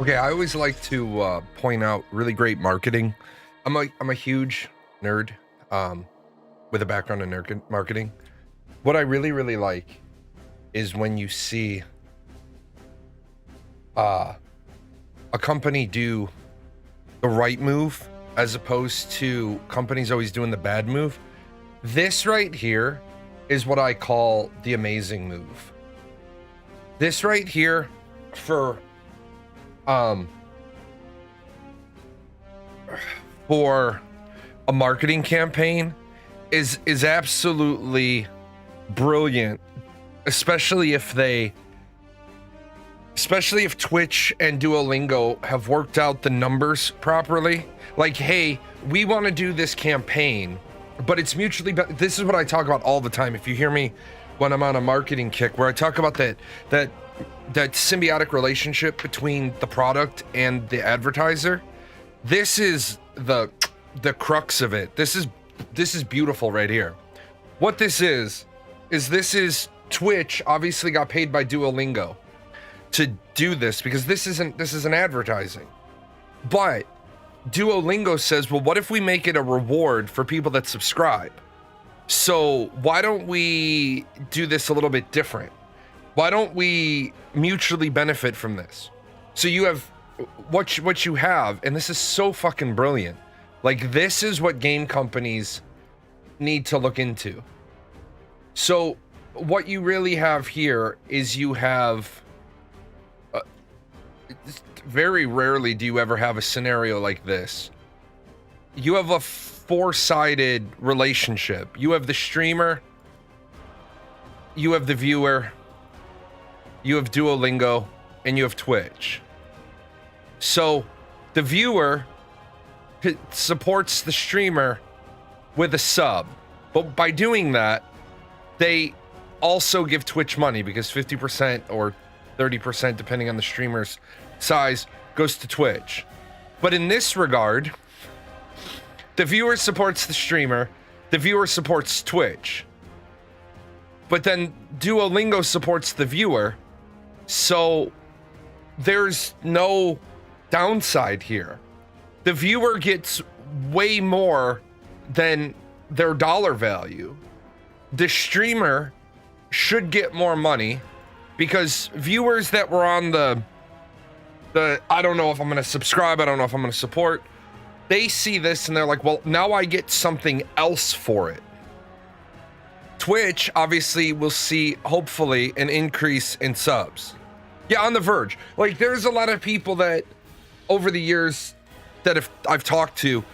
Okay, I always like to point out really great marketing. I'm a huge nerd with a background in marketing. What I really like is when you see a company do the right move as opposed to companies always doing the bad move. This right here is what I call the amazing move. This right here for for a marketing campaign is absolutely brilliant, especially if Twitch and Duolingo have worked out the numbers properly. Like, hey, we want to do this campaign, but it's mutually this is what I talk about all the time. If you hear me when I'm on a marketing kick, where I talk about that symbiotic relationship between the product and the advertiser. This is the crux of it. This is beautiful right here. What this is Twitch obviously got paid by Duolingo to do this because this is an advertising. But Duolingo says, well, what if we make it a reward for people that subscribe? So why don't we do this a little bit different? Why don't we mutually benefit from this? So you have what you have, and this is so fucking brilliant. Like, this is what game companies need to look into. So what you really have here is you have very rarely do you ever have a scenario like this. You have a four-sided relationship. You have the streamer, you have the viewer, you have Duolingo, and you have Twitch. So the viewer supports the streamer with a sub, but by doing that, they also give Twitch money because 50% or 30%, depending on the streamer's size, goes to Twitch. But in this regard, the viewer supports the streamer, the viewer supports Twitch. But then Duolingo supports the viewer, so there's no downside here. The viewer gets way more than their dollar value. The streamer should get more money because viewers that were on the I don't know if I'm going to subscribe, I don't know if I'm going to support, they see this and they're like, well, now I get something else for it. Twitch obviously will see, hopefully, an increase in subs. Yeah, on the verge. Like, there's a lot of people that over the years that I've talked to,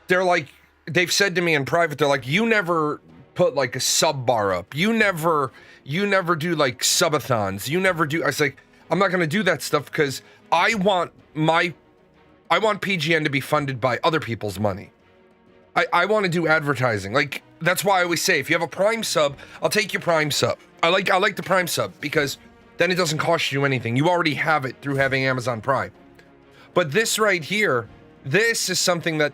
they're like, they've said to me in private, they're like, you never put like a sub bar up. You never do like subathons. You never do. I was like, I'm not going to do that stuff because I want PGN to be funded by other people's money. I want to do advertising. Like, that's why I always say, if you have a Prime sub, I'll take your Prime sub. I like the Prime sub because then it doesn't cost you anything. You already have it through having Amazon Prime. But this right here, this is something that,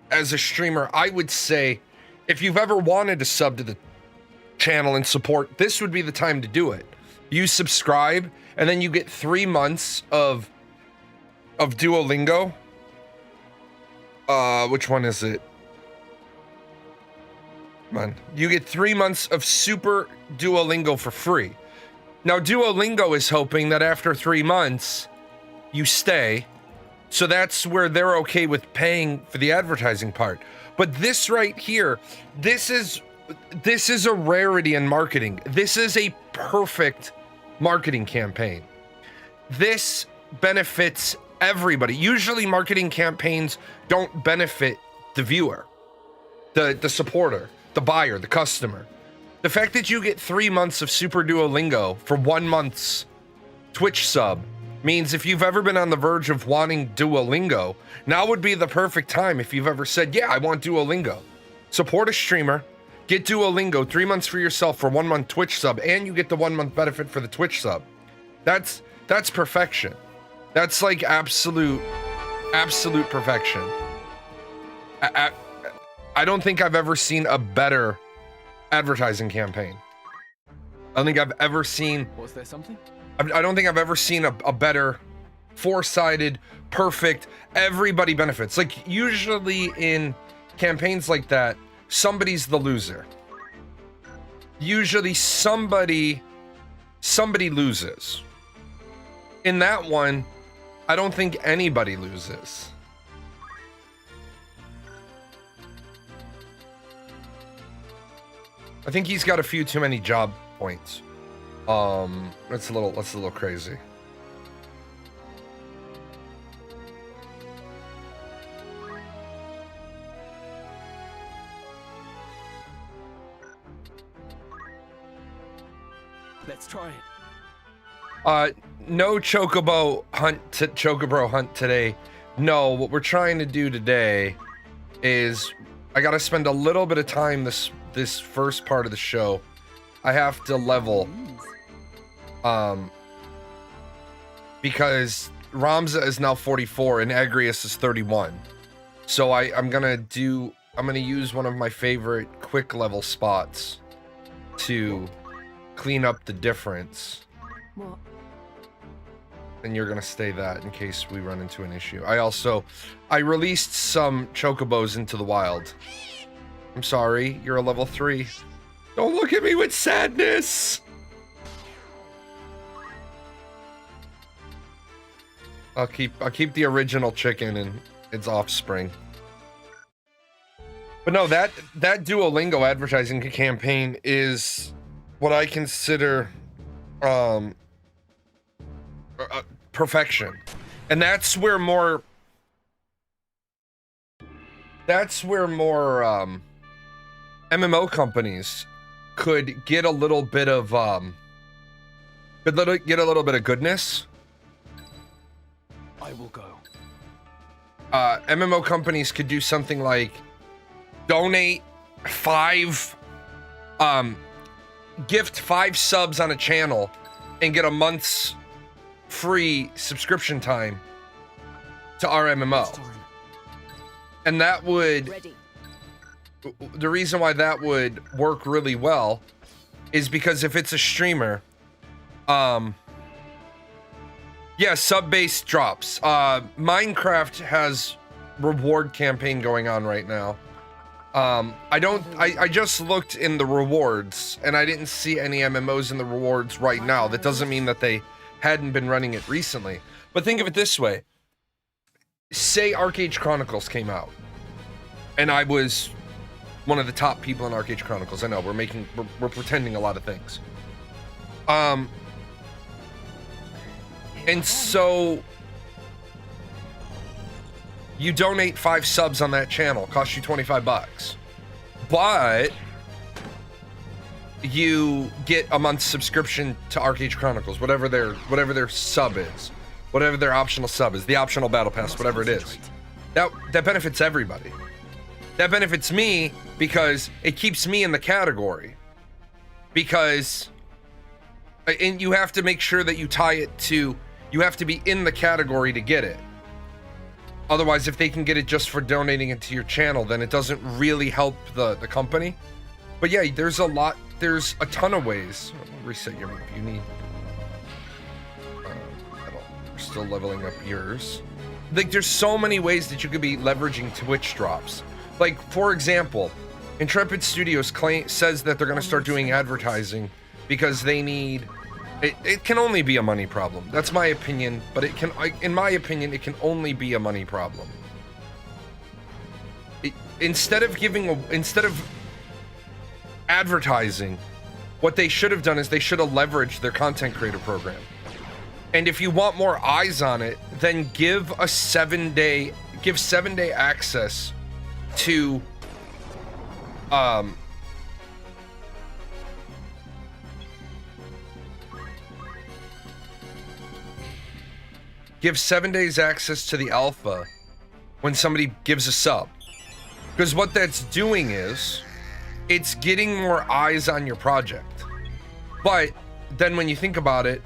as a streamer, I would say, if you've ever wanted to sub to the channel and support, this would be the time to do it. You subscribe, and then you get 3 months of Duolingo. Which one is it? Come on. You get 3 months of Super Duolingo for free. Now, Duolingo is hoping that after 3 months, you stay. So that's where they're okay with paying for the advertising part. But this right here, this is a rarity in marketing. This is a perfect marketing campaign. This benefits everybody. Usually marketing campaigns don't benefit the viewer, the supporter, the buyer, the customer. The fact that you get 3 months of Super Duolingo for 1 month's Twitch sub means if you've ever been on the verge of wanting Duolingo, now would be the perfect time. If you've ever said, yeah, I want Duolingo, support a streamer, get Duolingo, 3 months for yourself for 1 month Twitch sub, and you get the 1 month benefit for the Twitch sub. That's perfection. That's like absolute perfection. I don't think I've ever seen a better advertising campaign. I don't think I've ever seen. Was there something? I don't think I've ever seen a better four-sided, perfect, everybody benefits. Like usually in campaigns like that, somebody's the loser. Usually somebody loses. In that one, I don't think anybody loses. I think he's got a few too many job points. That's a little crazy. Let's try it. No chocobo hunt today. No, what we're trying to do today is I got to spend a little bit of time this first part of the show. I have to level because Ramza is now 44 and Agrius is 31. So I'm gonna use one of my favorite quick level spots to clean up the difference. What? And you're gonna stay that in case we run into an issue. I released some chocobos into the wild. I'm sorry, you're a level 3. Don't look at me with sadness. I'll keep the original chicken and its offspring. But no, that Duolingo advertising campaign is what I consider perfection. And that's where more MMO companies could get a little bit of goodness. I will go. MMO companies could do something like donate 5 gift 5 subs on a channel and get a month's free subscription time to our MMO. And that would Ready. The reason why that would work really well is because if it's a streamer, yeah, sub-based drops. Minecraft has reward campaign going on right now. I just looked in the rewards and I didn't see any MMOs in the rewards right now. That doesn't mean that they hadn't been running it recently. But think of it this way. Say Arcade Chronicles came out and I was one of the top people in Arcade Chronicles. I know we're pretending a lot of things. And so you donate 5 subs on that channel, costs you $25, but you get a month's subscription to Arcade Chronicles, whatever their sub is, whatever their optional sub is, the optional battle pass, whatever it is. That benefits everybody. That benefits me because it keeps me in the category. Because, and you have to make sure that you tie it to, you have to be in the category to get it. Otherwise, if they can get it just for donating it to your channel, then it doesn't really help the company. But yeah, there's a ton of ways. Reset your move. You need, we're still leveling up yours. Like, there's so many ways that you could be leveraging Twitch drops. Like, for example, Intrepid Studios says that they're going to start doing advertising because they need. It can only be a money problem. That's my opinion, but in my opinion, it can only be a money problem. Instead of advertising, what they should have done is they should have leveraged their content creator program. And if you want more eyes on it, then give 7-day access to give 7 days access to the alpha when somebody gives a sub. Because what that's doing is it's getting more eyes on your project. But then when you think about it,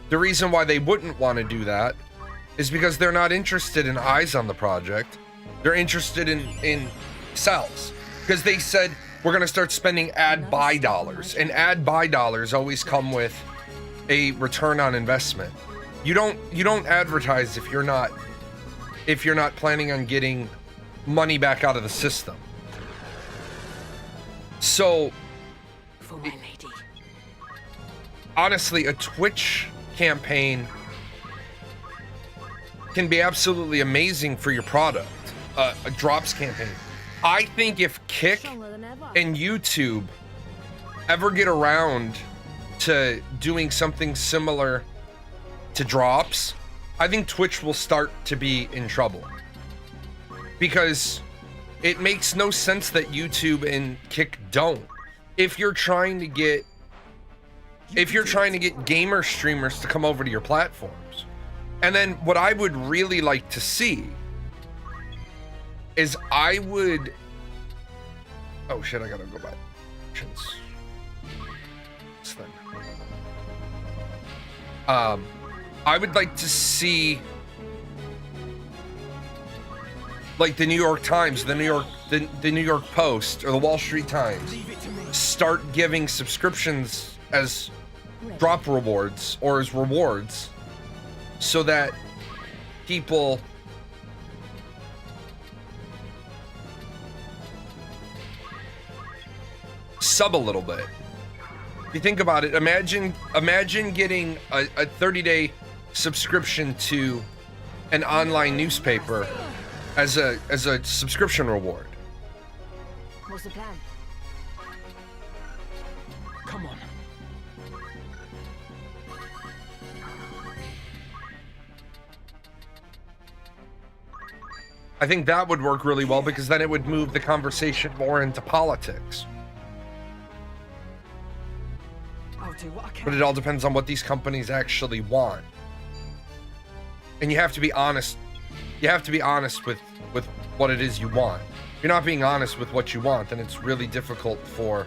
the reason why they wouldn't want to do that is because they're not interested in eyes on the project. They're interested in sales. Because they said, we're going to start spending ad buy dollars. And ad buy dollars always come with a return on investment. You don't advertise if you're not planning on getting money back out of the system. So, For my lady. honestly, a Twitch campaign can be absolutely amazing for your product. A drops campaign. I think if Kick Stronger than ever. and YouTube ever get around to doing something similar to drops, I think Twitch will start to be in trouble. Because it makes no sense that YouTube and Kick don't. If you're trying to get gamer streamers to come over to your platforms. And then what I would really like to see is oh shit, I gotta go back. This thing. I would like to see like the New York Times, the New York Post, or the Wall Street Times start giving subscriptions as drop rewards or as rewards so that people sub a little bit. If you think about it, imagine getting a 30-day subscription to an online newspaper as a subscription reward. What's the plan? Come on. I think that would work really well because then it would move the conversation more into politics. I'll do what I can. But it all depends on what these companies actually want. And you have to be honest. You have to be honest with what it is you want. If you're not being honest with what you want, then it's really difficult for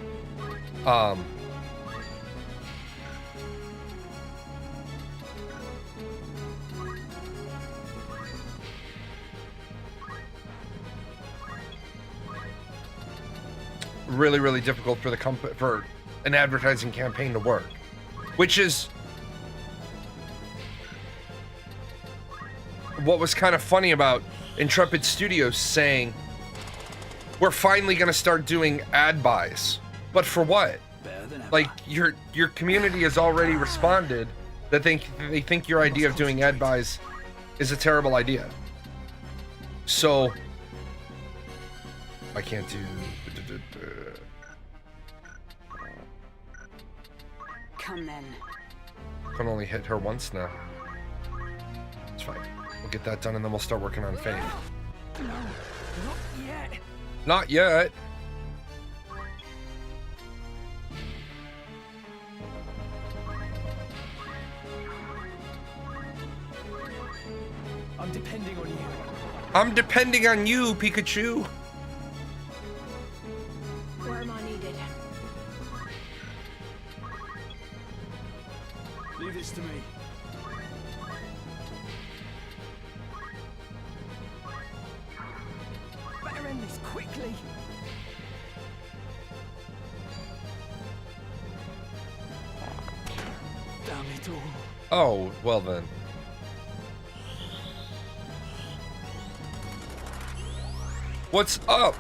really difficult for the for an advertising campaign to work, which is what was kind of funny about Intrepid Studios saying we're finally going to start doing ad buys. But for what? Like your community has already responded that they think your idea of doing ad buys is a terrible idea. So I can't do. Come then. Can only hit her once now. It's fine. We'll get that done and then we'll start working on Faith. No, not yet. Not yet. I'm depending on you. I'm depending on you, Pikachu. Where am I needed? Leave this to me. Better end this quickly. Damn it all. Oh, well then. What's up?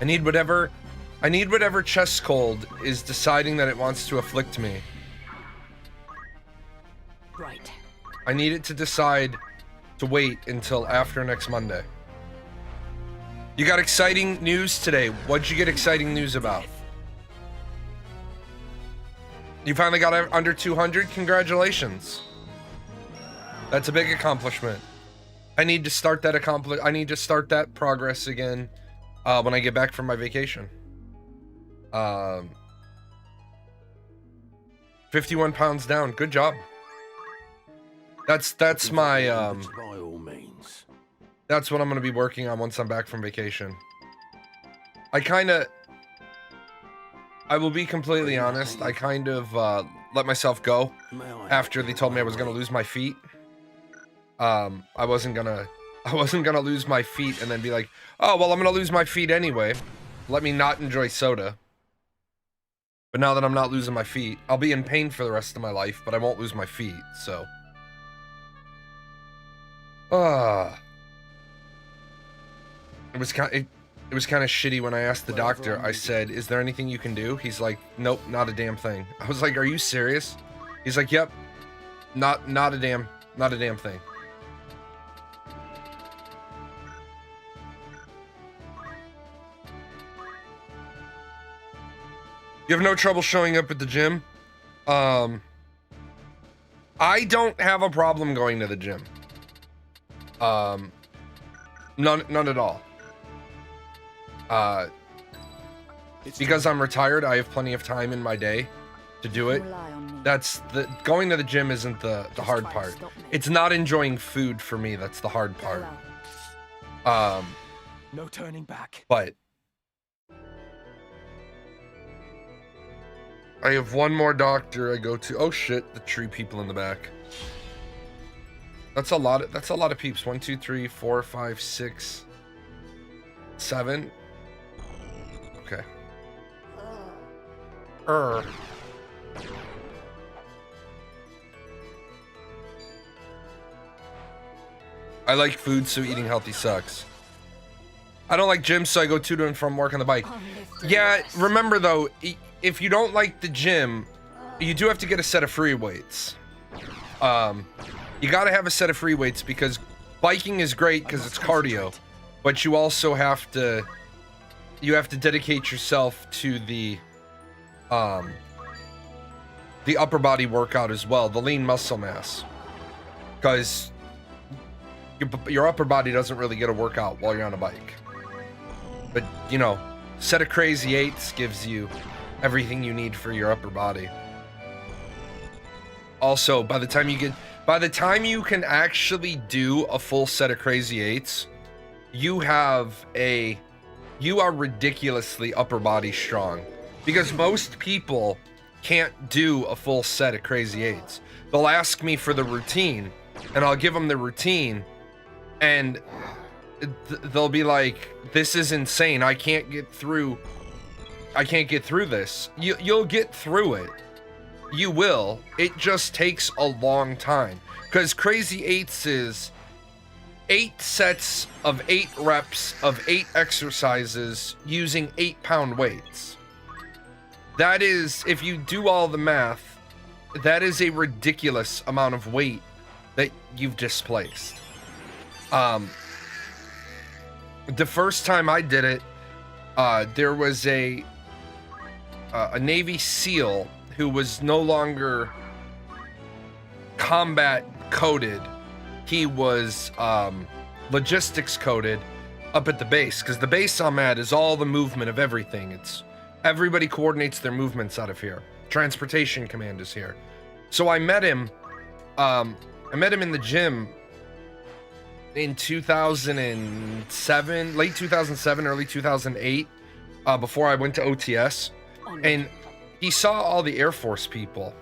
I need whatever chest cold is deciding that it wants to afflict me. Right. I need it to decide to wait until after next Monday. You got exciting news today. What'd you get exciting news about? You finally got under 200? Congratulations. That's a big accomplishment. I need to start that progress again when I get back from my vacation. 51 pounds down. Good job. That's my by all means. that's what I'm going to be working on once I'm back from vacation. I will be completely honest, I kind of let myself go after they told me I was going to lose my feet. I wasn't gonna lose my feet and then be like, oh well, I'm gonna lose my feet anyway. Let me not enjoy soda. But now that I'm not losing my feet, I'll be in pain for the rest of my life, but I won't lose my feet, so. It was kind of shitty when I asked the doctor. I said, "Is there anything you can do?" He's like, "Nope, not a damn thing." I was like, "Are you serious?" He's like, "Yep, not a damn thing." You have no trouble showing up at the gym? I don't have a problem going to the gym. None at all. Because I'm retired, I have plenty of time in my day to do it. That's the going to the gym isn't the hard part. It's not enjoying food for me that's the hard part. No turning back. But I have one more doctor I go to. Oh shit, the tree people in the back. That's a lot of peeps. 1, 2, 3, 4, 5, 6, 7. Okay. I like food, so eating healthy sucks. I don't like gyms, so I go to and from work on the bike. Yeah, remember though, if you don't like the gym, you do have to get a set of free weights. You gotta have a set of free weights because biking is great because it's cardio, but you also have to dedicate yourself to the upper body workout as well, the lean muscle mass, because your upper body doesn't really get a workout while you're on a bike. But you know, set of crazy 8s gives you everything you need for your upper body. Also, by the time you can actually do a full set of crazy 8s, you are ridiculously upper body strong, because most people can't do a full set of crazy 8s. They'll ask me for the routine and I'll give them the routine and they'll be like, "This is insane. I can't get through this." You'll get through it. You will. It just takes a long time, because crazy 8s is 8 sets of 8 reps of 8 exercises using 8-pound weights. That is, if you do all the math, that is a ridiculous amount of weight that you've displaced. The first time I did it, there was a Navy SEAL who was no longer combat coded. He was logistics coded up at the base, because the base I'm at is all the movement of everything. It's everybody coordinates their movements out of here. Transportation command is here. So I met him in the gym in 2007, late 2007, early 2008, before I went to OTS. And he saw all the Air Force people.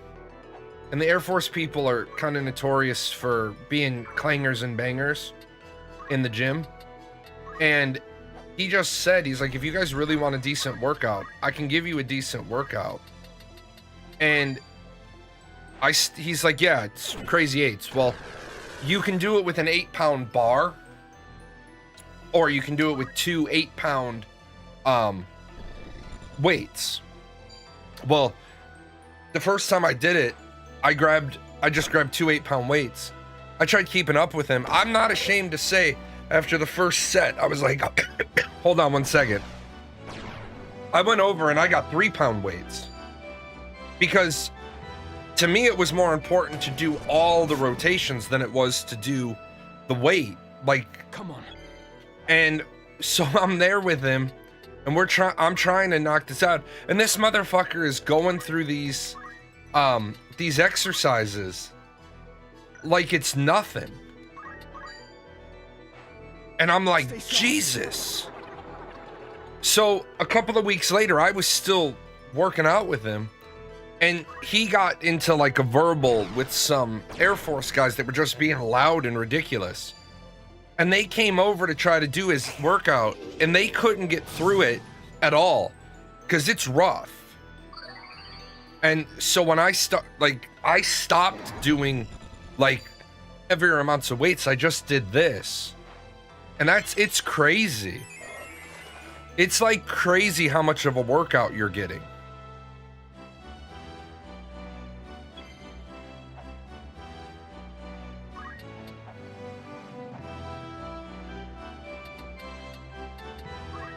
And the Air Force people are kind of notorious for being clangers and bangers in the gym. And he just said, he's like, "If you guys really want a decent workout, I can give you a decent workout." And he's like, "Yeah, it's crazy 8s. Well, you can do it with an 8-pound bar, or you can do it with 2 8-pound weights." Well, the first time I did it, I just grabbed 2 8-pound weights. I tried keeping up with him. I'm not ashamed to say, after the first set, I was like, hold on 1 second. I went over and I got 3-pound weights, because to me it was more important to do all the rotations than it was to do the weight. Like, come on. And so I'm there with him, and I'm trying to knock this out, and this motherfucker is going through these exercises like it's nothing. And I'm like, Jesus. So a couple of weeks later, I was still working out with him, and he got into like a verbal with some Air Force guys that were just being loud and ridiculous. And they came over to try to do his workout, and they couldn't get through it at all, because it's rough. And so when I stopped doing like heavier amounts of weights. I just did this. And it's crazy. It's like crazy how much of a workout you're getting.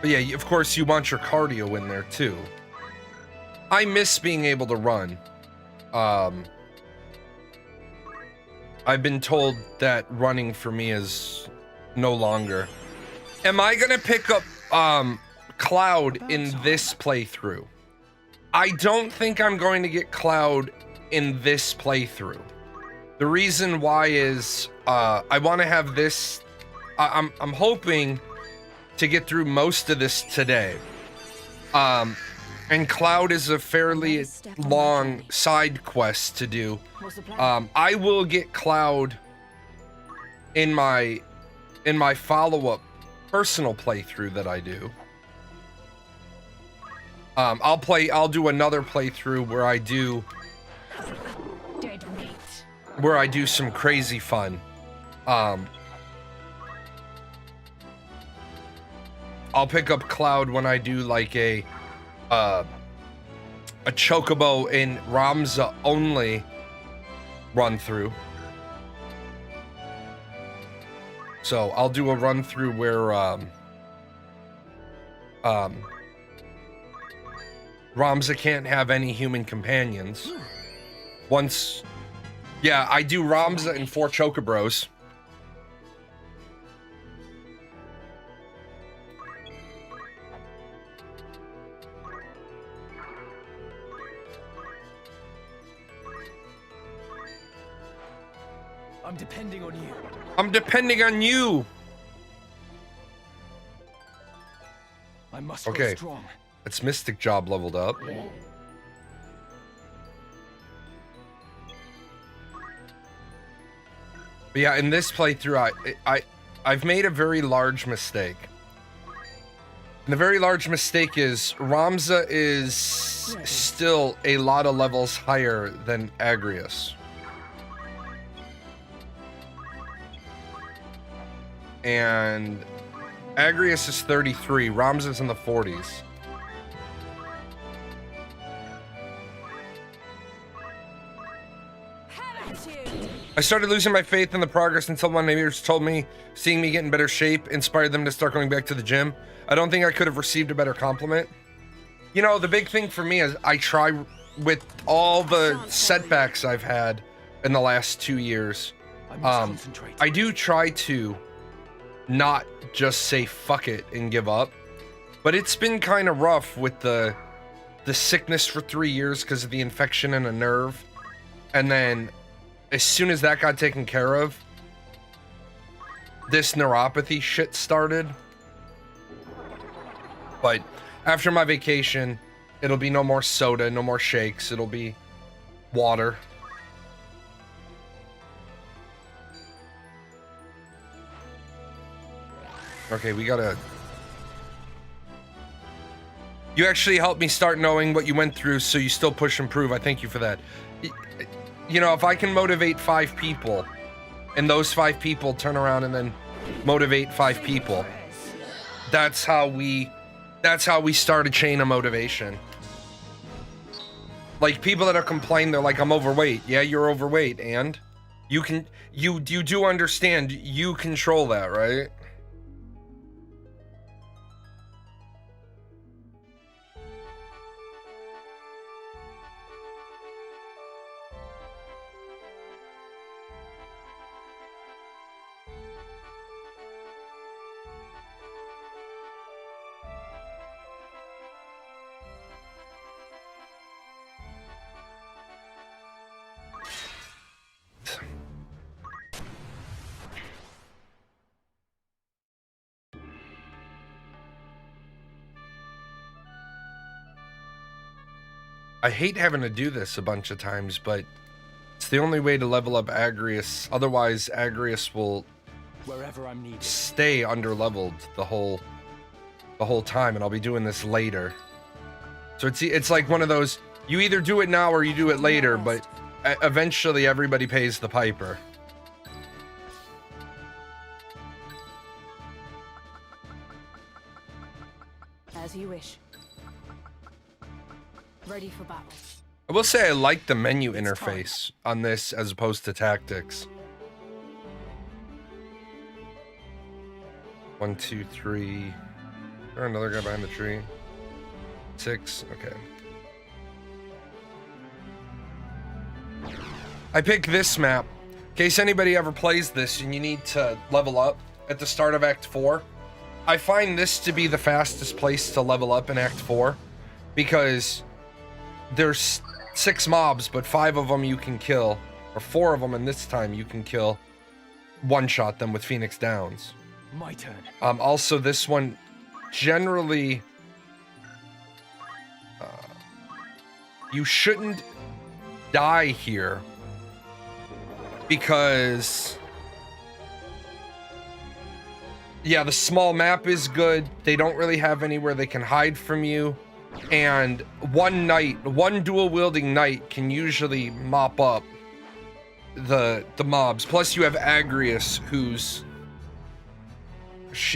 But yeah, of course you want your cardio in there too. I miss being able to run. I've been told that running for me is no longer. Am I gonna pick up Cloud in this playthrough? I don't think I'm going to get Cloud in this playthrough. The reason why is I want to have this. I'm hoping to get through most of this today. And Cloud is a fairly long side quest to do. I will get Cloud in my follow-up personal playthrough that I do. I'll do another playthrough where I do some crazy fun. I'll pick up Cloud when I do like a Chocobo in Ramza only run through. So I'll do a run through where Ramza can't have any human companions. Yeah, I do Ramza and 4 Chocobros. I'm depending on you. I'm depending on you. I must Okay. go strong. It's Mystic Job leveled up. But yeah, in this playthrough, I've made a very large mistake. And the very large mistake is Ramza is still a lot of levels higher than Agrias. And Agrias is 33, Ramza's in the 40s. I started losing my faith in the progress until my neighbors told me seeing me get in better shape inspired them to start going back to the gym. I don't think I could have received a better compliment. You know, the big thing for me is I try with all the setbacks I've had in the last 2 years. I must concentrate. I do try to not just say fuck it and give up, but it's been kind of rough with the sickness for 3 years because of the infection in a nerve, and then as soon as that got taken care of, this neuropathy shit started. But after my vacation, it'll be no more soda, no more shakes, it'll be water. Okay, we gotta... You actually helped me start knowing what you went through, so you still push and prove. I thank you for that. You know, if I can motivate 5 people, and those 5 people turn around and then motivate 5 people, that's how we start a chain of motivation. Like, people that are complaining, they're like, I'm overweight. Yeah, you're overweight, and you do understand, you control that, right? I hate having to do this a bunch of times, but it's the only way to level up Agrias. Otherwise, Agrias will Wherever I'm needed. stay underleveled the whole time, and I'll be doing this later. So it's like one of those, You either do it now or you do it later, but eventually everybody pays the piper. As you wish. Ready for battle. I will say I like the menu interface on this as opposed to tactics. 1, 2, 3. Is there another guy behind the tree? 6. Okay. I pick this map in case anybody ever plays this and you need to level up at the start of Act 4. I find this to be the fastest place to level up in Act 4 because there's 6 mobs, but 5 of them you can kill, or 4 of them, and this time you can kill, one-shot them with Phoenix Downs. My turn. Also, this one generally, you shouldn't die here because, yeah, the small map is good. They don't really have anywhere they can hide from you. And one dual wielding knight can usually mop up the mobs. Plus you have Agrius, who's,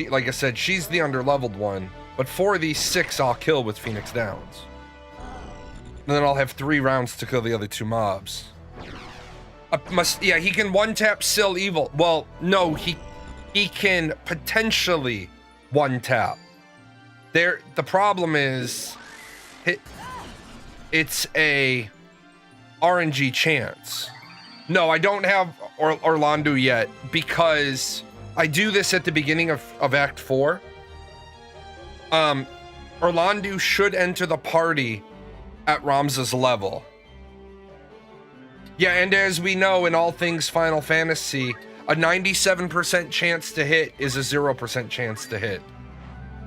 like I said, she's the underleveled one. But 4 of these 6 I'll kill with Phoenix Downs. And then I'll have 3 rounds to kill the other 2 mobs. Yeah, he can one-tap Syl Evil. Well, no, he can potentially one-tap. The problem is it's a RNG chance. No, I don't have Orlando yet because I do this at the beginning of Act 4. Orlando should enter the party at Ramza's level. Yeah, and as we know in all things Final Fantasy, a 97% chance to hit is a 0% chance to hit.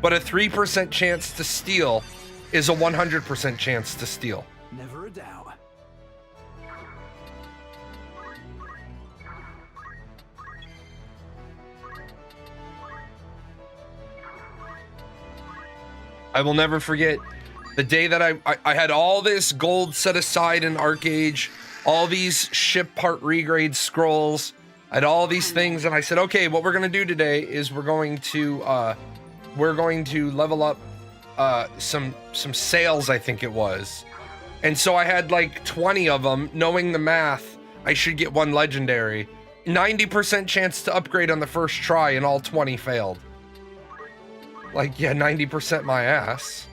But a 3% chance to steal is a 100% chance to steal. Never a doubt. I will never forget the day that I had all this gold set aside in ArcAge, all these ship part regrade scrolls, I had all these things, and I said, okay, what we're gonna do today is we're going to level up some sales, I think it was. And so I had like 20 of them. Knowing the math, I should get 1 legendary. 90% chance to upgrade on the first try, and all 20 failed. Like, yeah, 90% my ass.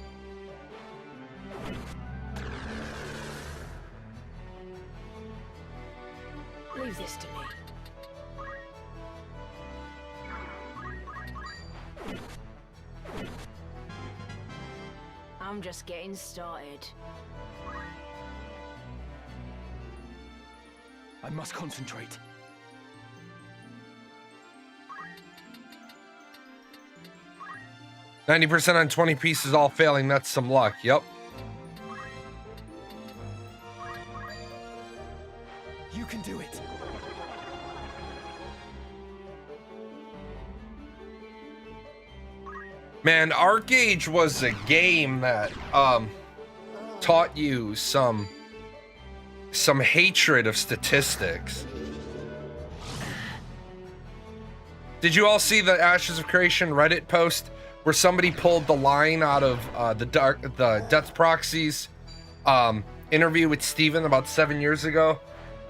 Leave this to me. I'm just getting started. I must concentrate. %90 on 20 pieces all failing, that's some luck. Yep. You can do it. Man, ArcAge was a game that taught you some hatred of statistics. Did you all see the Ashes of Creation Reddit post where somebody pulled the line out of the Death Proxies interview with Steven about 7 years ago,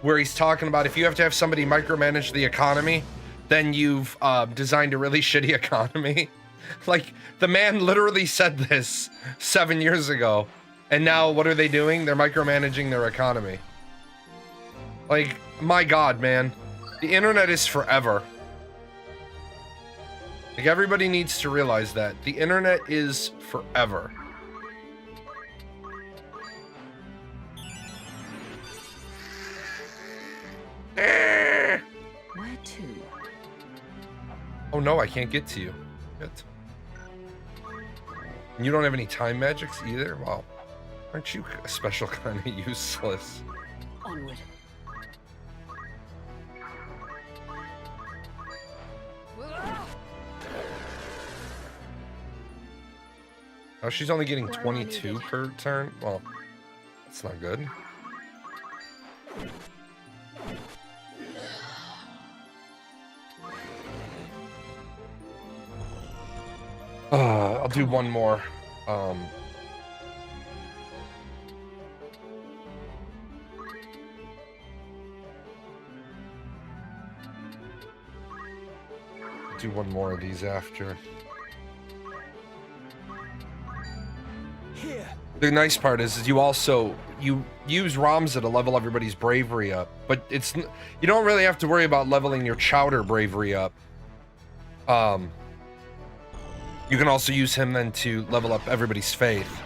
where he's talking about if you have to have somebody micromanage the economy, then you've designed a really shitty economy. Like, the man literally said this 7 years ago, and now what are they doing? They're micromanaging their economy. Like, my God, man, the internet is forever. Like, everybody needs to realize that the internet is forever. Where to? Oh no, I can't get to you. Shit. And you don't have any time magics either? Wow. Aren't you a special kind of useless? Onward. Oh, she's only getting 22 per turn? Well, That's not good. I'll do one more. Do one more of these after. Here. The nice part is you also you use Ramza to level everybody's bravery up, but you don't really have to worry about leveling your Chowder bravery up. You can also use him then to level up everybody's faith.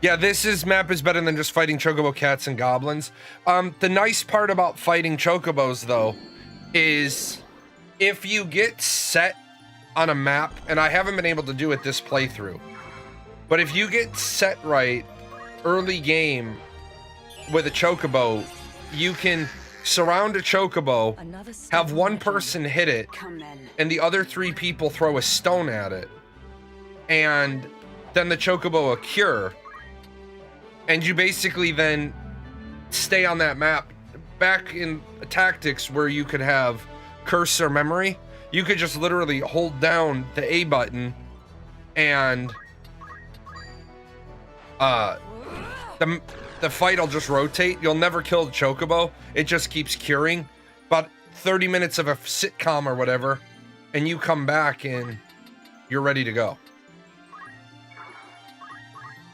Yeah, map is better than just fighting chocobo cats and goblins. The nice part about fighting chocobos though is if you get set on a map, and I haven't been able to do it this playthrough, but if you get set right early game with a chocobo, you can surround a chocobo, have one person hit it, and the other 3 people throw a stone at it, and then the chocobo will cure, and you basically then stay on that map. Back in tactics where you could have curse or memory, you could just literally hold down the A button and the fight will just rotate. You'll never kill the chocobo. It just keeps curing. About 30 minutes of a sitcom or whatever, and you come back and you're ready to go.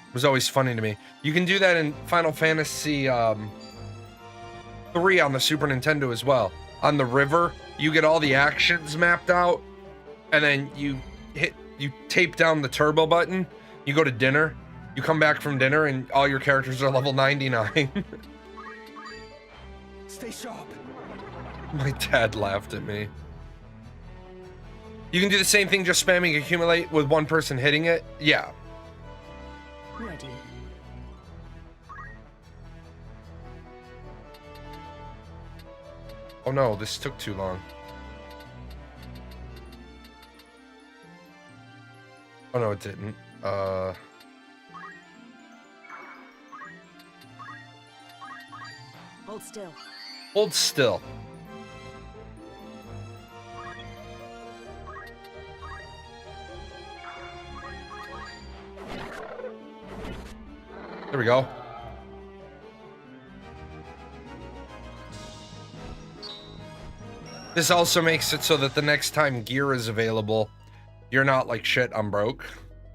It was always funny to me. You can do that in Final Fantasy 3 on the Super Nintendo as well. On the river, you get all the actions mapped out, and then you tape down the turbo button, you go to dinner, you come back from dinner, and all your characters are level 99. Stay sharp. My dad laughed at me. You can do the same thing, just spamming accumulate with one person hitting it. Yeah. Ready. Oh no, this took too long. Oh no, it didn't. Hold still. Hold still. There we go. This also makes it so that the next time gear is available, you're not like, shit, I'm broke.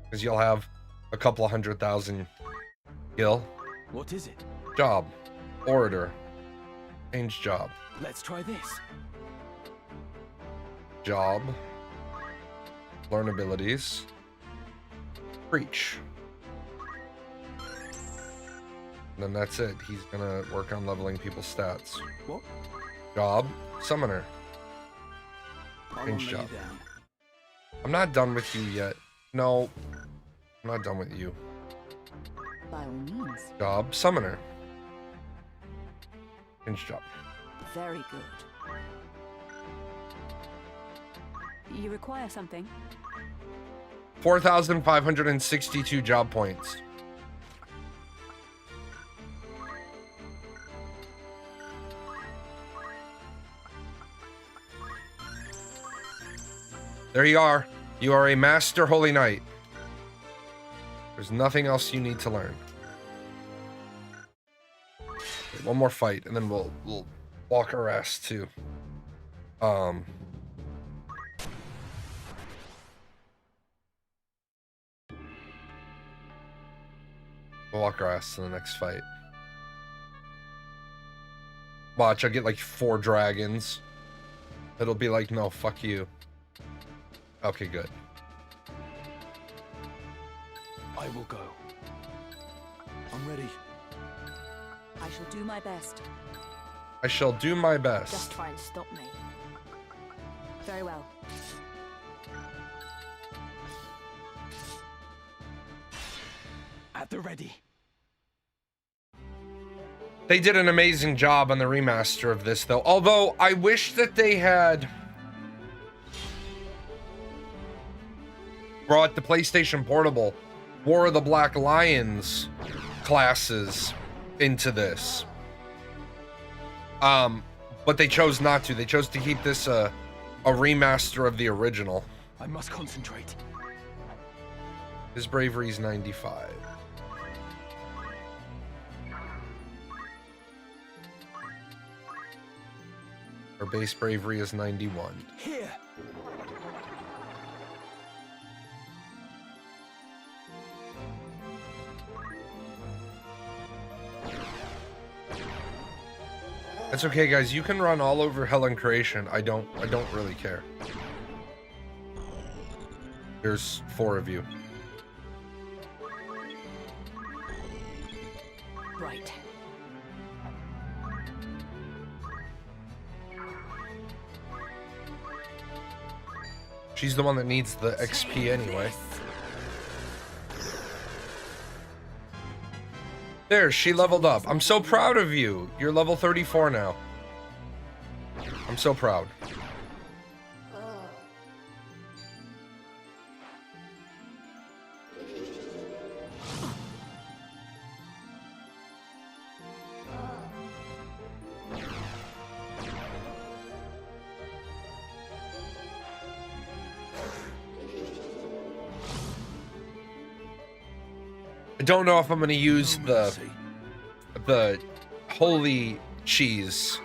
Because you'll have a couple 100,000 gil. What is it? Job. Orator. Change job. Let's try this. Job. Learn abilities. Preach. And then that's it. He's gonna work on leveling people's stats. What? Job. Summoner. I'll Change lay job. you down. I'm not done with you yet. No. I'm not done with you. By all means. Job. Summoner. Change job. Very good. You require something? 4,562 job points. There you are. You are a master holy knight. There's nothing else you need to learn. Okay, one more fight, and then we'll walk our ass to we'll walk our ass to the next fight. Watch, I get like 4 dragons. It'll be like, no, fuck you. Okay, good. I will go. I'm ready. I shall do my best. I shall do my best. Just try and stop me. Very well. At the ready. They did an amazing job on the remaster of this, though. Although, I wish that they had brought the PlayStation Portable War of the Black Lions classes into this. But they chose not to. They chose to keep this a remaster of the original. I must concentrate. His bravery is 95. Her base bravery is 91. Here. That's okay, guys. You can run all over Helen Creation. I don't really care. There's 4 of you. Right. She's the one that needs the XP anyway. There, she leveled up. I'm so proud of you. You're level 34 now. I'm so proud. I don't know if I'm going to use the holy cheese.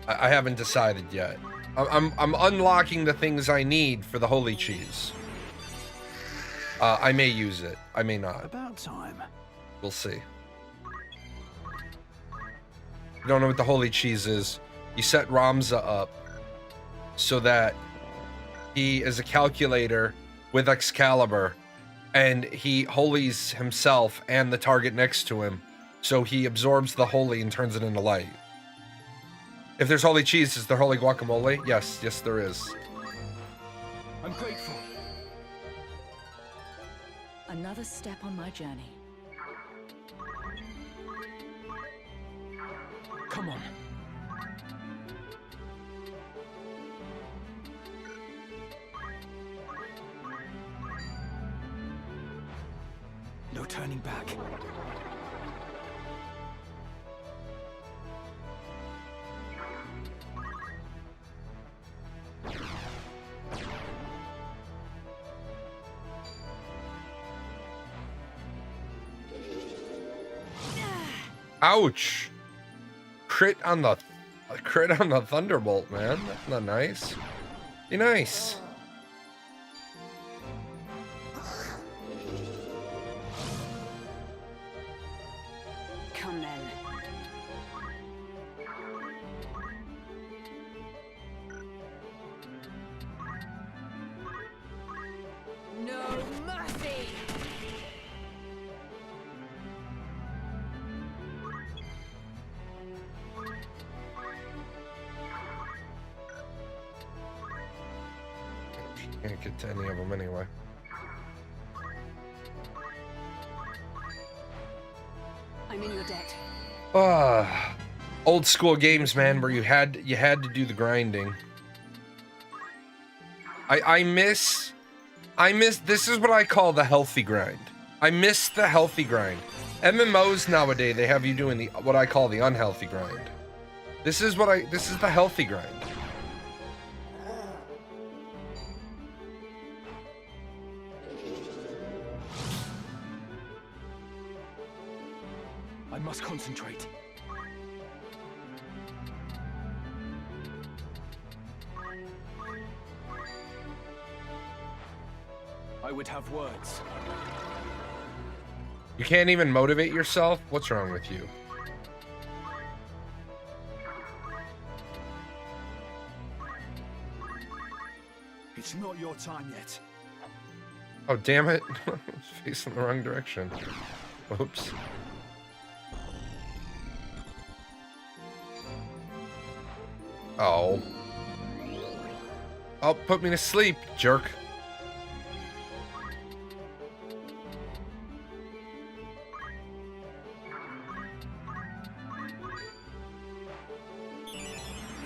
I haven't decided yet. I'm unlocking the things I need for the holy cheese. I may use it. I may not. About time. We'll see. You don't know what the holy cheese is. You set Ramza up so that he is a calculator with Excalibur, and he holies himself and the target next to him, so he absorbs the holy and turns it into light. If there's holy cheese, is there holy guacamole? Yes, there is. I'm grateful. Another step on my journey. Come on. No turning back. Ouch! Crit on the Thunderbolt, man. That's not nice. Be nice. Come then. No mercy. Can't get to any of them anyway. I'm in your debt. Old school games, man, where you had to do the grinding. I miss this is what I call the healthy grind. I miss the healthy grind. MMOs nowadays, they have you doing what I call the unhealthy grind. This is the healthy grind. I must concentrate. I would have words. You can't even motivate yourself? What's wrong with you? It's not your time yet. Oh, damn it. I was facing the wrong direction. Whoops. Oh. Oh, put me to sleep, jerk.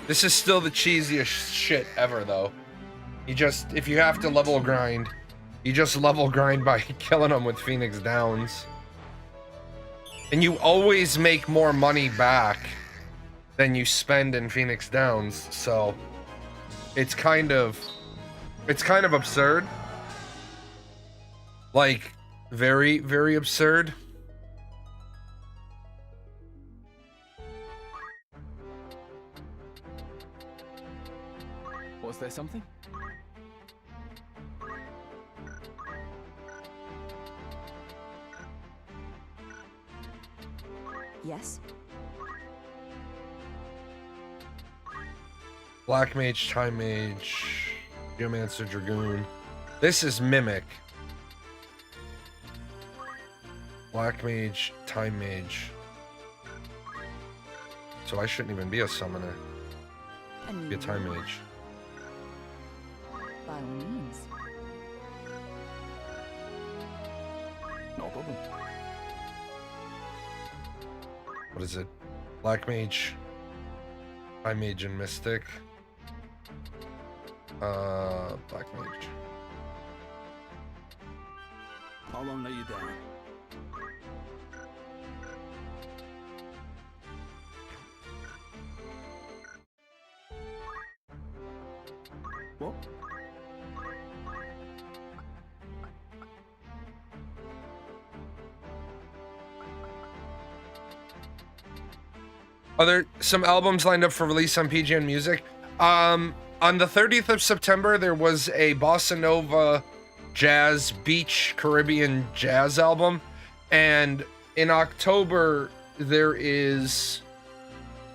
This is still the cheesiest shit ever, though. If you have to level grind, you just level grind by killing them with Phoenix Downs. And you always make more money back than you spend in Phoenix Downs, so it's kind of absurd. Like, very, very absurd. Was there something? Yes? Black Mage, Time Mage, Geomancer, Dragoon. This is Mimic. Black Mage, Time Mage. So I shouldn't even be a summoner. Be a Time Mage. By all means. No problem. What is it? Black Mage, Time Mage, and Mystic. Black Mage. I won't let you down. What? Are there some albums lined up for release on PGN Music? On the 30th of September, there was a Bossa Nova jazz beach Caribbean jazz album. And in October, there is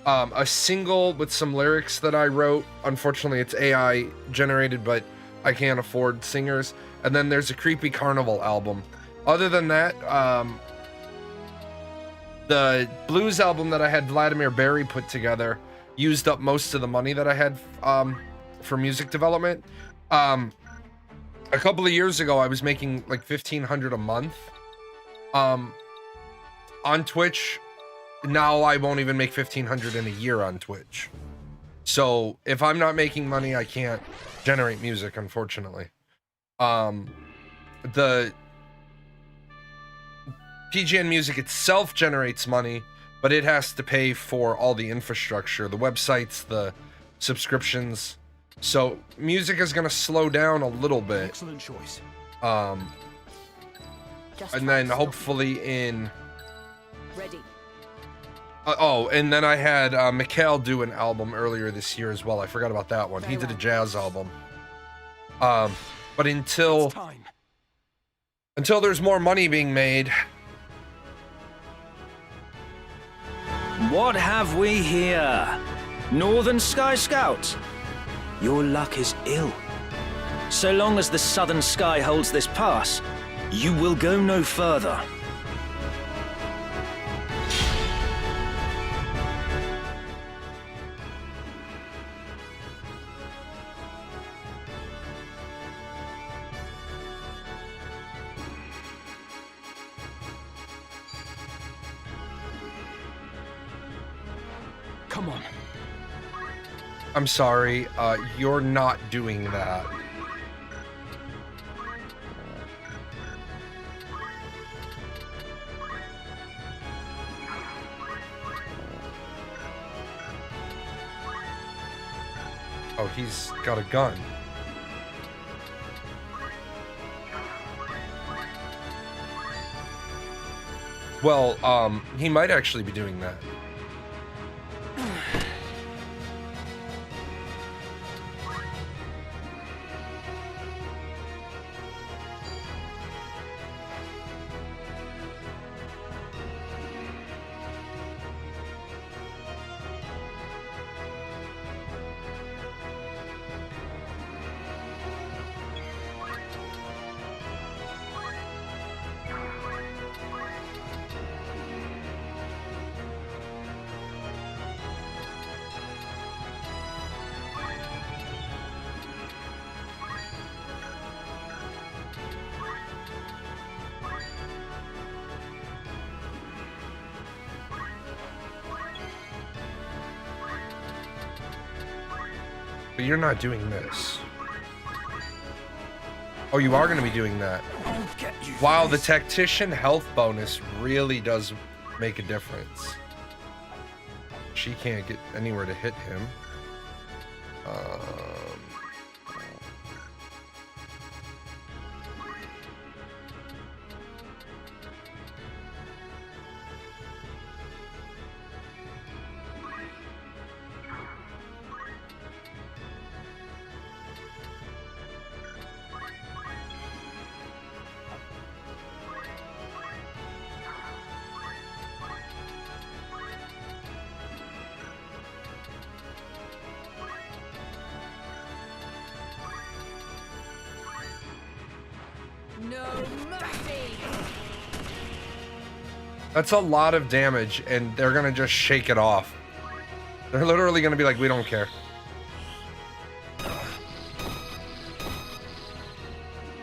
a single with some lyrics that I wrote. Unfortunately, it's AI generated, but I can't afford singers. And then there's a Creepy Carnival album. Other than that, the blues album that I had Vladimir Berry put together used up most of the money that I had for music development. A couple of years ago, I was making like $1,500 a month on Twitch. Now I won't even make $1,500 in a year on Twitch. So if I'm not making money, I can't generate music, unfortunately. The PGN Music itself generates money, but it has to pay for all the infrastructure, the websites, the subscriptions. So music is going to slow down a little bit. Excellent choice. And then hopefully in... Ready. and then I had Mikhail do an album earlier this year as well. I forgot about that one. He did a jazz album. But until there's more money being made... What have we here? Northern Sky Scouts? Your luck is ill. So long as the Southern Sky holds this pass, you will go no further. Come on. I'm sorry, you're not doing that. Oh, he's got a gun. Well, he might actually be doing that. But you're not doing this. Oh, you are going to be doing that. I'll get you. Wow, the Tactician health bonus really does make a difference. She can't get anywhere to hit him. No mercy. That's a lot of damage, and they're gonna just shake it off. They're literally gonna be like, we don't care.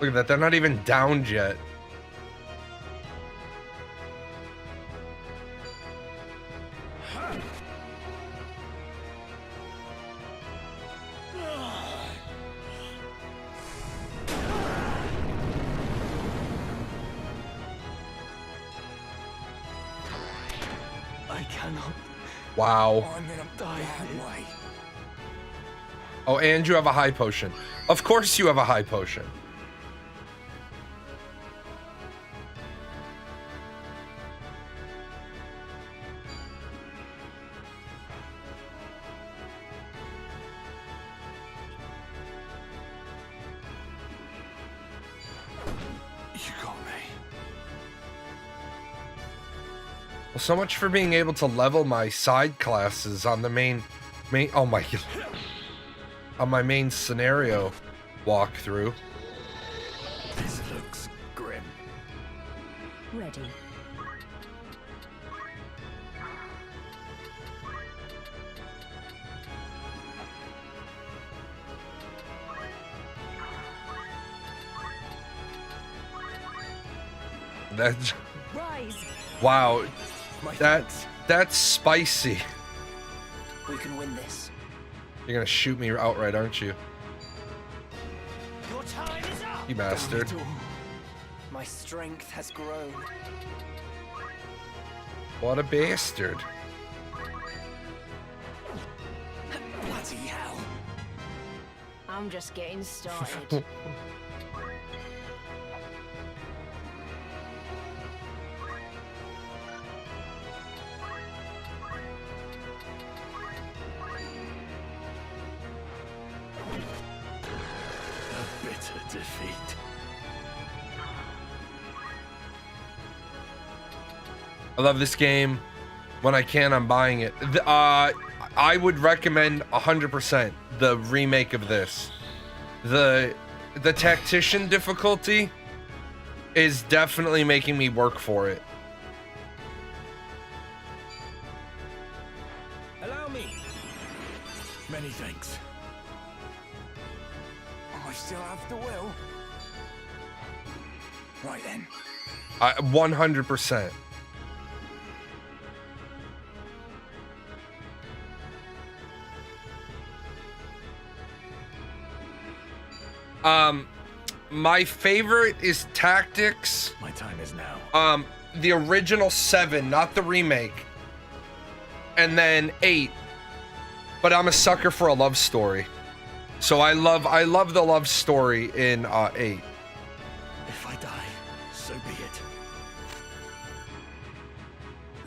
Look at that, they're not even downed yet. I cannot. Wow. I'm gonna die that way. Oh, and you have a high potion. Of course you have a high potion. You got me. Well, so much for being able to level my side classes on the main oh my on my main scenario walkthrough. This looks grim. Ready. That's Rise. wow. My That's spicy. We can win this. You're gonna shoot me outright, aren't you? Your time is up. You bastard. My strength has grown. What a bastard. Bloody hell. I'm just getting started. A bitter defeat. I love this game. When I can, I'm buying it. I would recommend 100% the remake of this. The tactician difficulty is definitely making me work for it. Allow me. Many thanks. I still have the will. Right then. 100%. My favorite is Tactics. My time is now. The original 7, not the remake. And then 8. But I'm a sucker for a love story. So I love the love story in 8. If I die, so be it.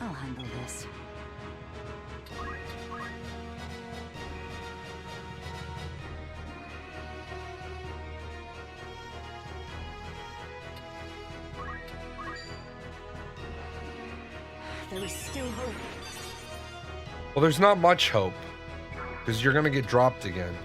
I'll handle this. There is still hope. Well, there's not much hope. Because you're gonna get dropped again.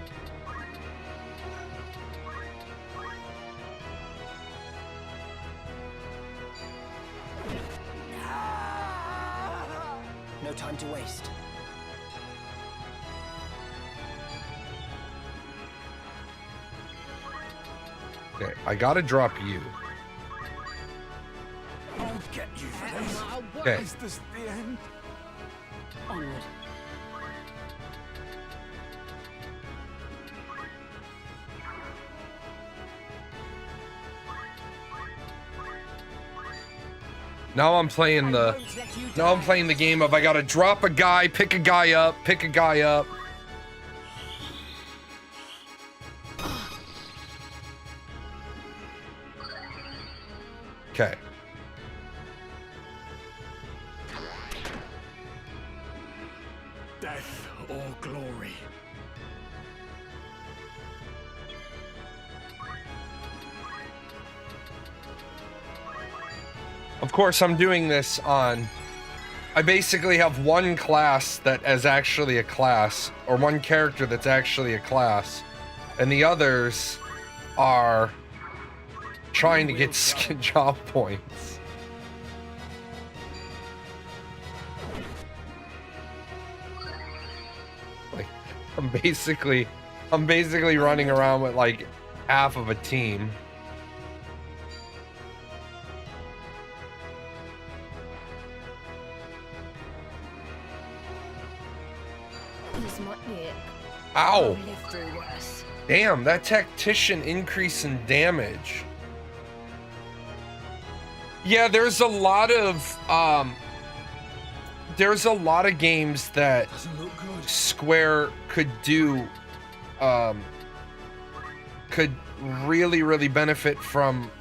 No time to waste. Okay, I gotta drop you. I'll get you for this. Okay. Is this the end? Onward. Now I'm playing the game of I gotta drop a guy, pick a guy up, pick a guy up. Okay. Death or glory. Of course, I'm doing this on... I basically have one class that is actually a class, or one character that's actually a class, and the others are trying to get skin job points. Like, I'm basically running around with like half of a team. This might be it. Ow! I'll live through worse. Damn, that tactician increase in damage. Yeah, there's a lot of games that Doesn't look good. Square could do, could really benefit from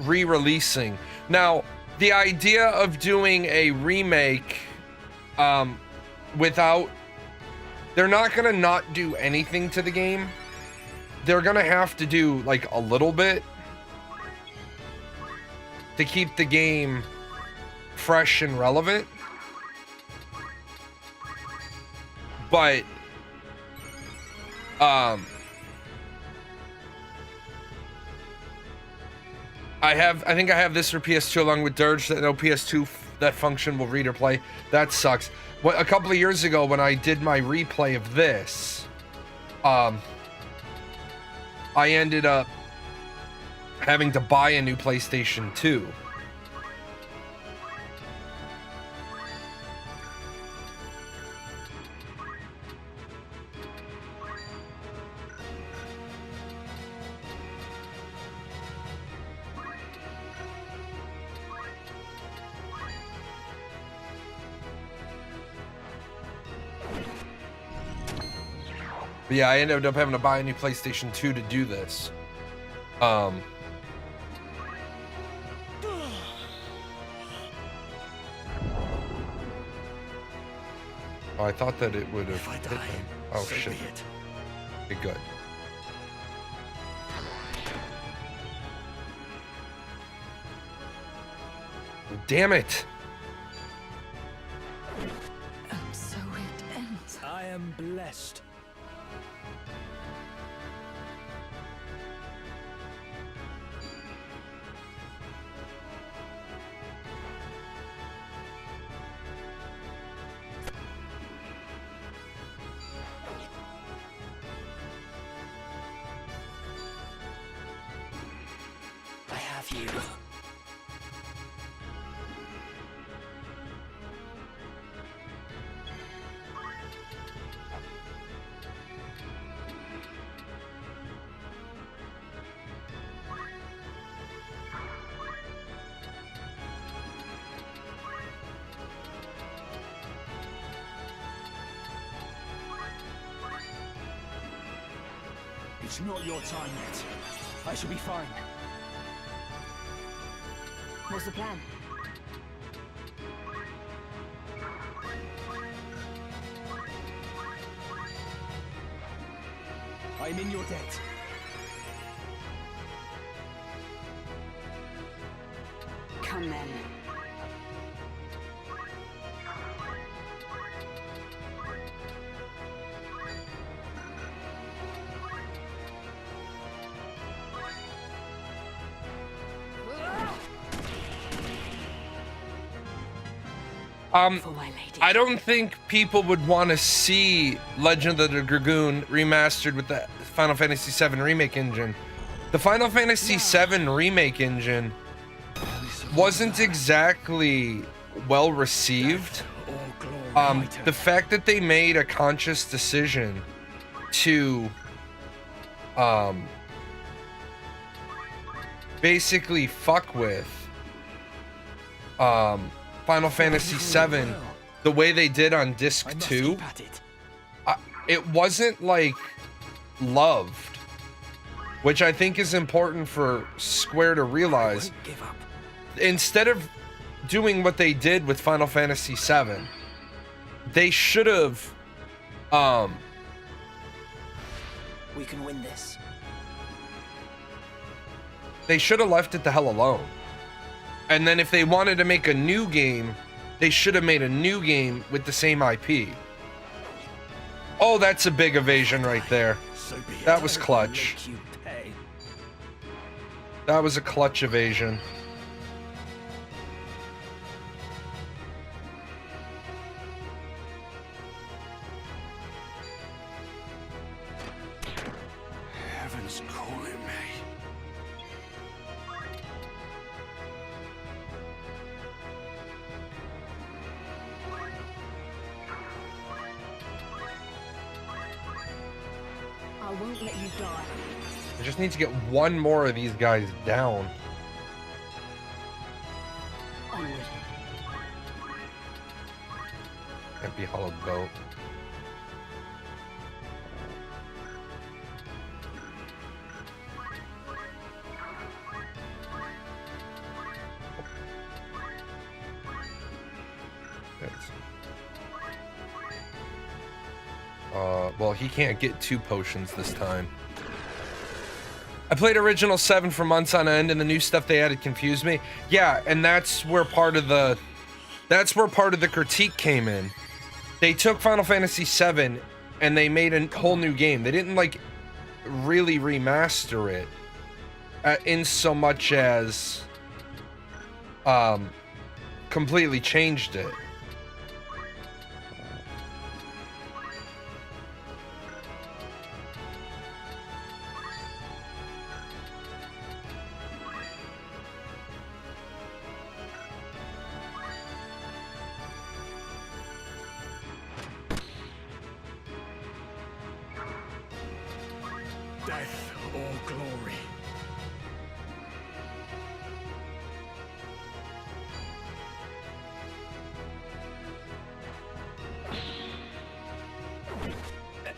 re-releasing. Now, the idea of doing a remake, without, they're not gonna not do anything to the game. They're gonna have to do like a little bit to keep the game fresh and relevant. But I think I have this for PS2 along with Dirge, that no PS2 that function will read or play. That sucks. But a couple of years ago when I did my replay of this, I ended up having to buy a new PlayStation 2. But yeah, I ended up having to buy a new PlayStation 2 to do this. Oh, I thought that it would have If I hit die, him. Oh so shit. be it. Okay, good. Damn it! And so it ends. I am blessed. I have you. It's not your time yet. I shall be fine. What's the plan? I'm in your debt. Come then. For my lady. I don't think people would want to see Legend of the Dragoon remastered with the Final Fantasy VII Remake engine. The Final Fantasy VII Remake engine wasn't exactly well received. The fact that they made a conscious decision to basically fuck with Final Fantasy VII, the way they did on disc I must 2, keep at it. it wasn't like loved, which I think is important for Square to realize. Won't give up. Instead of doing what they did with Final Fantasy VII, they should have We can win this. they should have left it the hell alone. And then if they wanted to make a new game, they should have made a new game with the same IP. Oh, that's a big evasion right there. So be it. That was clutch. Make you pay. That was a clutch evasion. Heaven's calling me. I won't let you die. I just need to get one more of these guys down. Onward. Empty hollowed boat. Well, he can't get 2 potions this time. I played original 7 for months on end, and the new stuff they added confused me. Yeah, and that's where part of the critique came in. They took Final Fantasy 7 and they made a whole new game. They didn't like really remaster it, in so much as completely changed it. Death or glory.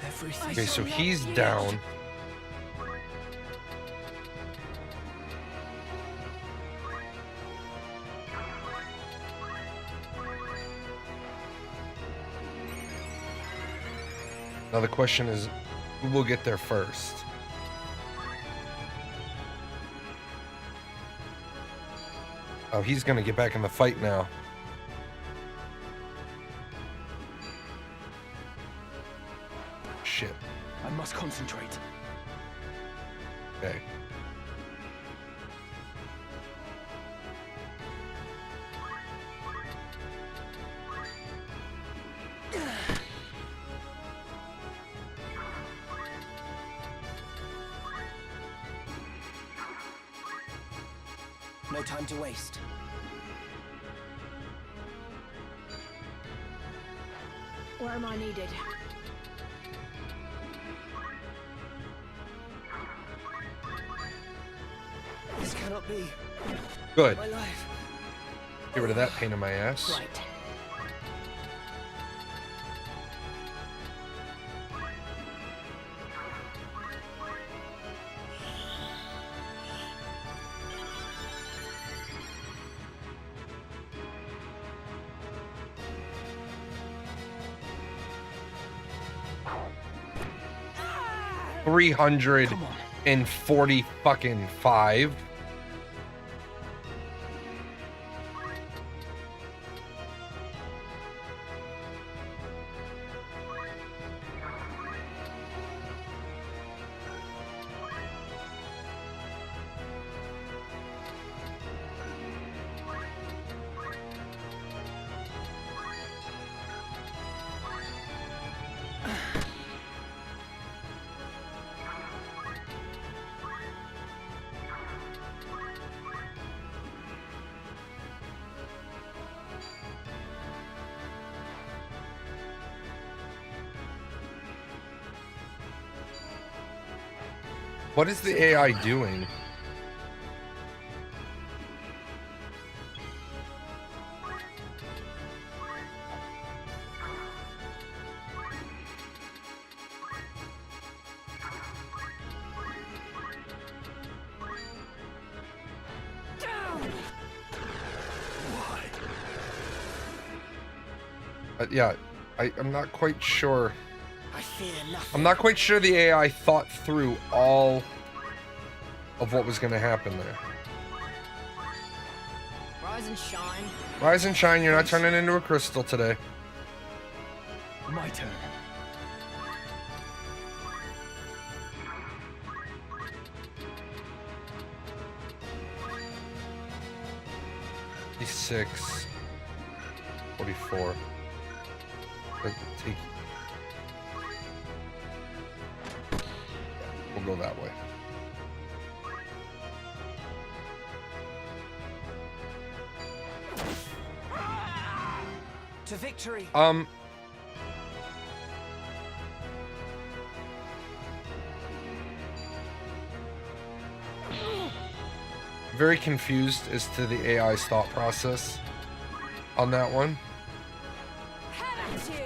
Everything. Okay, so he's down. Now the question is, who will get there first? Oh, he's gonna get back in the fight now. Shit. I must concentrate. Okay. No time to waste. Where am I needed? This cannot be. Good. My life. Get rid of that pain in my ass. Right. Come on. 340 fucking 5. What is the AI doing? Yeah, I'm not quite sure. I fear nothing. I'm not quite sure the AI thought through all of what was going to happen there. Rise and shine. Rise and shine, you're not turning into a crystal today. My turn. Six, 44. Take. We'll go that way. To victory. Very confused as to the AI's thought process on that one. Have at you.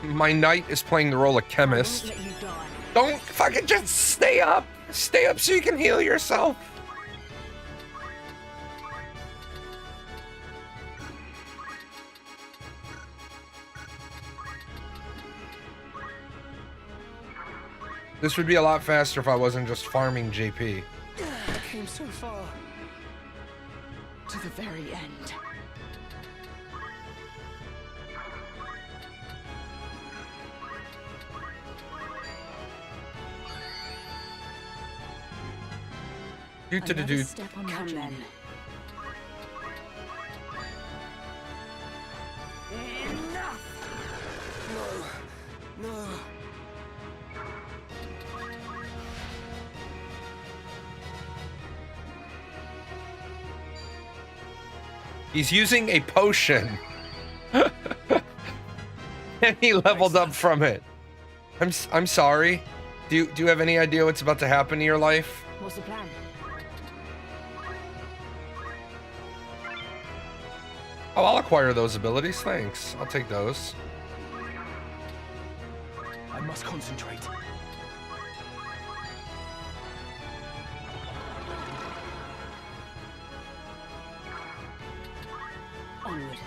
My knight is playing the role of I chemist. won't let you die. Don't fucking just stay up. Stay up so you can heal yourself. This would be a lot faster if I wasn't just farming JP. I came so far. To the very end. Do. Step on my journey. Enough. No. He's using a potion. And he leveled up from it. I'm sorry. Do you have any idea what's about to happen to your life? What's the plan? Oh, I'll acquire those abilities. Thanks. I'll take those. I must concentrate. Onward.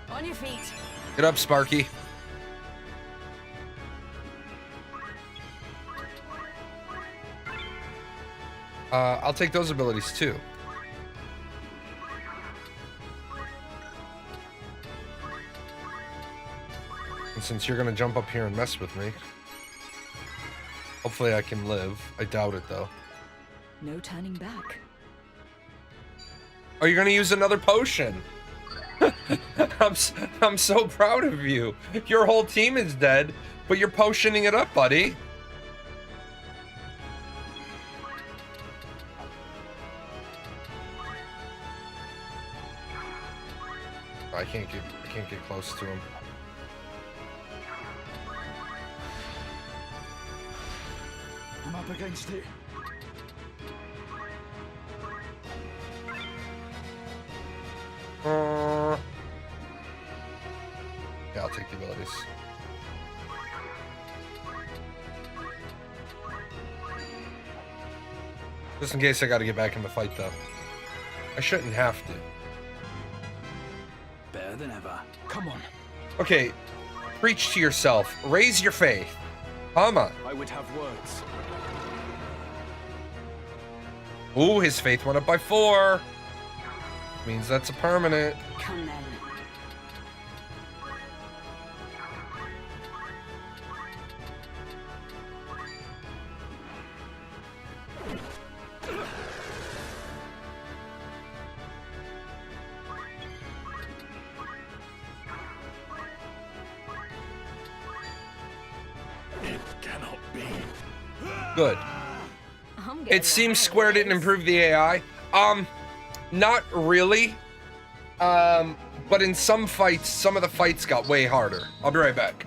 On your feet. Get up, Sparky. I'll take those abilities too. And since you're gonna jump up here and mess with me, hopefully I can live. I doubt it though. No turning back. Oh, you're gonna use another potion. I'm so proud of you. Your whole team is dead, but you're potioning it up, buddy. I can't get close to him. I'm up against it. Yeah, I'll take the abilities. Just in case I gotta get back in the fight, though. I shouldn't have to. Better than ever. Come on. Okay, preach to yourself. Raise your faith. Come on. I would have words. Ooh, his faith went up by 4. Means that's a permanent. Come then. It cannot be. Good. I'm getting It seems the Square didn't hang of improve the AI. Not really. But in some fights, some of the fights got way harder. I'll be right back.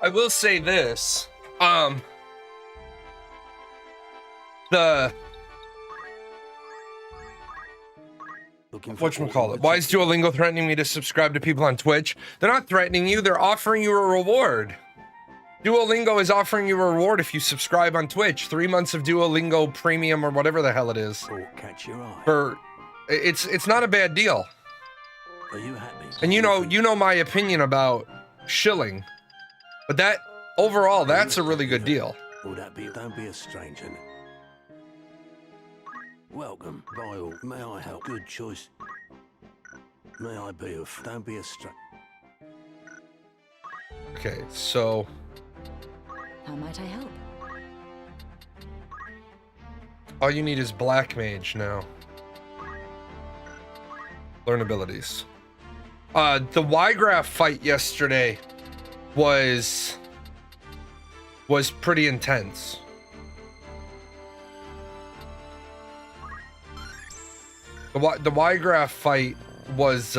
I will say this. The whatchamacallit? Why is Duolingo threatening me to subscribe to people on Twitch? They're not threatening you, they're offering you a reward. Duolingo is offering you a reward if you subscribe on Twitch. 3 months of Duolingo Premium or whatever the hell it is. Catch your eye. For it's not a bad deal. Are you happy? And you know my opinion about shilling. But that overall, that's a really good deal. Will that be? Don't be a stranger. Welcome, by all. May I help? Good choice. May I be of? Don't be a stranger. Okay, so How might I help? all you need is Black Mage now. Learn abilities. The Y-Graph fight yesterday was pretty intense. The Y-Graph fight was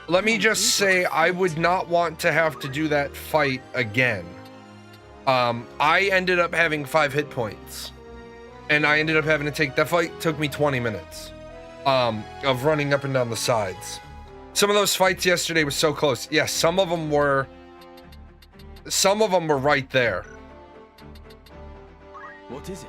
let me just say I would not want to have to do that fight again. I ended up having 5 hit points. And I ended up having to take that fight took me 20 minutes of running up and down the sides. Some of those fights yesterday were so close. Yes, some of them were right there. What is it?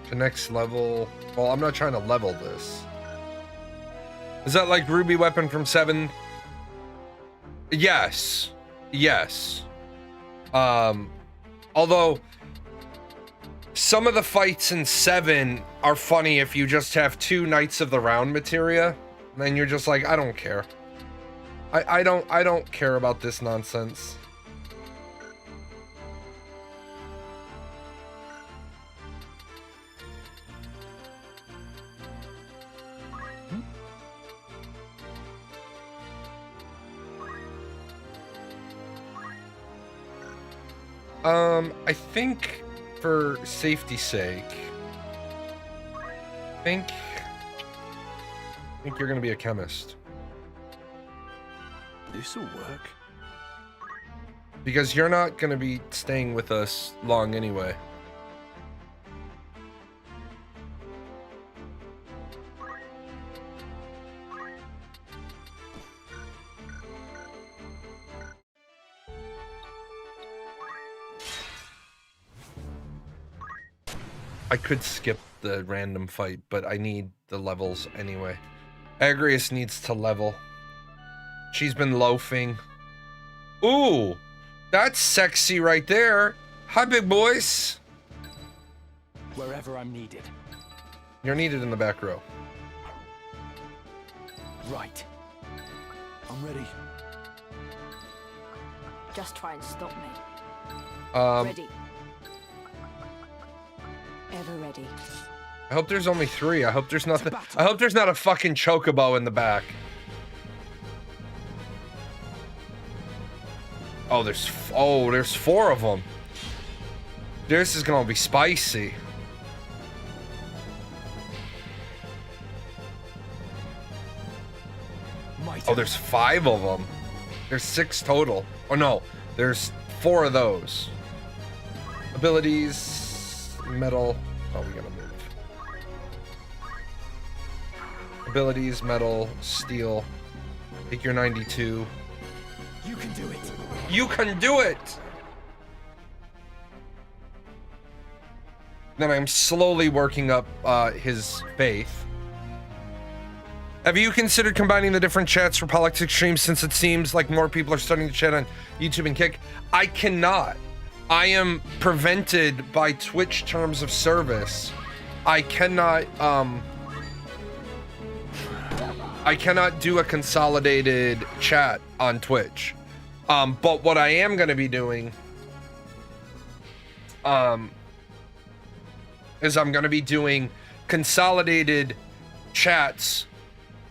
The next level. Well, I'm not trying to level this. Is that like Ruby Weapon from 7? Yes. Yes. Although some of the fights in 7 are funny if you just have 2 Knights of the Round materia. Then you're just like, I don't care. I don't care about this nonsense. I think for safety's sake, I think you're gonna be a chemist. This'll work. Because you're not gonna be staying with us long anyway. I could skip the random fight, but I need the levels anyway. Agrius needs to level. She's been loafing. Ooh, that's sexy right there. Hi, big boys. Wherever I'm needed. You're needed in the back row. Right. I'm ready. Just try and stop me. Ready. Ever ready. I hope there's only 3. I hope there's nothing. I hope there's not a fucking chocobo in the back. Oh, there's 4 of them. This is gonna be spicy. Oh, there's 5 of them. There's 6 total. Oh no, there's 4 of those. Abilities. Metal. Oh, we gotta move. Abilities, metal, steel. Take your 92. You can do it. You can do it! Then I'm slowly working up his faith. Have you considered combining the different chats for politics streams since it seems like more people are starting to chat on YouTube and Kick? I cannot. I am prevented by Twitch terms of service. I cannot do a consolidated chat on Twitch. But what I am going to be doing is I'm going to be doing consolidated chats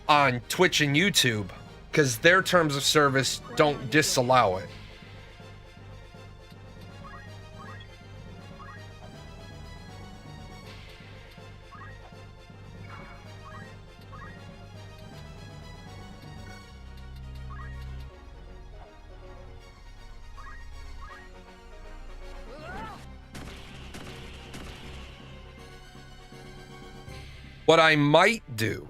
on Twitch and YouTube because their terms of service don't disallow it. What I might do,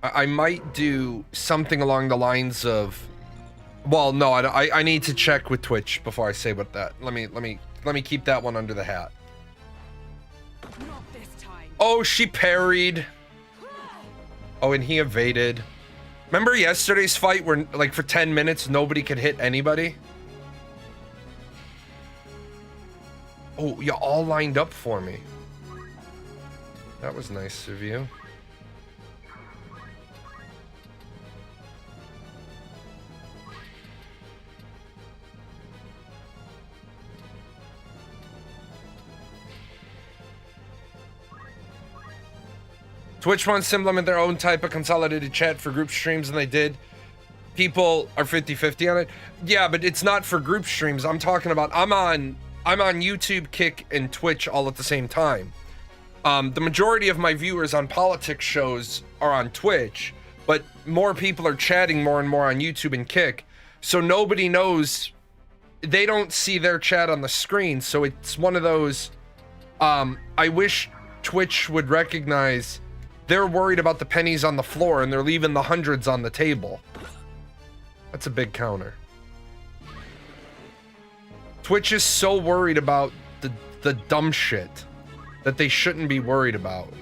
I might do something along the lines of, well, no, I need to check with Twitch before I say what that. Let me keep that one under the hat. Not this time. Oh, she parried. Oh, and he evaded. Remember yesterday's fight where, like, for 10 minutes nobody could hit anybody? Oh, you all lined up for me. That was nice of you. Twitch wants to implement their own type of consolidated chat for group streams, and they did. People are 50-50 on it. Yeah, but it's not for group streams. I'm talking about, I'm on YouTube, Kick, and Twitch all at the same time. The majority of my viewers on politics shows are on Twitch, but more people are chatting more and more on YouTube and Kick, so nobody knows. They don't see their chat on the screen, so it's one of those. I wish Twitch would recognize they're worried about the pennies on the floor and they're leaving the hundreds on the table. That's a big counter. Twitch is so worried about the dumb shit that they shouldn't be worried about.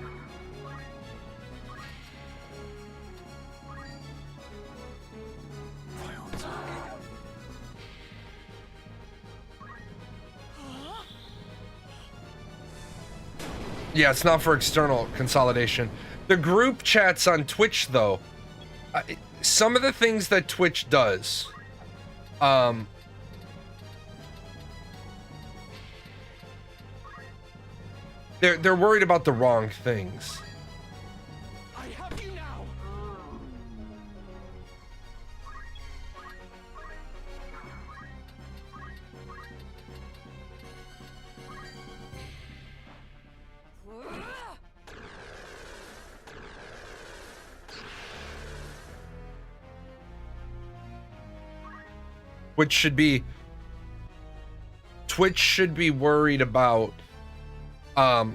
Yeah, it's not for external consolidation. The group chats on Twitch, though, some of the things that Twitch does, they're worried about the wrong things. I have you now. Twitch should be worried about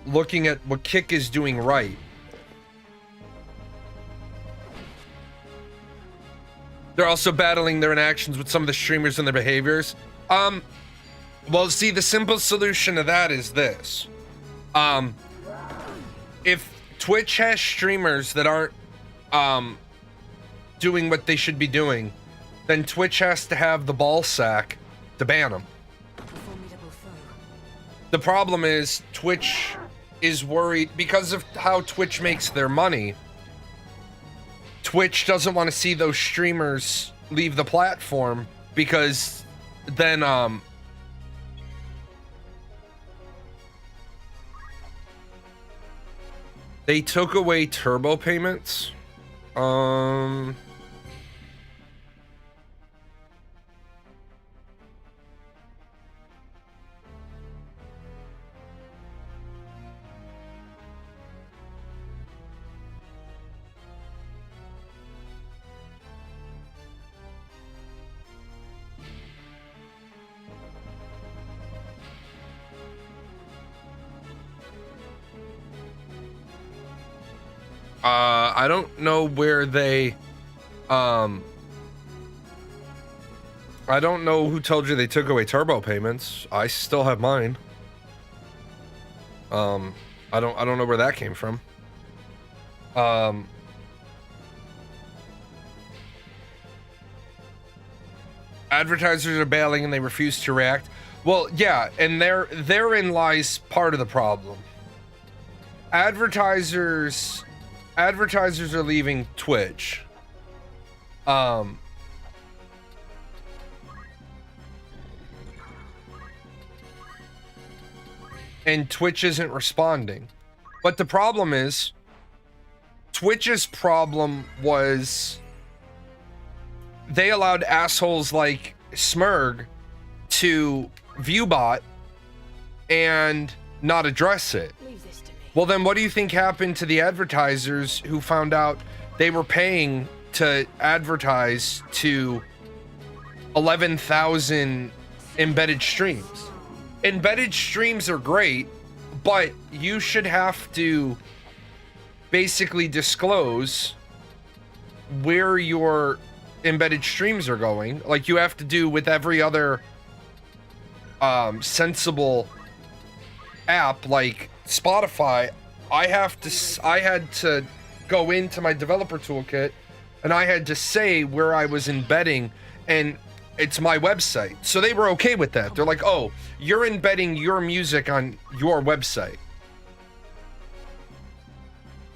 looking at what Kick is doing right. They're also battling their inactions with some of the streamers and their behaviors. Well, see, the simple solution to that is this. If Twitch has streamers that aren't doing what they should be doing, then Twitch has to have the ball sack to ban them. A formidable foe. The problem is Twitch is worried because of how Twitch makes their money. Twitch doesn't want to see those streamers leave the platform because then they took away turbo payments. I don't know where they, I don't know who told you they took away turbo payments. I still have mine. I don't know where that came from. Advertisers are bailing and they refuse to react. Well, yeah, and therein lies part of the problem. Advertisers are leaving Twitch. and Twitch isn't responding. But the problem is, Twitch's problem was they allowed assholes like Smurg to viewbot and not address it. Leave this to me. Well, then what do you think happened to the advertisers who found out they were paying to advertise to 11,000 embedded streams? Embedded streams are great, but you should have to basically disclose where your embedded streams are going, like you have to do with every other sensible app like Spotify. I had to go into my developer toolkit and I had to say where I was embedding, and it's my website. So they were okay with that. They're like, oh, you're embedding your music on your website.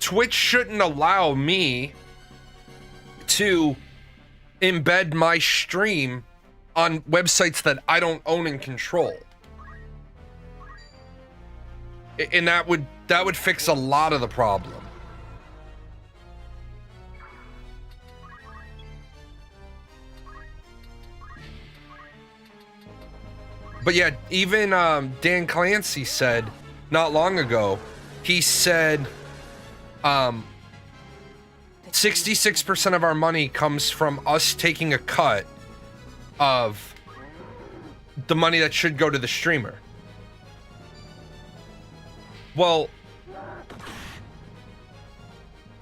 Twitch shouldn't allow me to embed my stream on websites that I don't own and control. And that would fix a lot of the problem. But yeah, even Dan Clancy said not long ago, he said 66% of our money comes from us taking a cut of the money that should go to the streamer. Well,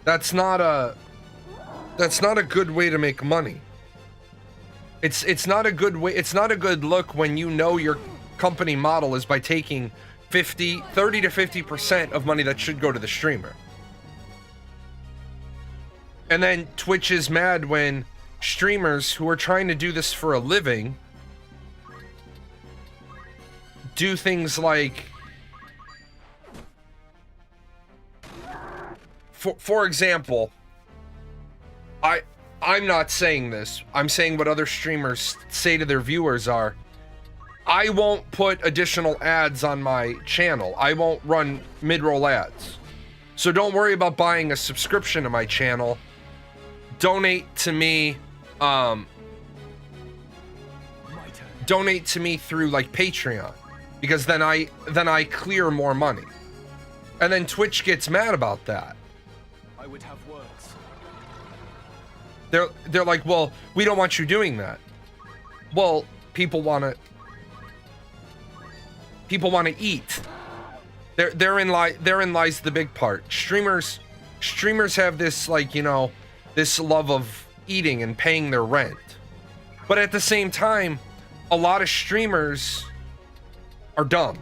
that's not a good way to make money. It's not a good way. It's not a good look when you know your company model is by taking 30 to 50% of money that should go to the streamer. And then Twitch is mad when streamers who are trying to do this for a living do things like, for example, I'm not saying this. I'm saying what other streamers say to their viewers are, I won't put additional ads on my channel. I won't run mid-roll ads. So don't worry about buying a subscription to my channel. Donate to me, donate to me through like Patreon, because then I clear more money. And then Twitch gets mad about that. I would have words. They're like, well, we don't want you doing that. Well, people want to eat. Therein lies the big part. Streamers have this, like, you know, this love of eating and paying their rent. But at the same time, a lot of streamers are dumb.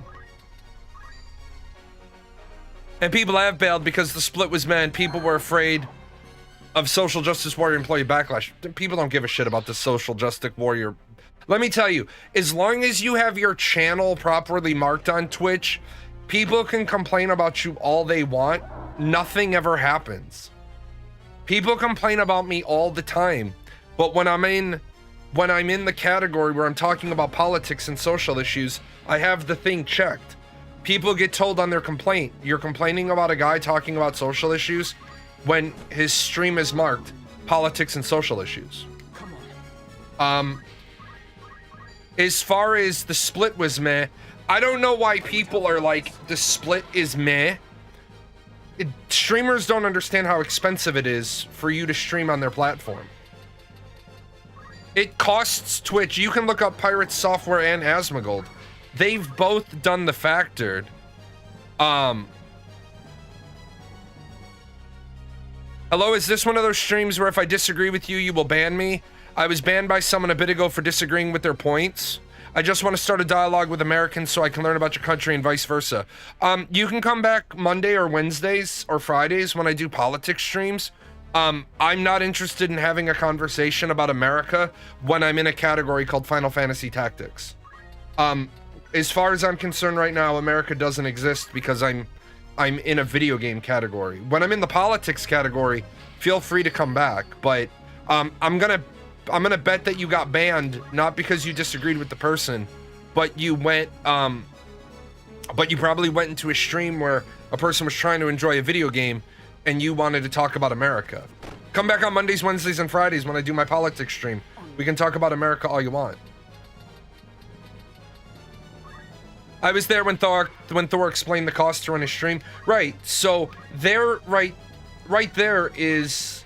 And people have bailed because the split was mad. People were afraid of social justice warrior employee backlash. People don't give a shit about the social justice warrior. Let me tell you, as long as you have your channel properly marked on Twitch, people can complain about you all they want. Nothing ever happens. People complain about me all the time, but when I'm in the category where I'm talking about politics and social issues, I have the thing checked. People get told on their complaint, you're complaining about a guy talking about social issues when his stream is marked politics and social issues. Come on. As far as the split was meh, I don't know why people are like, the split is meh. Streamers don't understand how expensive it is for you to stream on their platform. It costs Twitch. You can look up Pirates Software and Asmongold. They've both done the factored. Hello, is this one of those streams where if I disagree with you, you will ban me? I was banned by someone a bit ago for disagreeing with their points. I just want to start a dialogue with Americans so I can learn about your country and vice versa. You can come back Monday or Wednesdays or Fridays when I do politics streams. I'm not interested in having a conversation about America when I'm in a category called Final Fantasy Tactics. As far as I'm concerned right now, America doesn't exist because I'm in a video game category. When I'm in the politics category, feel free to come back, but I'm gonna bet that you got banned not because you disagreed with the person, but you went But you probably went into a stream where a person was trying to enjoy a video game and you wanted to talk about America. Come back on Mondays, Wednesdays, and Fridays when I do my politics stream. We can talk about America all you want. I was there when Thor explained the cost to run his stream. Right, so there, right there is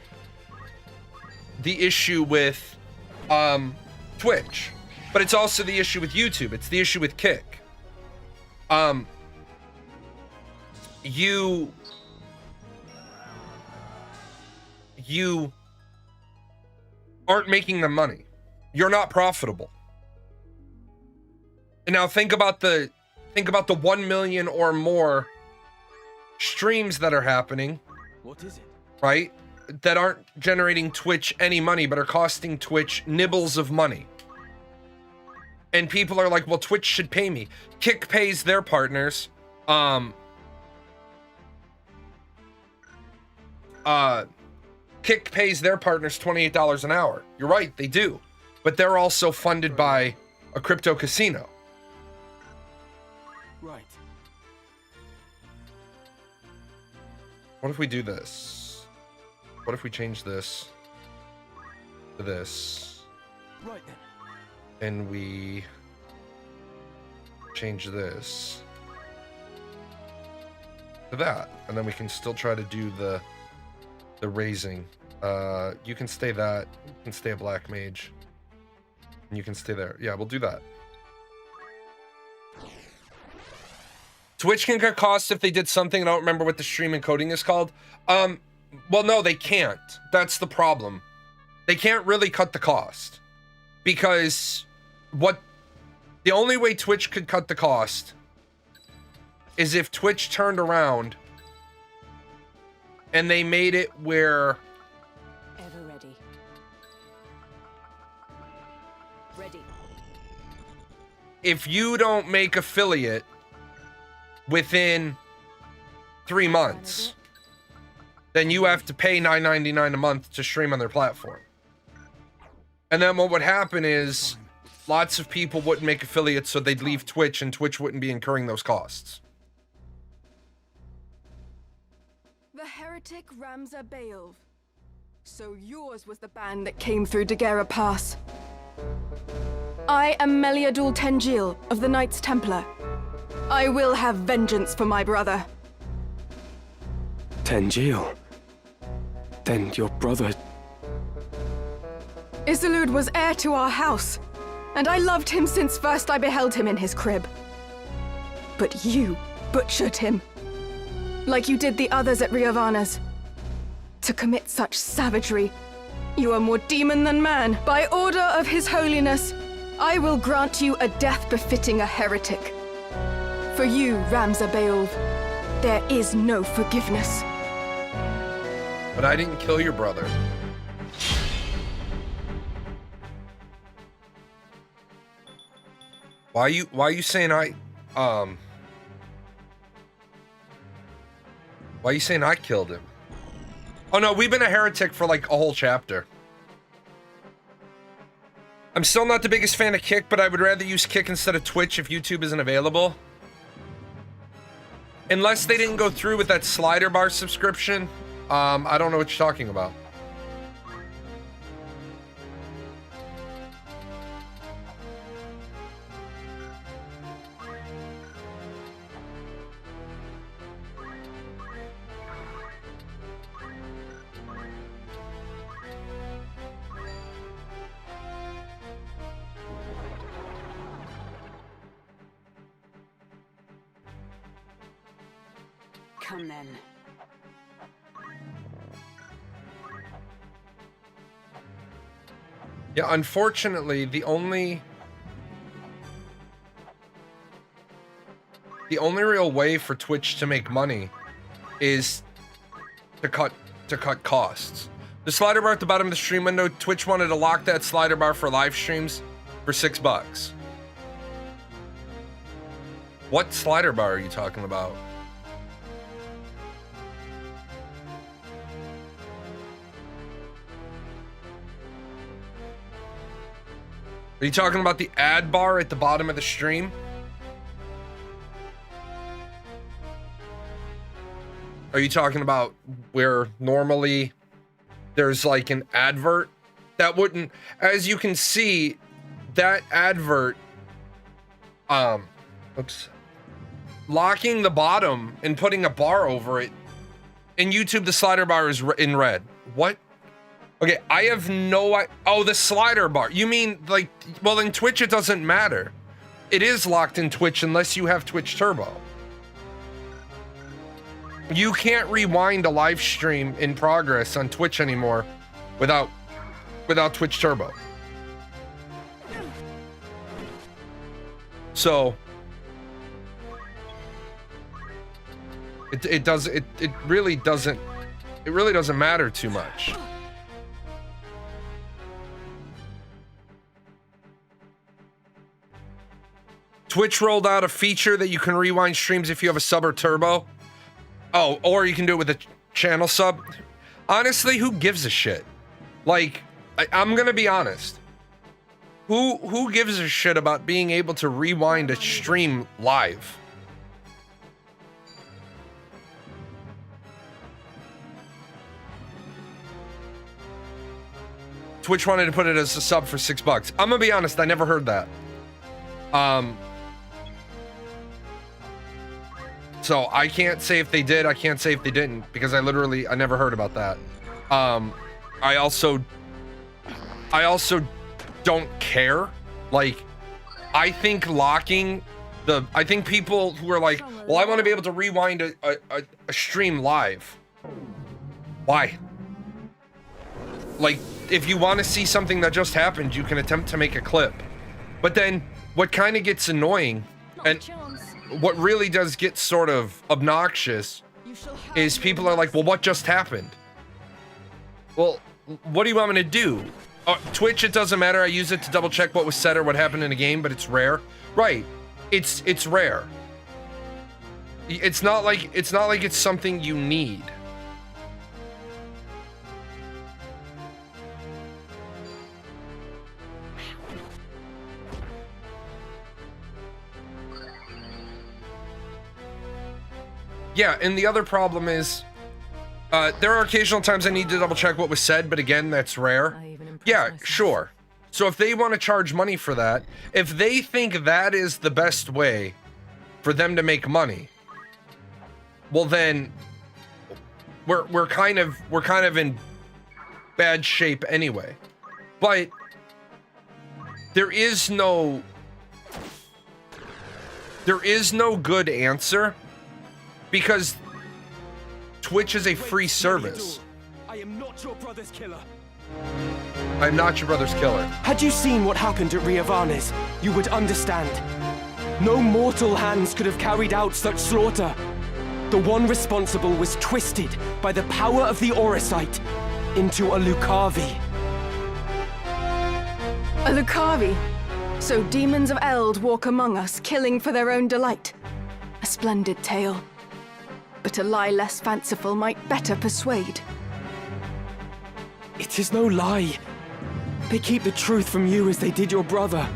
the issue with Twitch. But it's also the issue with YouTube. It's the issue with Kick. You aren't making them money. You're not profitable. And now think about the 1 million or more streams that are happening. What is it? Right? That aren't generating Twitch any money, but are costing Twitch nibbles of money. And people are like, well, Twitch should pay me. Kick pays their partners. Kick pays their partners $28 an hour. You're right, they do. But they're also funded by a crypto casino. Right. What if we do this? What if we change this to this? Right then. And we change this to that, and then we can still try to do the raising. You can stay that. You can stay a black mage, and you can stay there. Yeah, we'll do that. Twitch can cut costs if they did something. I don't remember what the stream encoding is called. Well, no, they can't. That's the problem. They can't really cut the cost because the only way Twitch could cut the cost is if Twitch turned around and they made it where Ever ready. Ready. if you don't make affiliate within 3 months, then you have to pay $9.99 a month to stream on their platform. And then what would happen is lots of people wouldn't make affiliates, so they'd leave Twitch, and Twitch wouldn't be incurring those costs. The heretic Ramza Beowulf. So yours was the band that came through Daguerre Pass. I am Meliadul Tengil of the Knights Templar. I will have vengeance for my brother. Tengil? Then your brother... Isilud was heir to our house, and I loved him since first I beheld him in his crib. But you butchered him, like you did the others at Riovanna's. To commit such savagery, you are more demon than man. By order of His Holiness, I will grant you a death befitting a heretic. For you, Ramza Beowulf, there is no forgiveness. But I didn't kill your brother. Why are you saying why are you saying I killed him? Oh no, we've been a heretic for like a whole chapter. I'm still not the biggest fan of Kick, but I would rather use Kick instead of Twitch if YouTube isn't available. Unless they didn't go through with that slider bar subscription. I don't know what you're talking about. Come then. Yeah, unfortunately, the only real way for Twitch to make money is to cut costs. The slider bar at the bottom of the stream window, Twitch wanted to lock that slider bar for live streams for $6. What slider bar are you talking about? Are you talking about the ad bar at the bottom of the stream? Are you talking about where normally there's like an advert? That wouldn't, as you can see, that advert, oops, locking the bottom and putting a bar over it. In YouTube, the slider bar is in red. What? Okay, I have no, oh, the slider bar. You mean like, well, in Twitch, it doesn't matter. It is locked in Twitch unless you have Twitch Turbo. You can't rewind a live stream in progress on Twitch anymore without Twitch Turbo. So it really doesn't matter too much. Twitch rolled out a feature that you can rewind streams if you have a sub or turbo. Oh, or you can do it with a channel sub. Honestly, who gives a shit? Like, I'm gonna be honest. Who gives a shit about being able to rewind a stream live? Twitch wanted to put it as a sub for $6. I'm gonna be honest, I never heard that. So I can't say if they did, I can't say if they didn't, because I never heard about that. I also don't care. Like, I think I think people who are like, well, I want to be able to rewind a stream live. Why? Like, if you want to see something that just happened, you can attempt to make a clip. But then what kind of gets annoying, and what really does get sort of obnoxious, is people are like, well, what just happened? Well, what do you want me to do? Twitch, it doesn't matter. I use it to double check what was said or what happened in a game, but it's rare. Right. It's rare. It's not like it's something you need. Yeah, and the other problem is, there are occasional times I need to double check what was said, but again, that's rare. Yeah, sure. So if they want to charge money for that, if they think that is the best way for them to make money, well then, we're kind of in bad shape anyway. But there is no good answer. Because Twitch is a free service. I am not your brother's killer. I'm not your brother's killer. Had you seen what happened at Riovanes, you would understand. No mortal hands could have carried out such slaughter. The one responsible was twisted by the power of the Orosite into a Lucavi. A Lucavi? So demons of Eld walk among us, killing for their own delight. A splendid tale. But a lie less fanciful might better persuade. It is no lie. They keep the truth from you as they did your brother.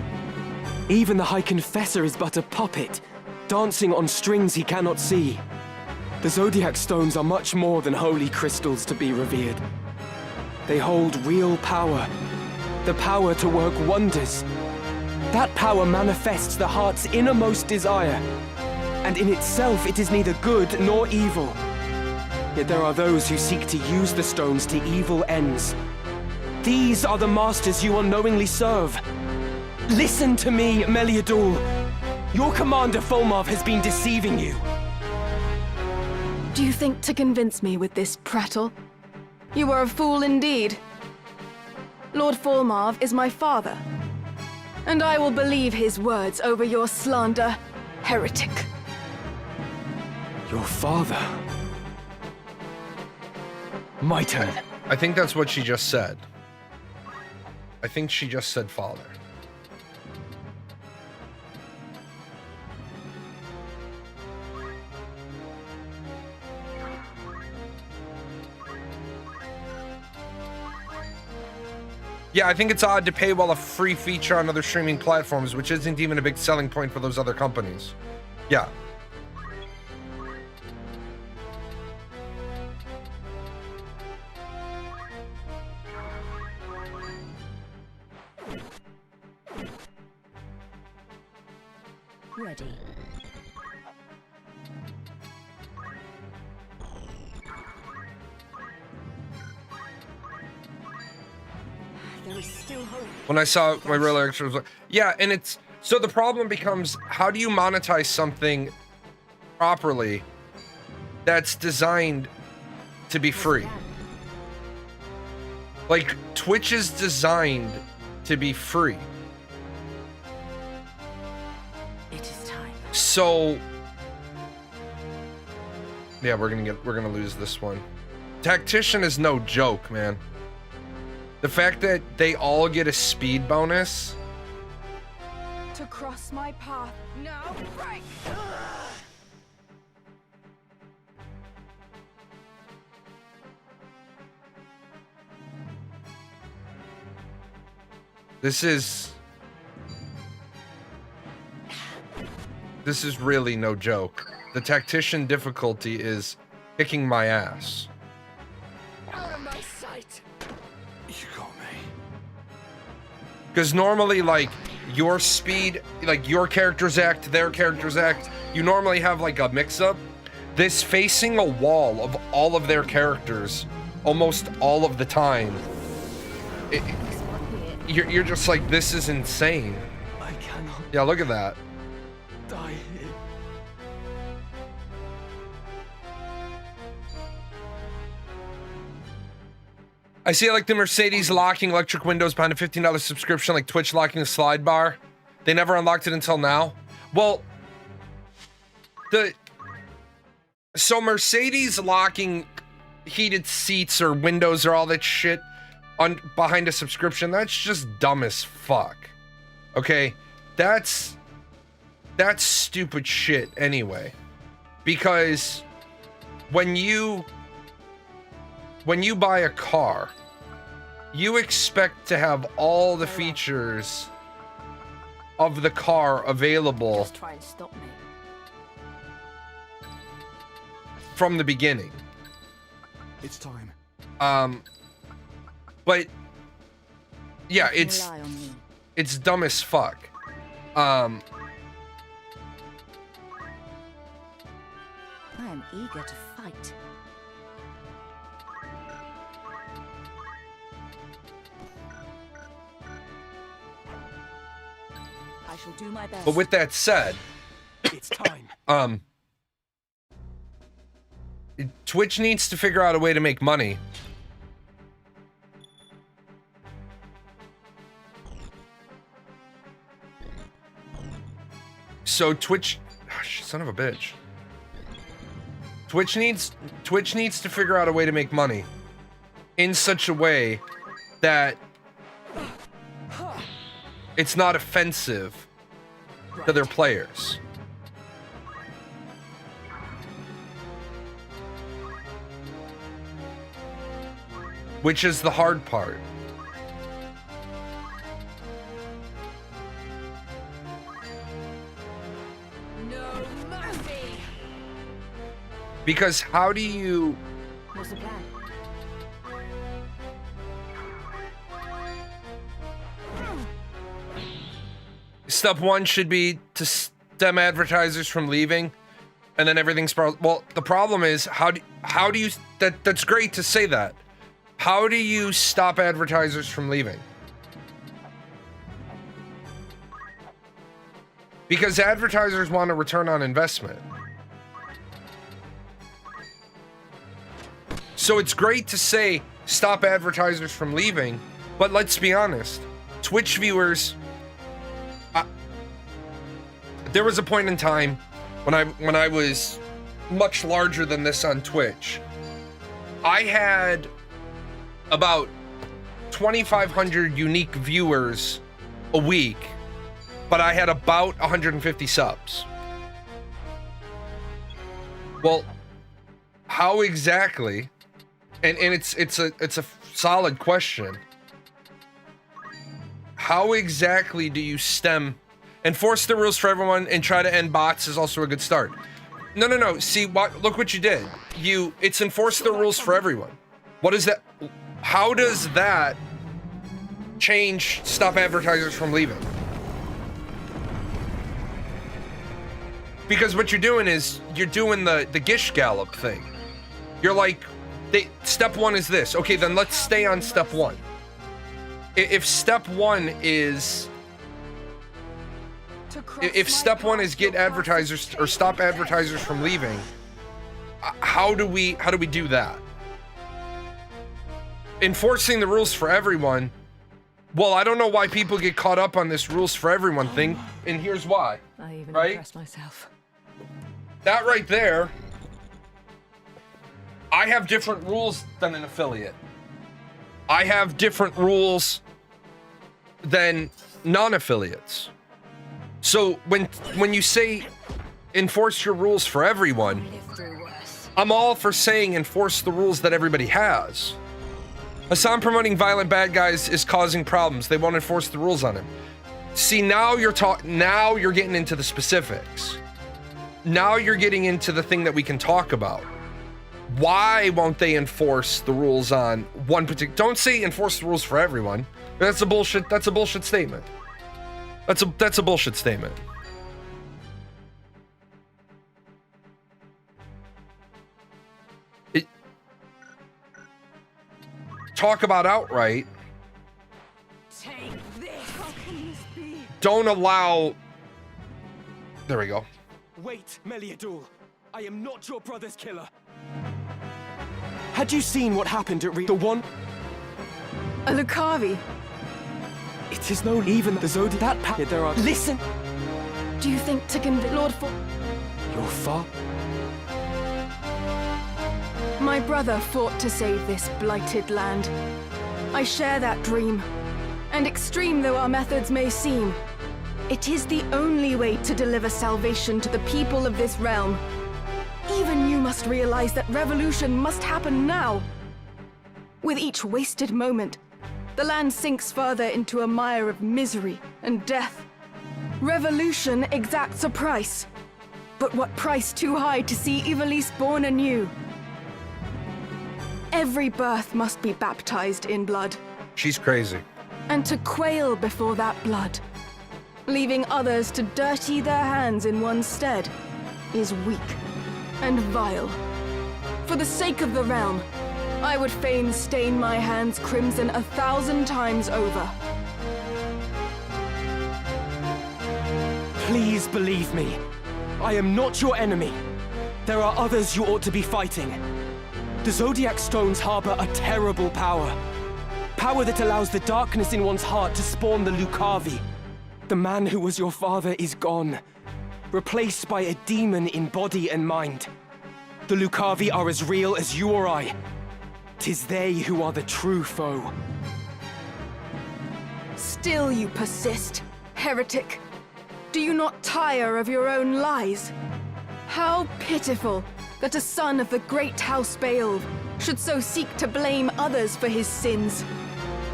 Even the High Confessor is but a puppet, dancing on strings he cannot see. The Zodiac Stones are much more than holy crystals to be revered. They hold real power, the power to work wonders. That power manifests the heart's innermost desire. And in itself, it is neither good nor evil. Yet there are those who seek to use the stones to evil ends. These are the masters you unknowingly serve. Listen to me, Meliadul. Your commander Fulmarv has been deceiving you. Do you think to convince me with this prattle? You are a fool indeed. Lord Fulmarv is my father. And I will believe his words over your slander, heretic. Your father? My turn. I think that's what she just said. I think she just said father. Yeah, I think it's odd to pay while a free feature on other streaming platforms, which isn't even a big selling point for those other companies. Yeah. There is still hope. When I saw my real extra was like, yeah, and it's so the problem becomes, how do you monetize something properly that's designed to be free? Like, Twitch is designed to be free. It is time. So yeah, we're gonna lose this one. Tactician is no joke, man. The fact that they all get a speed bonus. To cross my path. Now break! This is really no joke. The tactician difficulty is kicking my ass. Out of my sight. You got me. Because normally, like, your speed, like your characters act, their characters act, you normally have like a mix-up. This facing a wall of all of their characters almost all of the time. You're just like, this is insane. I cannot Yeah, look at that. die here. I see it like the Mercedes locking electric windows behind a $15 subscription, like Twitch locking the slide bar. They never unlocked it until now. Well, so Mercedes locking heated seats or windows or all that shit on behind a subscription, that's just dumb as fuck. Okay? That's stupid shit anyway. Because when you buy a car, you expect to have all the features of the car available Just try and stop me. from the beginning. It's time. But yeah, You can rely on me. it's dumb as fuck. I am eager to fight. I shall do my best. But with that said, It's time. Twitch needs to figure out a way to make money. So Twitch, son of a bitch. Twitch needs to figure out a way to make money in such a way that it's not offensive to their players. Which is the hard part. No mercy. Because how do you... What's the plan? Step one should be to stem advertisers from leaving, and then everything spirals. Well, the problem is, how do you... That's great to say that. How do you stop advertisers from leaving? Because advertisers want a return on investment. So it's great to say stop advertisers from leaving, but let's be honest, Twitch viewers, there was a point in time when I was much larger than this on Twitch. I had about 2,500 unique viewers a week, but I had about 150 subs. Well, how exactly? And it's a solid question. How exactly do you stem? Enforce the rules for everyone and try to end bots is also a good start. No. See, look what you did. It's enforce the rules for everyone. What is that? How does that change stop advertisers from leaving? Because what you're doing is you're doing the Gish Gallop thing. You're like, step one is this. Okay, then let's stay on step one. if step one is if step one is get advertisers or stop advertisers from leaving, how do we do that? Enforcing the rules for everyone. Well, I don't know why people get caught up on this rules for everyone thing, and here's why. I even Right? impressed myself. That right there, I have different rules than an affiliate. I have different rules than non-affiliates. So when you say enforce your rules for everyone, Live through worse. I'm all for saying enforce the rules that everybody has. Hassan promoting violent bad guys is causing problems. They won't enforce the rules on him. See, now you're getting into the specifics. Now you're getting into the thing that we can talk about. Why won't they enforce the rules on one particular? Don't say enforce the rules for everyone. That's a bullshit statement. That's a bullshit statement. Talk about outright. Take this. How can this be? Don't allow. There we go. Wait, Meliadul. I am not your brother's killer. Had you seen what happened at the one? A Lucavi. It is no even the Zodi that there are. Listen, Do you think to convince Lord For... your father. My brother fought to save this blighted land. I share that dream. And extreme though our methods may seem, it is the only way to deliver salvation to the people of this realm. Even you must realize that revolution must happen now. With each wasted moment, the land sinks further into a mire of misery and death. Revolution exacts a price. But what price too high to see Ivalice born anew? Every birth must be baptized in blood, She's crazy. and to quail before that blood, leaving others to dirty their hands in one's stead, is weak and vile. For the sake of the realm, I would fain stain my hands crimson 1,000 times over. Please believe me. I am not your enemy. There are others you ought to be fighting. The Zodiac Stones harbor a terrible power. Power that allows the darkness in one's heart to spawn the Lucavi. The man who was your father is gone, replaced by a demon in body and mind. The Lucavi are as real as you or I. 'Tis they who are the true foe. Still you persist, heretic. Do you not tire of your own lies? How pitiful that a son of the great House Beowulf should so seek to blame others for his sins.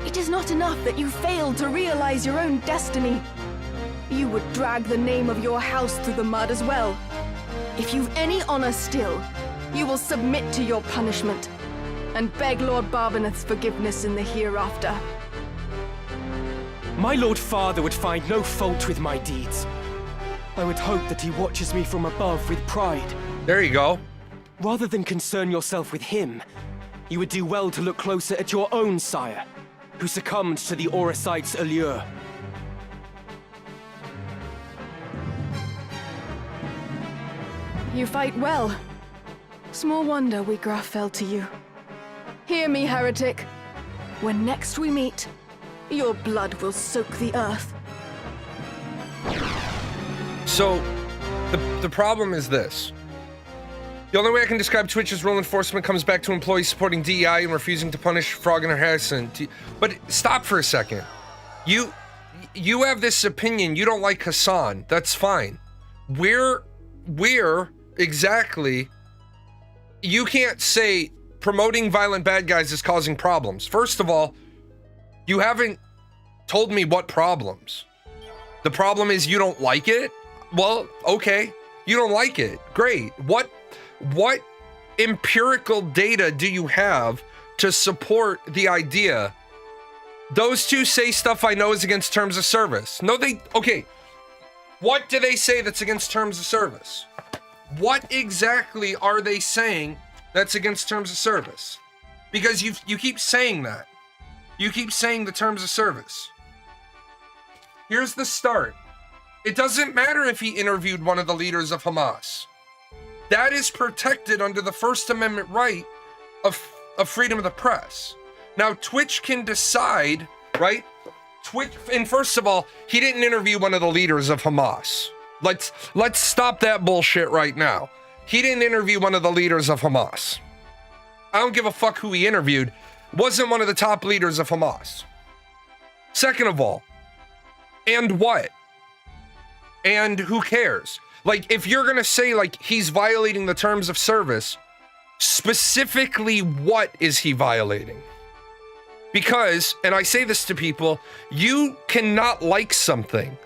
It is not enough that you failed to realize your own destiny. You would drag the name of your house through the mud as well. If you've any honor still, you will submit to your punishment and beg Lord Barbeneth's forgiveness in the hereafter. My Lord Father would find no fault with my deeds. I would hope that he watches me from above with pride. There you go. Rather than concern yourself with him, you would do well to look closer at your own sire, who succumbed to the Oricites' allure. You fight well. Small wonder Wheatgrass fell to you. Hear me, heretic. When next we meet, your blood will soak the earth. So, the problem is this. The only way I can describe Twitch's rule enforcement comes back to employees supporting DEI and refusing to punish Frog and harassment. But stop for a second. You have this opinion. You don't like Hassan. That's fine. Where exactly? You can't say promoting violent bad guys is causing problems. First of all, you haven't told me what problems. The problem is you don't like it? Well, okay. You don't like it. Great. What empirical data do you have to support the idea? Those two say stuff I know is against terms of service. No, okay. What do they say that's against terms of service? What exactly are they saying that's against terms of service? Because you keep saying that. You keep saying the terms of service. Here's the start. It doesn't matter if he interviewed one of the leaders of Hamas. That is protected under the First Amendment right of freedom of the press. Now, Twitch can decide, right? Twitch, and first of all, he didn't interview one of the leaders of Hamas. Let's stop that bullshit right now. He didn't interview one of the leaders of Hamas. I don't give a fuck who he interviewed. Wasn't one of the top leaders of Hamas. Second of all, and what? And who cares? Like, if you're gonna say, like, he's violating the terms of service, specifically what is he violating? Because, and I say this to people, you cannot like something.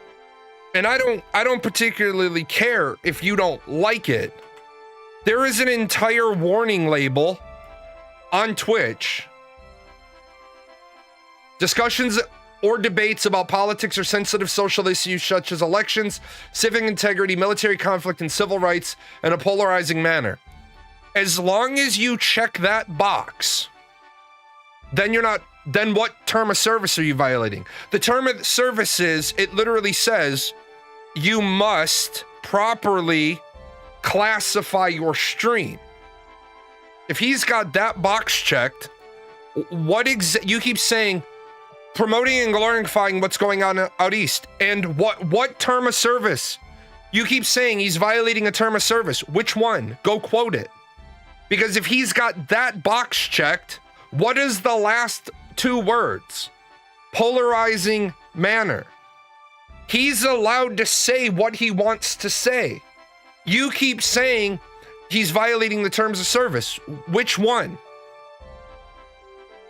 And I don't particularly care if you don't like it. There is an entire warning label on Twitch. Discussions or debates about politics or sensitive social issues such as elections, civic integrity, military conflict, and civil rights in a polarizing manner. As long as you check that box, then you're not, then what term of service are you violating? The term of service is, it literally says, you must properly classify your stream. If he's got that box checked, you keep saying, promoting and glorifying what's going on out east. And what term of service? You keep saying he's violating a term of service. Which one? Go quote it. Because if he's got that box checked, what is the last two words? Polarizing manner. He's allowed to say what he wants to say. You keep saying he's violating the terms of service. Which one?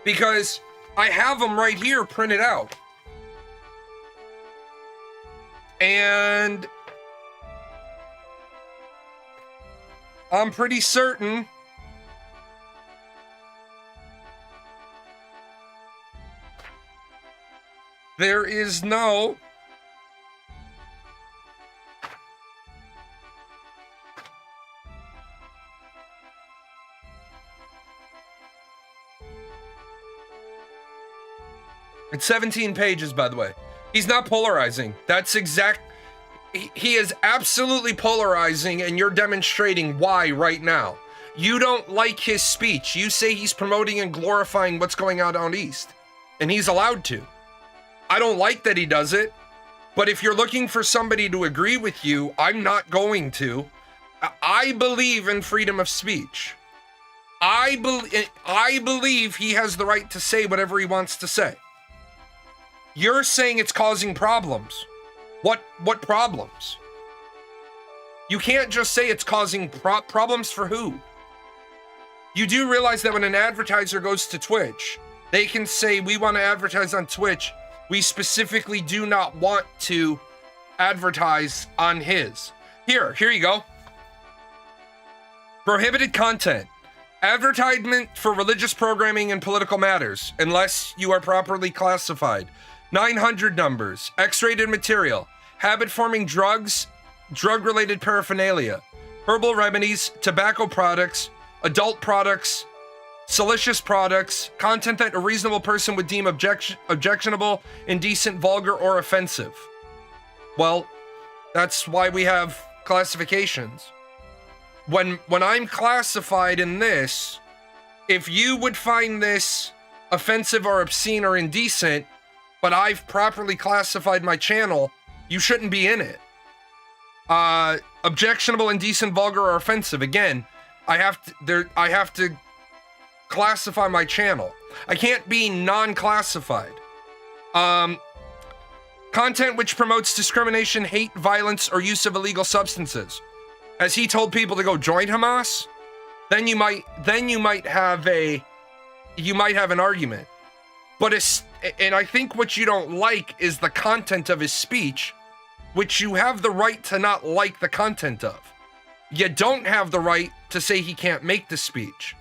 Because I have them right here printed out. And I'm pretty certain there is no It's 17 pages, by the way. He's not polarizing. That's exact. He is absolutely polarizing, and you're demonstrating why right now. You don't like his speech. You say he's promoting and glorifying what's going on out east, and he's allowed to. I don't like that he does it, but if you're looking for somebody to agree with you, I'm not going to. I believe in freedom of speech. I believe he has the right to say whatever he wants to say. You're saying it's causing problems. What problems? You can't just say it's causing problems for who? You do realize that when an advertiser goes to Twitch, they can say, we want to advertise on Twitch. We specifically do not want to advertise on his. Here you go. Prohibited content. Advertisement for religious programming and political matters, unless you are properly classified. 900 numbers, X-rated material, habit-forming drugs, drug-related paraphernalia, herbal remedies, tobacco products, adult products, salacious products, content that a reasonable person would deem objectionable, indecent, vulgar, or offensive. Well, that's why we have classifications. When I'm classified in this, if you would find this offensive or obscene or indecent, but I've properly classified my channel, you shouldn't be in it. Objectionable, indecent, vulgar, or offensive. Again, I have to classify my channel. I can't be non-classified. Content which promotes discrimination, hate, violence, or use of illegal substances. Has he told people to go join Hamas? Then you might have an argument. And I think what you don't like is the content of his speech, which you have the right to not like the content of. You don't have the right to say he can't make the speech.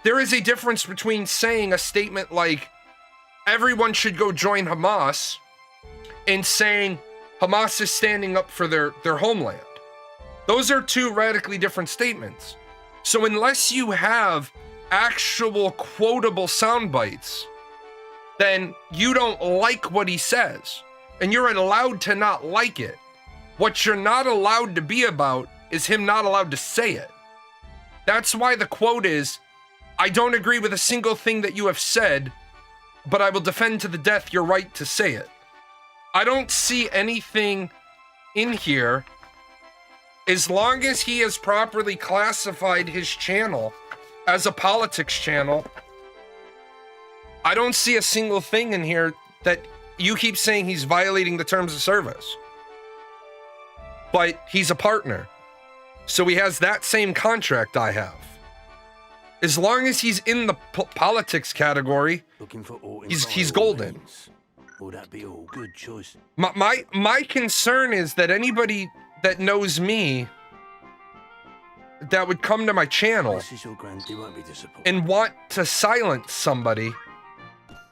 There is a difference between saying a statement like, everyone should go join Hamas, and saying Hamas is standing up for their homeland. Those are two radically different statements. So unless you have actual quotable sound bites then you don't like what he says. And you're allowed to not like it. What you're not allowed to be about is him not allowed to say it. That's why the quote is, I don't agree with a single thing that you have said, but I will defend to the death your right to say it. I don't see anything in here, as long as he has properly classified his channel as a politics channel. I don't see a single thing in here that you keep saying he's violating the terms of service. But he's a partner, so he has that same contract I have. As long as he's in the politics category, he's golden. Will that be all? Good choice. My concern is that anybody that knows me that would come to my channel This is your granddad, won't be disappointed. and want to silence somebody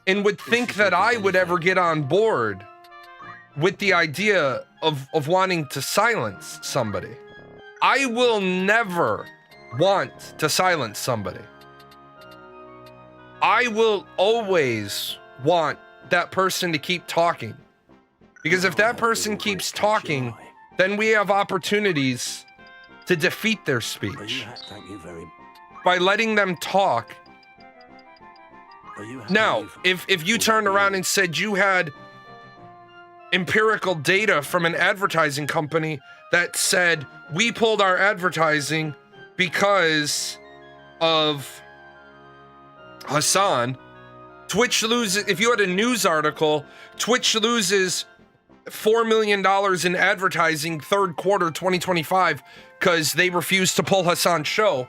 and would think that I would ever get on board with the idea of wanting to silence somebody. I will never want to silence somebody. I will always want that person to keep talking. Because if that person keeps talking, then we have opportunities to defeat their speech Thank you very by letting them talk. Now, if you turned around and said you had empirical data from an advertising company that said we pulled our advertising because of Hassan, Twitch loses, if you had a news article, Twitch loses $4 million in advertising third quarter 2025 because they refused to pull Hassan's show,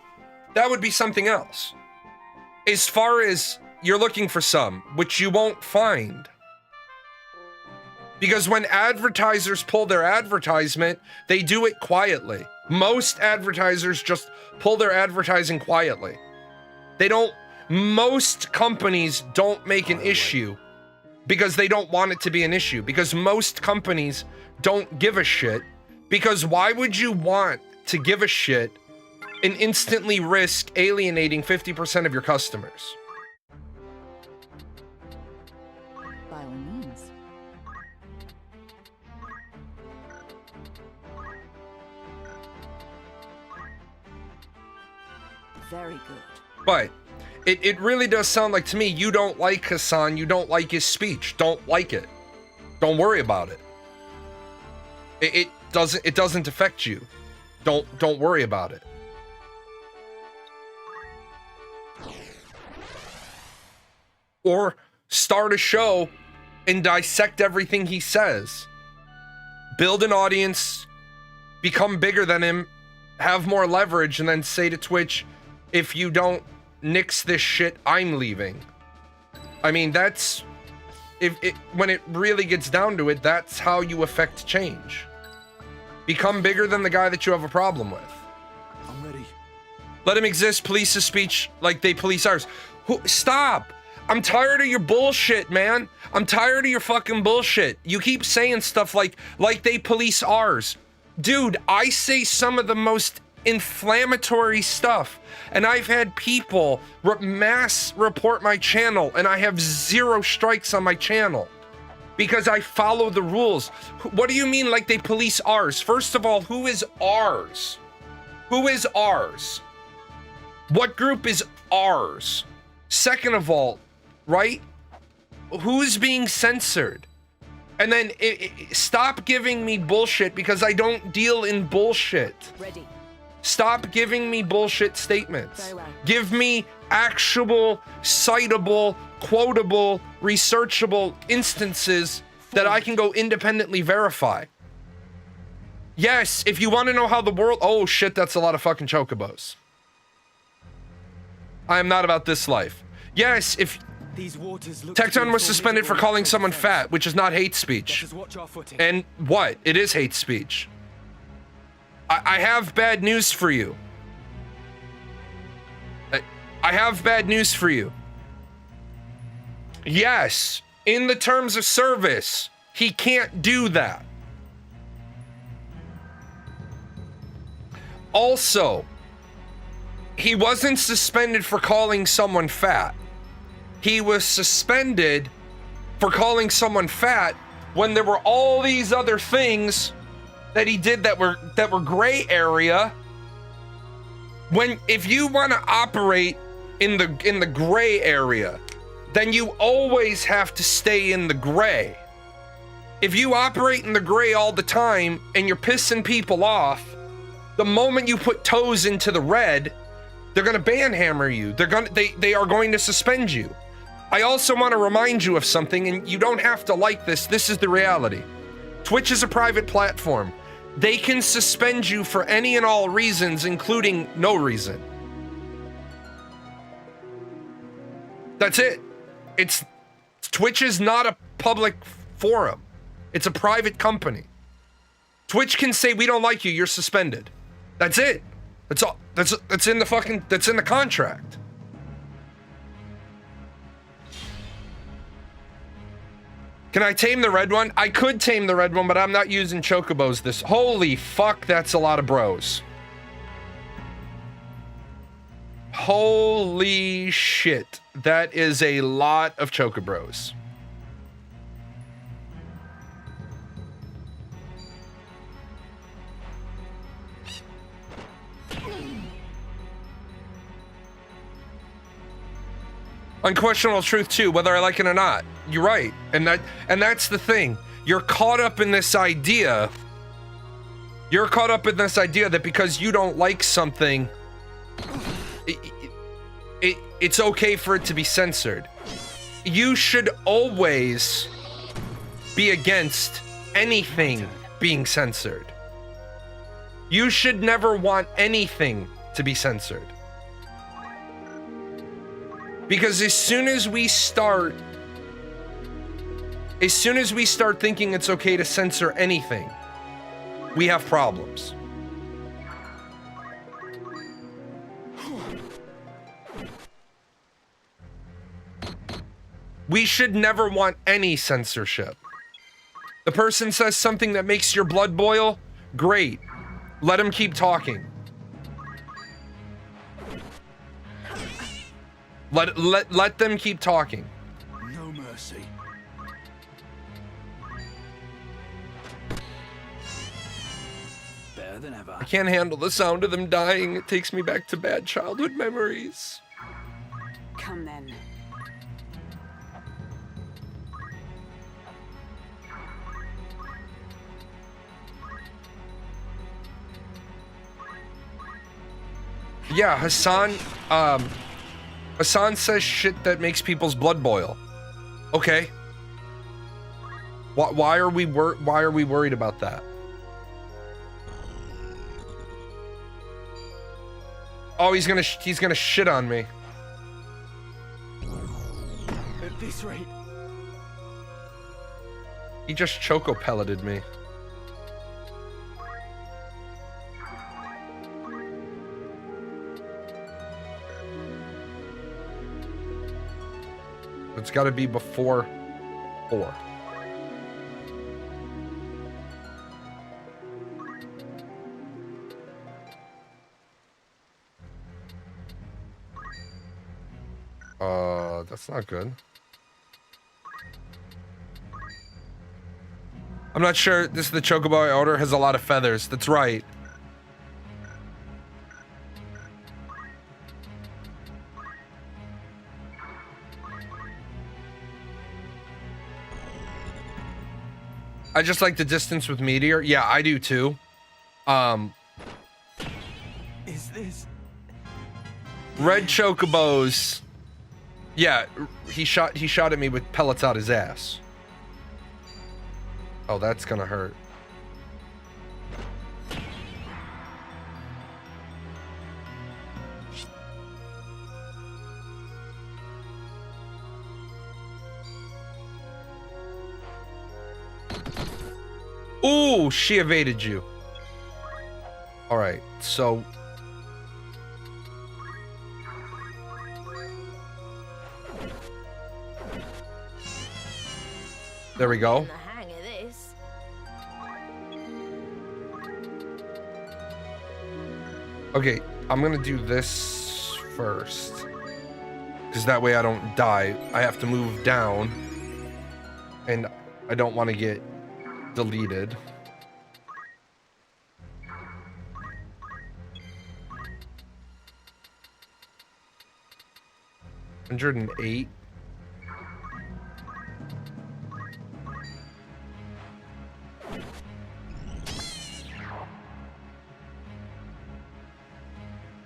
that would be something else. As far as you're looking for some, which you won't find. Because when advertisers pull their advertisement, they do it quietly. Most advertisers just pull their advertising quietly. Most companies don't make an issue because they don't want it to be an issue. Because most companies don't give a shit. Because why would you want to give a shit and instantly risk alienating 50% of your customers? By all means. Very good. But it really does sound like to me you don't like Hassan, you don't like his speech. Don't like it. Don't worry about it. It doesn't affect you. Don't worry about it. Or start a show and dissect everything he says. Build an audience, become bigger than him, have more leverage, and then say to Twitch, if you don't nix this shit, I'm leaving. I mean, that's when it really gets down to it, that's how you affect change. Become bigger than the guy that you have a problem with. I'm ready. Let him exist, police his speech like they police ours. Stop! I'm tired of your bullshit, man. I'm tired of your fucking bullshit. You keep saying stuff like they police ours. Dude, I say some of the most inflammatory stuff, and I've had people mass report my channel, and I have 0 strikes on my channel because I follow the rules. What do you mean like they police ours? First of all, who is ours? Who is ours? What group is ours? Second of all, right? Who's being censored? And then stop giving me bullshit because I don't deal in bullshit. Ready. Stop giving me bullshit statements. Very well. Give me actual, citable, quotable, researchable instances that I can go independently verify. Yes, if you want to know how the world... Oh shit, that's a lot of fucking chocobos. I am not about this life. Yes, if... These waters look Tecton was suspended for calling someone fat, which is not hate speech. Watch our footing. And what? It is hate speech. I have bad news for you. I have bad news for you. Yes, in the terms of service, he can't do that. Also, he wasn't suspended for calling someone fat. He was suspended for calling someone fat when there were all these other things that he did that were gray area. When if you want to operate in the gray area, then you always have to stay in the gray. If you operate in the gray all the time and you're pissing people off, the moment you put toes into the red, they're gonna banhammer you. They are going to suspend you. I also want to remind you of something, and you don't have to like this. This is the reality. Twitch is a private platform. They can suspend you for any and all reasons, including no reason. That's it. Twitch is not a public forum. It's a private company. Twitch can say, we don't like you, you're suspended. That's it. That's all. That's in the contract. Can I tame the red one? I could tame the red one, but I'm not using chocobos this. Holy fuck, that's a lot of bros. Holy shit. That is a lot of chocobros. Unquestionable truth too, whether I like it or not. You're right. And that's the thing. You're caught up in this idea. You're caught up in this idea that because you don't like something, it's okay for it to be censored. You should always be against anything being censored. You should never want anything to be censored. Because as soon as we start thinking it's okay to censor anything, we have problems. We should never want any censorship. The person says something that makes your blood boil, great. Let him keep talking. Let them keep talking. No mercy. Better than ever. I can't handle the sound of them dying. It takes me back to bad childhood memories. Come then. Yeah, Hassan says shit that makes people's blood boil. Okay. Why are we worried about that? Oh, he's gonna shit on me. At this rate. He just choco pelleted me. It's got to be before 4. That's not good. I'm not sure. This is the chocobo I order, has a lot of feathers. That's right. I just like the distance with Meteor. Yeah, I do too. Is this Red chocobos. Yeah, he shot at me with pellets out his ass. Oh, that's gonna hurt. Ooh, she evaded you. All right, so there we go. The hang of this. Okay, I'm gonna do this first, because that way I don't die. I have to move down. I don't want to get deleted. $108.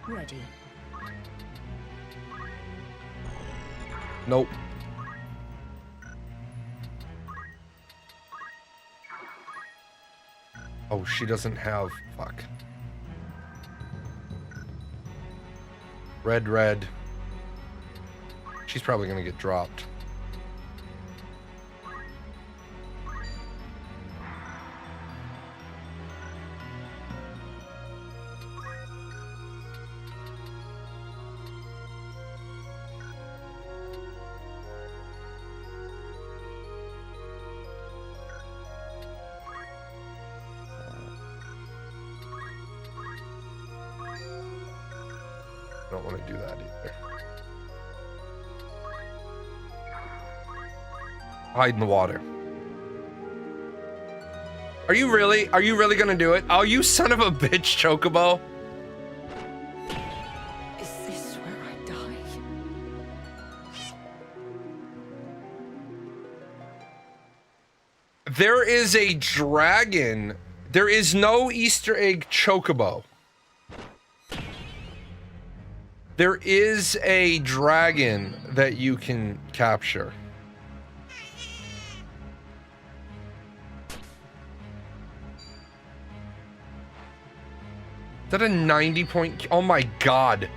Ready. Nope. Oh, she doesn't have... Fuck. Red, red. She's probably gonna get dropped. I don't want to do that either. Hide in the water. Are you really gonna do it? Oh, you son of a bitch, Chocobo. Is this where I die? There is a dragon. There is no Easter egg Chocobo. There is a dragon that you can capture. Is that a 90 point? Oh my god.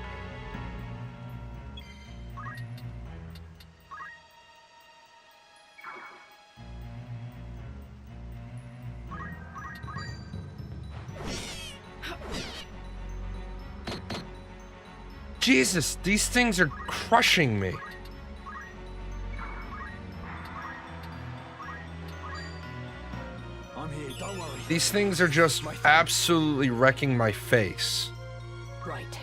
Jesus, these things are crushing me. I'm here, don't worry. These things are just absolutely wrecking my face. Right.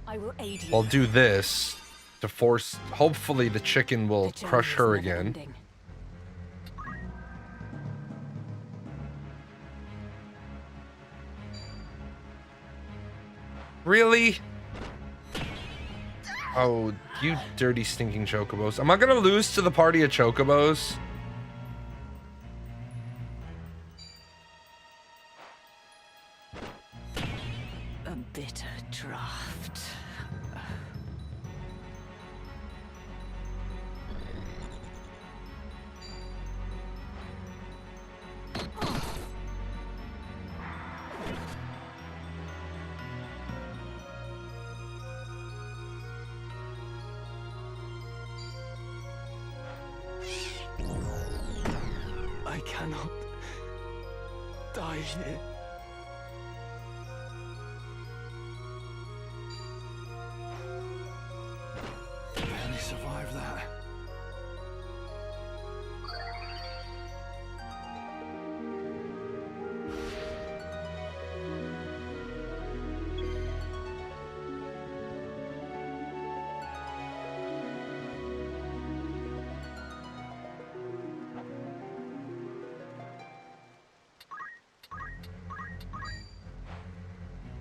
I will aid you. I'll do this to force. Hopefully, the chicken will The journey crush is her never again. ending. Really? Oh, you dirty, stinking chocobos. Am I gonna lose to the party of chocobos? A bitter draught. I cannot die here. Barely survived that.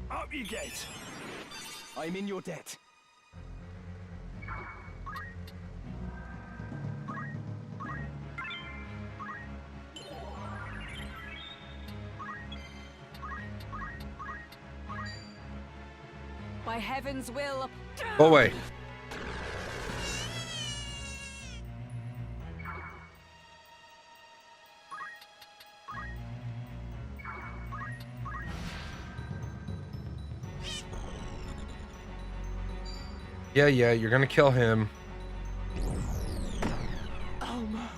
Up you get! I'm in your debt. By heaven's will. Go away. Yeah, you're gonna kill him. Alma.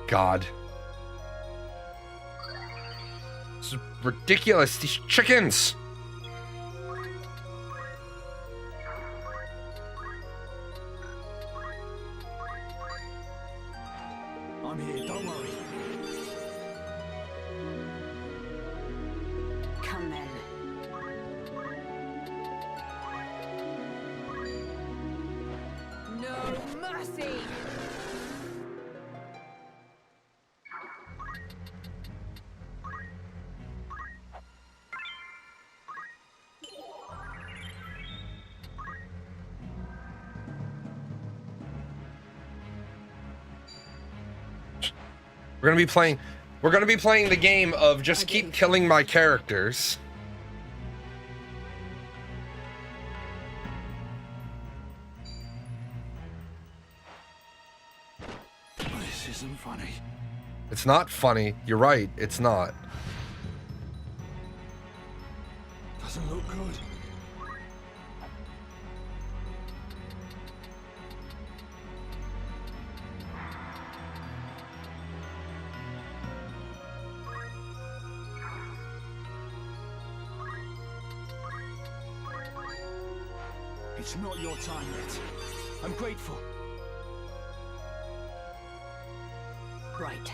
God. This is ridiculous. These chickens. I'm here, don't worry. Come then. No mercy! We're gonna be playing the game of just keep killing my characters. This isn't funny. It's not funny. You're right. It's not. Doesn't look good. It's not your time yet. I'm grateful. Right.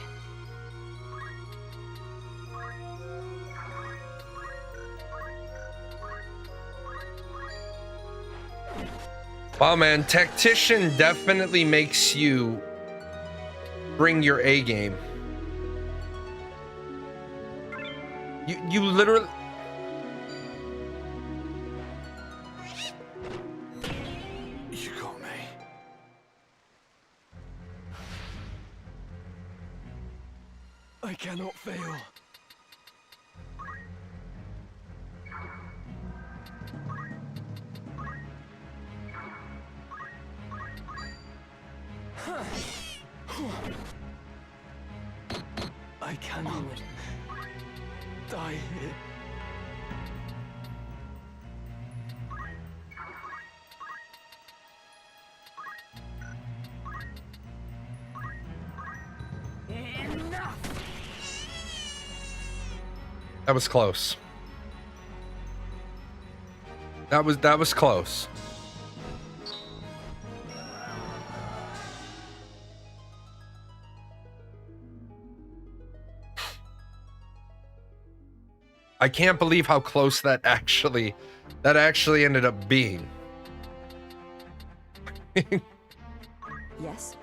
Wow, man, Tactician definitely makes you bring your A game. You literally. You got me. I cannot fail. I cannot die here. That was close. That was close. I can't believe how close that actually ended up being. Yes?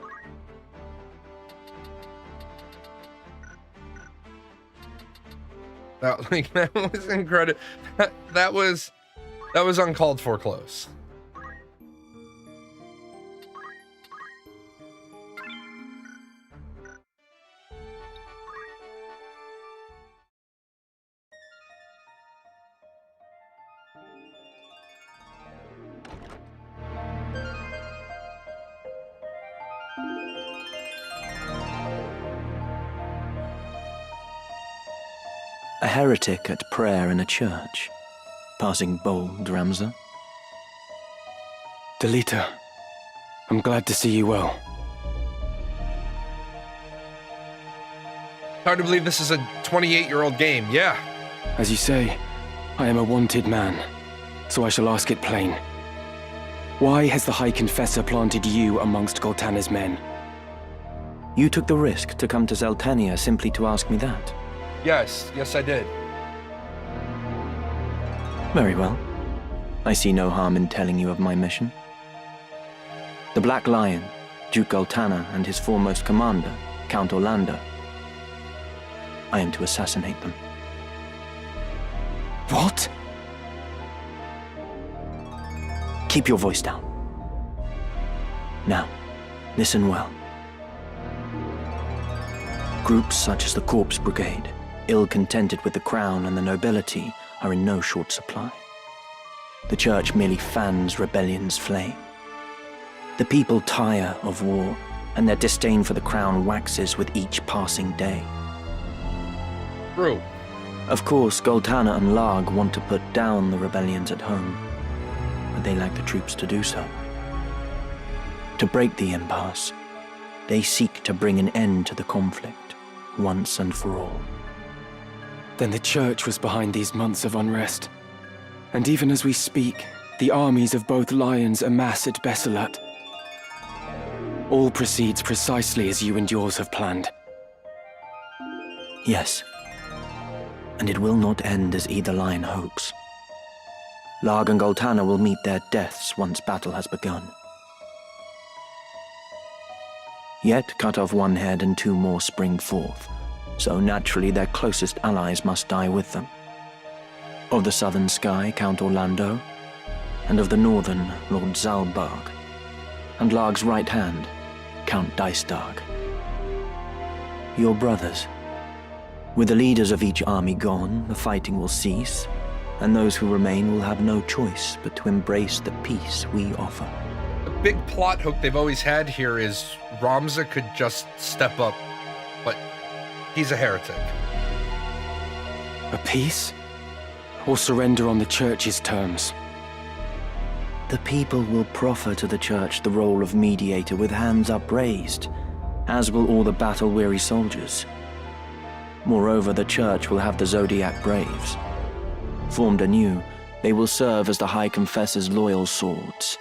That was incredible. That was uncalled for close. A heretic at prayer in a church, passing bold, Ramza. Delita, I'm glad to see you well. Hard to believe this is a 28-year-old game. Yeah. As you say, I am a wanted man, so I shall ask it plain. Why has the High Confessor planted you amongst Goltana's men? You took the risk to come to Zeltania simply to ask me that? Yes, I did. Very well. I see no harm in telling you of my mission. The Black Lion, Duke Goltana, and his foremost commander, Count Orlando. I am to assassinate them. What? Keep your voice down. Now, listen well. Groups such as the Corpse Brigade, ill-contented with the crown and the nobility, are in no short supply. The Church merely fans rebellion's flame. The people tire of war, and their disdain for the crown waxes with each passing day. True. Of course, Goltana and Larg want to put down the rebellions at home, but they lack the troops to do so. To break the impasse, they seek to bring an end to the conflict, once and for all. Then the Church was behind these months of unrest. And even as we speak, the armies of both Lions amass at Besselat. All proceeds precisely as you and yours have planned. Yes. And it will not end as either Lion hopes. Larg and Goltana will meet their deaths once battle has begun. Yet cut off one head and 2 more spring forth, so naturally their closest allies must die with them. Of the southern sky, Count Orlando, and of the northern, Lord Zalbarg, and Larg's right hand, Count Dystarg. Your brothers. With the leaders of each army gone, the fighting will cease, and those who remain will have no choice but to embrace the peace we offer. The big plot hook they've always had here is Ramza could just step up, but he's a heretic. A peace? Or surrender on the Church's terms? The people will proffer to the Church the role of mediator with hands upraised, as will all the battle-weary soldiers. Moreover, the Church will have the Zodiac Braves. Formed anew, they will serve as the High Confessor's loyal swords,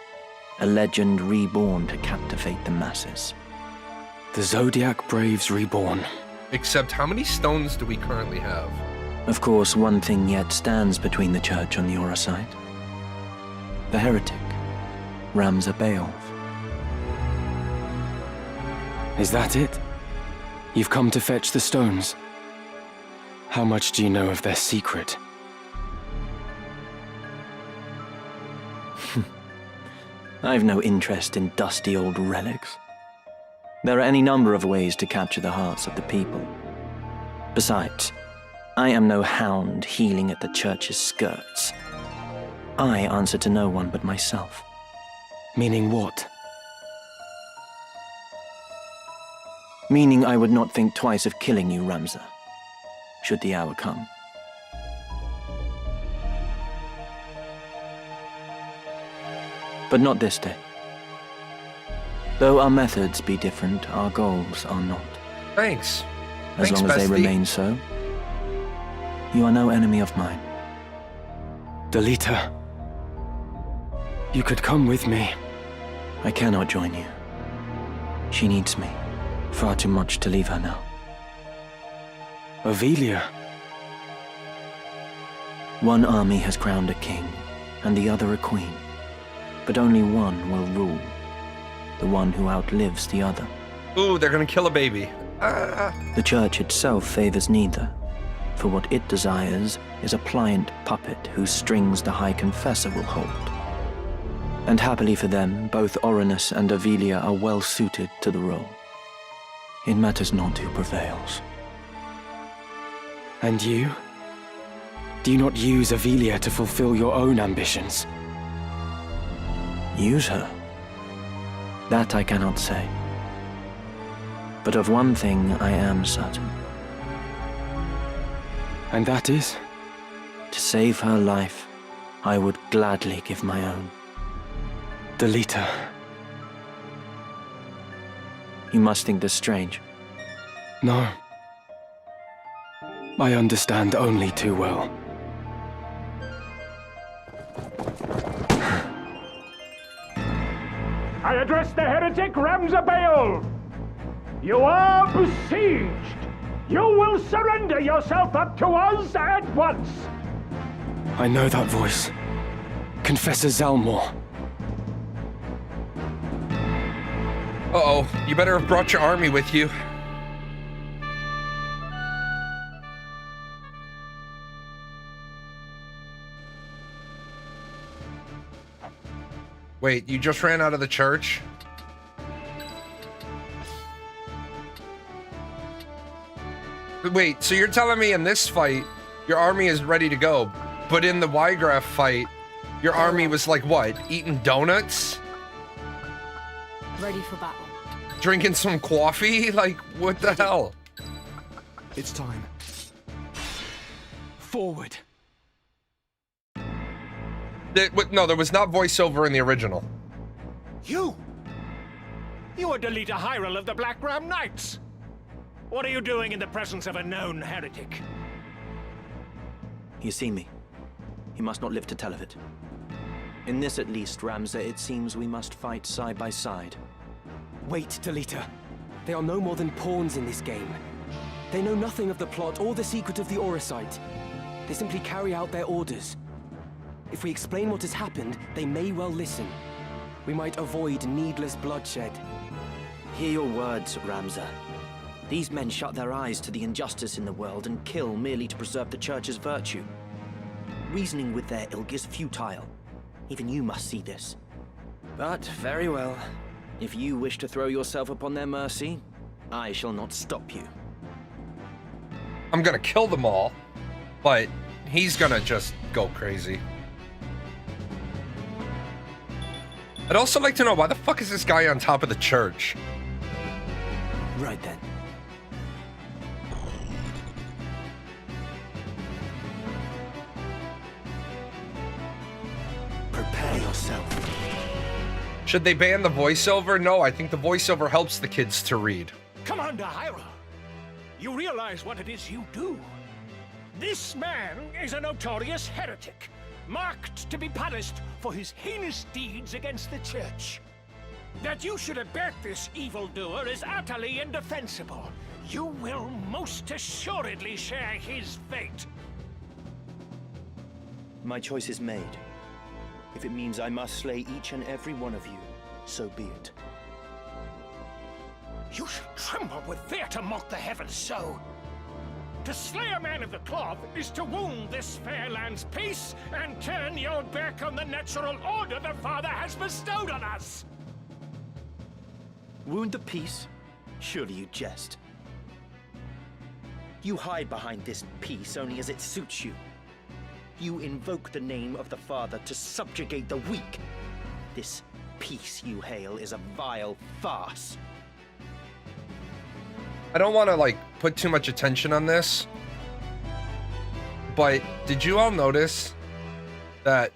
a legend reborn to captivate the masses. The Zodiac Braves reborn. Except how many stones do we currently have? Of course, one thing yet stands between the Church on the Aura side. The heretic, Ramza Beowulf. Is that it? You've come to fetch the stones? How much do you know of their secret? I've no interest in dusty old relics. There are any number of ways to capture the hearts of the people. Besides, I am no hound heeling at the Church's skirts. I answer to no one but myself. Meaning what? Meaning I would not think twice of killing you, Ramza, should the hour come. But not this day. Though our methods be different, our goals are not. Thanks. As Thanks, long as they bestie. remain so, you are no enemy of mine. Delita, you could come with me. I cannot join you. She needs me. Far too much to leave her now. Ovelia, One army has crowned a king, and the other a queen. But only one will rule. The one who outlives the other. Ooh, they're gonna kill a baby. The Church itself favors neither, for what it desires is a pliant puppet whose strings the High Confessor will hold. And happily for them, both Orinus and Ovelia are well suited to the role. It matters not who prevails. and you? Do you not use Ovelia to fulfill your own ambitions? Use her? That I cannot say. But of one thing I am certain. And that is? To save her life, I would gladly give my own. Delita. You must think this strange. No. I understand only too well. I address the heretic Ramza Beowulf. You are besieged. You will surrender yourself up to us at once. I know that voice. Confessor Zalmor. Uh-oh, you better have brought your army with you. Wait, you just ran out of the church? Wait, so you're telling me in this fight, your army is ready to go, but in the Wygraf fight, your army was like what, eating donuts? Ready for battle. Drinking some coffee? Like, what the hell? It's time. Forward. No, there was not voiceover in the original. You! You are Delita Hyrule of the Black Ram Knights! What are you doing in the presence of a known heretic? You see me. You must not live to tell of it. In this at least, Ramza, it seems we must fight side by side. Wait, Delita. They are no more than pawns in this game. They know nothing of the plot or the secret of the Auracite. They simply carry out their orders. If we explain what has happened, they may well listen. We might avoid needless bloodshed. Hear your words, Ramza. These men shut their eyes to the injustice in the world and kill merely to preserve the Church's virtue. Reasoning with their ilk is futile. Even you must see this. But very well. If you wish to throw yourself upon their mercy, I shall not stop you. I'm gonna kill them all, but he's gonna just go crazy. I'd also like to know, why the fuck is this guy on top of the church? Right then. Prepare yourself. Should they ban the voiceover? No, I think the voiceover helps the kids to read. Commander Hyrule, you realize what it is you do? This man is a notorious heretic, marked to be punished for his heinous deeds against the Church. That you should abet this evildoer is utterly indefensible. You will most assuredly share his fate. My choice is made. If it means I must slay each and every one of you, so be it. You should tremble with fear to mock the heavens so. To slay a man of the cloth is to wound this fair land's peace and turn your back on the natural order the Father has bestowed on us. Wound the peace? Surely you jest. You hide behind this peace only as it suits you. You invoke the name of the Father to subjugate the weak. This peace you hail is a vile farce. I don't want to, like, put too much attention on this, but did you all notice that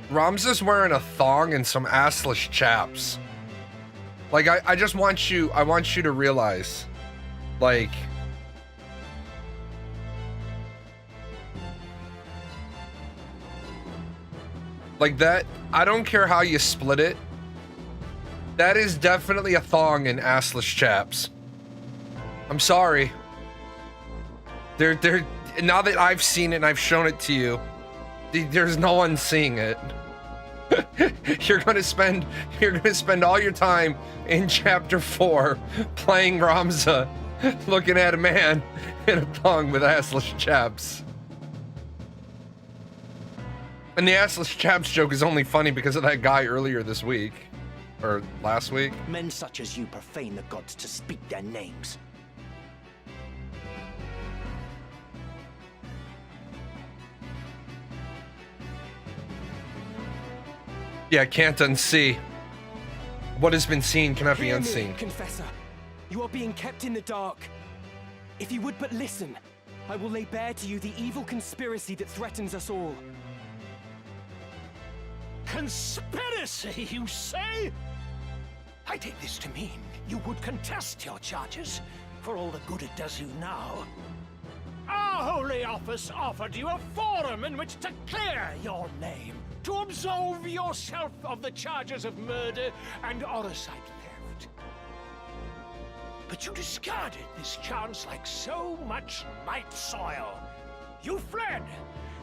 Ramza's wearing a thong and some assless chaps? Like, I just want you, I want you to realize, like, that, I don't care how you split it, that is definitely a thong and assless chaps. I'm sorry. They're now that I've seen it and I've shown it to you, there's no one seeing it. You're gonna spend all your time in chapter 4 playing Ramza, looking at a man in a thong with assless chaps. And the assless chaps joke is only funny because of that guy earlier this week. Or last week. Men such as you profane the gods to speak their names. Yeah, can't unsee. What has been seen cannot be Hear unseen. me, Confessor. You are being kept in the dark. If you would but listen, I will lay bare to you the evil conspiracy that threatens us all. Conspiracy, you say? I take this to mean you would contest your charges, for all the good it does you now. Our Holy Office offered you a forum in which to clear your name, to absolve yourself of the charges of murder and Auracite theft. But you discarded this chance like so much night soil. You fled,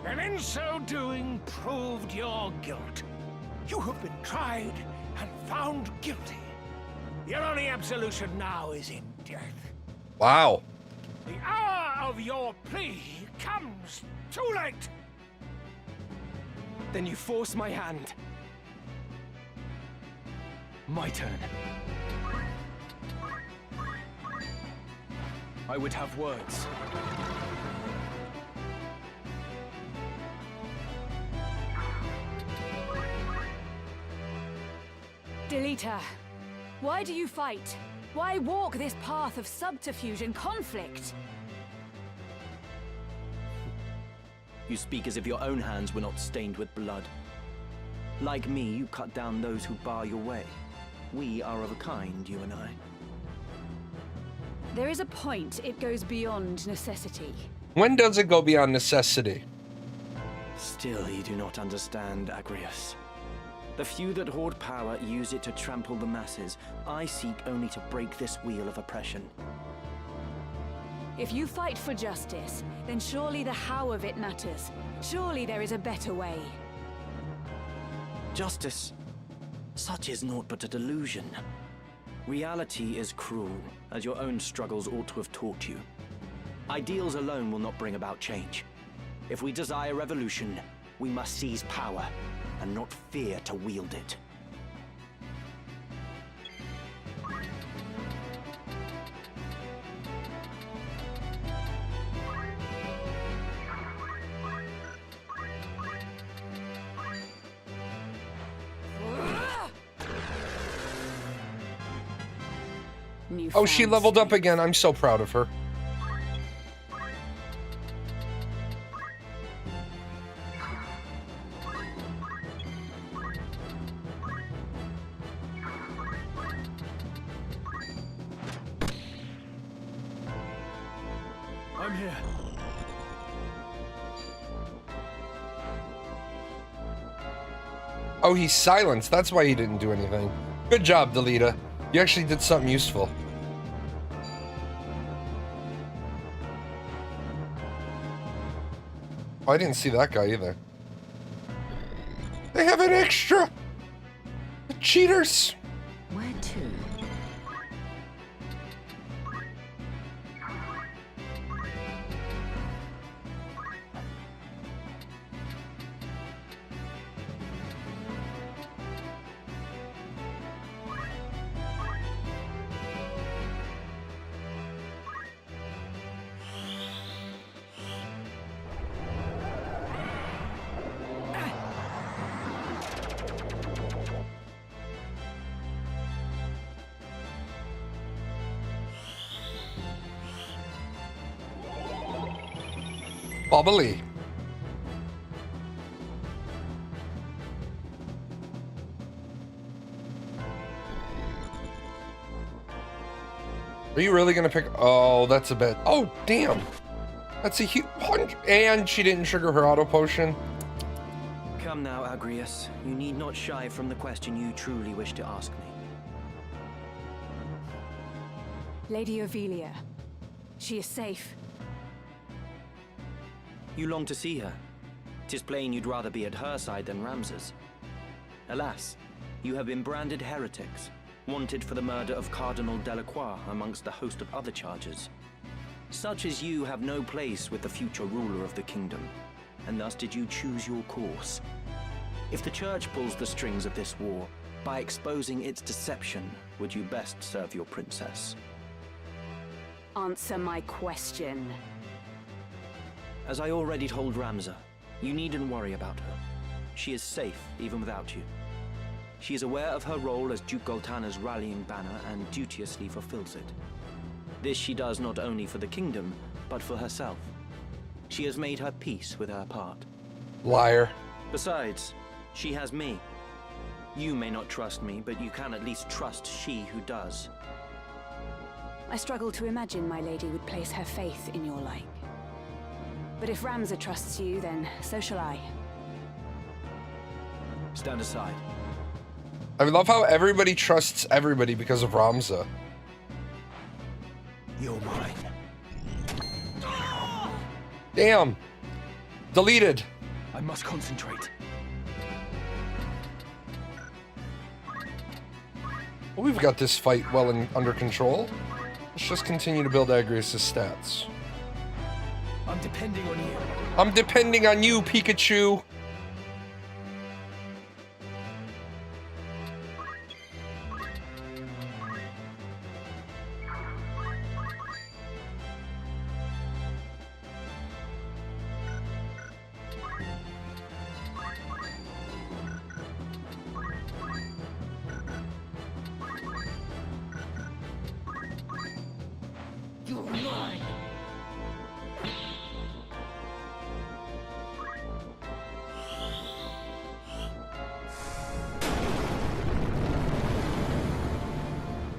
and in so doing proved your guilt. You have been tried and found guilty. Your only absolution now is in death. Wow. The hour of your plea comes too late. Then you force my hand. My turn. I would have words. Delita, why do you fight? Why walk this path of subterfuge and conflict? You speak as if your own hands were not stained with blood. Like me, you cut down those who bar your way. We are of a kind, you and I. There is a point it goes beyond necessity. When does it go beyond necessity? Still, you do not understand, Agrius. The few that hoard power use it to trample the masses. I seek only to break this wheel of oppression. If you fight for justice, then surely the how of it matters. Surely there is a better way. Justice, such is naught but a delusion. Reality is cruel, as your own struggles ought to have taught you. Ideals alone will not bring about change. If we desire revolution, we must seize power, and not fear to wield it. Oh, she leveled up again. I'm so proud of her. I'm here. Oh, he's silenced. That's why he didn't do anything. Good job, Delita. You actually did something useful. Oh, I didn't see that guy either. They have an extra! The cheaters! Where to? Bubbly. Are you really gonna pick? Oh, that's a bit. Oh, damn. That's a huge 100. And she didn't trigger her auto potion. Come now, Agrius. You need not shy from the question you truly wish to ask me. Lady Ovelia. She is safe. You long to see her. 'Tis plain you'd rather be at her side than Ramza's. Alas, you have been branded heretics, wanted for the murder of Cardinal Delacroix amongst a host of other charges. Such as you have no place with the future ruler of the kingdom, and thus did you choose your course. If the Church pulls the strings of this war, by exposing its deception, would you best serve your princess? Answer my question. As I already told Ramza, you needn't worry about her. She is safe, even without you. She is aware of her role as Duke Goltana's rallying banner and duteously fulfills it. This she does not only for the kingdom, but for herself. She has made her peace with her part. Liar. Besides, she has me. You may not trust me, but you can at least trust she who does. I struggle to imagine my lady would place her faith in your like. But if Ramza trusts you, then so shall I. Stand aside. I love how everybody trusts everybody because of Ramza. You're mine. Damn. Deleted. I must concentrate. Well, we've got this fight well under control. Let's just continue to build Agrius' stats. I'm depending on you. I'm depending on you, Pikachu.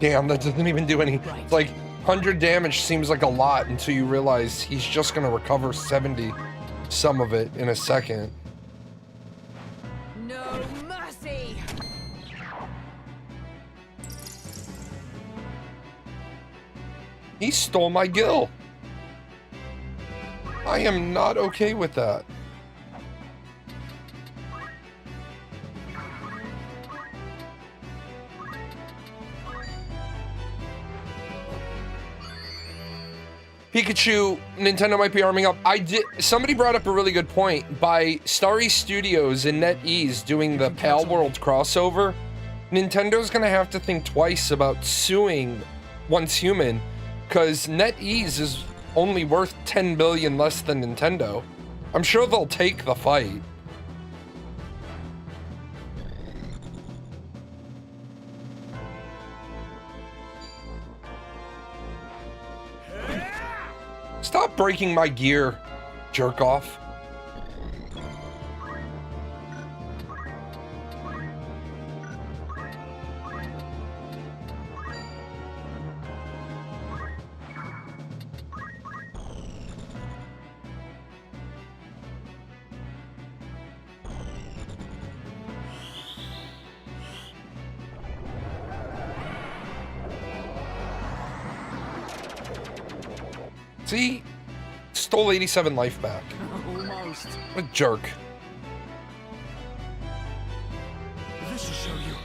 Damn, that doesn't even do any. It's like 100 damage seems like a lot until you realize he's just gonna recover 70 some of it in a second. No mercy! He stole my gil. I am not okay with that. Pikachu, Nintendo might be arming up. Somebody brought up a really good point. By Starry Studios and NetEase doing the Pal World crossover, Nintendo's gonna have to think twice about suing Once Human, because NetEase is only worth 10 billion less than Nintendo. I'm sure they'll take the fight. Stop breaking my gear, jerk off. See? Stole 87 life back. Almost. What a jerk. This will show you.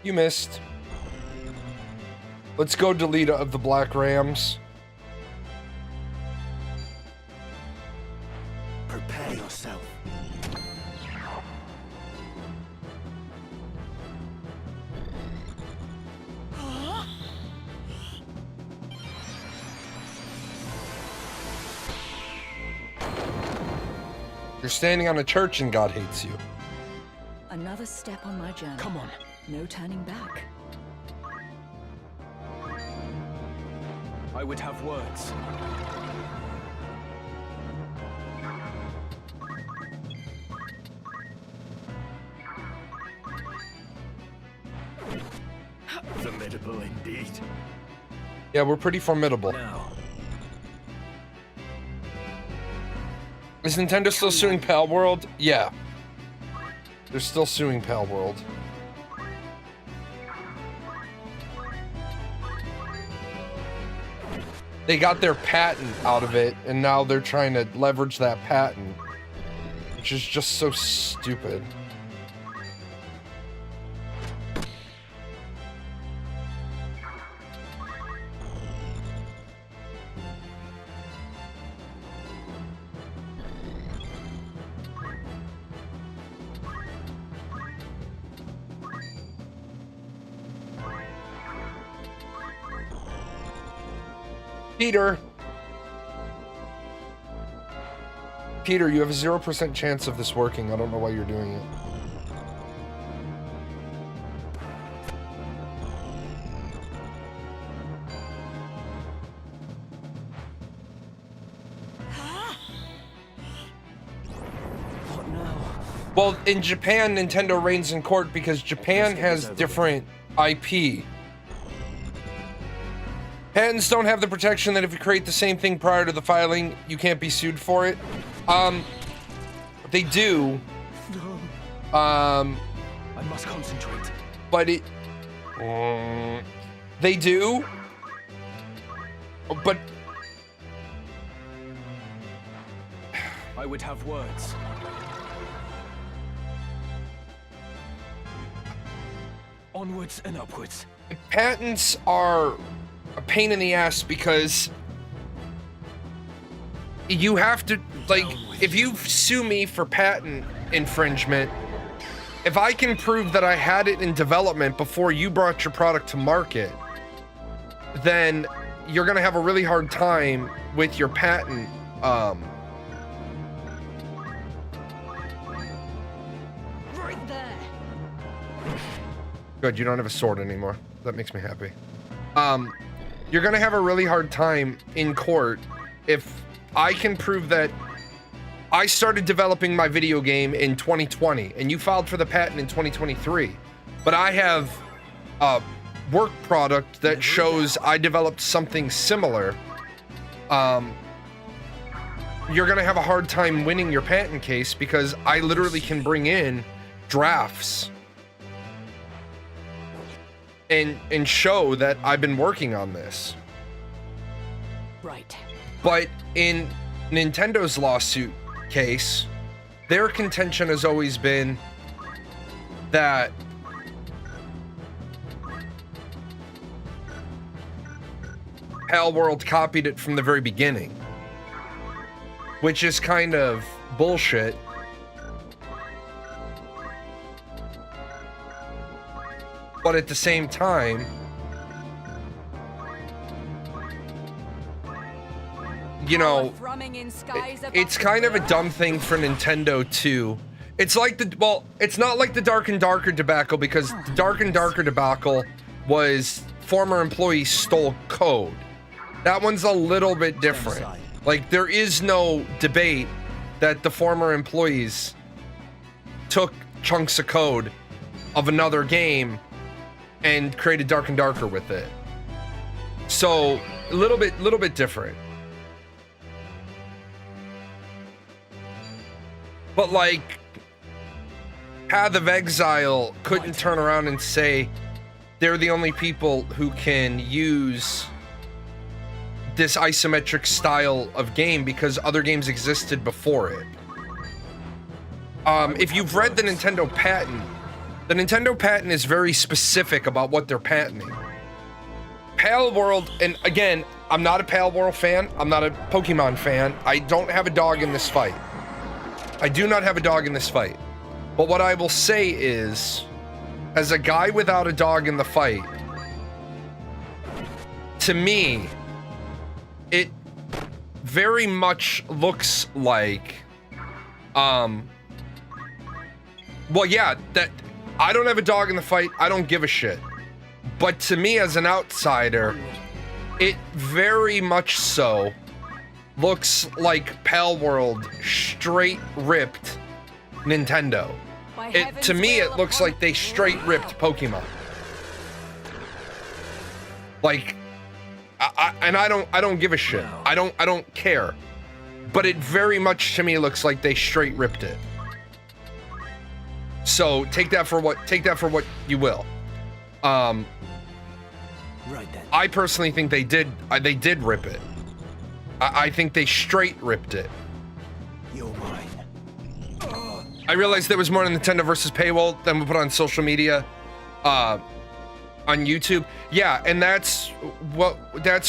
You missed. Let's go, Delita of the Black Rams. Prepare yourself. You're standing on a church and God hates you. Another step on my journey. Come on. No turning back. I would have words. Formidable indeed. Yeah, we're pretty formidable. Now, Is Nintendo still suing Pal World? Yeah. They're still suing Pal World. They got their patent out of it, and now they're trying to leverage that patent, which is just so stupid. Peter, you have a 0% chance of this working. I don't know why you're doing it. what now? Well, in Japan, Nintendo reigns in court because Japan has different IP. Patents don't have the protection that if you create the same thing prior to the filing, you can't be sued for it. They do. I must concentrate. But it... they do. But... I would have words. Onwards and upwards. patents are a pain in the ass because you have to, like, if you sue me for patent infringement, if I can prove that I had it in development before you brought your product to market, then you're gonna have a really hard time with your patent. Right there. Good, you don't have a sword anymore. That makes me happy. You're gonna have a really hard time in court if I can prove that I started developing my video game in 2020, and you filed for the patent in 2023. But I have a work product that shows I developed something similar. You're gonna have a hard time winning your patent case because I literally can bring in drafts and show that I've been working on this. Right. But in Nintendo's lawsuit case, their contention has always been that Palworld copied it from the very beginning, which is kind of bullshit. But at the same time, you know, it's kind of a dumb thing for Nintendo to. It's like it's not like the Dark and Darker debacle, because the Dark and Darker debacle was former employees stole code. That one's a little bit different. Like, there is no debate that the former employees took chunks of code of another game and created Dark and Darker with it. So a little bit different. But like, Path of Exile couldn't turn around and say they're the only people who can use this isometric style of game because other games existed before it. If you've read the Nintendo patent is very specific about what they're patenting. Palworld, and again, I'm not a Palworld fan, I'm not a Pokemon fan, I don't have a dog in this fight. I do not have a dog in this fight. But what I will say is, as a guy without a dog in the fight, to me, it very much looks like, well, yeah, that I don't have a dog in the fight, I don't give a shit. But to me, as an outsider, it very much so looks like Palworld straight ripped Nintendo. To me, it looks like they straight ripped Pokemon. Like, I don't give a shit. I don't care. But it very much to me looks like they straight ripped it. So take that for what you will. Right then. I personally think they did rip it. I think they straight ripped it. You're mine. I realized there was more on Nintendo versus paywall than we put on social media, on YouTube. Yeah, and that's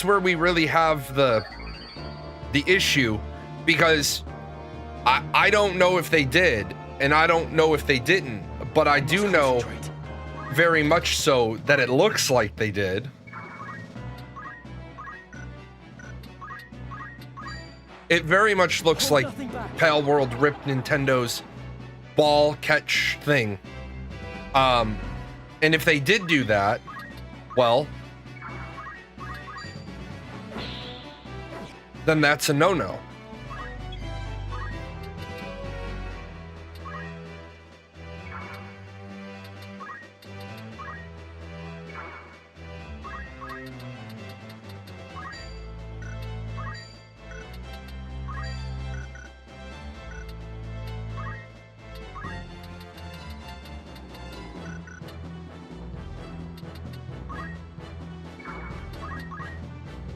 where we really have the issue, because I don't know if they did, and I don't know if they didn't, but I do know very much so that it looks like they did. It very much looks like Palworld ripped Nintendo's ball catch thing. And if they did do that, well, then that's a no-no.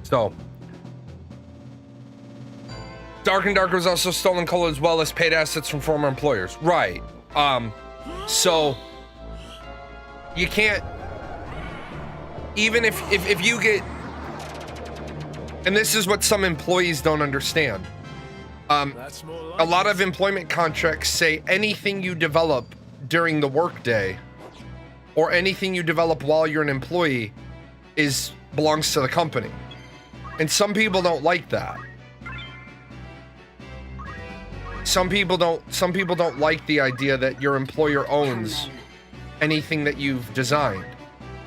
So, Dark and Darker was also stolen code as well as paid assets from former employers. Right. So you can't, even if you get, and this is what some employees don't understand. A lot of employment contracts say anything you develop during the workday or anything you develop while you're an employee belongs to the company. And some people don't like that. Some people don't like the idea that your employer owns anything that you've designed.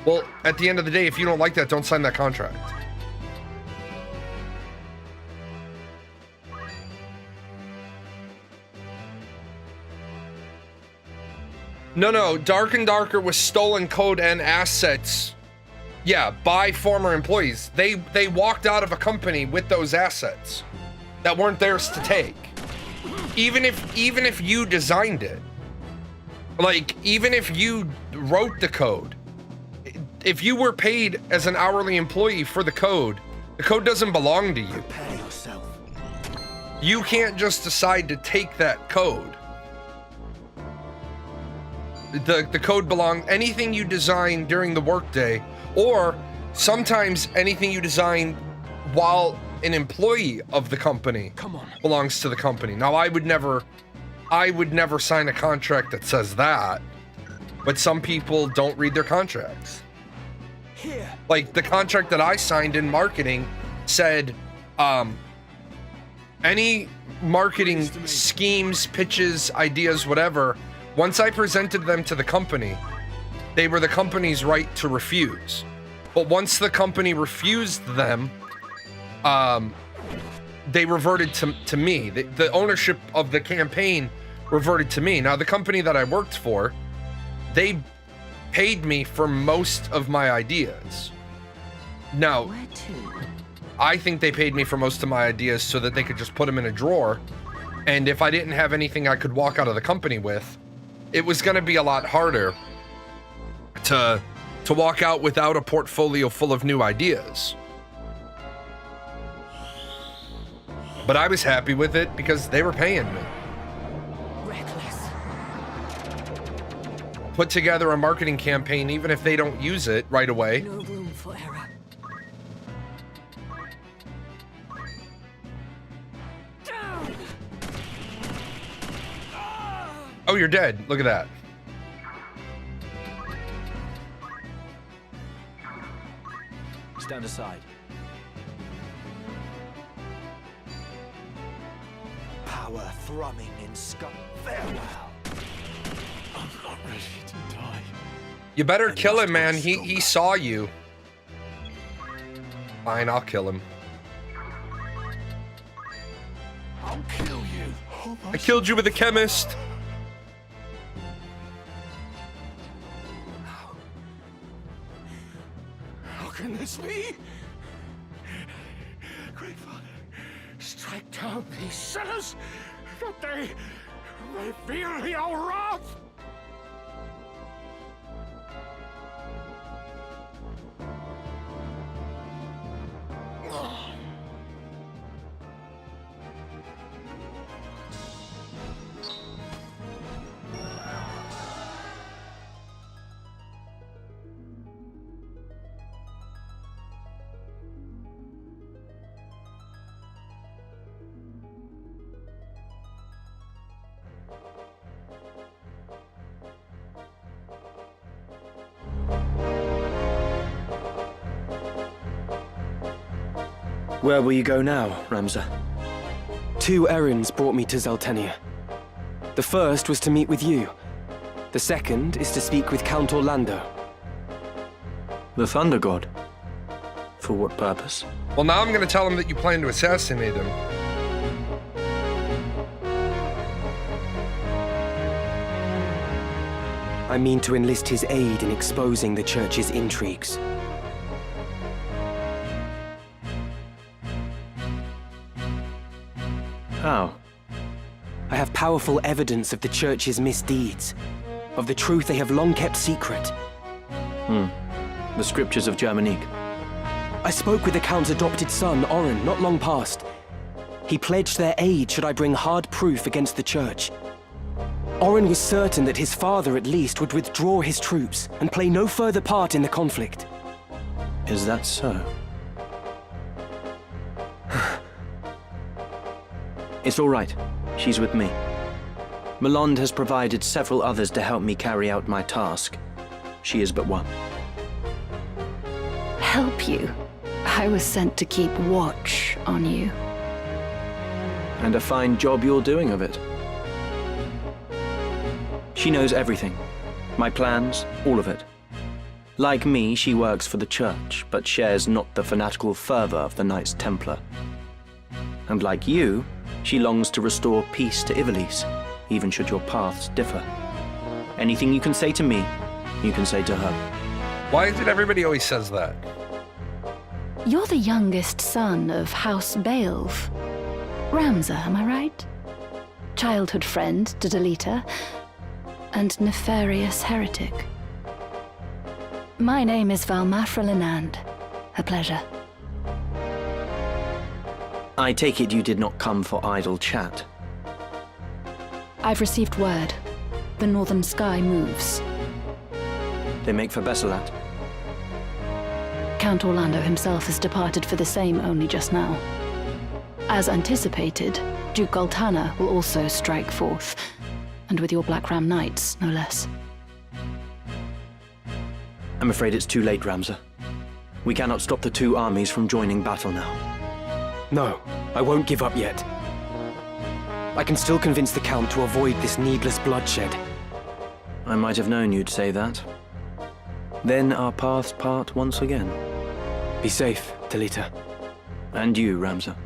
Well, at the end of the day, if you don't like that, don't sign that contract. No, Dark and Darker was stolen code and assets. Yeah, by former employees. They walked out of a company with those assets that weren't theirs to take. Even if you designed it. Like, even if you wrote the code. If you were paid as an hourly employee for the code doesn't belong to you. Prepare yourself. You can't just decide to take that code. The code belongs, anything you design during the workday, or sometimes anything you design while an employee of the company belongs to the company. Now, I would never sign a contract that says that, but some people don't read their contracts. Here. Like, the contract that I signed in marketing said, any marketing schemes, pitches, ideas, whatever, once I presented them to the company, they were the company's right to refuse. But once the company refused them, they reverted to me. The ownership of the campaign reverted to me. Now, the company that I worked for, they paid me for most of my ideas. Now, Where to? I think they paid me for most of my ideas so that they could just put them in a drawer. And if I didn't have anything I could walk out of the company with, it was going to be a lot harder to walk out without a portfolio full of new ideas. But I was happy with it because they were paying me. Reckless. Put together a marketing campaign, even if they don't use it right away. No room for error. Oh, you're dead. Look at that. Stand aside. Power thrumming in sky. Farewell. I'm not ready to die. You better kill him, man. He saw you. Fine, I'll kill him. I'll kill you. Oh, I killed you with a chemist. How can this be? Great Father, strike down these sinners, that they may feel your wrath. Where will you go now, Ramza? 2 errands brought me to Zeltenia. The first was to meet with you. The second is to speak with Count Orlando. The Thunder God? For what purpose? Well, now I'm going to tell him that you plan to assassinate him. I mean to enlist his aid in exposing the Church's intrigues. How? I have powerful evidence of the Church's misdeeds, of the truth they have long kept secret. The scriptures of Germanique. I spoke with the Count's adopted son, Orin, not long past. He pledged their aid should I bring hard proof against the Church. Orin was certain that his father, at least, would withdraw his troops and play no further part in the conflict. Is that so? It's all right. She's with me. Malond has provided several others to help me carry out my task. She is but one. Help you? I was sent to keep watch on you. And a fine job you're doing of it. She knows everything. My plans, all of it. Like me, she works for the Church, but shares not the fanatical fervor of the Knights Templar. And like you, she longs to restore peace to Ivalice, even should your paths differ. Anything you can say to me, you can say to her. Why is it everybody always says that? You're the youngest son of House Beowulf. Ramza, am I right? Childhood friend to Delita, and nefarious heretic. My name is Valmafra Linand. A pleasure. I take it you did not come for idle chat. I've received word. The Northern Sky moves. They make for Besselat. Count Orlando himself has departed for the same only just now. As anticipated, Duke Goltana will also strike forth, and with your Black Ram Knights, no less. I'm afraid it's too late, Ramza. We cannot stop the two armies from joining battle now. No, I won't give up yet. I can still convince the Count to avoid this needless bloodshed. I might have known you'd say that. Then our paths part once again. Be safe, Talita. And you, Ramza.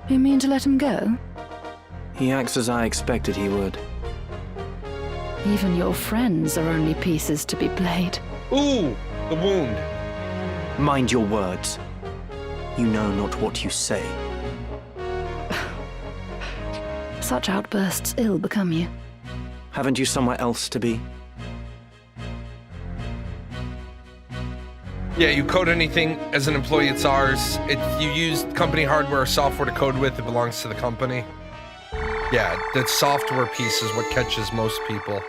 You mean to let him go? He acts as I expected he would. Even your friends are only pieces to be played. Ooh, the wound. Mind your words. You know not what you say. Such outbursts ill become you. Haven't you somewhere else to be? Yeah, you code anything as an employee, it's ours. If you use company hardware or software to code with, it belongs to the company. Yeah, that software piece is what catches most people.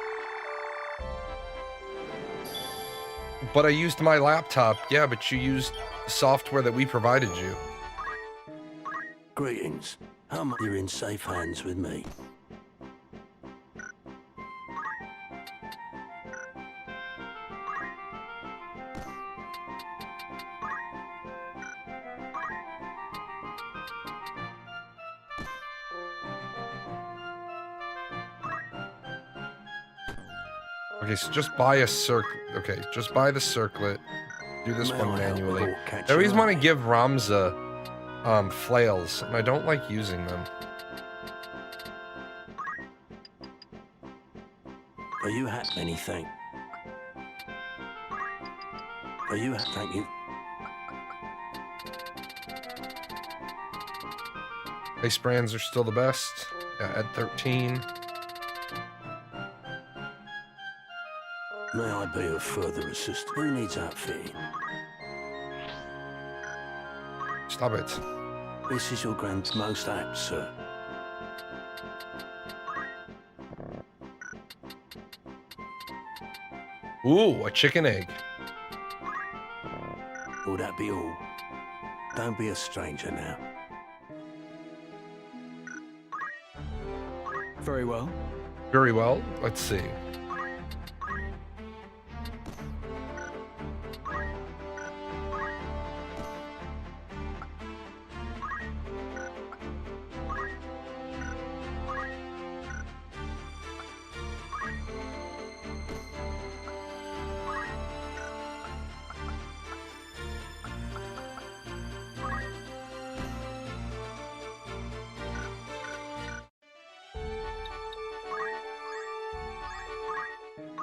But I used my laptop. Yeah, but you used the software that we provided you. Greetings. You're in safe hands with me. Okay, so just buy a okay, just buy the circlet. Do this May one I help manually. with all catch I always your want to eye? give Ramza flails, and I don't like using them. Are you happy? Anything? Are you happy? Thank you. Ice brands are still the best. Yeah, add 13. May I be of further assistance? Who needs outfitting? Stop it. This is your grand's most apt, sir. Ooh, a chicken egg. Will that be all? Don't be a stranger now. Very well. Very well. Let's see.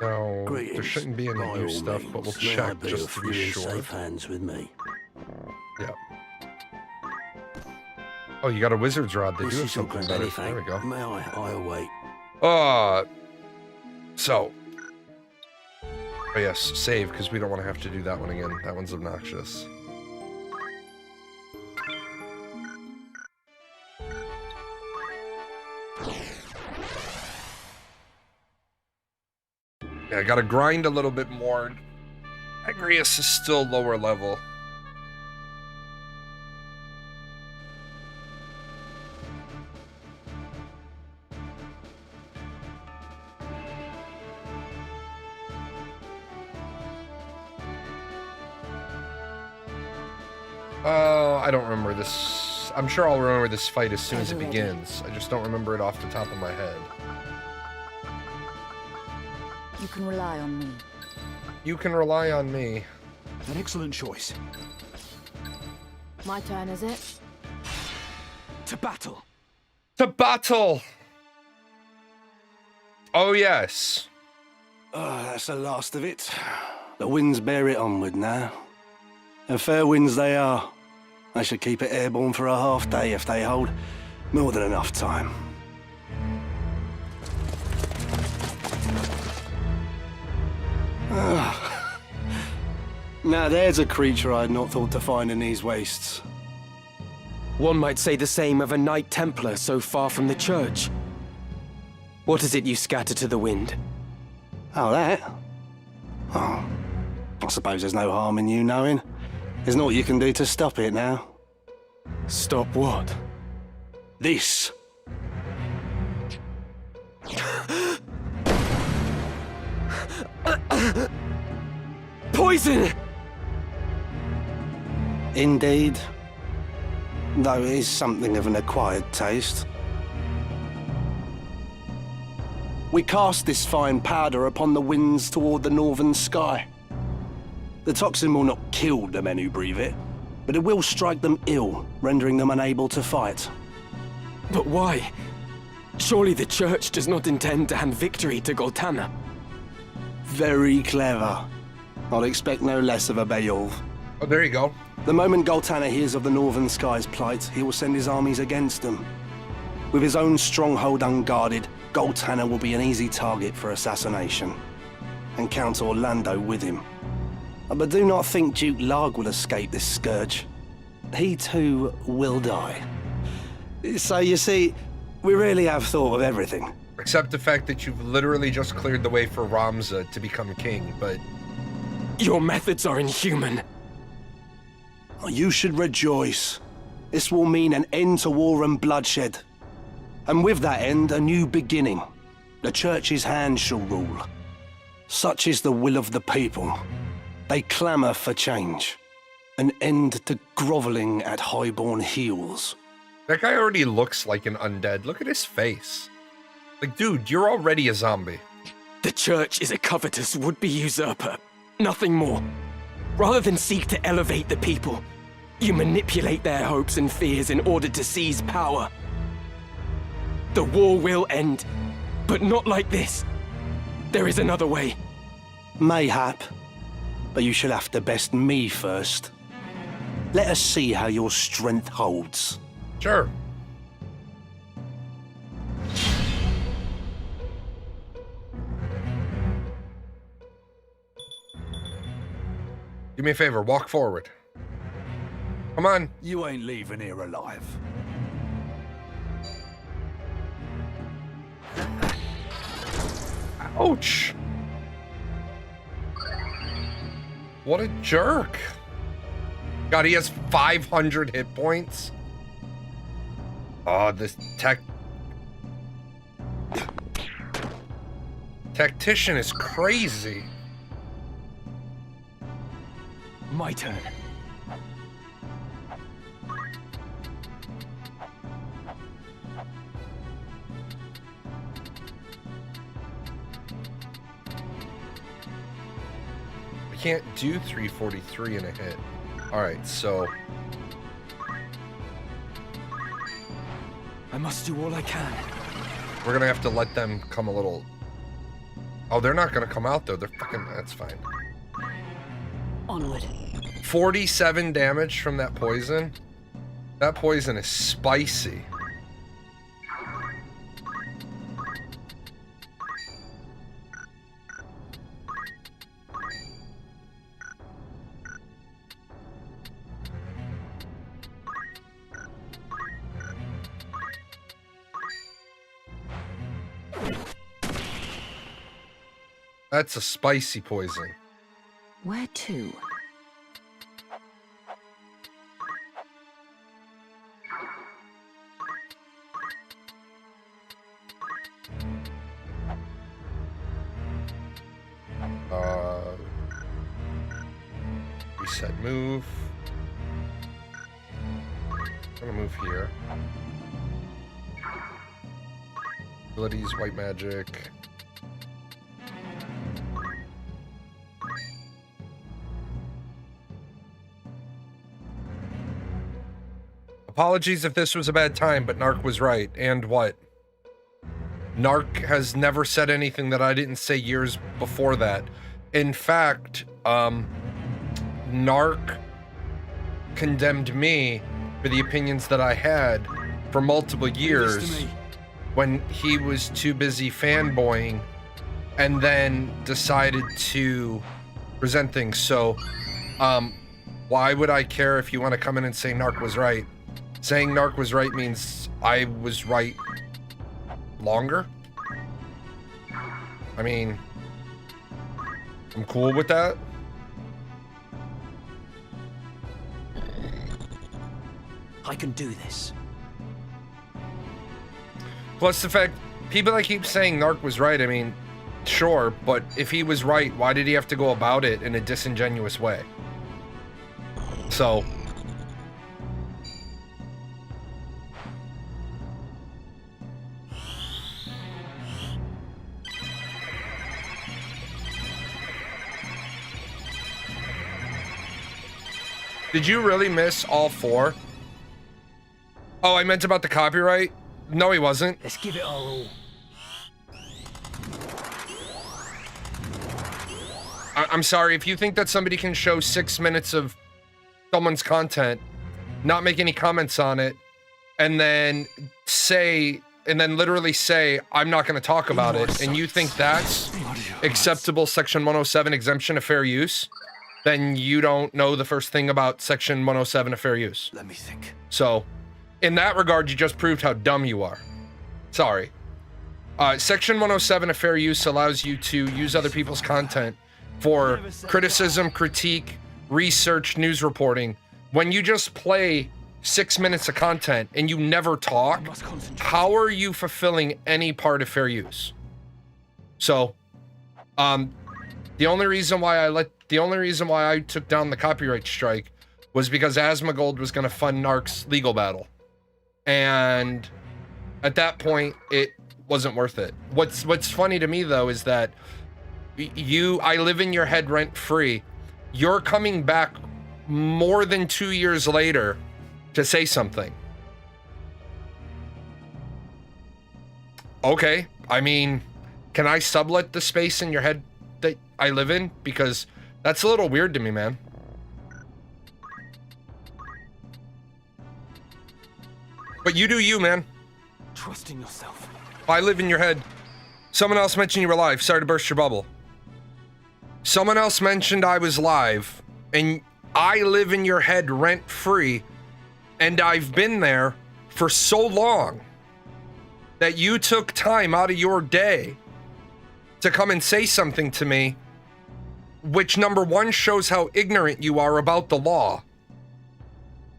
No, there Greetings. shouldn't be any By new all stuff, but we'll means, may I check be just of to be you're in sure. safe hands with me. Yeah. Oh, you got a wizard's rod. They This do have is your something grand. better. There we Anything? go. May I await? So. Oh yes, save, because we don't want to have to do that one again. That one's obnoxious. Yeah, I gotta grind a little bit more. Agrius is still lower level. I don't remember this. I'm sure I'll remember this fight as soon as it begins. I just don't remember it off the top of my head. You can rely on me. You can rely on me. An excellent choice. My turn, is it? To battle! To battle! Oh, yes. Oh, that's the last of it. The winds bear it onward now. And fair winds they are. I should keep it airborne for a half day if they hold more than enough time. Now there's a creature I had not thought to find in these wastes. One might say the same of a Knight Templar so far from the church. What is it you scatter to the wind? Oh, that? Oh, I suppose there's no harm in you knowing. There's naught you can do to stop it now. Stop what? This. Poison! Indeed. Though it is something of an acquired taste. We cast this fine powder upon the winds toward the northern sky. The toxin will not kill the men who breathe it, but it will strike them ill, rendering them unable to fight. But why? Surely the church does not intend to hand victory to Goltana. Very clever. I'll expect no less of a Beowulf. Oh, there you go. The moment Goltana hears of the northern sky's plight, he will send his armies against them. With his own stronghold unguarded, Goltana will be an easy target for assassination. And Count Orlando with him. But do not think Duke Larg will escape this scourge. He too will die. So you see, we really have thought of everything. Except the fact that you've literally just cleared the way for Ramza to become king, but... Your methods are inhuman. You should rejoice. This will mean an end to war and bloodshed. And with that end, a new beginning. The Church's hand shall rule. Such is the will of the people. They clamour for change. An end to grovelling at highborn heels. That guy already looks like an undead. Look at his face. Like, dude, you're already a zombie. The church is a covetous would-be usurper. Nothing more. Rather than seek to elevate the people, you manipulate their hopes and fears in order to seize power. The war will end, but not like this. There is another way. Mayhap, but you shall have to best me first. Let us see how your strength holds. Sure. Do me a favor, walk forward. Come on. You ain't leaving here alive. Ouch. What a jerk. God, he has 500 hit points. Oh, this tactician is crazy. My turn. I can't do 343 in a hit. Alright, so... I must do all I can. we're gonna have to let them come a little... Oh, they're not gonna come out though. They're fucking... That's fine. Onward. 47 damage from that poison. That poison is spicy. That's a spicy poison. Where to? Reset move. I'm gonna move here. Abilities, white magic. Apologies if this was a bad time, but Narc was right. And what? Narc has never said anything that I didn't say years before that. In fact, Narc condemned me for the opinions that I had for multiple years when he was too busy fanboying and then decided to present things. So, why would I care if you want to come in and say Narc was right? Saying Narc was right means I was right longer. I mean, I'm cool with that. I can do this. Plus the fact, people that keep saying Narc was right, I mean, sure, but if he was right, why did he have to go about it in a disingenuous way? So... Did you really miss all 4? Oh, I meant about the copyright? No, he wasn't. Let's give it all. I'm sorry, if you think that somebody can show 6 minutes of someone's content, not make any comments on it, and then literally say, I'm not going to talk about it, and you think that's acceptable Section 107 exemption of fair use, then you don't know the first thing about Section 107 of fair use. Let me think. So, in that regard, you just proved how dumb you are. Sorry. Section 107 of fair use allows you to use other people's content for criticism, critique, research, news reporting. When you just play 6 minutes of content and you never talk, how are you fulfilling any part of fair use? So, the only reason why I took down the copyright strike was because Asmongold was going to fund Narc's legal battle. And at that point, it wasn't worth it. What's funny to me, though, is that I live in your head rent free. You're coming back more than 2 years later to say something. Okay, I mean, can I sublet the space in your head that I live in? Because that's a little weird to me, man. But you do you, man. Trust in yourself. I live in your head. Someone else mentioned you were live. Sorry to burst your bubble. Someone else mentioned I was live, and I live in your head rent-free, and I've been there for so long that you took time out of your day to come and say something to me, which number 1 shows how ignorant you are about the law,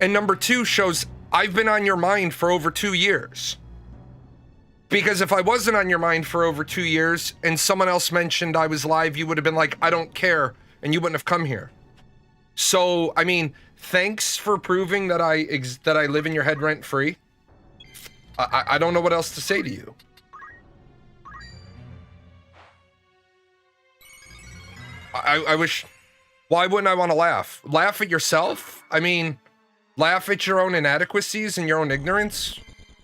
and number 2 shows I've been on your mind for over 2 years. Because if I wasn't on your mind for over 2 years and someone else mentioned I was live, you would have been like, I don't care, and you wouldn't have come here. So, I mean, thanks for proving that I live in your head rent free. I don't know what else to say to you. I wish... Why wouldn't I want to laugh? Laugh at yourself? I mean... Laugh at your own inadequacies and your own ignorance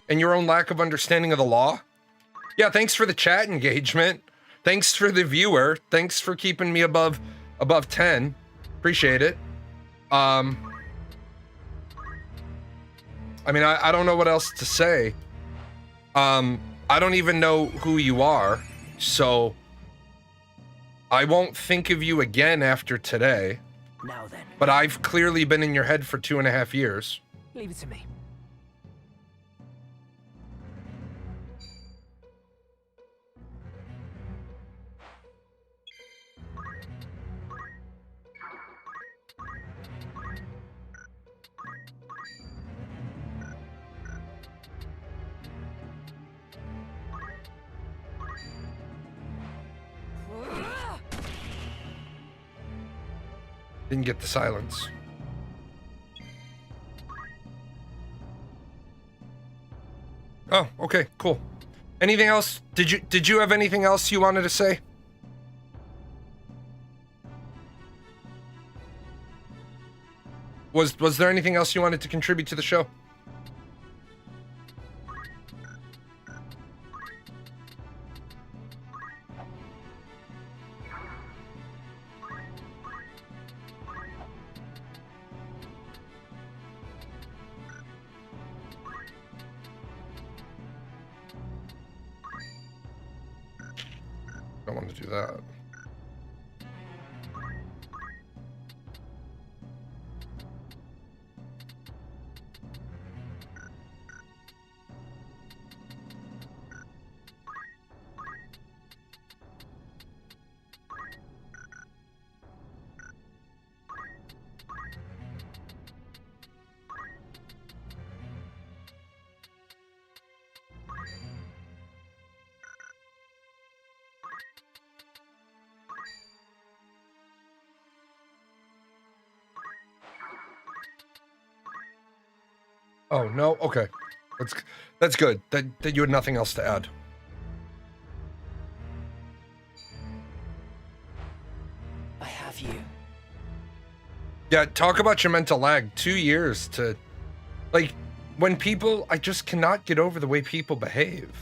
and your own lack of understanding of the law. Yeah, thanks for the chat engagement. Thanks for the viewer. Thanks for keeping me above 10. Appreciate it. I mean, I don't know what else to say. I don't even know who you are, so I won't think of you again after today. Now then. But I've clearly been in your head for 2.5 years. Leave it to me. Didn't get the silence. Oh, okay, cool. Anything else? Did you have anything else you wanted to say? Was there anything else you wanted to contribute to the show? Don't want to do that. Oh no. Okay, that's good. That you had nothing else to add. I have you. Yeah, talk about your mental lag. 2 years to, like, when people, I just cannot get over the way people behave.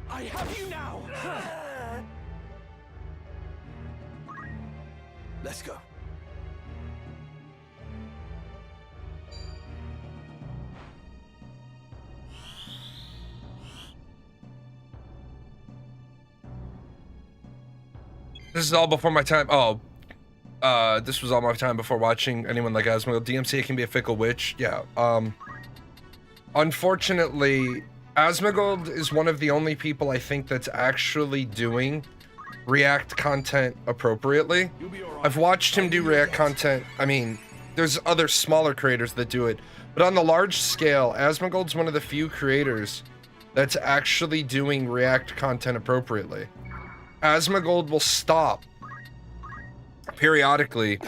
I have you now! Let's go. This is all before my time. Oh, this was all my time before watching anyone like Asmongold. DMCA can be a fickle witch. Yeah. Unfortunately, Asmongold is one of the only people I think that's actually doing React content appropriately. I've watched him do React content. I mean, there's other smaller creators that do it, but on the large scale, Asmongold's one of the few creators that's actually doing React content appropriately. Asmongold will stop periodically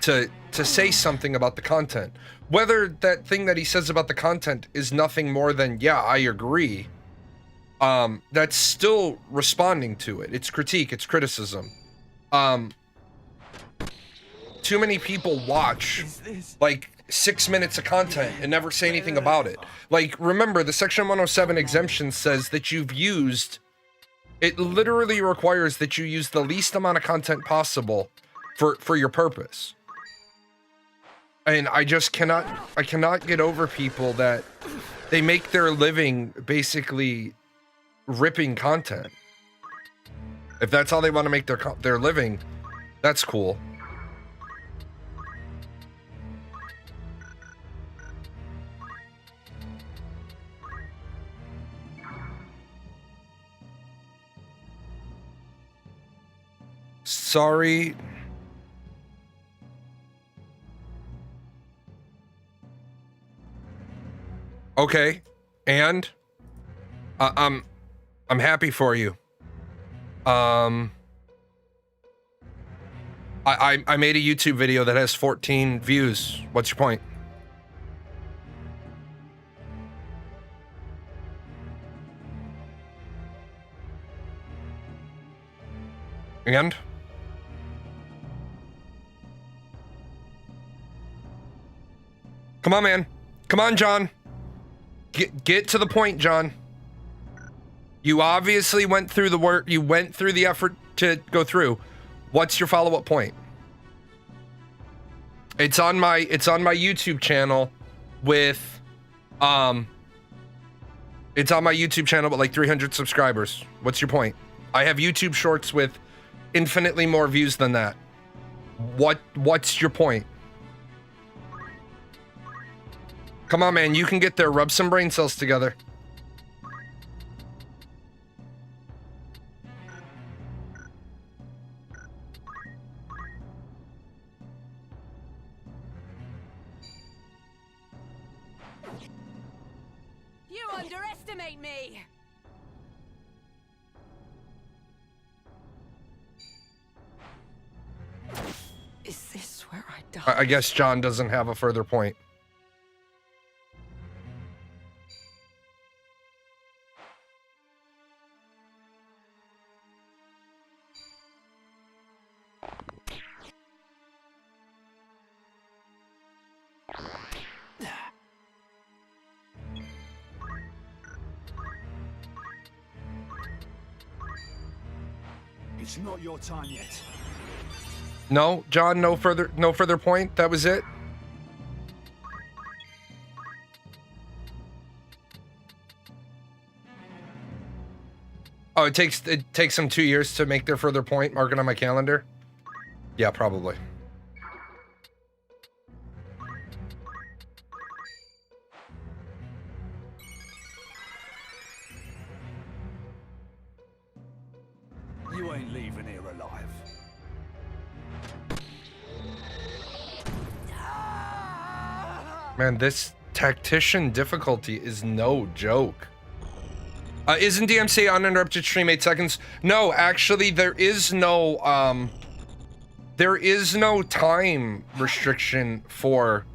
to say something about the content. Whether that thing that he says about the content is nothing more than, yeah, I agree, that's still responding to it. It's critique, it's criticism. Too many people watch like 6 minutes of content and never say anything about it. Like, remember, the Section 107 exemption says that you've used, it literally requires that you use the least amount of content possible for your purpose. And I just cannot get over people that they make their living basically ripping content. If that's how they want to make their living, that's cool. Sorry. Okay, and I'm happy for you. I made a YouTube video that has 14 views. What's your point? And? Come on, man. Come on, John. Get to the point, John. You obviously went through the work. You went through the effort to go through. What's your follow-up point? It's on my YouTube channel with it's on my YouTube channel with like 300 subscribers. What's your point? I have YouTube shorts with infinitely more views than that. What's your point? Come on, man, you can get there. Rub some brain cells together. You underestimate me! Is this where I die? I guess John doesn't have a further point. It's not your time yet. No, John, no further point. That was it. Oh, it takes them 2 years to make their further point. Mark it on my calendar. Yeah, probably. You ain't leaving here alive. Man, this tactician difficulty is no joke. Isn't DMC uninterrupted stream 8 seconds? No, actually, there is no time restriction for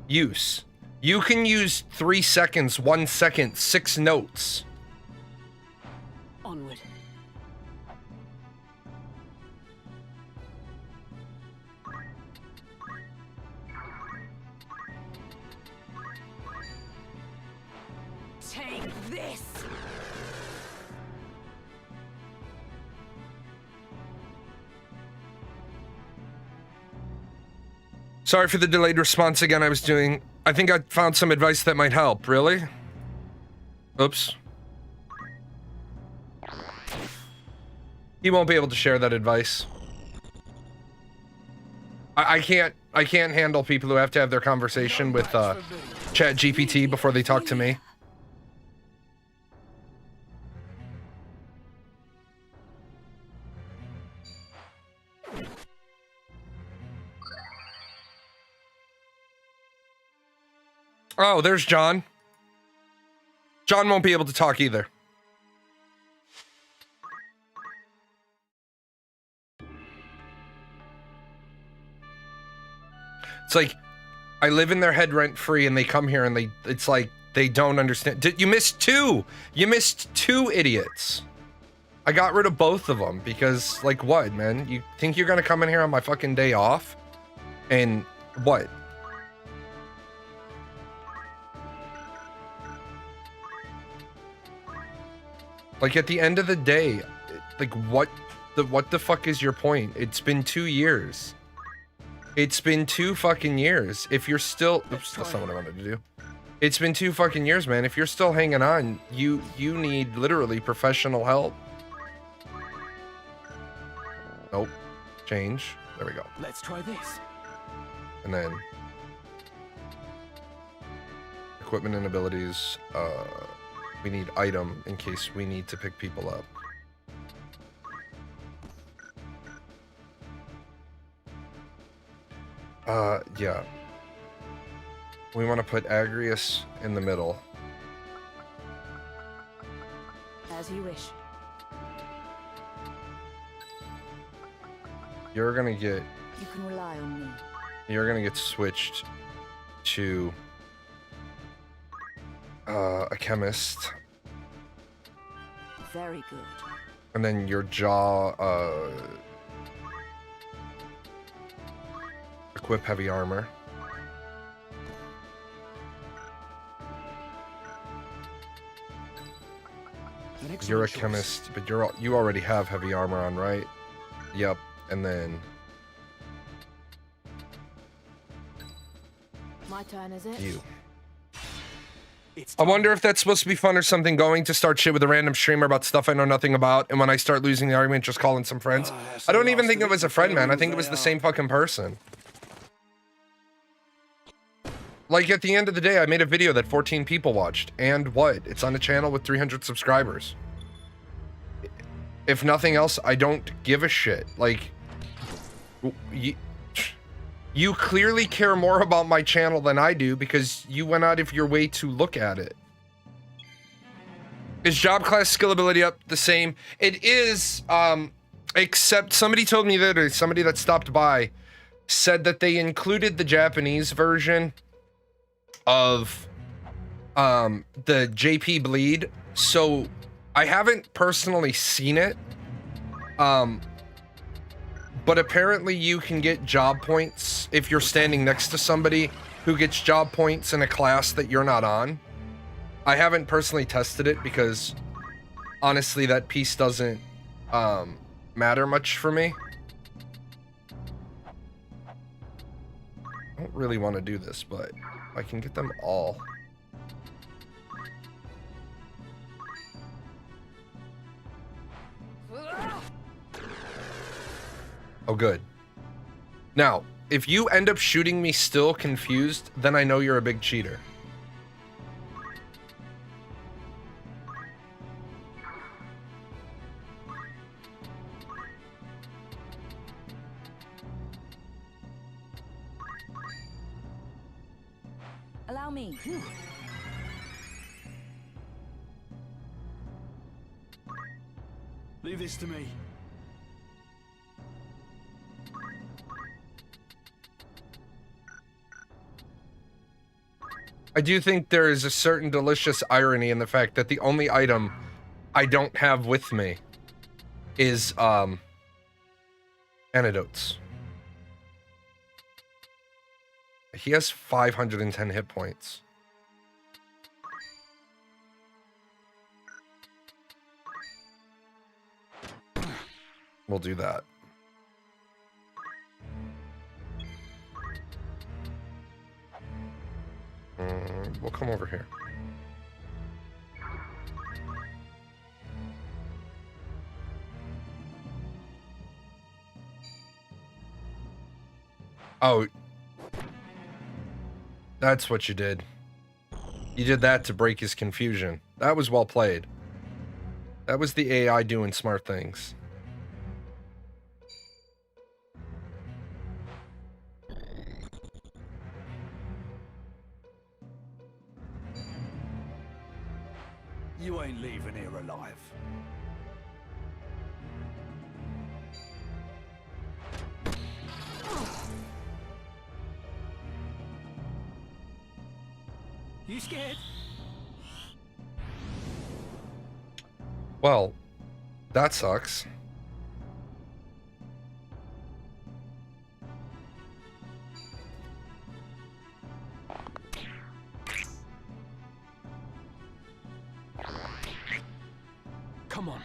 use. You can use 3 seconds, 1 second, 6 notes. Onward. Take this! Sorry for the delayed response again. I think I found some advice that might help. Really? Oops. He won't be able to share that advice. I can't handle people who have to have their conversation with ChatGPT before they talk to me. Oh, there's John. John won't be able to talk either. It's like, I live in their head rent free and they come here and it's like, they don't understand. You missed two! You missed two idiots. I got rid of both of them because, like, what, man? You think you're gonna come in here on my fucking day off? And what? Like, at the end of the day, like, what the fuck is your point? It's been 2 years. It's been 2 fucking years. If you're still... Oops, that's not what I wanted to do. It's been 2 fucking years, man. If you're still hanging on, you need literally professional help. Nope. Change. There we go. Let's try this. And then... equipment and abilities. We need item in case we need to pick people up. Yeah. We want to put Agrius in the middle. As you wish. You're gonna get... You can rely on me. You're gonna get switched to... a chemist. Very good. And then your jaw, equip heavy armor. You're a chemist, but you already have heavy armor on, right? Yep. And then My turn, is it? you. I wonder if that's supposed to be fun or something, going to start shit with a random streamer about stuff I know nothing about, and when I start losing the argument, just calling some friends. I don't even think it was a friend, man. I think it was the same fucking person. Like, at the end of the day, I made a video that 14 people watched, and what? It's on a channel with 300 subscribers. If nothing else, I don't give a shit. Like, you clearly care more about my channel than I do because you went out of your way to look at it. Is job class skill ability up the same? It is, except somebody told me that, or somebody that stopped by said that they included the Japanese version of the JP Bleed. So I haven't personally seen it. But apparently you can get job points if you're standing next to somebody who gets job points in a class that you're not on. I haven't personally tested it because honestly that piece doesn't matter much for me. I don't really want to do this, but I can get them all. Oh, good. Now, if you end up shooting me still confused, then I know you're a big cheater. Allow me. Leave this to me. I do think there is a certain delicious irony in the fact that the only item I don't have with me is antidotes. He has 510 hit points. We'll do that. We'll come over here. Oh, that's what you did. You did that to break his confusion. That was well played. That was the AI doing smart things. You ain't leaving here alive. You scared? Well, that sucks. Come on.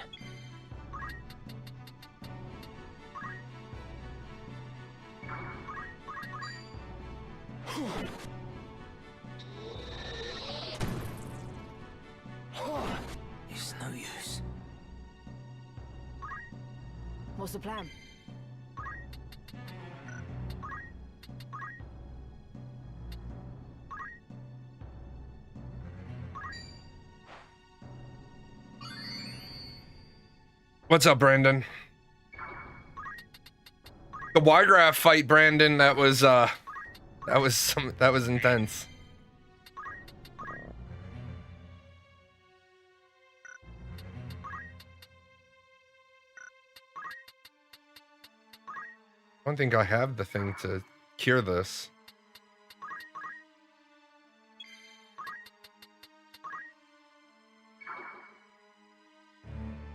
It's no use. What's the plan? What's up, Brandon? The Wygraph fight, Brandon, that was intense. I don't think I have the thing to cure this.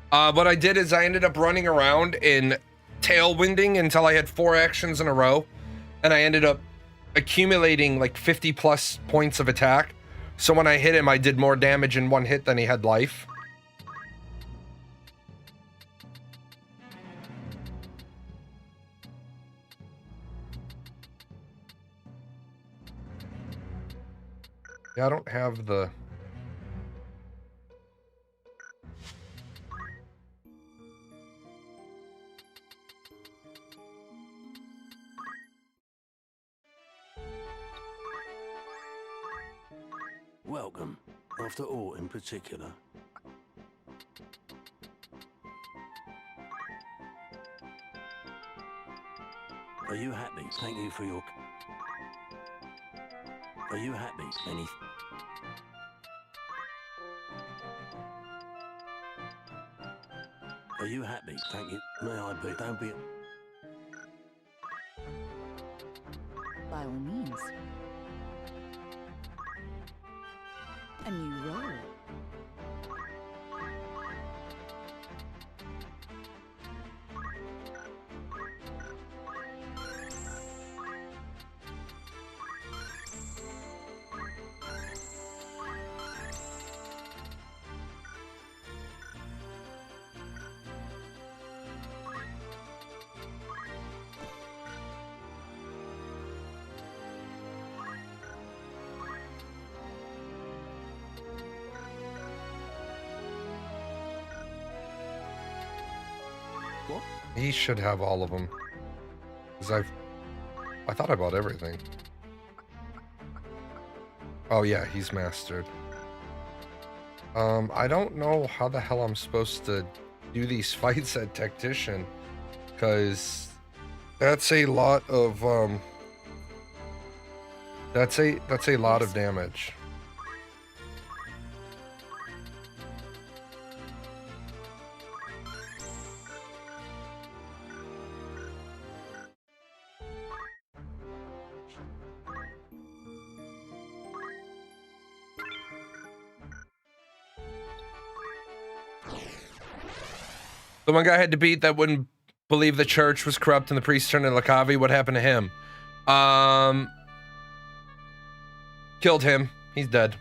What I did is I ended up running around in tailwinding until I had 4 actions in a row, and I ended up accumulating like 50 plus points of attack. So when I hit him, I did more damage in one hit than he had life. Yeah, I don't have the... Welcome, after all in particular. Are you happy? Thank you for your... Are you happy? Any... Are you happy? Thank you. May I be? Don't be... By all means. A new role. He should have all of them. Because I thought I bought everything. Oh yeah, he's mastered. I don't know how the hell I'm supposed to do these fights at Tactician. Because that's a lot of, that's a lot of damage. The one guy I had to beat that wouldn't believe the church was corrupt and the priest turned into Lakavi. What happened to him? Killed him. He's dead.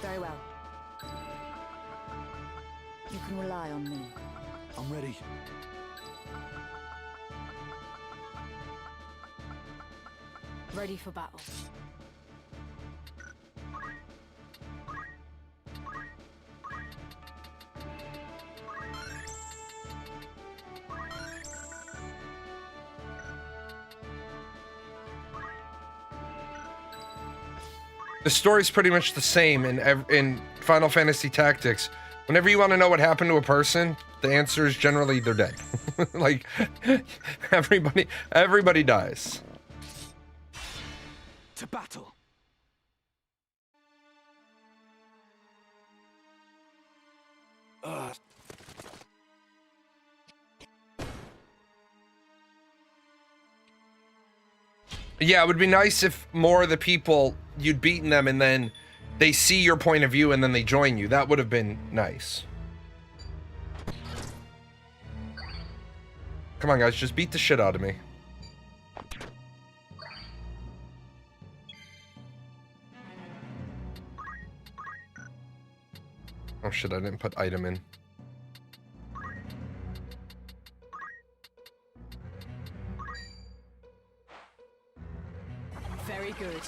Very well. You can rely on me. I'm ready. Ready for battle. The story's pretty much the same in Final Fantasy Tactics. Whenever you want to know what happened to a person, the answer is generally they're dead. Like everybody dies. To battle. Yeah, it would be nice if more of the people, you'd beaten them and then they see your point of view and then they join you. That would have been nice. Come on, guys, just beat the shit out of me. Oh shit, I didn't put item in. Very good.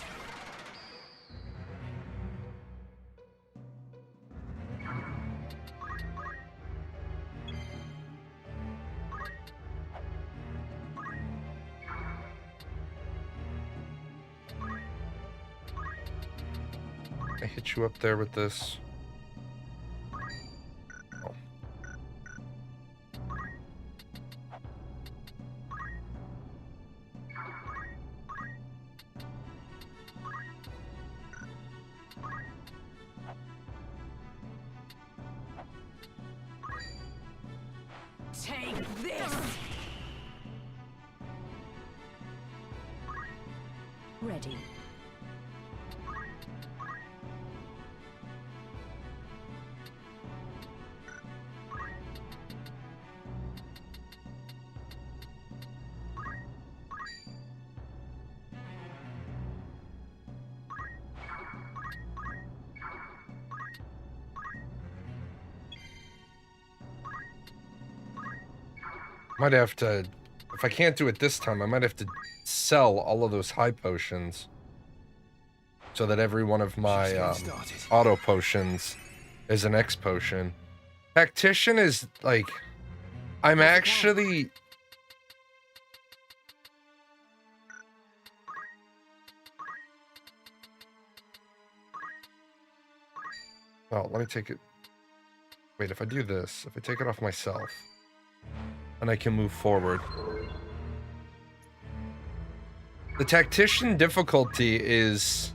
I hit you up there with this. Oh. Take this! Ready. Might have to, if I can't do it this time, I might have to sell all of those high potions so that every one of my auto potions is an X potion. Tactician is like, I'm actually... Oh, let me take it. Wait, if I do this, if I take it off myself, and I can move forward. The Tactician difficulty is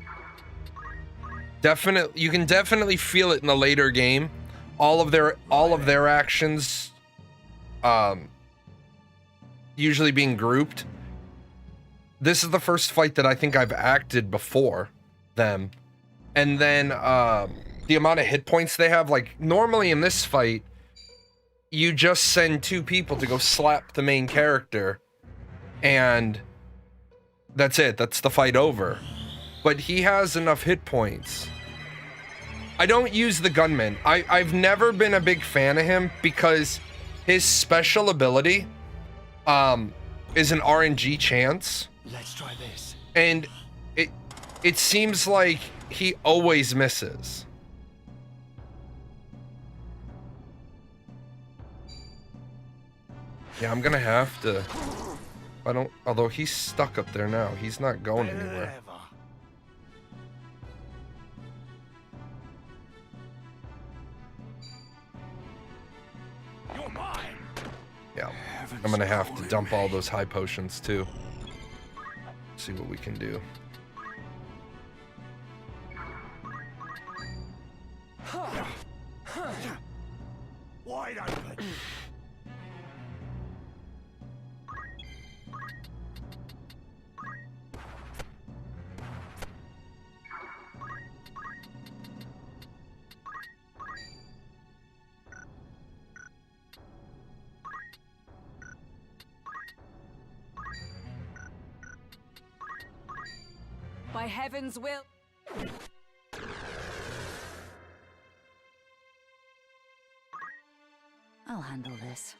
definitely, you can definitely feel it in the later game. All of their actions usually being grouped. This is the first fight that I think I've acted before them. And then the amount of hit points they have, like normally in this fight, you just send two people to go slap the main character and that's it. That's the fight over. But he has enough hit points. I don't use the gunman. I've never been a big fan of him because his special ability is an RNG chance, Let's try this. and it seems like he always misses. Yeah, I'm gonna have to. I don't. Although he's stuck up there now, he's not going anywhere. You're mine. Yeah, I'm gonna have to dump all those high potions too. See what we can do. Wide open. By heaven's will. I'll handle this.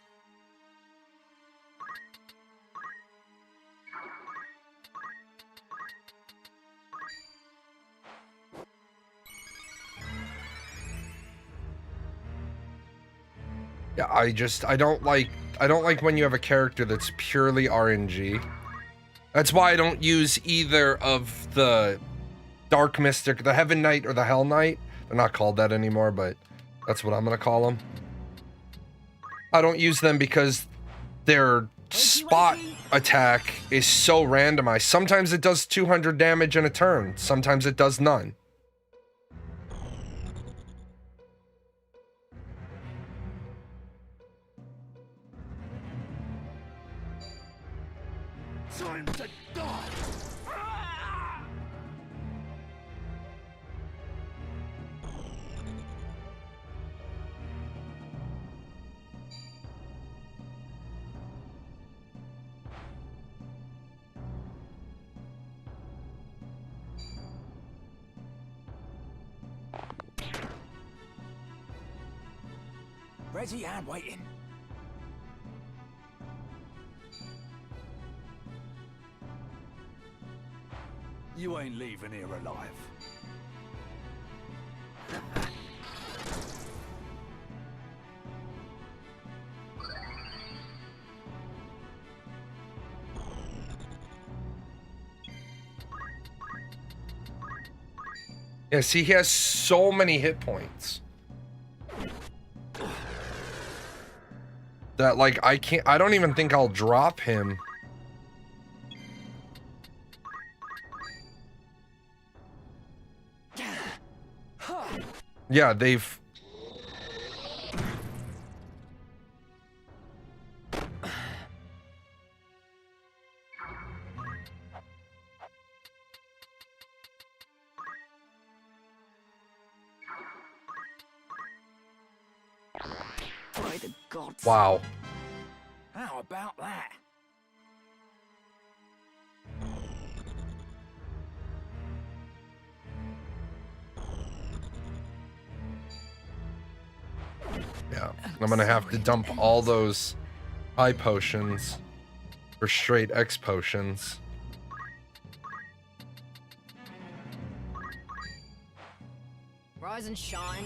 Yeah, I don't like when you have a character that's purely RNG. That's why I don't use either of the Dark Mystic, the Heaven Knight or the Hell Knight. They're not called that anymore, but that's what I'm gonna call them. I don't use them because their spot attack is so randomized. Sometimes it does 200 damage in a turn, sometimes it does none. Time to die. Ready and waiting. You ain't leaving here alive. Yeah, see, he has so many hit points that, like, I don't even think I'll drop him. Yeah, they've... By the gods. Wow. How about that? Yeah, I'm gonna have to dump all those high potions for straight X potions. Rise and shine.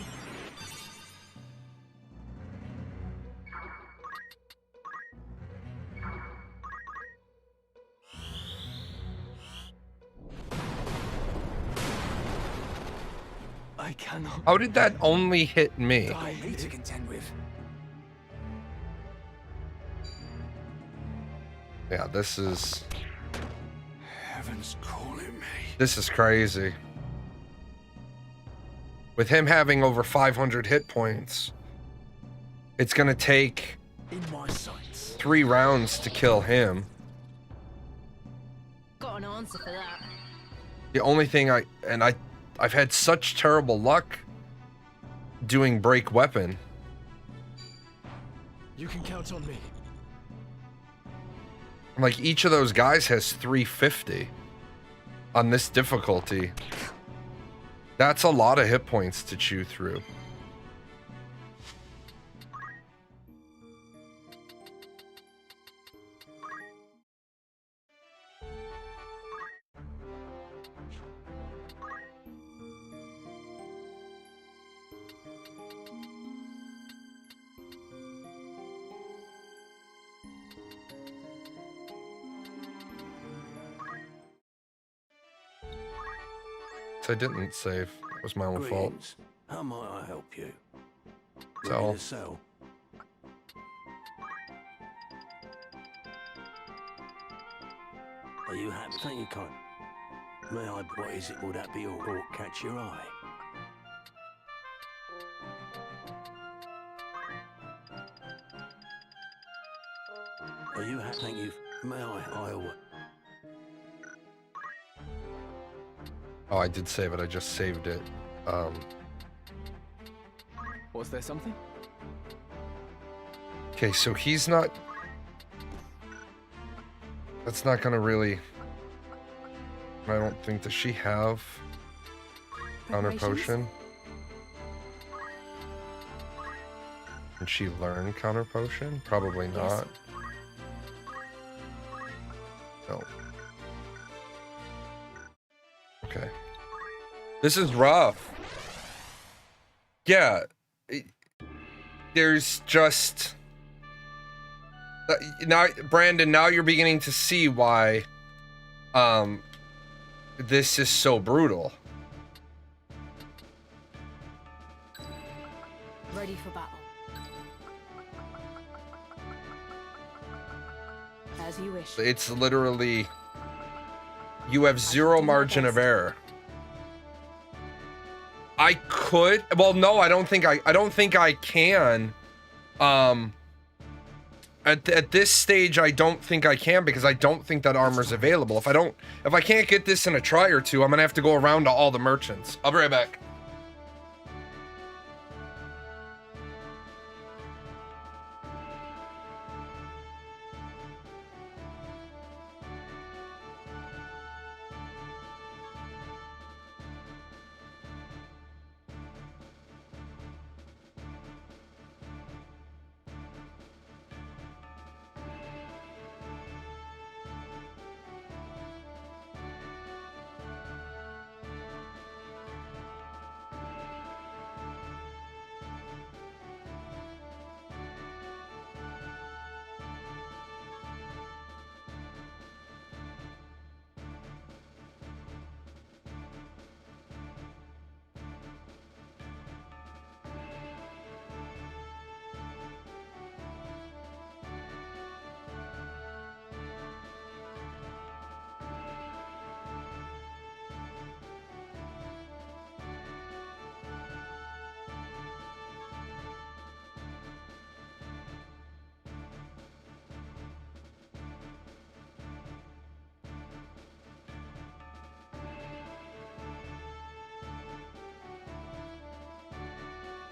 I cannot. How did that only hit me? I need to contend with. Yeah, this is Heaven's calling me. this is crazy. With him having over 500 hit points, it's gonna take In my sights. 3 rounds to kill him. Got an answer for that. The only thing I've had such terrible luck doing break weapon. You can count on me. Like, each of those guys has 350 on this difficulty. That's a lot of hit points to chew through. I didn't save. It was my own fault. Greetings. How might I help you? Sell. Ready to sell? Are you happy? Thank you, kind. May I? What is it? Will that be all? Or catch your eye? Are you happy? Thank you. May I? Oh, I did save it. I just saved it. Was there something? Okay, so he's not... That's not gonna really... I don't think... Does she have... Counter potion? Can she learn counter potion? Probably not. No. Okay. This is rough. Yeah. There's just... Now, Brandon, now you're beginning to see why this is so brutal. Ready for battle. As you wish. It's literally... You have zero margin of error. I could... Well, no, I don't think I can. At this stage, I don't think I can because I don't think that armor's available. If I can't get this in a try or two, I'm gonna have to go around to all the merchants. I'll be right back.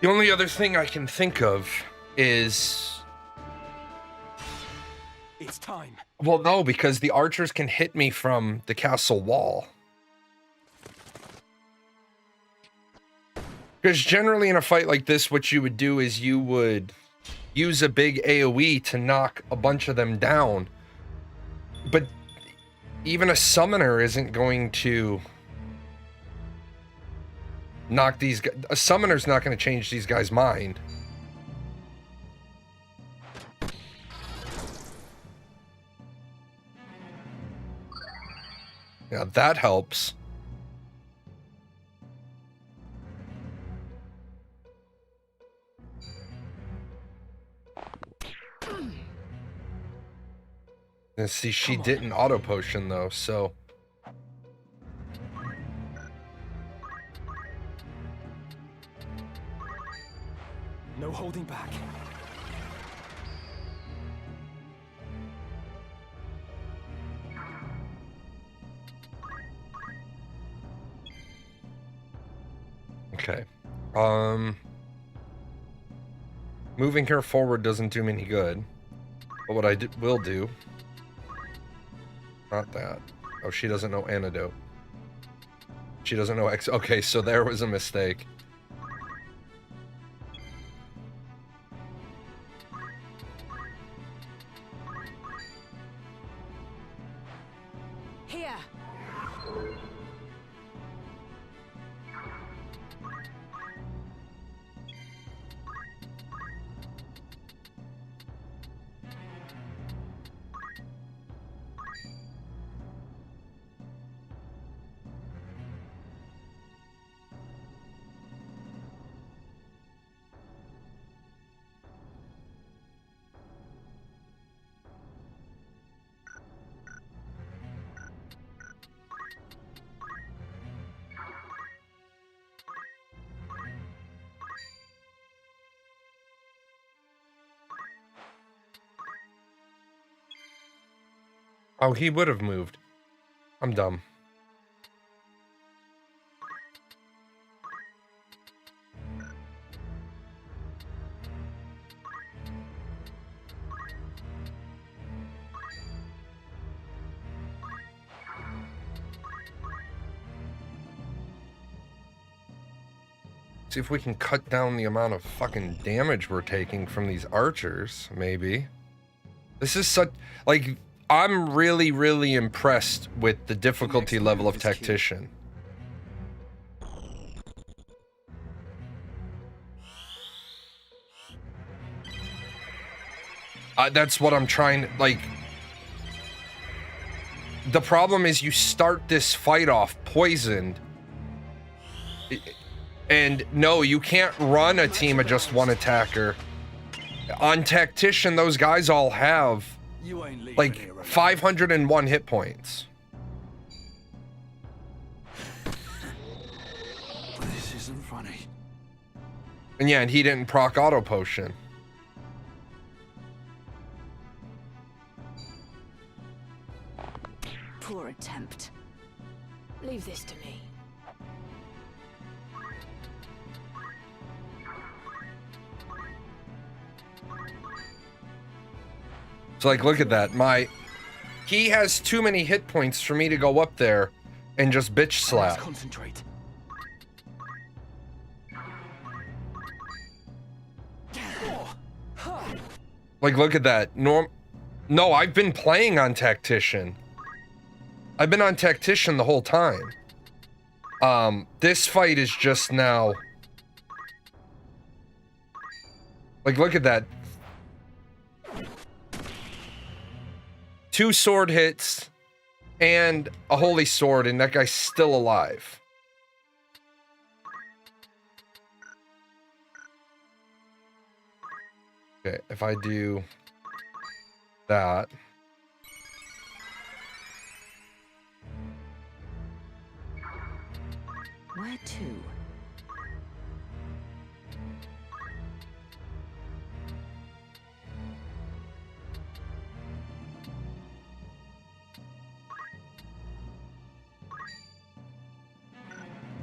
The only other thing I can think of is... It's time. Well, no, because the archers can hit me from the castle wall. Because generally in a fight like this, what you would do is you would use a big AoE to knock a bunch of them down. But even a summoner isn't going to knock these guys. A summoner's not going to change these guys' mind. Yeah, that helps. And see, she didn't auto potion though, so. No holding back. Okay. Moving her forward doesn't do me any good. But what I will do... Not that. Oh, she doesn't know antidote. She doesn't know X. Okay, so there was a mistake. Here. Oh, he would have moved. I'm dumb. See if we can cut down the amount of fucking damage we're taking from these archers, maybe. This is such, like, I'm really, really impressed with the difficulty level of Tactician. That's what I'm trying, like, the problem is you start this fight off poisoned. And no, you can't run a team of just one attacker. On Tactician, those guys all have like 501 hit points. This isn't funny. And yeah, and he didn't proc auto potion. Poor attempt. Leave this to me. So like, look at that. He has too many hit points for me to go up there and just bitch slap. Let's concentrate. Like, look at that. No, I've been playing on Tactician. I've been on Tactician the whole time. This fight is just now. Like, look at that. 2 sword hits and a holy sword, and that guy's still alive. Okay, if I do that. Where to?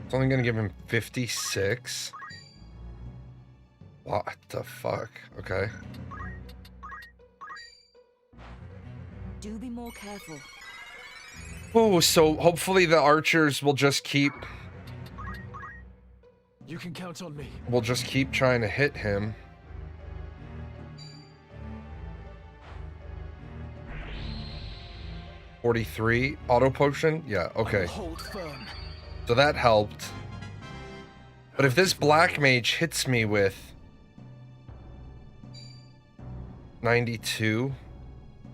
It's only gonna give him 56. What the fuck? Okay. Do be more careful. Oh, so hopefully the archers will just keep. You can count on me. We'll just keep trying to hit him. $43 auto potion? Yeah, okay. Hold firm. So that helped. But if this black mage hits me with 92,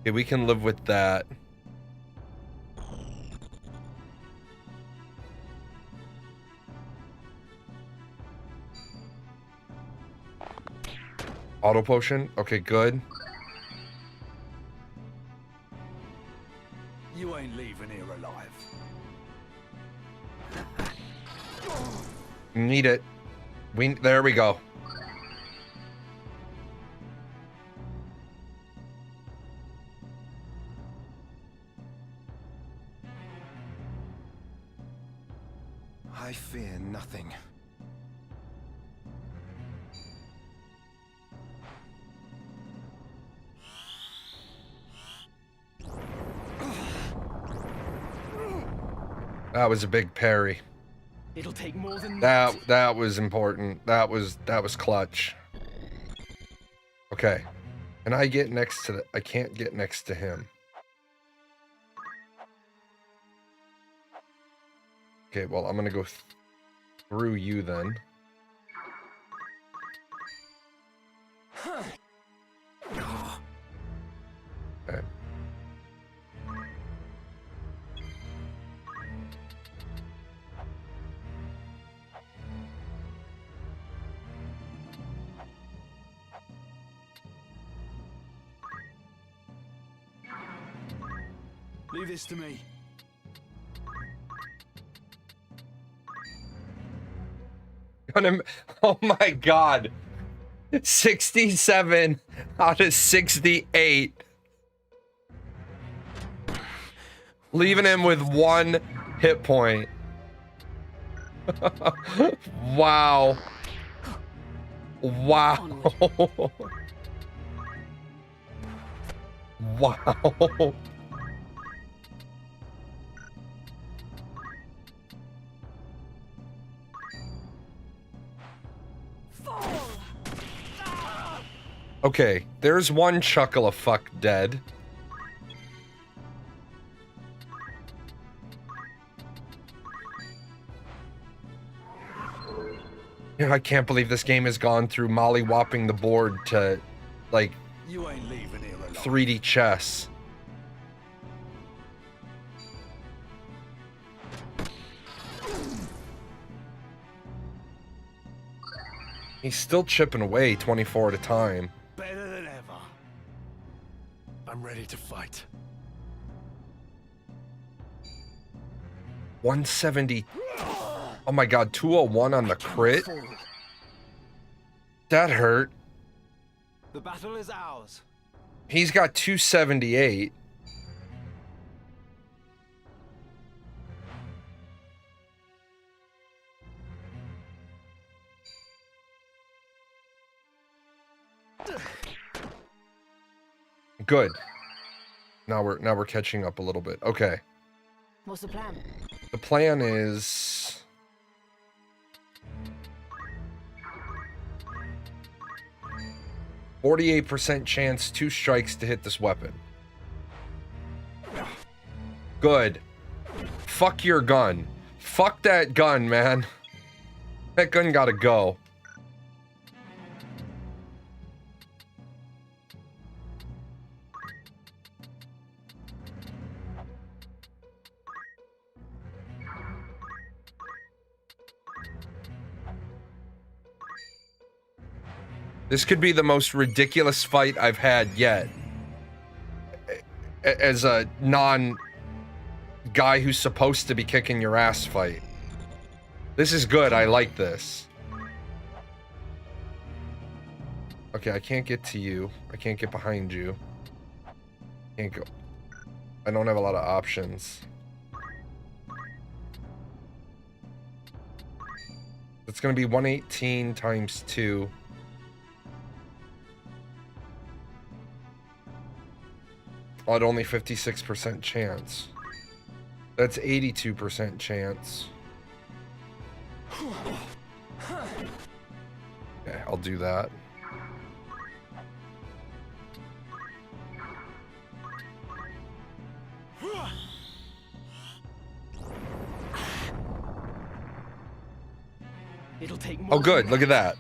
okay, we can live with that. Auto potion? Okay, good. You ain't leaving here alive. Need it. There we go. I fear nothing. That was a big parry. It'll take more than That was important. That was clutch. Okay. And I get next to I can't get next to him. Okay, well, I'm gonna go through you then. Okay. Leave this to me. Oh my god. 67 out of 68. Leaving him with 1 hit point. Wow. Wow. Wow. Okay, there's one chuckle of fuck dead. Yeah, I can't believe this game has gone through molly-whopping the board to, like, You ain't leaving here alone. 3D chess. He's still chipping away 24 at a time. Better than ever. I'm ready to fight. 170. Oh my god, 201 on the crit? That hurt. The battle is ours. He's got 278. Good. Now we're catching up a little bit. Okay. What's the plan? The plan is 48% chance 2 strikes to hit this weapon. Good. Fuck your gun. Fuck that gun, man. That gun gotta go. This could be the most ridiculous fight I've had yet. As a non-guy who's supposed to be kicking your ass fight. This is good, I like this. Okay, I can't get to you. I can't get behind you. Can't go. I don't have a lot of options. It's gonna be 118 times 2. At only 56% chance. That's 82% chance. Okay, I'll do that. It'll take more. Oh good, look at that.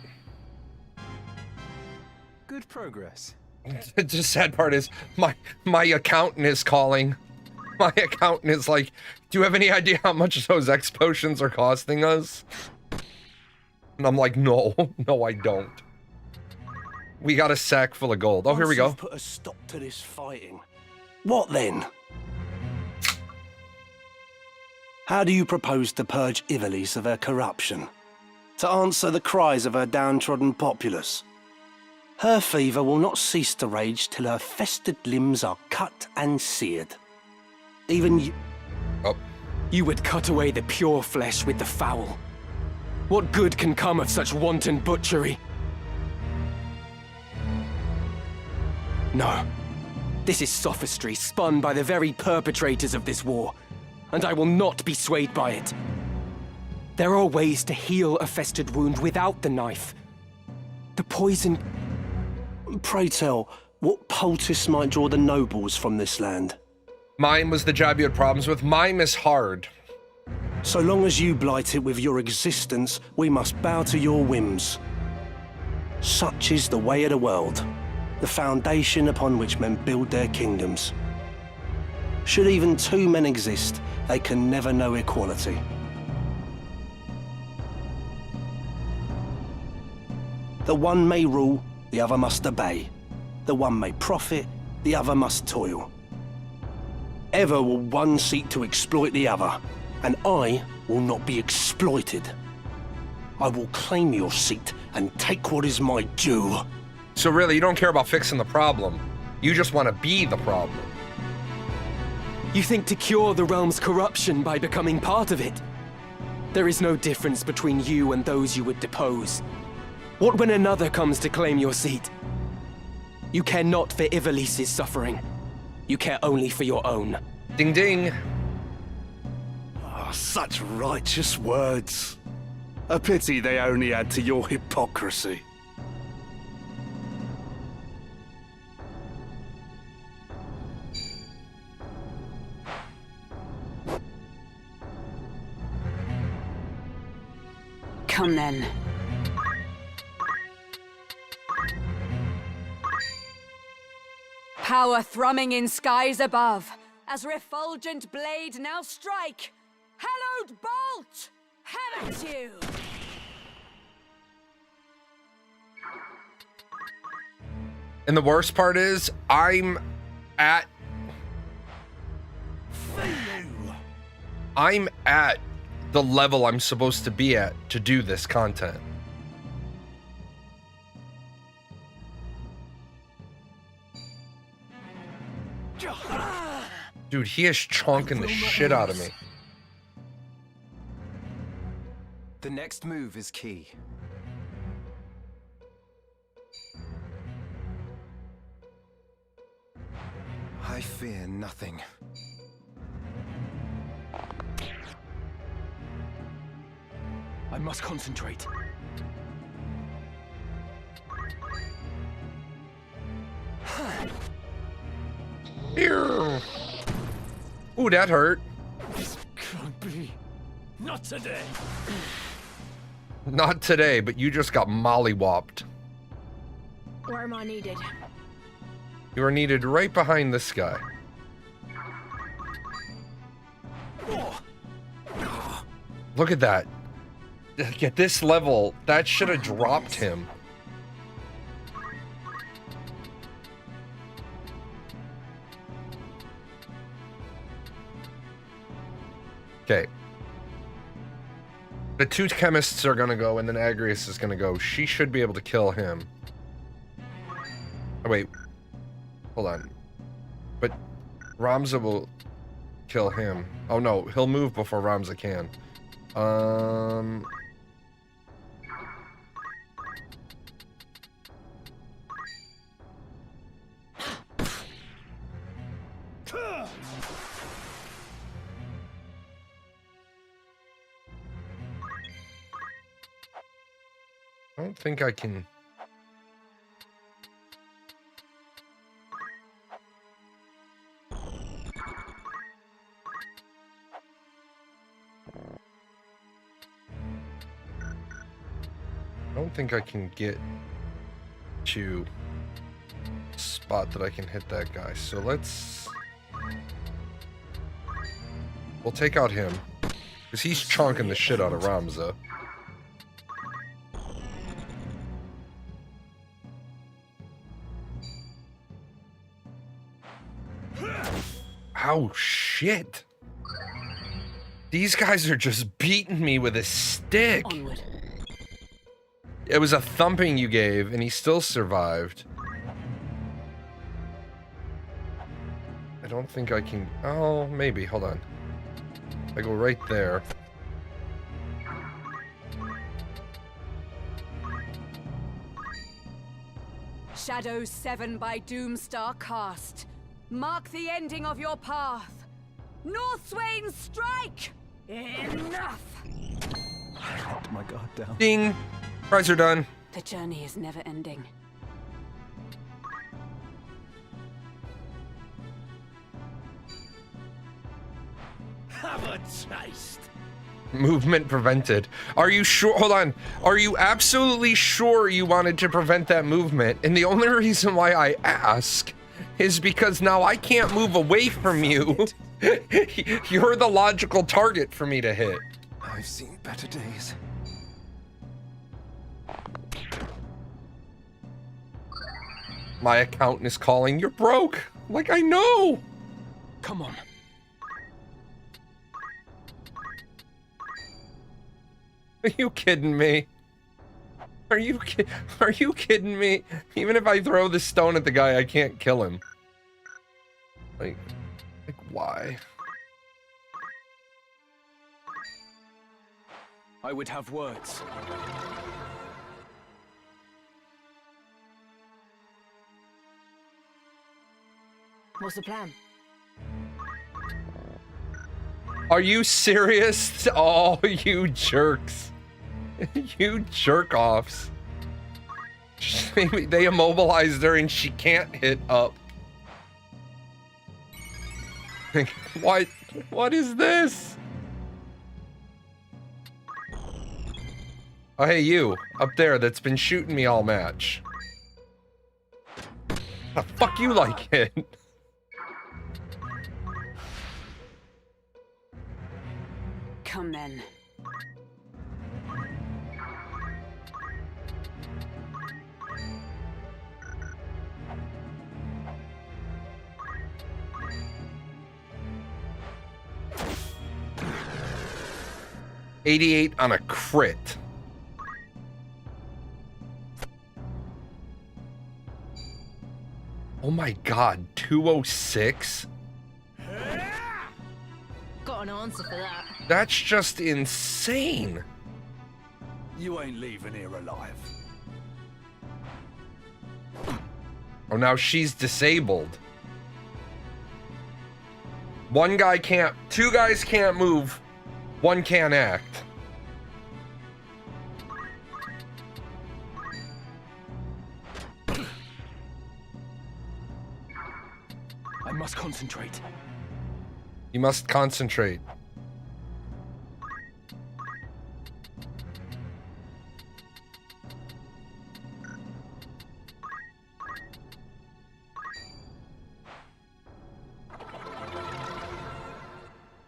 Good progress. The sad part is my accountant is calling. My accountant is like, do you have any idea how much those X potions are costing us? And I'm like, no, no I don't. We got a sack full of gold. Oh, here we go. Once you've put a stop to this fighting, what then? How do you propose to purge Ivalice of her corruption? To answer the cries of her downtrodden populace? Her fever will not cease to rage till her festered limbs are cut and seared. Even you... Oh. You would cut away the pure flesh with the foul. What good can come of such wanton butchery? No. This is sophistry spun by the very perpetrators of this war, and I will not be swayed by it. There are ways to heal a festered wound without the knife. The poison... Pray tell, what poultice might draw the nobles from this land? Mime was the job you had problems with. Mime is hard. So long as you blight it with your existence, we must bow to your whims. Such is the way of the world, the foundation upon which men build their kingdoms. Should even 2 men exist, they can never know equality. The one may rule, the other must obey. The one may profit, the other must toil. Ever will one seek to exploit the other, and I will not be exploited. I will claim your seat and take what is my due. So really, you don't care about fixing the problem. You just want to be the problem. You think to cure the realm's corruption by becoming part of it? There is no difference between you and those you would depose. What when another comes to claim your seat? You care not for Ivalice's suffering. You care only for your own. Ding ding. Oh, such righteous words. A pity they only add to your hypocrisy. Come then. Power thrumming in skies above, as refulgent blade now strike. Hallowed bolt! Have at you! And the worst part is, I'm at the level I'm supposed to be at to do this content. Dude, he is chonking the shit out of me. The next move is key. I fear nothing. I must concentrate. Here. Ooh, that hurt. Can't be. Not today. Not today, but you just got mollywopped. Where am I needed? You are needed right behind this guy. Look at that. At this level, that should have dropped him. Okay. The two chemists are gonna go, and then Agrias is gonna go. She should be able to kill him. Oh, wait. Hold on. But Ramza will kill him. Oh no, he'll move before Ramza can. I don't think I can. I don't think I can get to a spot that I can hit that guy. So we'll take out him, because he's chonking the shit out of Ramza. Oh shit. These guys are just beating me with a stick. Onward. It was a thumping you gave, and he still survived. I don't think I can... Oh, maybe. Hold on. I go right there. Shadows 7 by Doomstar cast. Mark the ending of your path. Northswain, strike! Enough! Let my guard down. Ding! Prize are done. The journey is never ending. Have a taste. Movement prevented. Are you sure? Hold on. Are you absolutely sure you wanted to prevent that movement? And the only reason why I ask is because now I can't move away from you. You're the logical target for me to hit. I've seen better days. My accountant is calling. You're broke. Like, I know. Come on. Are you kidding me? Are you kidding me? Even if I throw the stone at the guy, I can't kill him. Like Why? I would have words. What's the plan? Are you serious? Oh, you jerks. You jerk-offs. They immobilized her and she can't hit up. What? What is this? Oh, hey, you. Up there that's been shooting me all match. The fuck you like it? Come then. $88 on a crit. Oh my god, 206? Got an answer for that. That's just insane. You ain't leaving here alive. Oh, now she's disabled. One guy can't, two guys can't move, one can't act. I must concentrate. You must concentrate.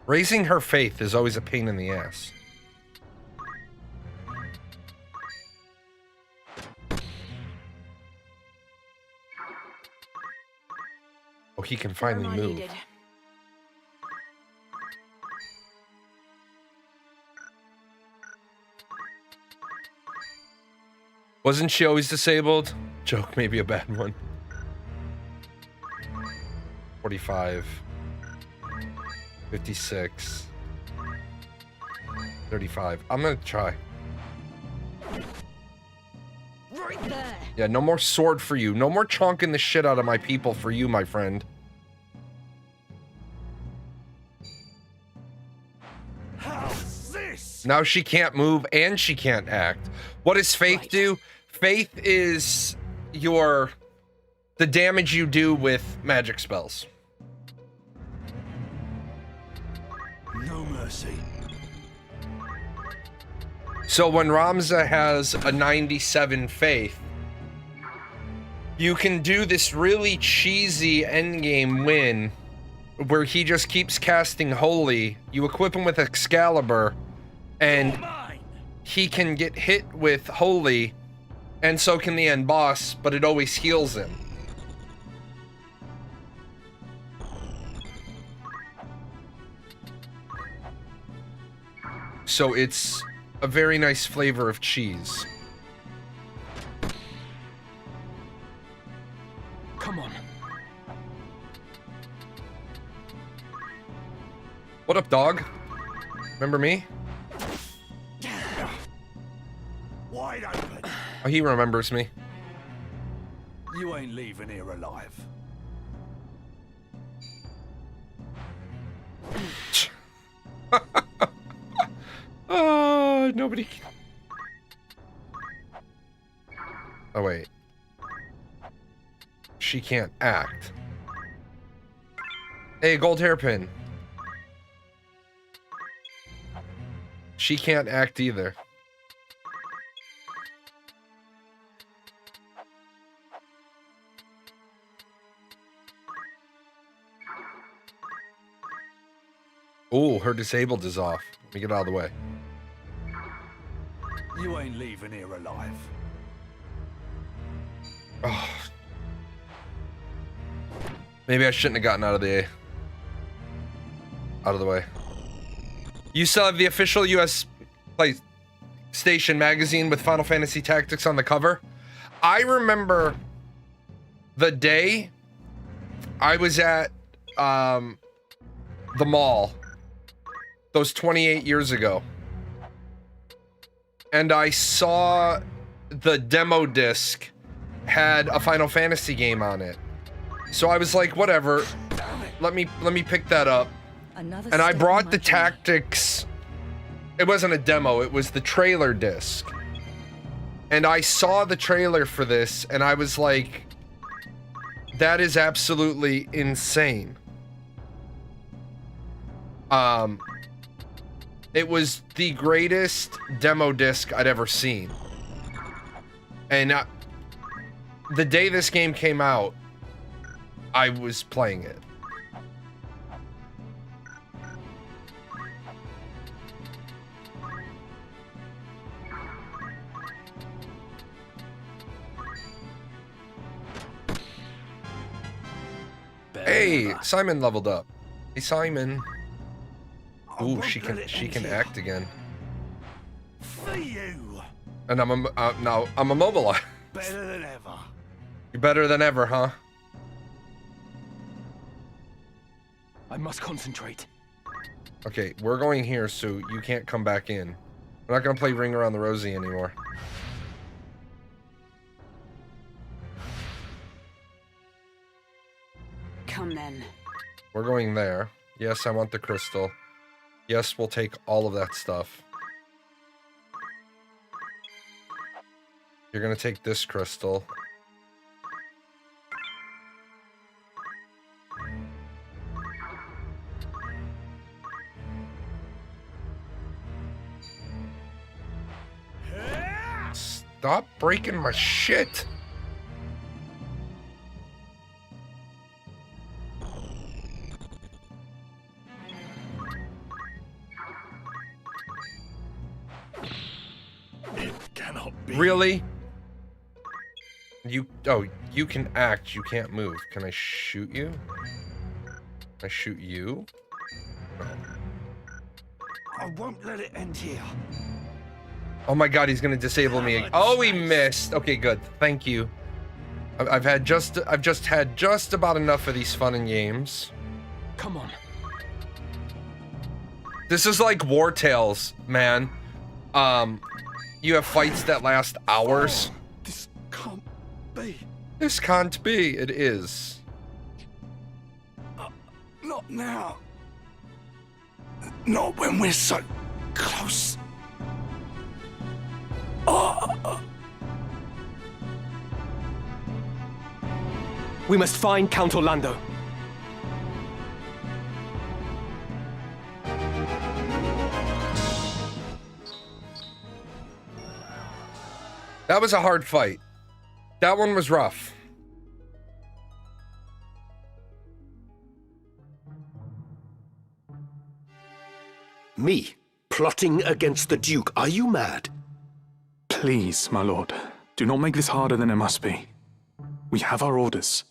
Raising her faith is always a pain in the ass. Oh, he can finally Armor move. needed. Wasn't she always disabled? Joke, maybe a bad one. 45. 56. 35. I'm gonna try. Right there. Yeah, no more sword for you. No more chonking the shit out of my people for you, my friend. How's this? Now she can't move and she can't act. What does Faith do? Faith is the damage you do with magic spells. No mercy. So when Ramza has a 97 Faith, you can do this really cheesy endgame win where he just keeps casting Holy. You equip him with Excalibur, and Mine. he can get hit with Holy, and so can the end boss, but it always heals him. So it's a very nice flavor of cheese. Come on. What up, dog? Remember me? Wide open. Oh, he remembers me. You ain't leaving here alive. Nobody. Oh, wait. She can't act. Hey, gold hairpin. She can't act either. Oh, her disabled is off. Let me get out of the way. You ain't leaving here alive. Oh. Maybe I shouldn't have gotten out of the way. You still have the official US PlayStation magazine with Final Fantasy Tactics on the cover. I remember the day I was at the mall. Those 28 years ago. And I saw the demo disc had a Final Fantasy game on it. So I was like, whatever. Let me pick that up. And I brought the Tactics. It wasn't a demo, it was the trailer disc. And I saw the trailer for this and I was like, that is absolutely insane. It was the greatest demo disc I'd ever seen. And the day this game came out, I was playing it. Hey, Simon leveled up. Hey, Simon. Ooh, she can act again. For you. And now I'm immobilized. Better than ever. You're better than ever, huh? I must concentrate. Okay, we're going here, so you can't come back in. We're not gonna play Ring Around the Rosie anymore. Come then. We're going there. Yes, I want the crystal. Yes, we'll take all of that stuff. You're gonna take this crystal. Stop breaking my shit! It cannot be. Really? You can act, you can't move. Can I shoot you? Can I shoot you? No. I won't let it end here. Oh my god, he's gonna disable me. Oh, he missed. Okay, good. Thank you. I've just had just about enough of these fun and games. Come on. This is like War Tales, man. You have fights that last hours. This can't be. This can't be. It is. Not now. Not when we're so close. We must find Count Orlando. That was a hard fight. That one was rough. Me? Plotting against the Duke? Are you mad? Please, my lord, do not make this harder than it must be. We have our orders.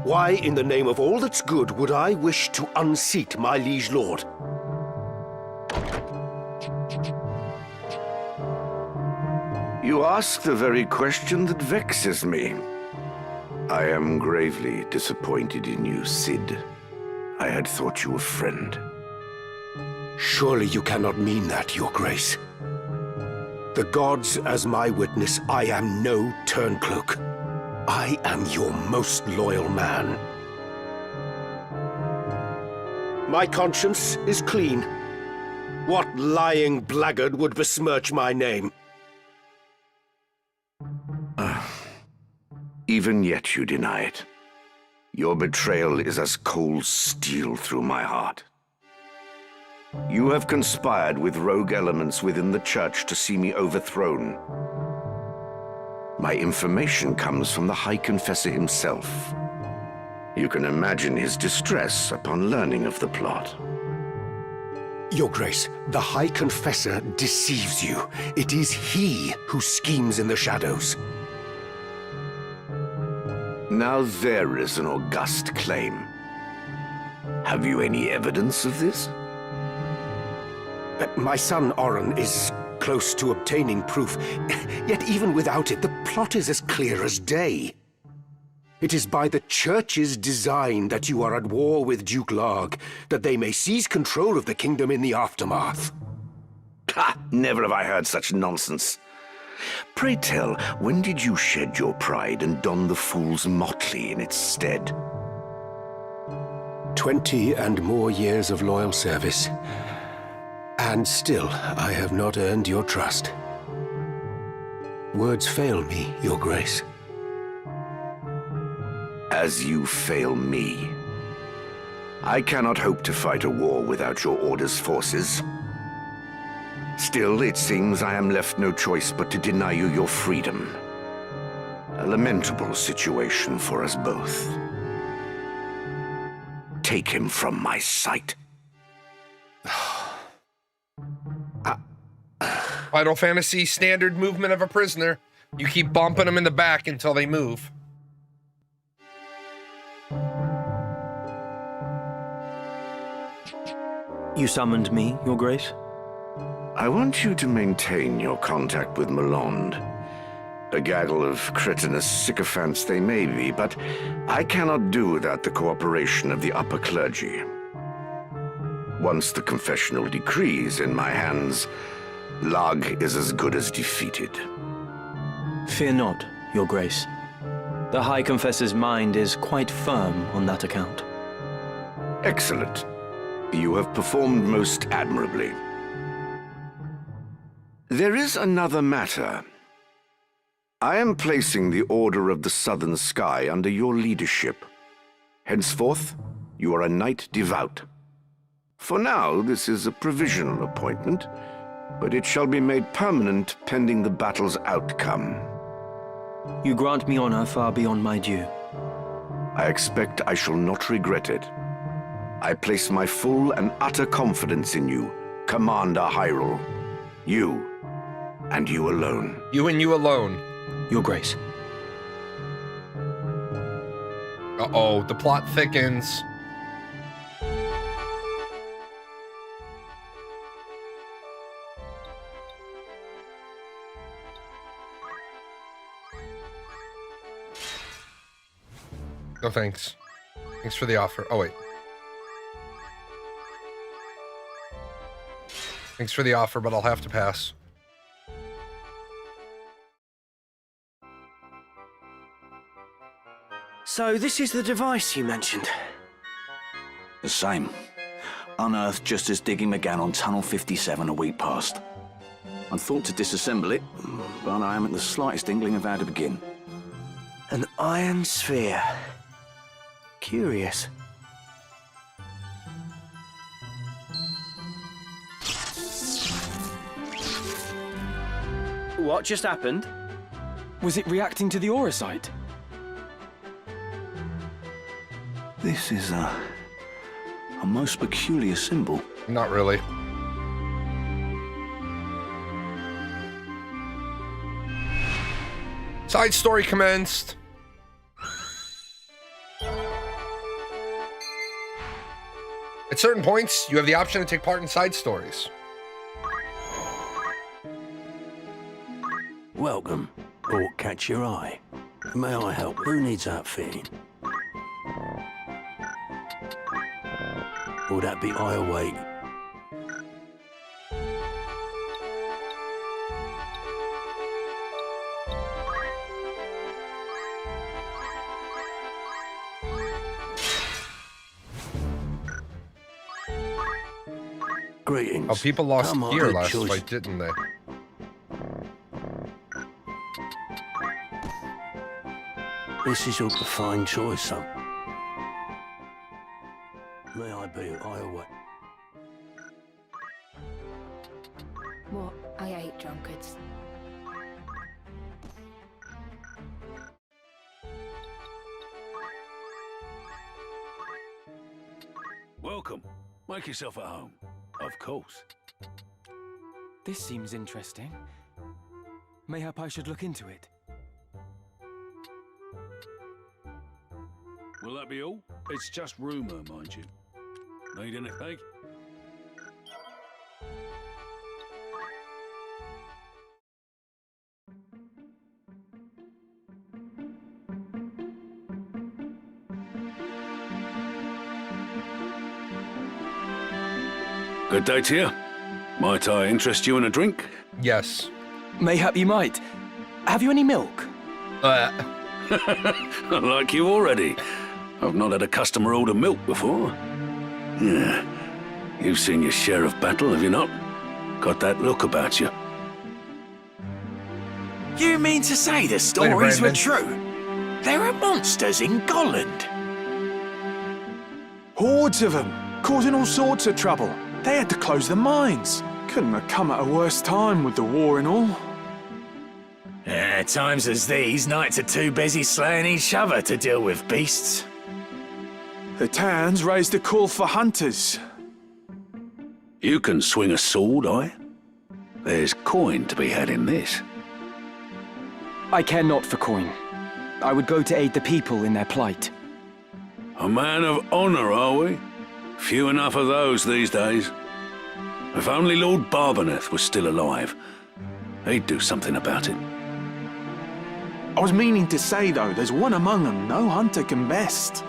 Why, in the name of all that's good, would I wish to unseat my liege lord? You ask the very question that vexes me. I am gravely disappointed in you, Cid. I had thought you a friend. Surely you cannot mean that, your grace. The gods as my witness, I am no turncloak. I am your most loyal man. My conscience is clean. What lying blackguard would besmirch my name? Even yet you deny it. Your betrayal is as cold steel through my heart. You have conspired with rogue elements within the church to see me overthrown. My information comes from the High Confessor himself. You can imagine his distress upon learning of the plot. Your Grace, the High Confessor deceives you. It is he who schemes in the shadows. Now there is an august claim. Have you any evidence of this? My son Oren is close to obtaining proof, yet even without it, the plot is as clear as day. It is by the Church's design that you are at war with Duke Larg, that they may seize control of the kingdom in the aftermath. Ha! Never have I heard such nonsense. Pray tell, when did you shed your pride and don the fool's motley in its stead? 20 and more years of loyal service. And still, I have not earned your trust. Words fail me, Your Grace. As you fail me. I cannot hope to fight a war without your Order's forces. Still, it seems I am left no choice but to deny you your freedom. A lamentable situation for us both. Take him from my sight. Final Fantasy standard movement of a prisoner. You keep bumping them in the back until they move. You summoned me, Your Grace? I want you to maintain your contact with Malond. A gaggle of cretinous sycophants they may be, but I cannot do without the cooperation of the upper clergy. Once the confessional decree is in my hands, Larg is as good as defeated. Fear not, Your Grace. The High Confessor's mind is quite firm on that account. Excellent. You have performed most admirably. There is another matter. I am placing the Order of the Southern Sky under your leadership. Henceforth, you are a Knight Devout. For now, this is a provisional appointment, but it shall be made permanent pending the battle's outcome. You grant me honor far beyond my due. I expect I shall not regret it. I place my full and utter confidence in you, Commander Hyrule. You, and you alone. You and you alone. Your Grace. Uh-oh, the plot thickens. No thanks. Thanks for the offer. Oh, wait. Thanks for the offer, but I'll have to pass. So this is the device you mentioned? The same. Unearthed just as digging began on Tunnel 57 a week past. I thought to disassemble it, but I haven't the slightest inkling of how to begin. An iron sphere. Curious. What just happened? Was it reacting to the aura sight? This is a most peculiar symbol. Not really. Side story commenced. At certain points, you have the option to take part in side stories. Welcome. Brought catch your eye. May I help? Who needs outfitting? Will that be I awake? Greetings. Oh, people lost Come on, gear good last choice. fight, didn't they? This is your fine choice, son. May I be I awake? What? I hate drunkards. Welcome. Make yourself at home. Of course. This seems interesting. Mayhap I should look into it. Will that be all? It's just rumour, mind you. Need anything? Good day to you. Might I interest you in a drink? Yes. Mayhap you might. Have you any milk? I like you already. I've not had a customer order milk before. Yeah. You've seen your share of battle, have you not? Got that look about you. You mean to say the stories were true? There are monsters in Golland. Hordes of them, causing all sorts of trouble. They had to close the mines. Couldn't have come at a worse time with the war and all. At times as these, knights are too busy slaying each other to deal with beasts. The towns raised a call for hunters. You can swing a sword, aye? There's coin to be had in this. I care not for coin. I would go to aid the people in their plight. A man of honor, are we? Few enough of those these days. If only Lord Barbeneth was still alive, he'd do something about it. I was meaning to say, though, there's one among them no hunter can best.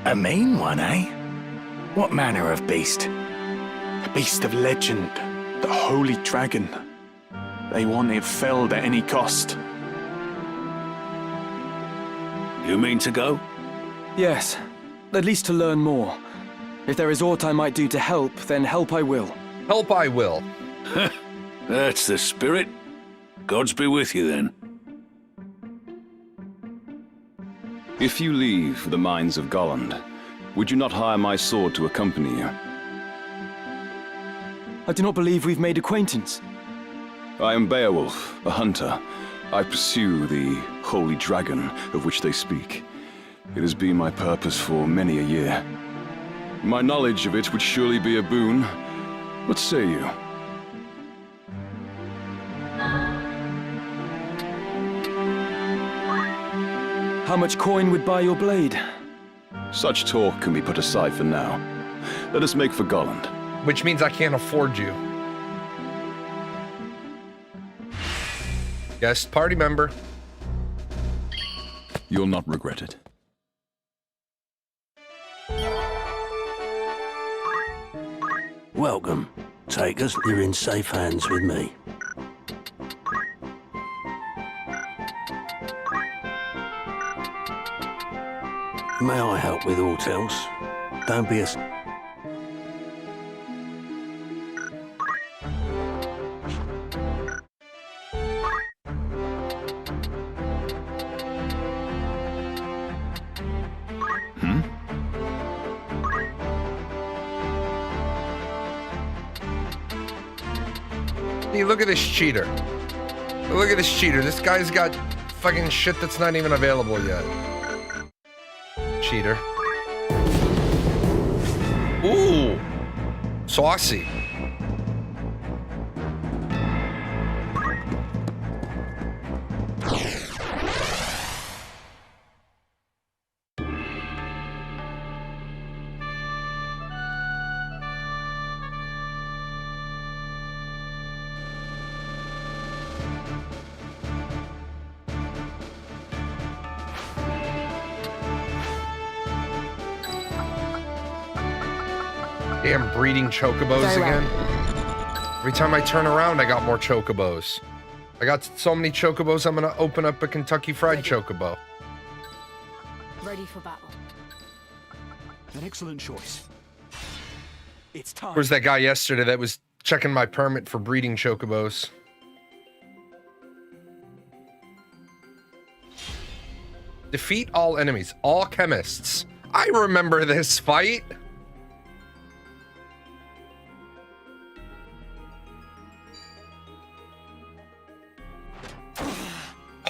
A mean one, eh? What manner of beast? A beast of legend, the Holy Dragon. They want it felled at any cost. You mean to go? Yes, at least to learn more. If there is aught I might do to help, then help I will. Help I will. That's the spirit. Gods be with you then. If you leave the mines of Golland, would you not hire my sword to accompany you? I do not believe we've made acquaintance. I am Beowulf, a hunter. I pursue the Holy Dragon of which they speak. It has been my purpose for many a year. My knowledge of it would surely be a boon. What say you? How much coin would buy your blade? Such talk can be put aside for now. Let us make for Golland. Which means I can't afford you. Guest party member. You'll not regret it. Welcome. Take us, you're in safe hands with me. May I help with aught else? Don't be a... Hey, look at this cheater. Look at this cheater. This guy's got fucking shit that's not even available yet. Cheater. Ooh. Saucy. Damn breeding chocobos Very well. again. Every time I turn around, I got more chocobos. I got so many chocobos, I'm gonna open up a Kentucky Fried Chocobo. Ready for battle. An excellent choice. It's time. Where's that guy yesterday that was checking my permit for breeding chocobos? Defeat all enemies, all chemists. I remember this fight.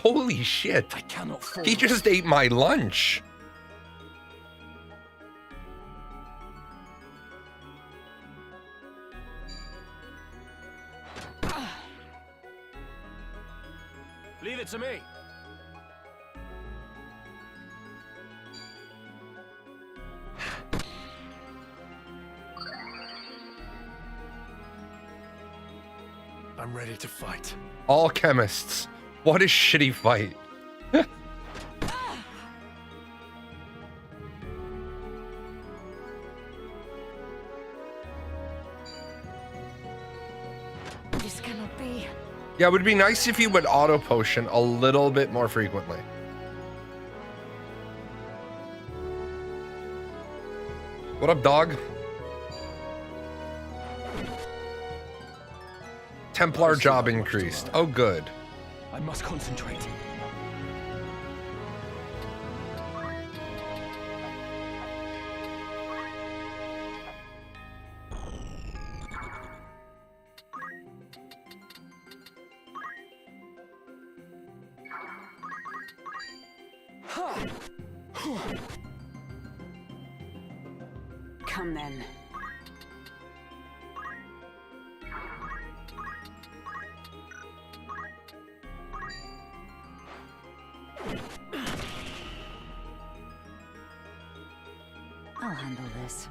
Holy shit. I cannot fall. He just ate my lunch. Leave it to me. I'm ready to fight. All chemists. What a shitty fight. would be... Yeah, it would be nice if you would auto potion a little bit more frequently. What up, dog? Templar job increased. Oh, good. I must concentrate. Come then. I'll handle this.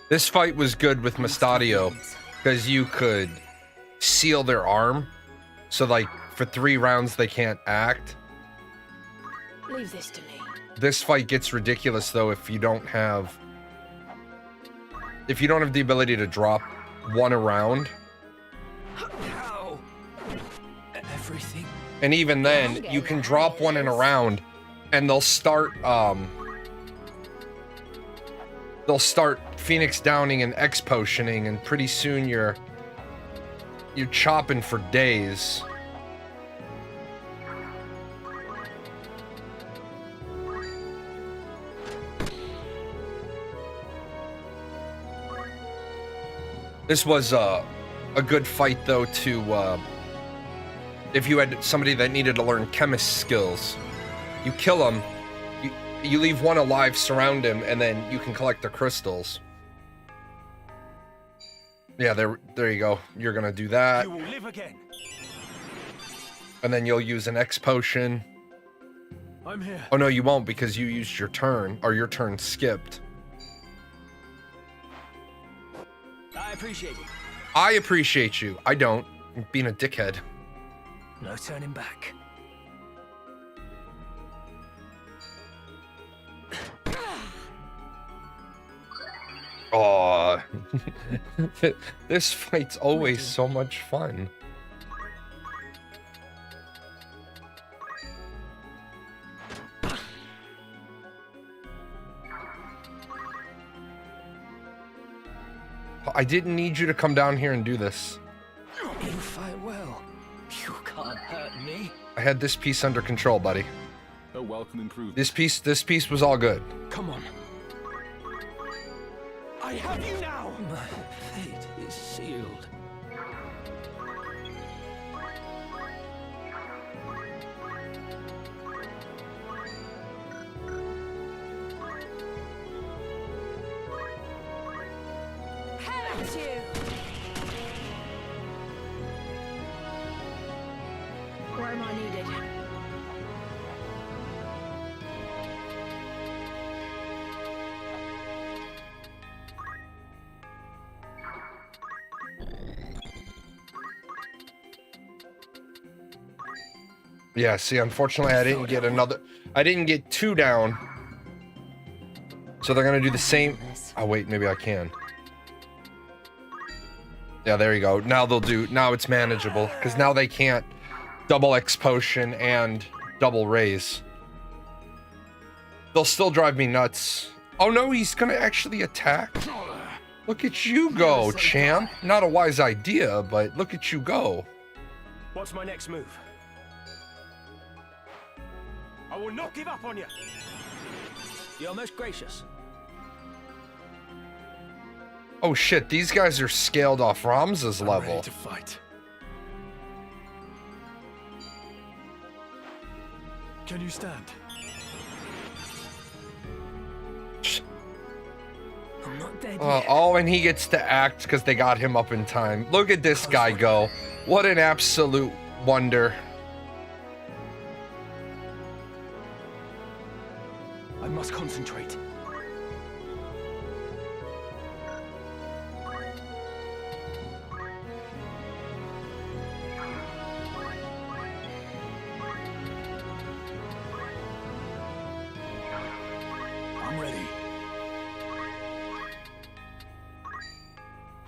This fight was good with Mustadio because you could seal their arm. So, like, for 3 rounds, they can't act. Leave this to me. This fight gets ridiculous, though, if you don't have the ability to drop 1 around. How? Everything. And even then, you can drop 1 in a round, and they'll start Phoenix Downing and X potioning, and pretty soon you're chopping for days. This was a good fight, though, to if you had somebody that needed to learn chemist skills. You kill him, you leave 1 alive, surround him, and then you can collect the crystals. Yeah, there you go. You're gonna do that. You will live again. And then you'll use an X potion. I'm here. Oh no, you won't, because you used your turn, or your turn skipped. I appreciate it. I appreciate you. I don't. I'm being a dickhead. No turning back. Aw. This fight's always so much fun. I didn't need you to come down here and do this. You fight well. You can't hurt me. I had this piece under control, buddy. A welcome improvement. This piece was all good. Come on. I have you now! My fate is sealed. At you! Where am I needed? Yeah, see, unfortunately, I didn't get 2 down. So they're gonna do the same. Oh, wait, maybe I can. Yeah, there you go. Now it's manageable, because now they can't double X potion and double raise. They'll still drive me nuts. Oh no, he's gonna actually attack. Look at you go, champ. Not a wise idea, but look at you go. What's my next move? I will not give up on you. You're most gracious. Oh shit, these guys are scaled off Ramza's level. Ready to fight. Can you stand? I'm not dead Oh, yet. oh, and he gets to act because they got him up in time. Look at this guy go. What an absolute wonder. I must concentrate. I'm ready.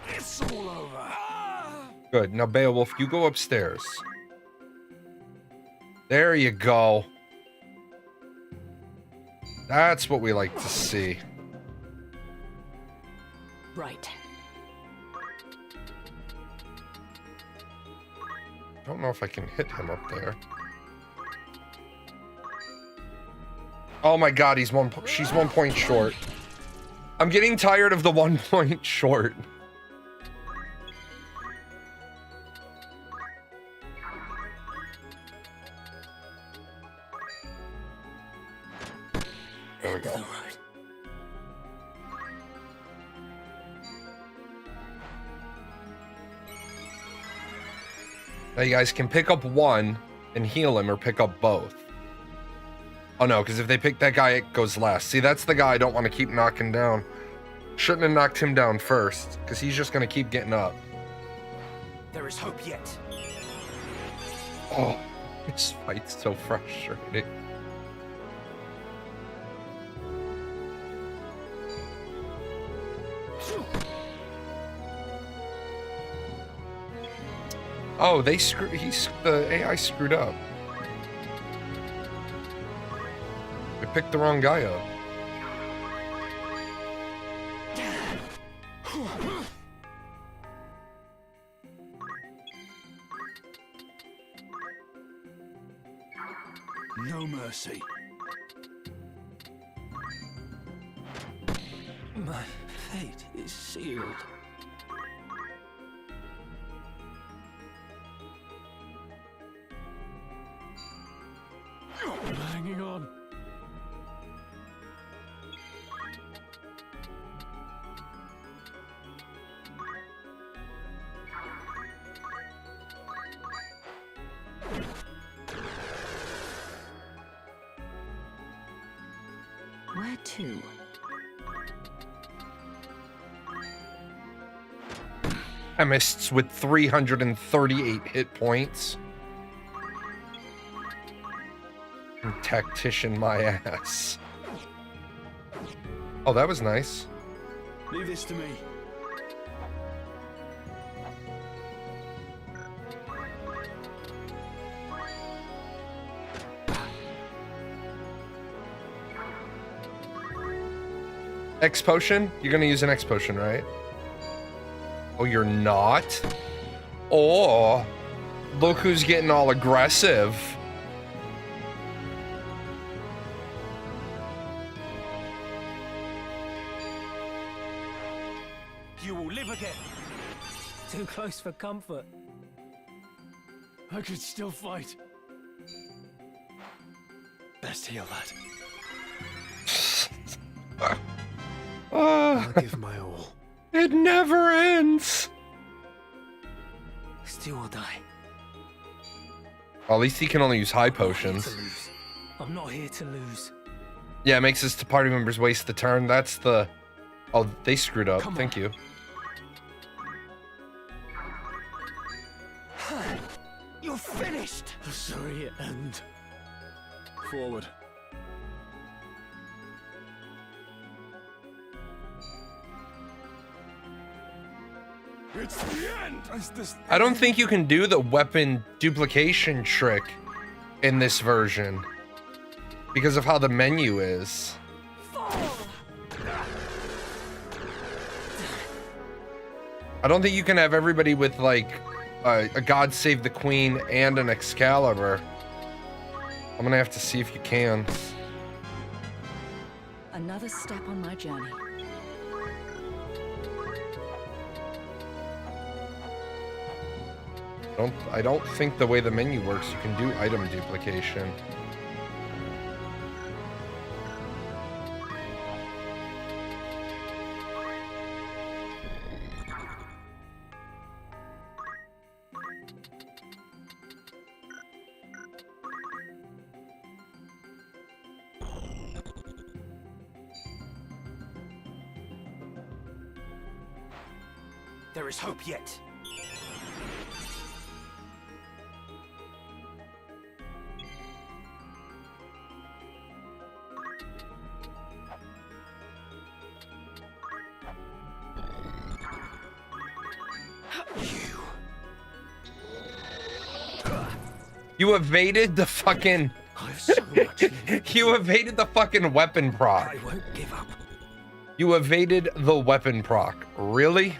It's all over. Good. Now, Beowulf, you go upstairs. There you go. That's what we like to see. Right. Don't know if I can hit him up there. Oh my god, she's 1 point short. I'm getting tired of the 1 point short. There we go. Now you guys can pick up one and heal him, or pick up both. Oh no, because if they pick that guy, it goes last. See, that's the guy I don't want to keep knocking down. Shouldn't have knocked him down first, because he's just going to keep getting up. There is hope yet. Oh, this fight's so frustrating. Oh, the AI screwed up. They picked the wrong guy up. No mercy. My fate is sealed. I'm hanging on. Where to? Chemists with 338 hit points. And tactician my ass. Oh, that was nice. Leave this to me. X potion? You're gonna use an X potion, right? Oh, you're not? Oh, look who's getting all aggressive. You will live again. Too close for comfort. I could still fight. Best heal that. I'll give my all. It never ends. Still or die. Well, at least he can only use high potions. I'm not here to lose. Yeah, it makes his party members waste the turn. That's the... Oh, they screwed up. Thank you. You're finished. Sorry, and forward. It's the end. I don't think you can do the weapon duplication trick in this version because of how the menu is. I don't think you can have everybody with like a God Save the Queen and an Excalibur. I'm gonna have to see if you can. Another step on my journey. I don't think the way the menu works, you can do item duplication. There is hope yet. You evaded the fucking... You evaded the fucking weapon proc. I won't give up. You evaded the weapon proc. Really?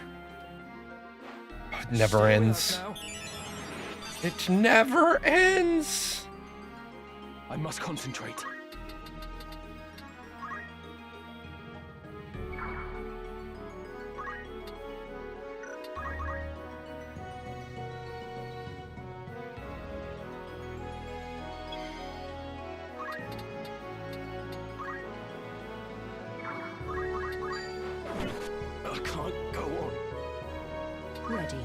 It never ends. It never ends. I must concentrate. I can't go on. Ready.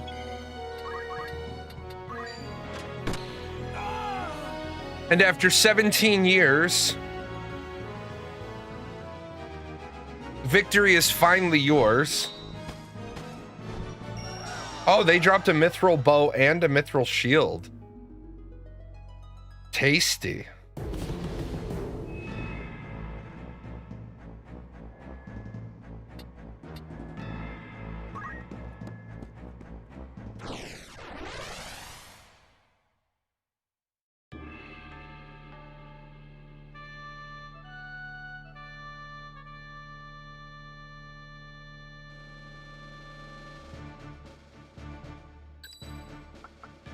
And after 17 years, victory is finally yours. Oh, they dropped a mithril bow and a mithril shield. Tasty.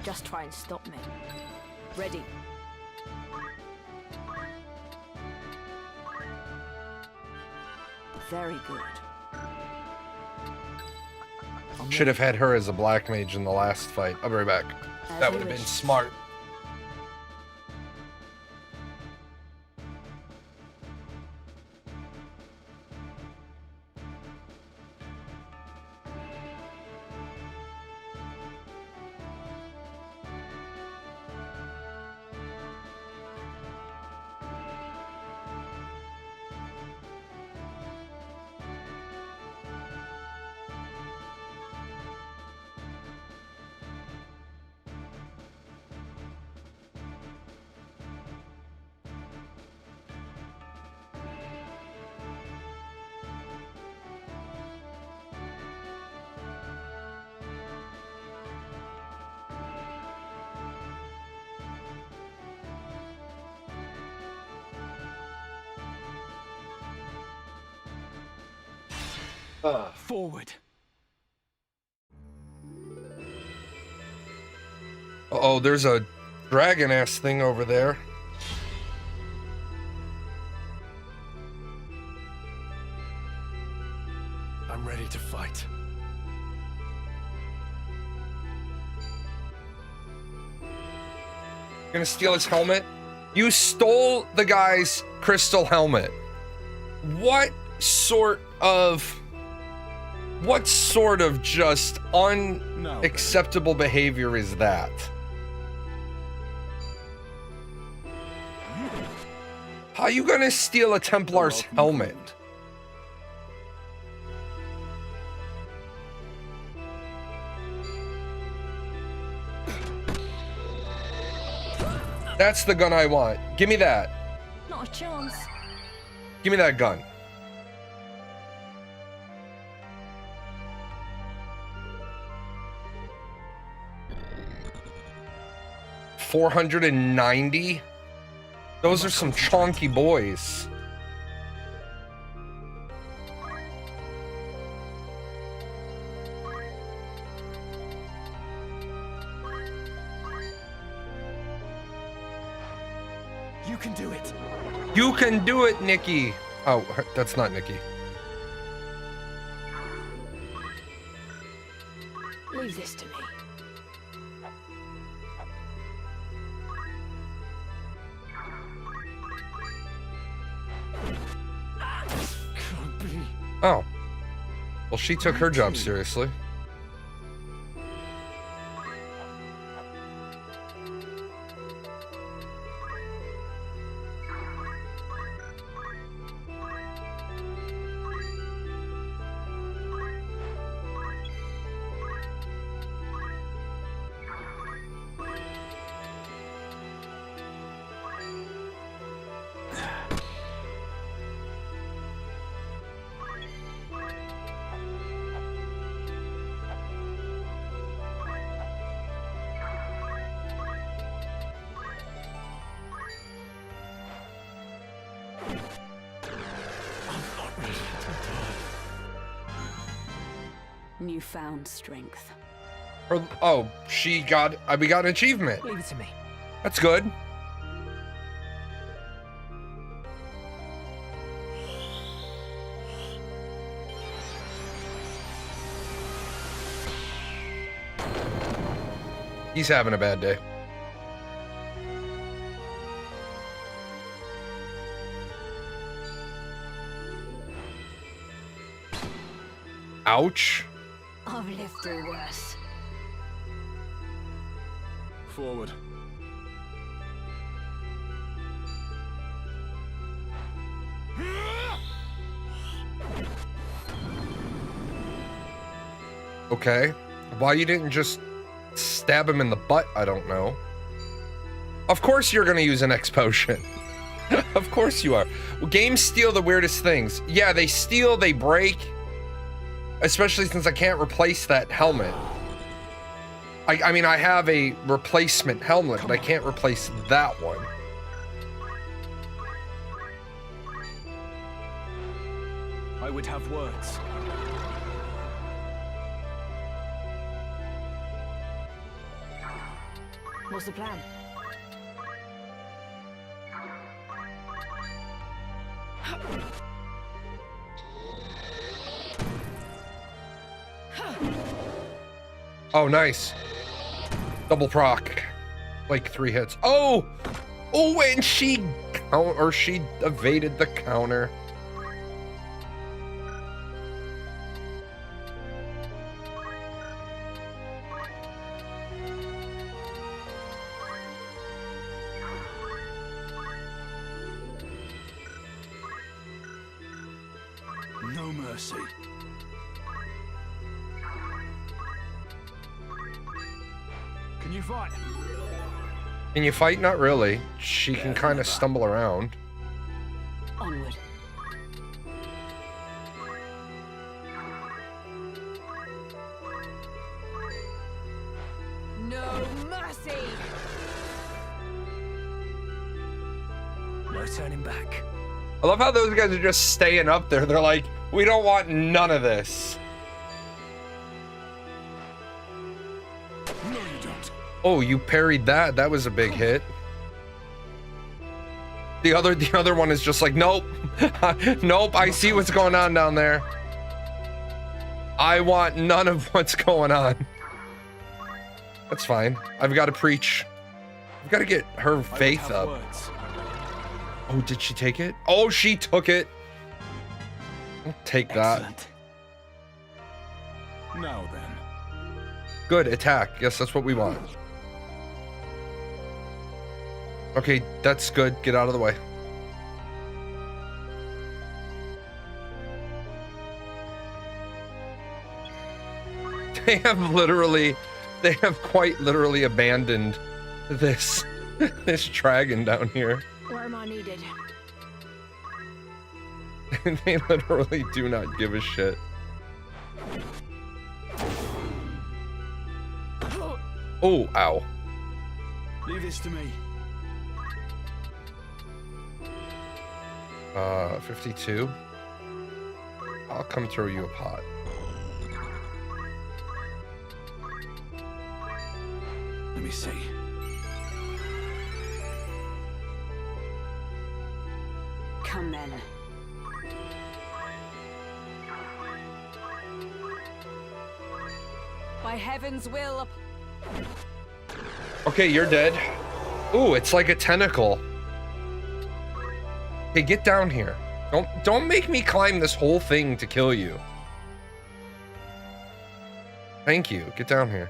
Just try and stop me. Ready. Very good. Should have had her as a black mage in the last fight. I'll be right back. That would have been smart. Forward. Uh-oh, there's a dragon-ass thing over there. I'm ready to fight. Gonna steal his helmet? You stole the guy's crystal helmet. What sort of just unacceptable behavior is that? How are you gonna steal a Templar's helmet? That's the gun I want. Give me that. Not a chance. Give me that gun. $490? Those are some chonky boys. You can do it. You can do it, Nikki. Oh, that's not Nikki. Leave this to me. Oh. Well, she took her job seriously. newfound strength. Oh, we got an achievement. Leave it to me. That's good. He's having a bad day. Ouch. I've lived through worse. Forward. Okay. Why you didn't just stab him in the butt, I don't know. Of course you're gonna use an X potion. Of course you are. Well, games steal the weirdest things. Yeah, they steal, they break. Especially since I can't replace that helmet. I mean, I have a replacement helmet, but I can't replace that one. I would have words. What's the plan? Oh, nice. Double proc. Like 3 hits. Oh! Oh, and she evaded the counter. No mercy. Can you fight? Can you fight? Not really. She can kind of stumble around. Onward. No mercy! No turning back. I love how those guys are just staying up there. They're like, we don't want none of this. No, you don't. Oh, you parried that. That was a big hit. The other one is just like, nope. Nope, I see what's going on down there. I want none of what's going on. That's fine. I've got to preach. I've got to get her faith up. Oh, did she take it? Oh, she took it. I'll take that. Now then. Good, attack. Yes, that's what we want. Okay, that's good. Get out of the way. They have quite literally abandoned this dragon down here. Where am I needed? They literally do not give a shit. Oh, ow. Leave this to me. 52. I'll come throw you a pot. Let me see. Come then. By heaven's will. Okay, you're dead. Ooh, it's like a tentacle. Hey, get down here. Don't make me climb this whole thing to kill you. Thank you. Get down here.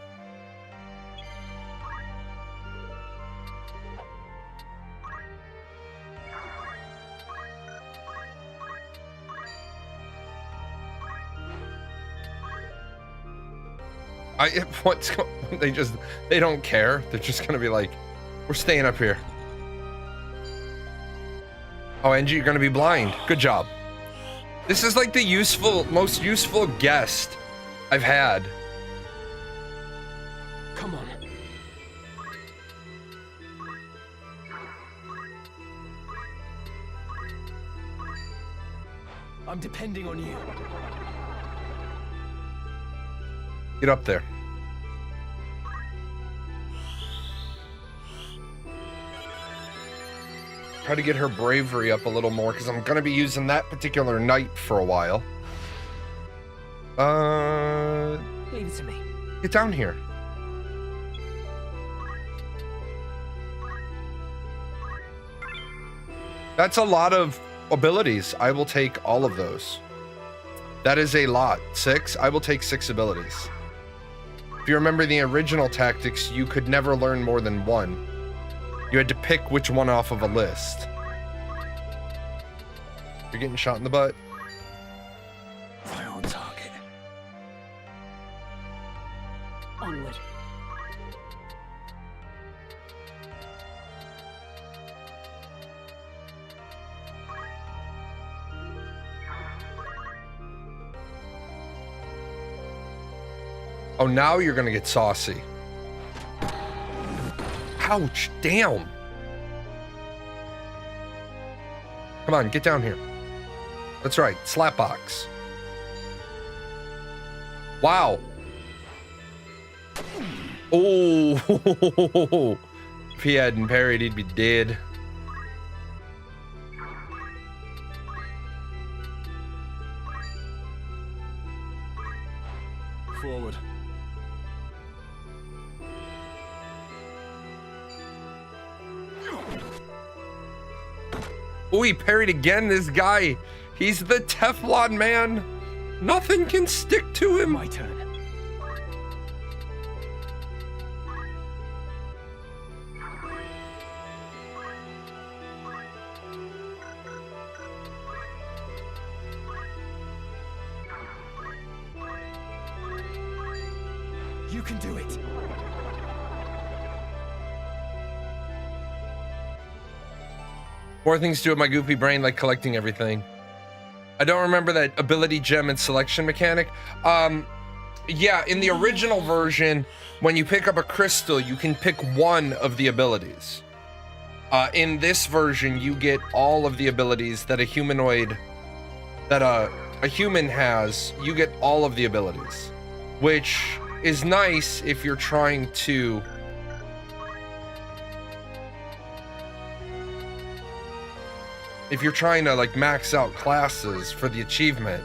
They don't care. They're just gonna be like, we're staying up here. Oh, Angie, you're gonna be blind. Good job. This is like the most useful guest I've had. Come on. I'm depending on you. Get up there. Try to get her bravery up a little more, because I'm going to be using that particular knight for a while. Leave it to me. Get down here. That's a lot of abilities. I will take all of those. That is a lot. 6? I will take 6 abilities. If you remember the original tactics, you could never learn more than 1. You had to pick which one off of a list. You're getting shot in the butt. Right on target. Onward. Oh, now you're gonna get saucy. Ouch, damn. Come on, get down here. That's right, slapbox. Wow. Oh, if he hadn't parried, he'd be dead. Forward. Oh, he parried again, this guy. He's the Teflon man. Nothing can stick to him. My turn. You can do it. More things to do with my goofy brain, like collecting everything. I don't remember that ability gem and selection mechanic. Yeah, in the original version, when you pick up a crystal, you can pick one of the abilities. In this version, you get all of the abilities that a humanoid, that a human has. You get all of the abilities, which is nice if you're trying to like max out classes for the achievement.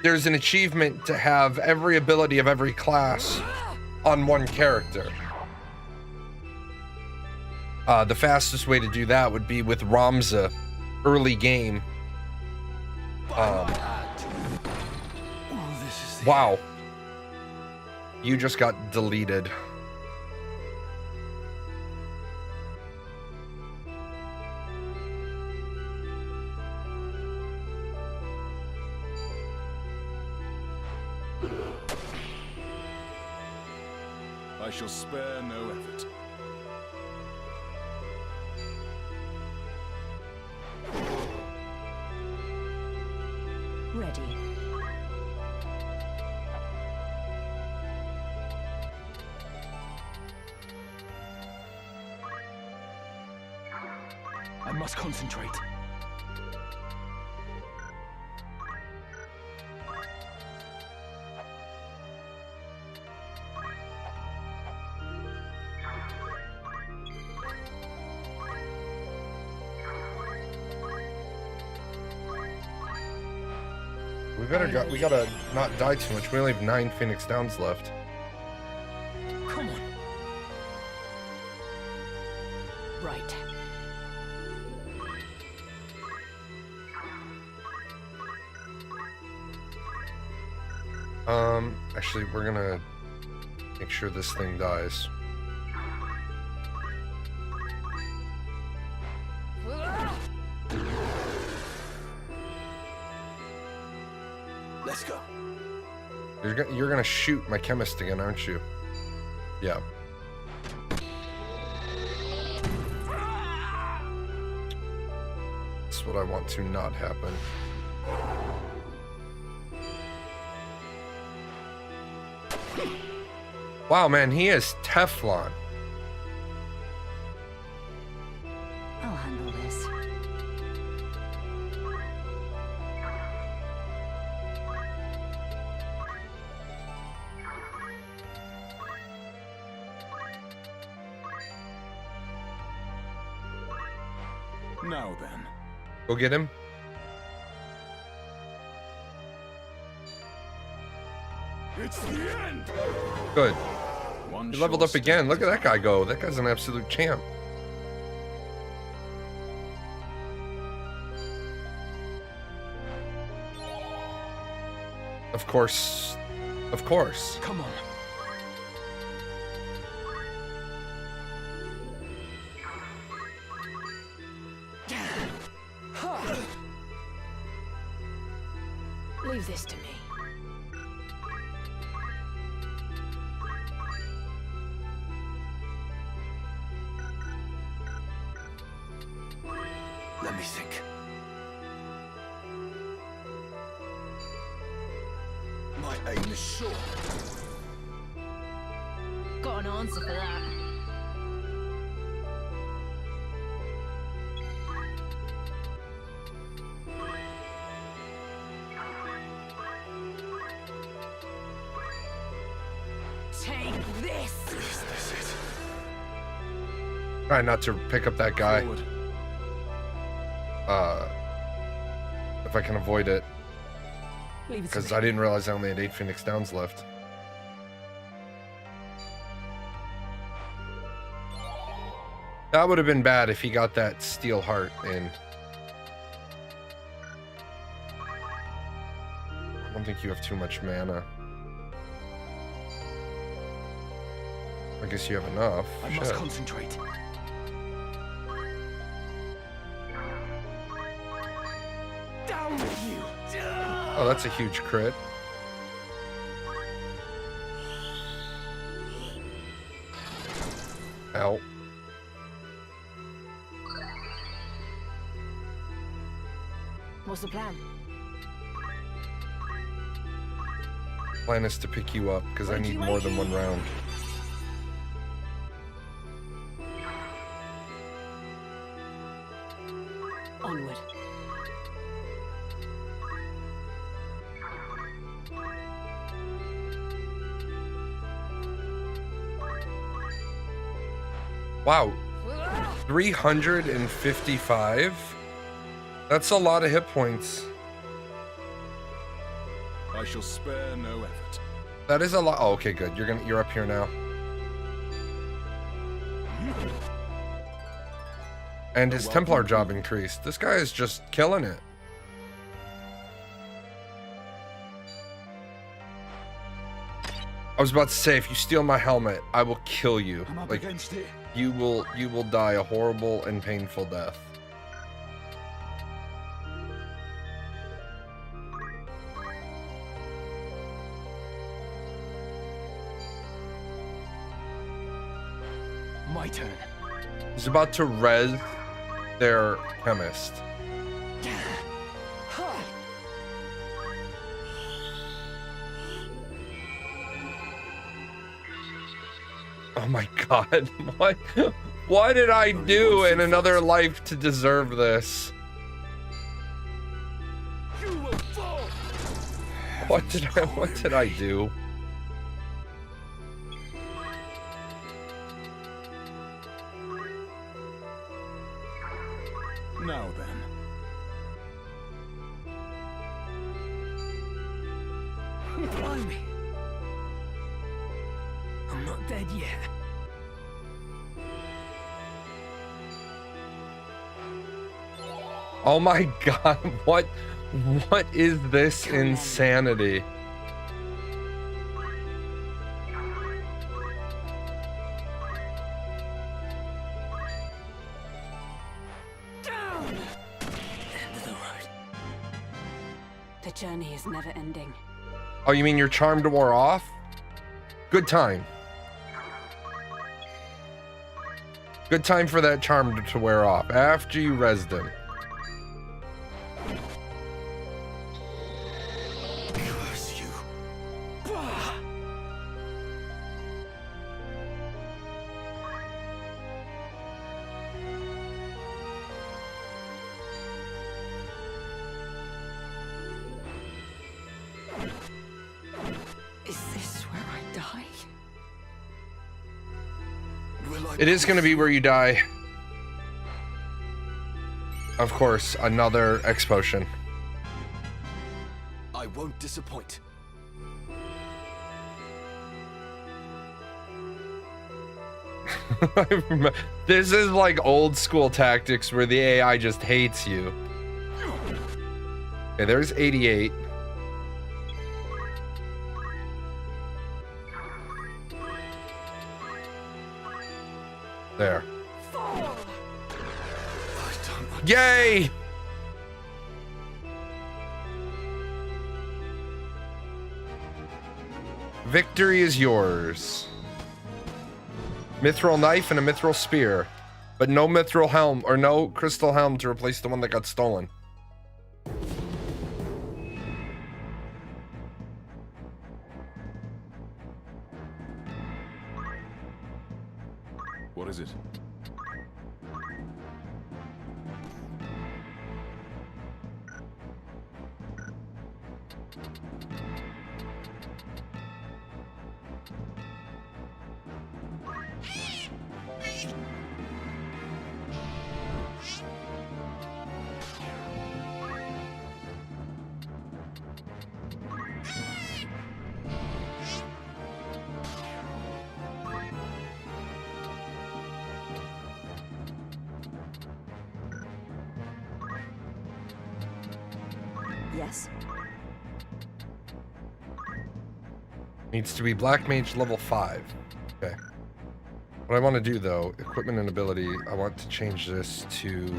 There's an achievement to have every ability of every class on one character. The fastest way to do that would be with Ramza early game. Wow. You just got deleted. I shall spare no effort. Ready. I must concentrate. We gotta not die too much. We only have 9 Phoenix Downs left. Come on. Right. Actually, we're gonna make sure this thing dies. Let's go. You're gonna shoot my chemist again, aren't you? Yeah. That's what I want to not happen. Wow, man, he is Teflon. I'll handle this. Now then. Go get him. It's the end. Good. He leveled up again. Look at that guy go. That guy's an absolute champ. Of course. Of course. Come on. Leave this to me. Let me think. My aim is sure. Got an answer for that. Take this. Is this it? Try not to pick up that guy. Forward. If I can avoid it. Leave it to Because me. I didn't realize I only had 8 Phoenix Downs left. That would have been bad if he got that steel heart in. I don't think you have too much mana. I guess you have enough. I must Shit. concentrate. Down with you! Oh, that's a huge crit. Ow. What's the plan? Plan is to pick you up because I need more than one round. Onward. Wow. 355? That's a lot of hit points. I shall spare no effort. That is a lot. Oh, okay, good. You're up here now. And his Templar job increased. This guy is just killing it. I was about to say, if you steal my helmet, I will kill you. I'm up Like, against it. you will die a horrible and painful death. My turn. He's about to res their chemist. Oh my god, what did I do in another life to deserve this? You will fall! What did I do? Now then. Blimey. I'm not dead yet. Oh my god, what is this insanity? Down! End of the road. The journey is never ending. Oh, you mean your charm wore off? Good time. Good time for that charm to wear off after you resed him. Curse you. Bah! Is this where I die? It is going to be where you die. Of course, another X potion. I won't disappoint. This is like old school tactics where the AI just hates you. Okay, there's 88. There. Yay! Victory is yours. Mithril knife and a mithril spear, but no mithril helm or no crystal helm to replace the one that got stolen. What is it? Yes. Needs to be Black Mage level 5. Okay. What I want to do though, equipment and ability, I want to change this to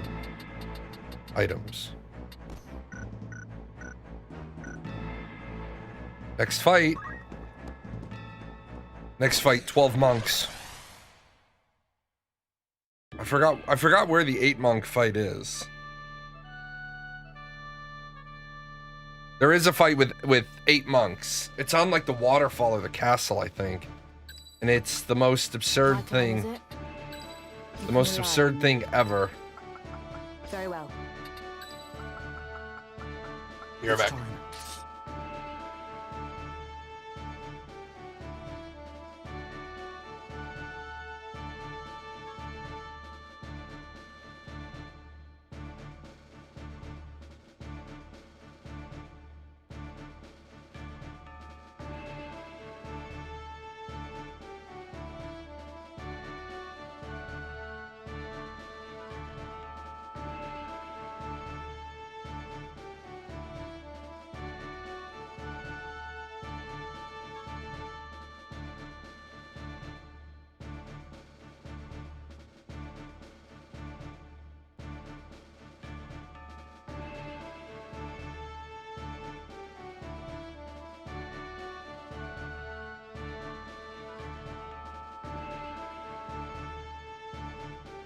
items. Next fight, 12 monks. I forgot where the 8 monk fight is. There is a fight with 8 monks. It's on like the waterfall or the castle, I think. And it's the most absurd thing. The most absurd thing ever. Very well. You're back.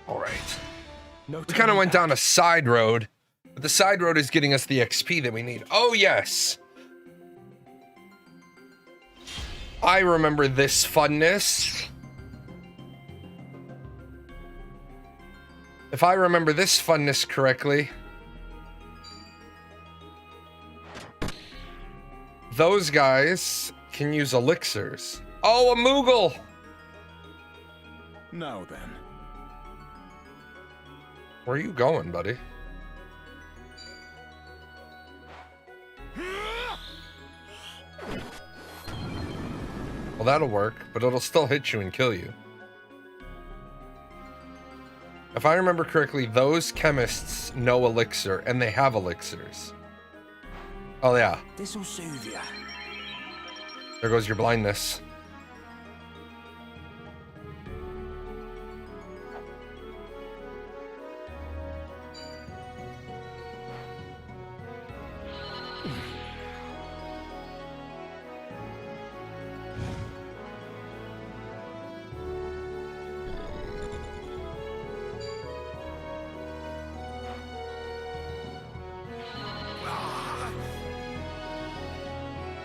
All right. We kind of went down a side road, but the side road is getting us the XP that we need. Oh, yes. I remember this funness. If I remember this funness correctly, those guys can use elixirs. Oh, a Moogle! Now then. Where are you going, buddy? Well, that'll work, but it'll still hit you and kill you. If I remember correctly, those chemists know elixir, and they have elixirs. Oh, yeah. This'll soothe you. There goes your blindness.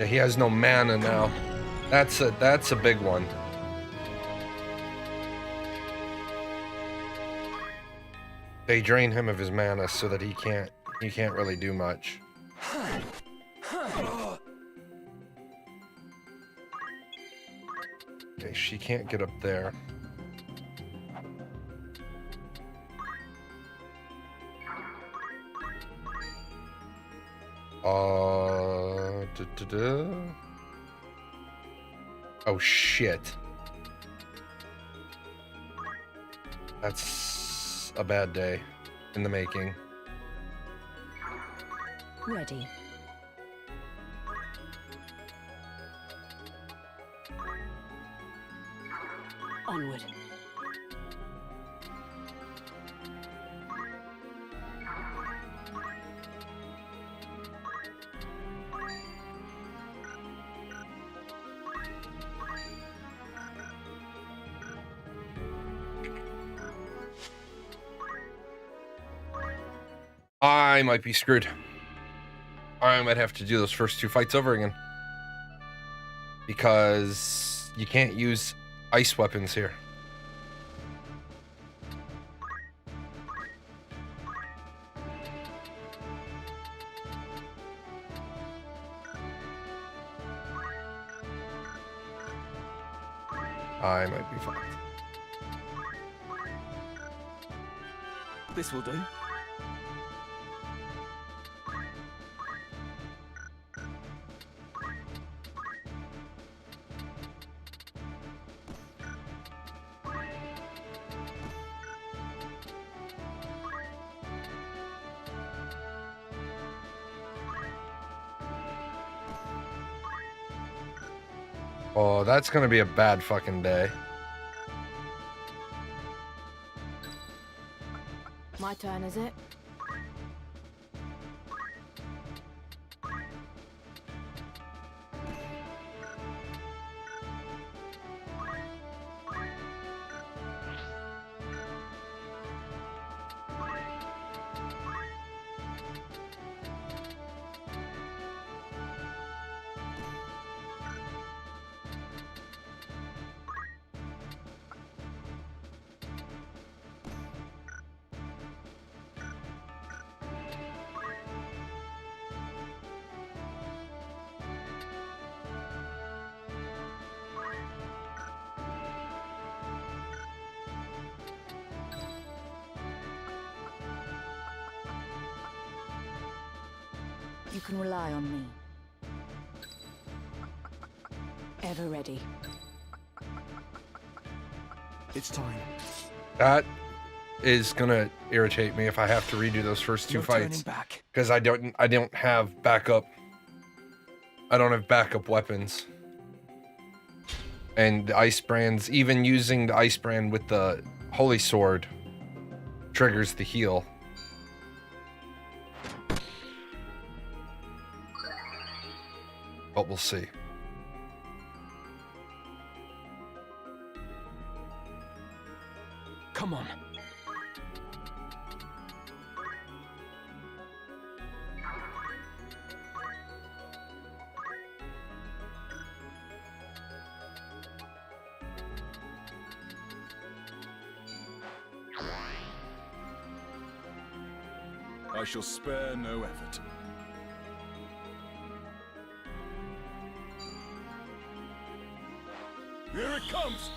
Yeah, he has no mana now. That's a big one. They drain him of his mana so that he can't really do much. Okay, she can't get up there. Oh shit. That's a bad day in the making. Ready. Onward. I might be screwed. I might have to do those first 2 fights over again. Because you can't use ice weapons here. I might be fucked. This will do. Oh, that's gonna be a bad fucking day. My turn, is it? You can rely on me. Ever ready. It's time. That is gonna irritate me if I have to redo those first 2 No fights. turning back. Because I don't have backup. I don't have backup weapons. And the ice brands, even using the ice brand with the holy sword, triggers the heal. But we'll see. Come on. I shall spare no effort. Here it comes!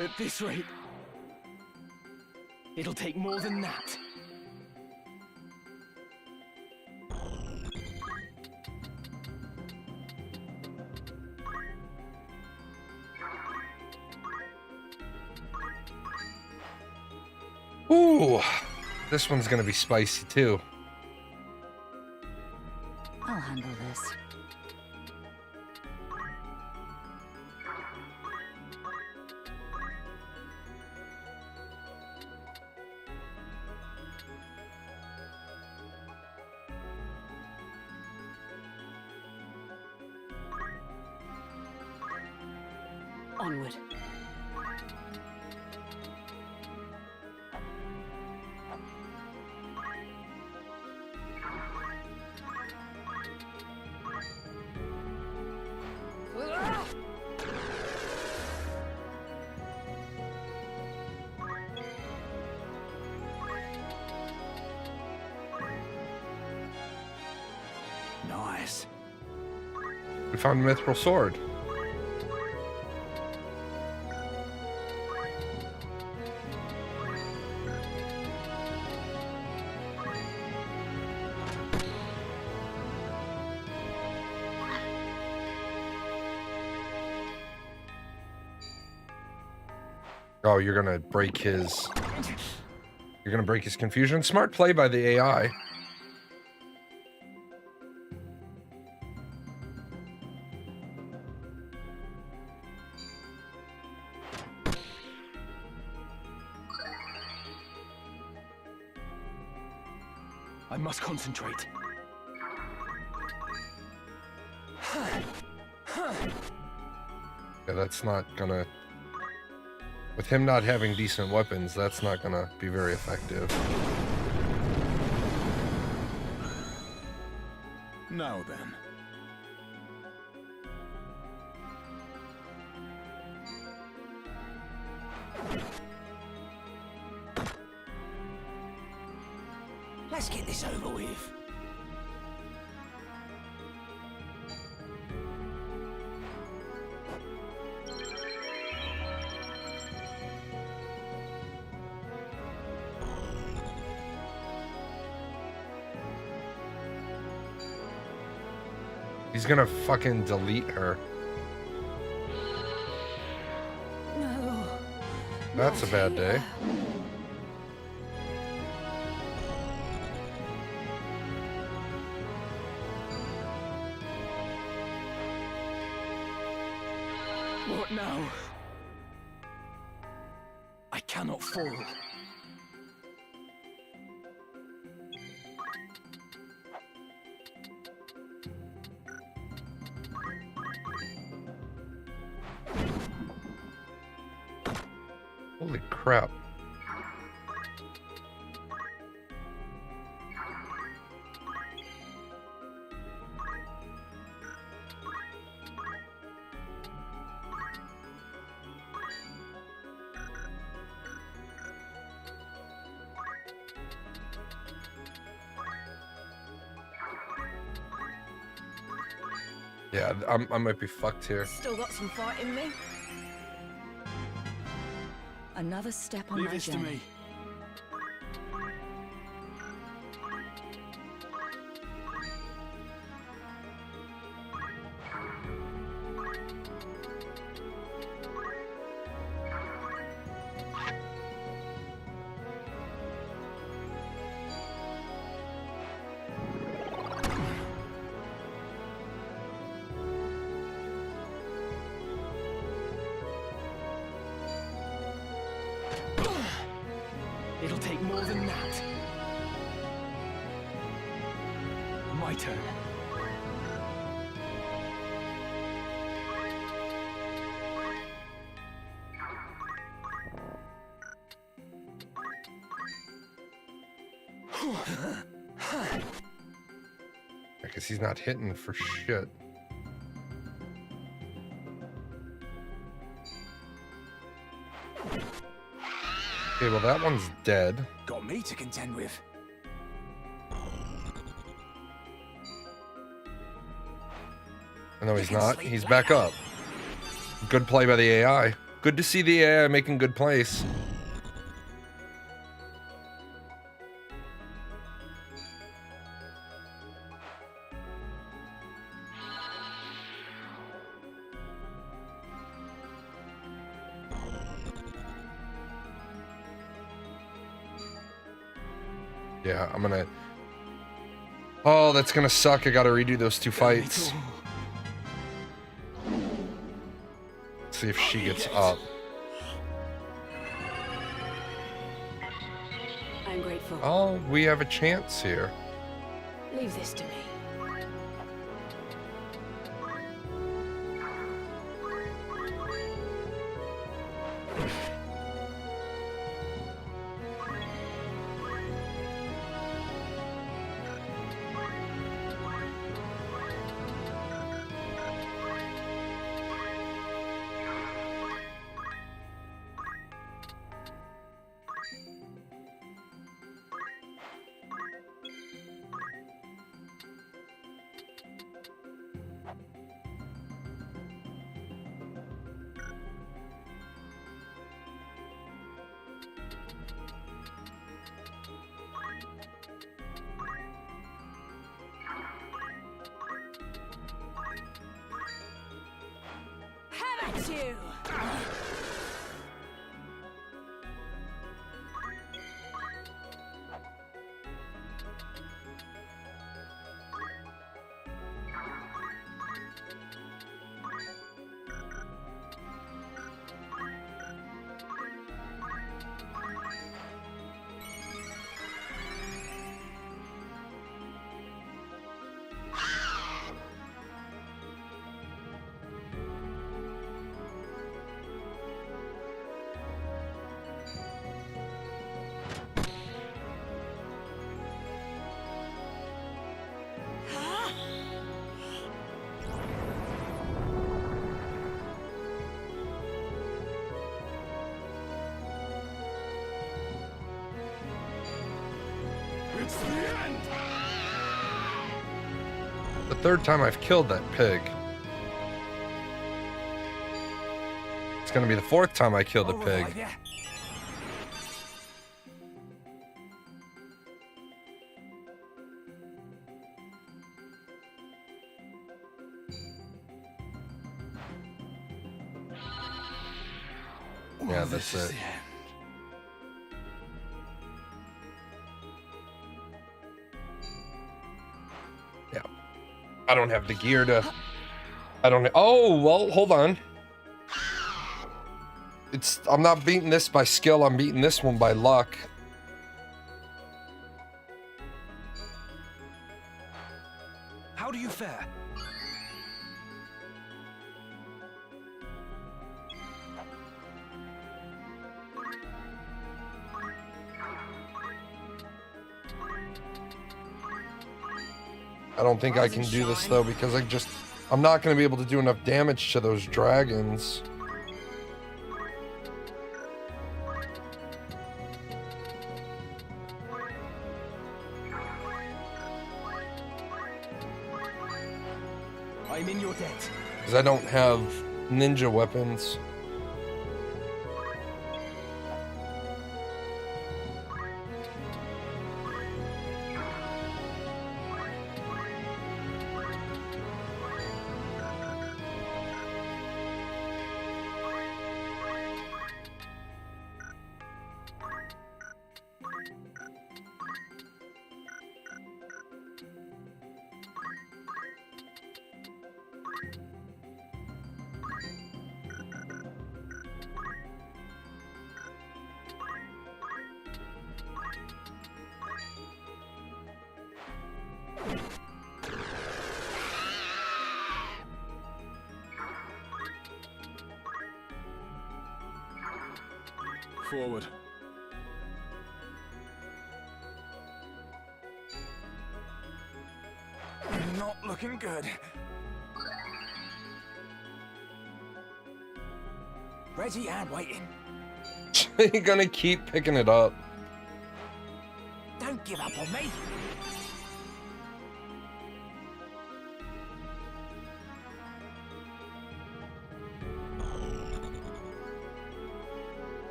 At this rate, it'll take more than that. Ooh, this one's gonna be spicy too. I'll handle this. Onward. Nice. We found a mithril sword. Oh, you're gonna break his... You're gonna break his confusion? Smart play by the AI. I must concentrate. Yeah, that's not gonna... With him not having decent weapons, that's not gonna be very effective. Now then. Let's get this over with. He's gonna fucking delete her. No. That's a bad day. What now? I cannot fall. Holy crap. Yeah, I might be fucked here. Still got some fight in me. Another step on Leave my this to journey. me. It'll take more than that. My turn. I guess he's not hitting for shit. Okay, well that one's dead. Got me to contend with. No, he's not. He's back up. Good play by the AI. Good to see the AI making good plays. Yeah, I'm gonna... Oh, that's gonna suck. I gotta redo those two fights. See if she gets up. I'm grateful. Oh, we have a chance here. Leave this to me. Got you. It's the end! The third time I've killed that pig. It's gonna be the fourth time I kill the pig. Yeah, that's it. Yeah. I don't have the gear to... I don't... Oh, well, hold on. I'm not beating this by skill, I'm beating this one by luck. How do you fare? I don't think I can do this though, because I'm not going to be able to do enough damage to those dragons. I'm in your debt. Because I don't have ninja weapons. Forward. Not looking good. Ready and waiting. You're gonna keep picking it up. Don't give up on me.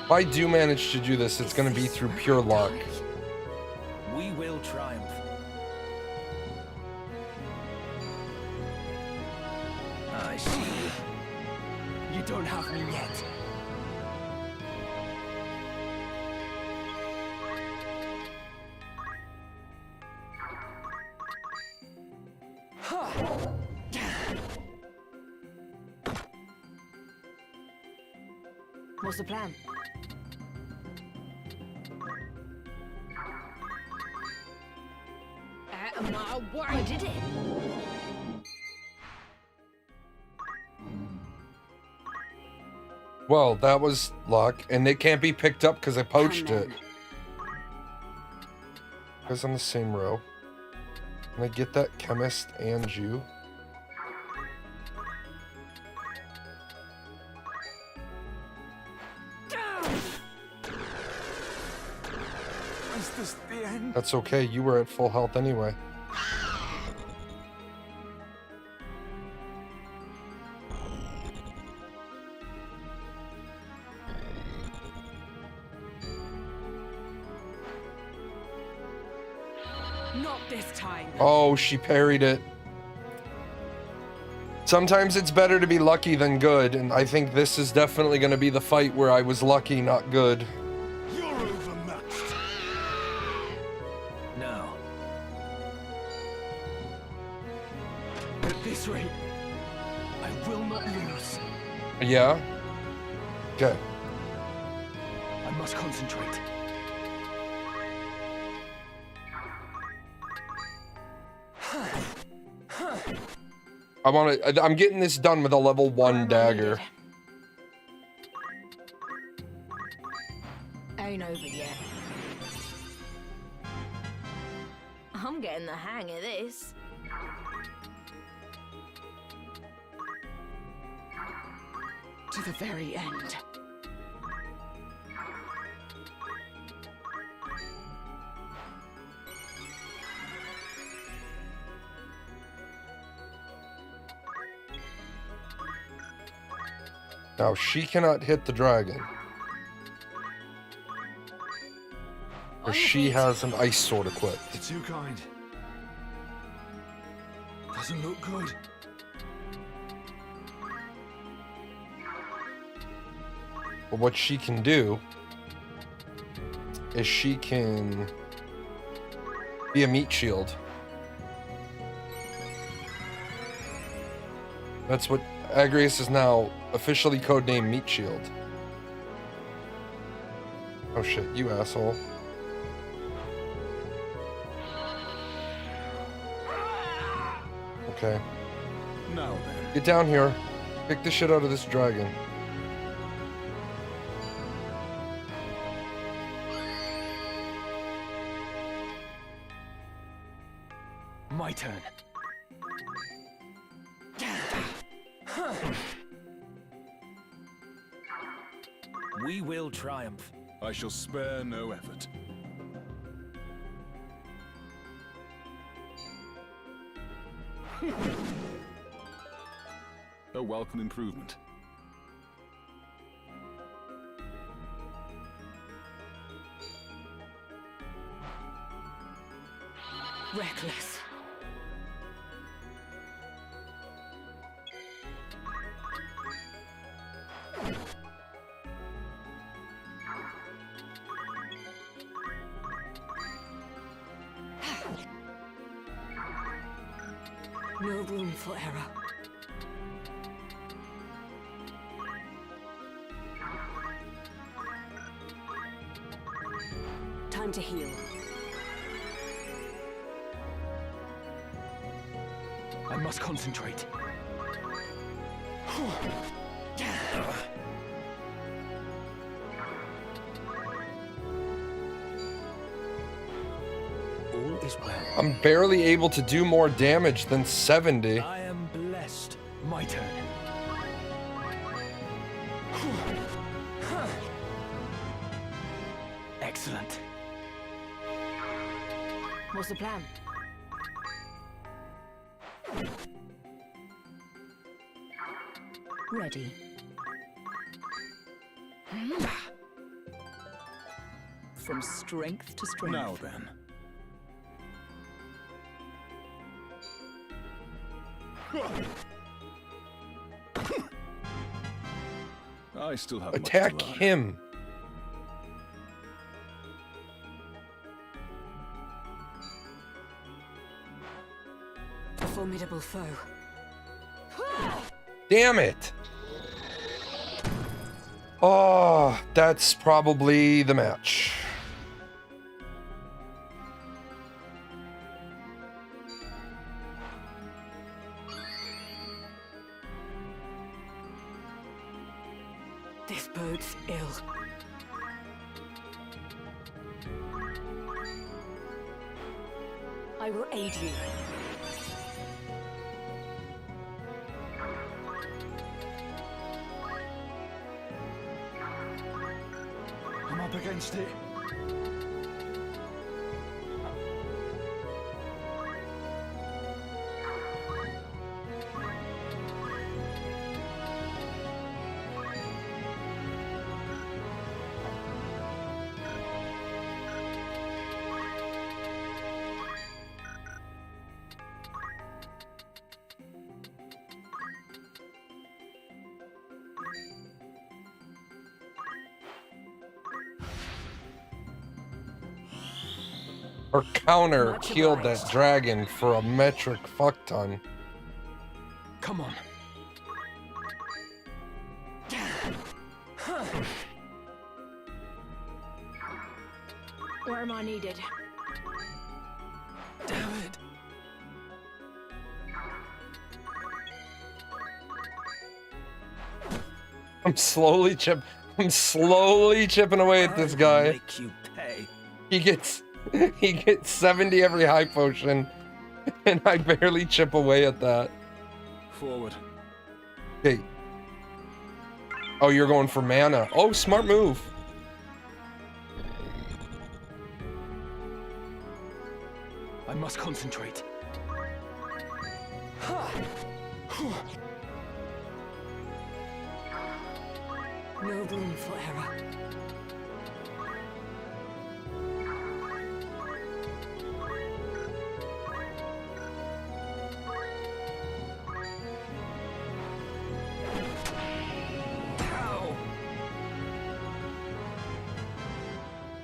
If I do manage to do this, it's going to be through pure luck. We will triumph. I see you. You don't have me yet. What's the plan? I did it. Well, that was luck, and it can't be picked up because I poached it. Because on the same row. Can I get that chemist and you? Is this the end? That's okay, you were at full health anyway. Not this time. Oh, she parried it. Sometimes it's better to be lucky than good, and I think this is definitely going to be the fight where I was lucky, not good. You're overmatched. No. At this rate, I will not lose. Yeah? Okay. I must concentrate. I'm getting this done with a level 1 dagger. Ain't over yet. I'm getting the hang of this. To the very end. Now, she cannot hit the dragon. Or she has an ice sword equipped. You're too kind. Doesn't look good. But what she can do is she can be a meat shield. That's what Agrias is now officially codenamed Meat Shield. Oh shit, you asshole. Okay. Now then. Get down here. Kick the shit out of this dragon. My turn. We will triumph. I shall spare no effort. A welcome improvement. Reckless. No room for error. Time to heal. I must concentrate. All is well. I'm barely able to do more damage than 70. I am blessed. My turn. Excellent. What's the plan? Ready. From strength to strength. Now then. I still have Attack much to learn. him. A formidable foe. Damn it. Oh, that's probably the match. This bodes ill. I will aid you. I'm up against it. Her counter Much killed obliged. that dragon for a metric fuck ton. Come on. Where am I needed? Damn it. I'm slowly chipping away at this guy. Make you pay. He gets 70 every high potion, and I barely chip away at that. Forward. Okay. Oh, you're going for mana. Oh, smart move. I must concentrate. No room for error. Ow.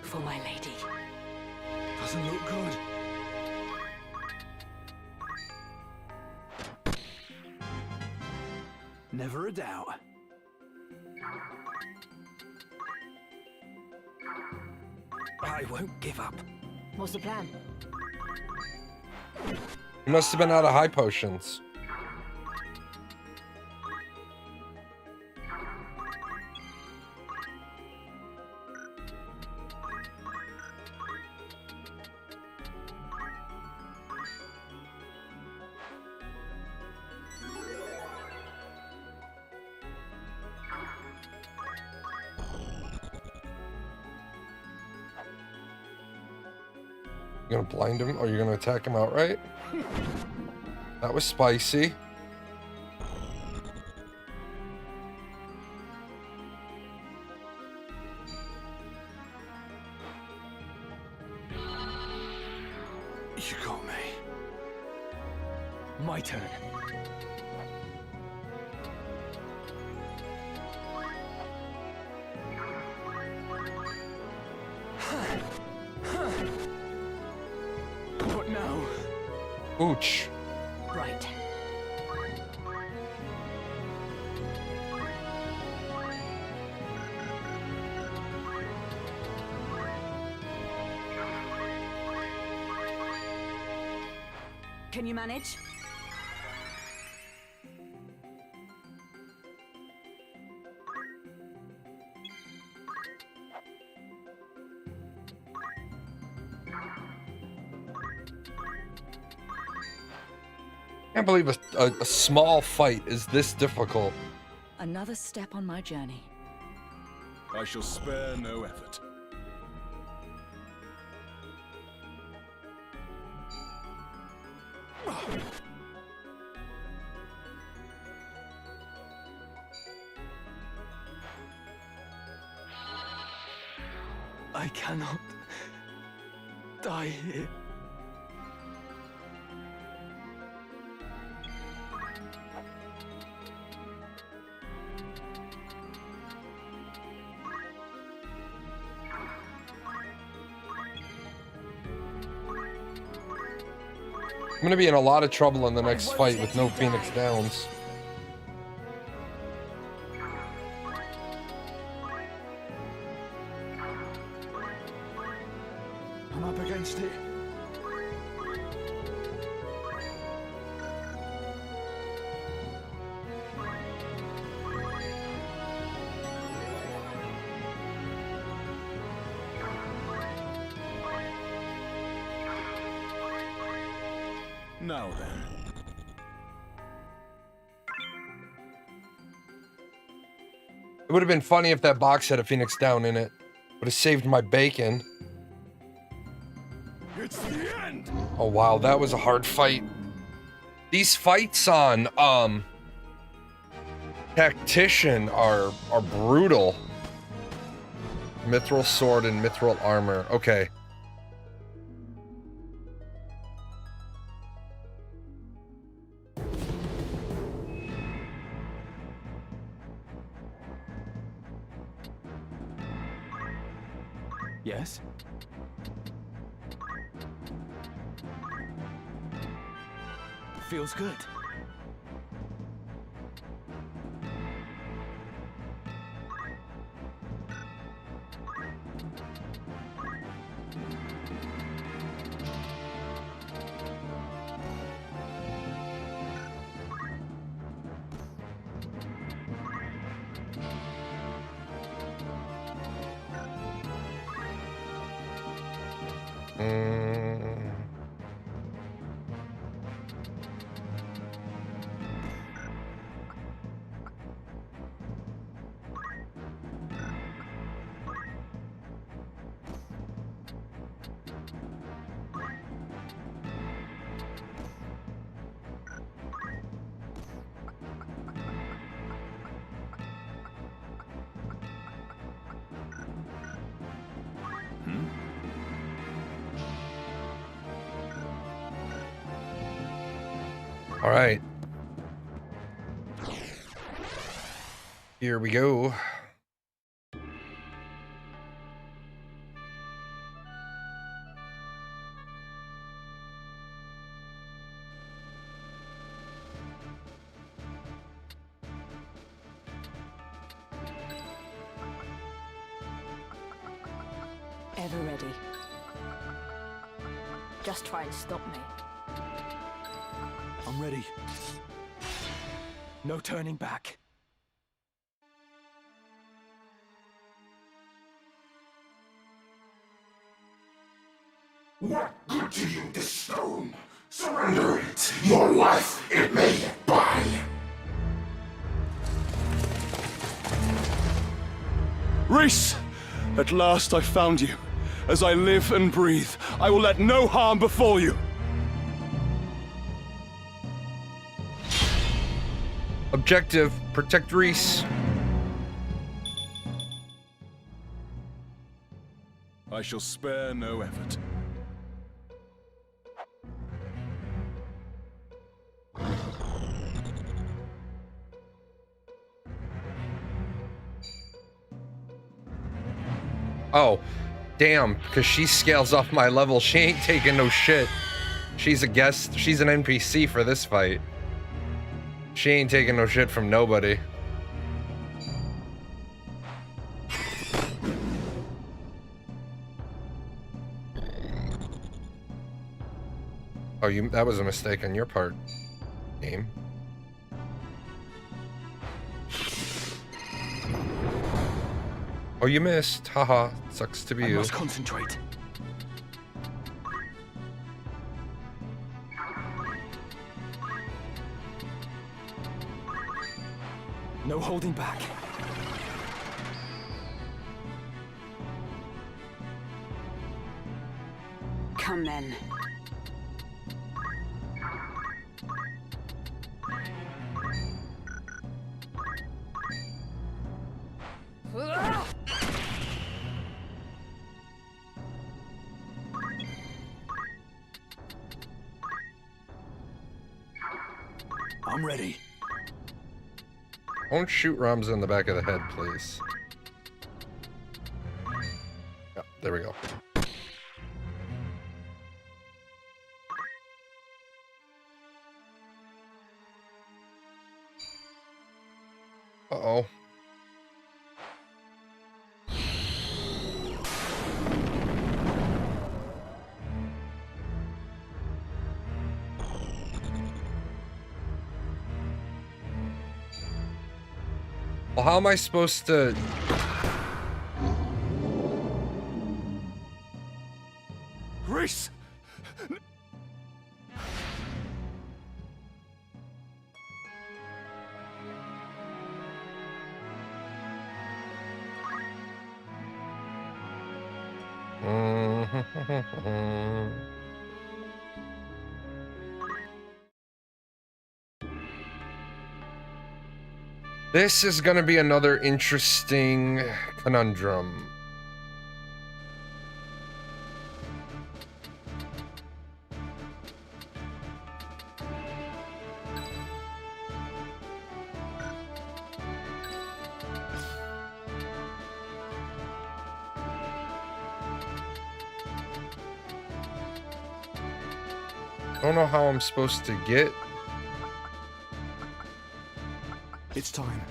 For my lady. Doesn't look good. Never a doubt. I won't give up. What's the plan? You must have been out of high potions. You gonna blind him or you gonna attack him outright? That was spicy. You got me. My turn. What now? Ooch. Right. Can you manage? Can't believe a small fight is this difficult. Another step on my journey. I shall spare no effort. I cannot die here. I'm gonna be in a lot of trouble in the next fight with no Phoenix Downs. I'm up against it. Now then. It would have been funny if that box had a Phoenix Down in it. Would have saved my bacon. It's the end. Oh wow, that was a hard fight. These fights on Tactician are brutal. Mithril sword and mithril armor. Okay. Yes? Feels good. All right. Here we go. Ever ready. Just try and stop me. I'm ready. No turning back. What good to you, this stone? Surrender it. Your life, it may buy. Rhys! At last I found you. As I live and breathe, I will let no harm befall you. Objective, protect Rhys. I shall spare no effort. Oh, damn, because she scales off my level. She ain't taking no shit. She's a guest. She's an NPC for this fight. She ain't taking no shit from nobody. Oh, that was a mistake on your part, game. Oh, you missed. Haha. Sucks to be you. I must concentrate. No holding back. Come then. I'm ready. Don't shoot Ramza in the back of the head, please. Yeah, there we go. Uh-oh. Well, how am I supposed to... Rhys! This is gonna be another interesting conundrum. I don't know how I'm supposed to get It's time.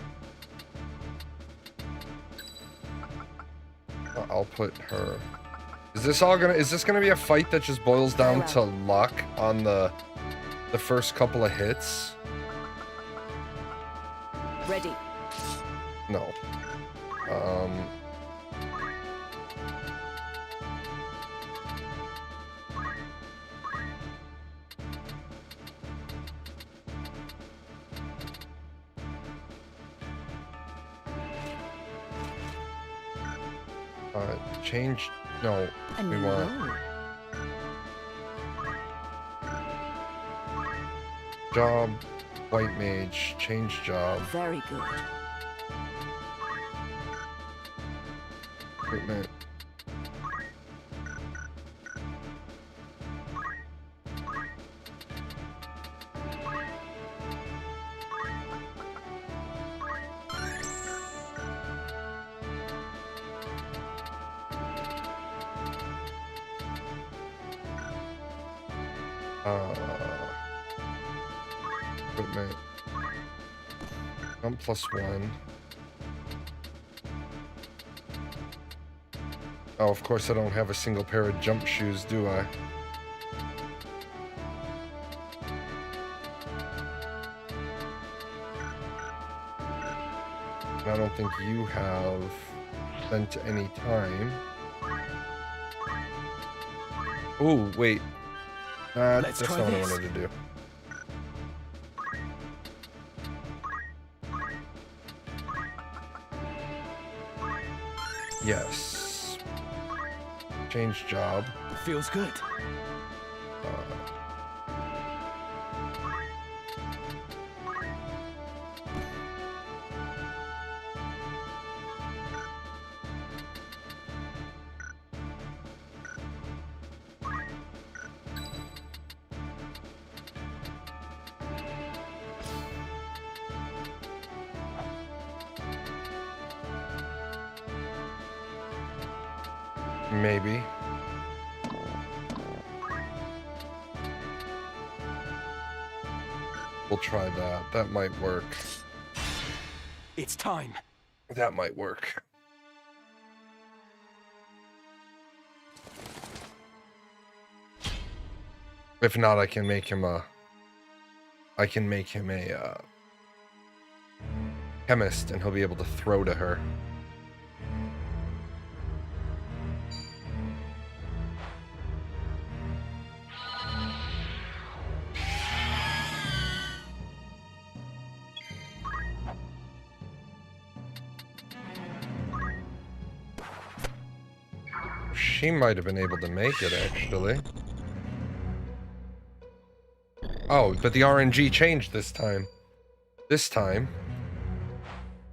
I'll put her. Is this gonna be a fight that just boils down to luck on the first couple of hits? Ready. No. Change. No, we want job. White mage. Change job. Very good. Equipment. Equipment. +1. Oh, of course I don't have a single pair of jump shoes, do I? And I don't think you have spent any time. Ooh, wait. That's not what I wanted to do. Yes. Change job. Feels good. Maybe. We'll try that. That might work. It's time. That might work. If not, I can make him a chemist, and he'll be able to throw to her. She might have been able to make it, actually. Oh, but the RNG changed this time. This time.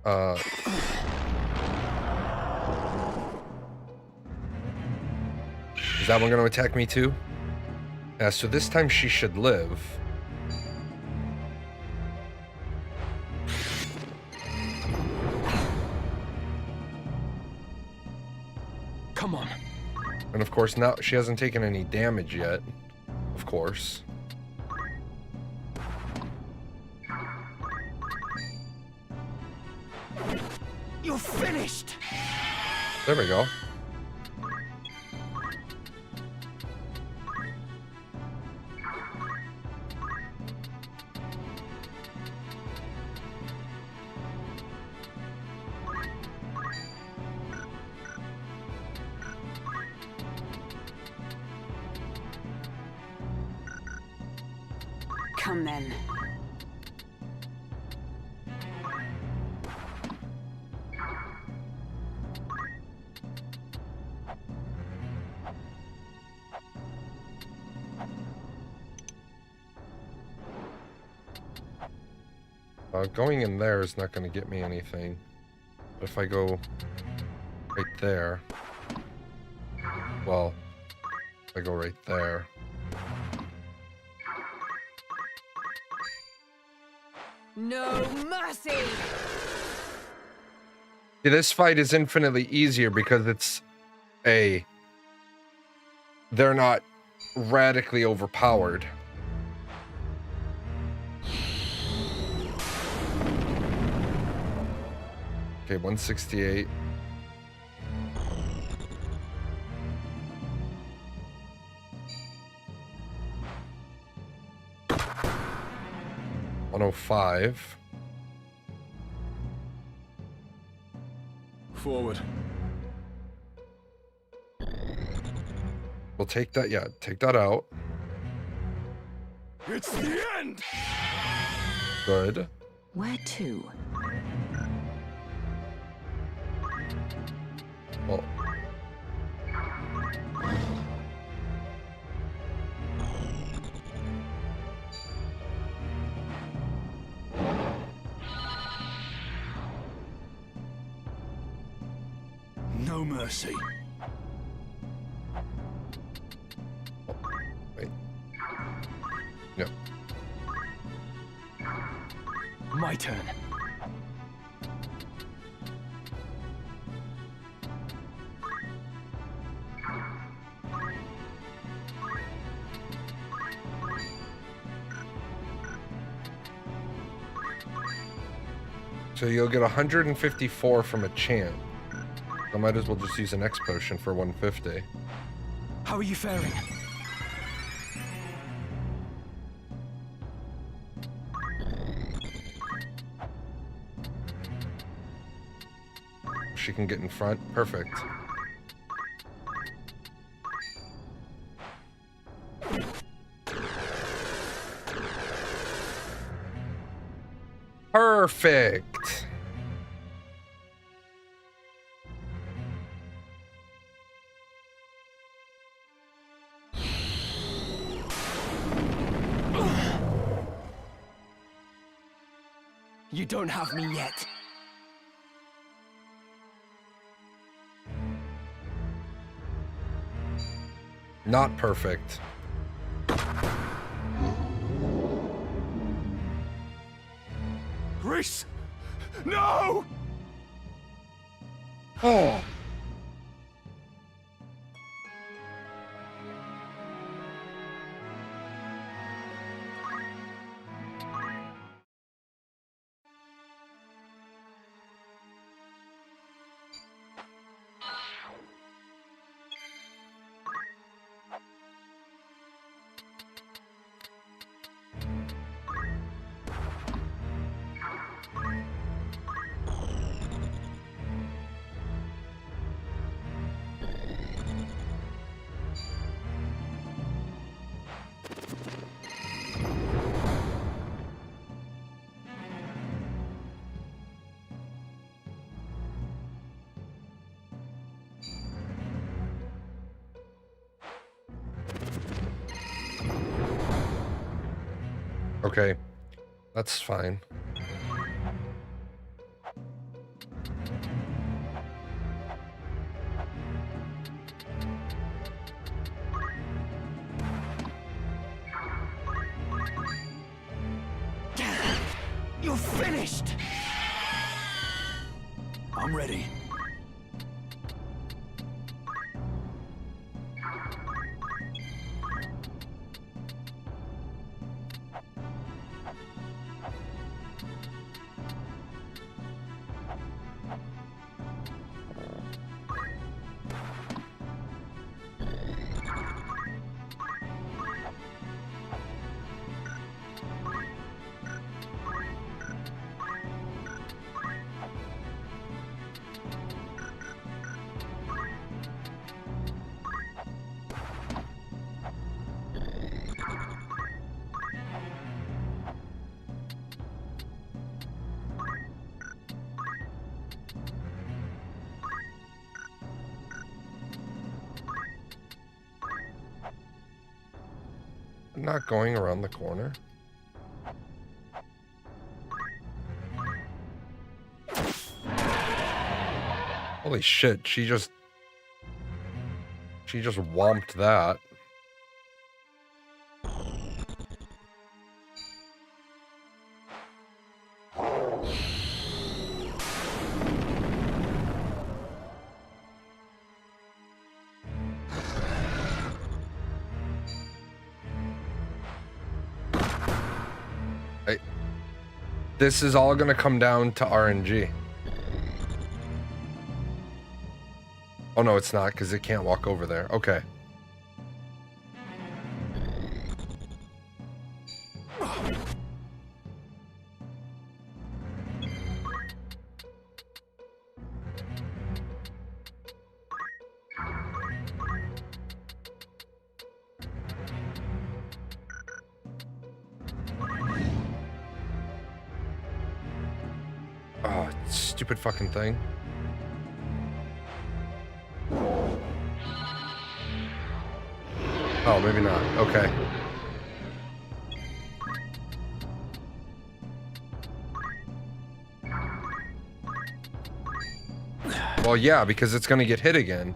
Is that one going to attack me too? Yeah, so this time she should live. Come on. And of course, now she hasn't taken any damage yet. Of course. You're finished. There we go. Come then. Going in there is not going to get me anything. But if I go right there, well, if I go right there. No mercy! See, this fight is infinitely easier because they're not radically overpowered. Okay, 168. $105. Forward. We'll take that, yeah, take that out. It's the end! Good. Where to? Well. No mercy. Wait. No. My turn. So you'll get 154 from a chant. I might as well just use an X potion for 150. How are you faring? She can get in front. Perfect. Perfect. You don't have me yet. Not perfect. Grace! No! Oh. Okay, that's fine. You're finished! I'm ready. Not going around the corner. Holy shit, she just whomped that. This is all gonna come down to RNG. Oh no, it's not, because it can't walk over there. Okay. Oh, stupid fucking thing. Oh, maybe not. Okay. Well, yeah, because it's gonna get hit again.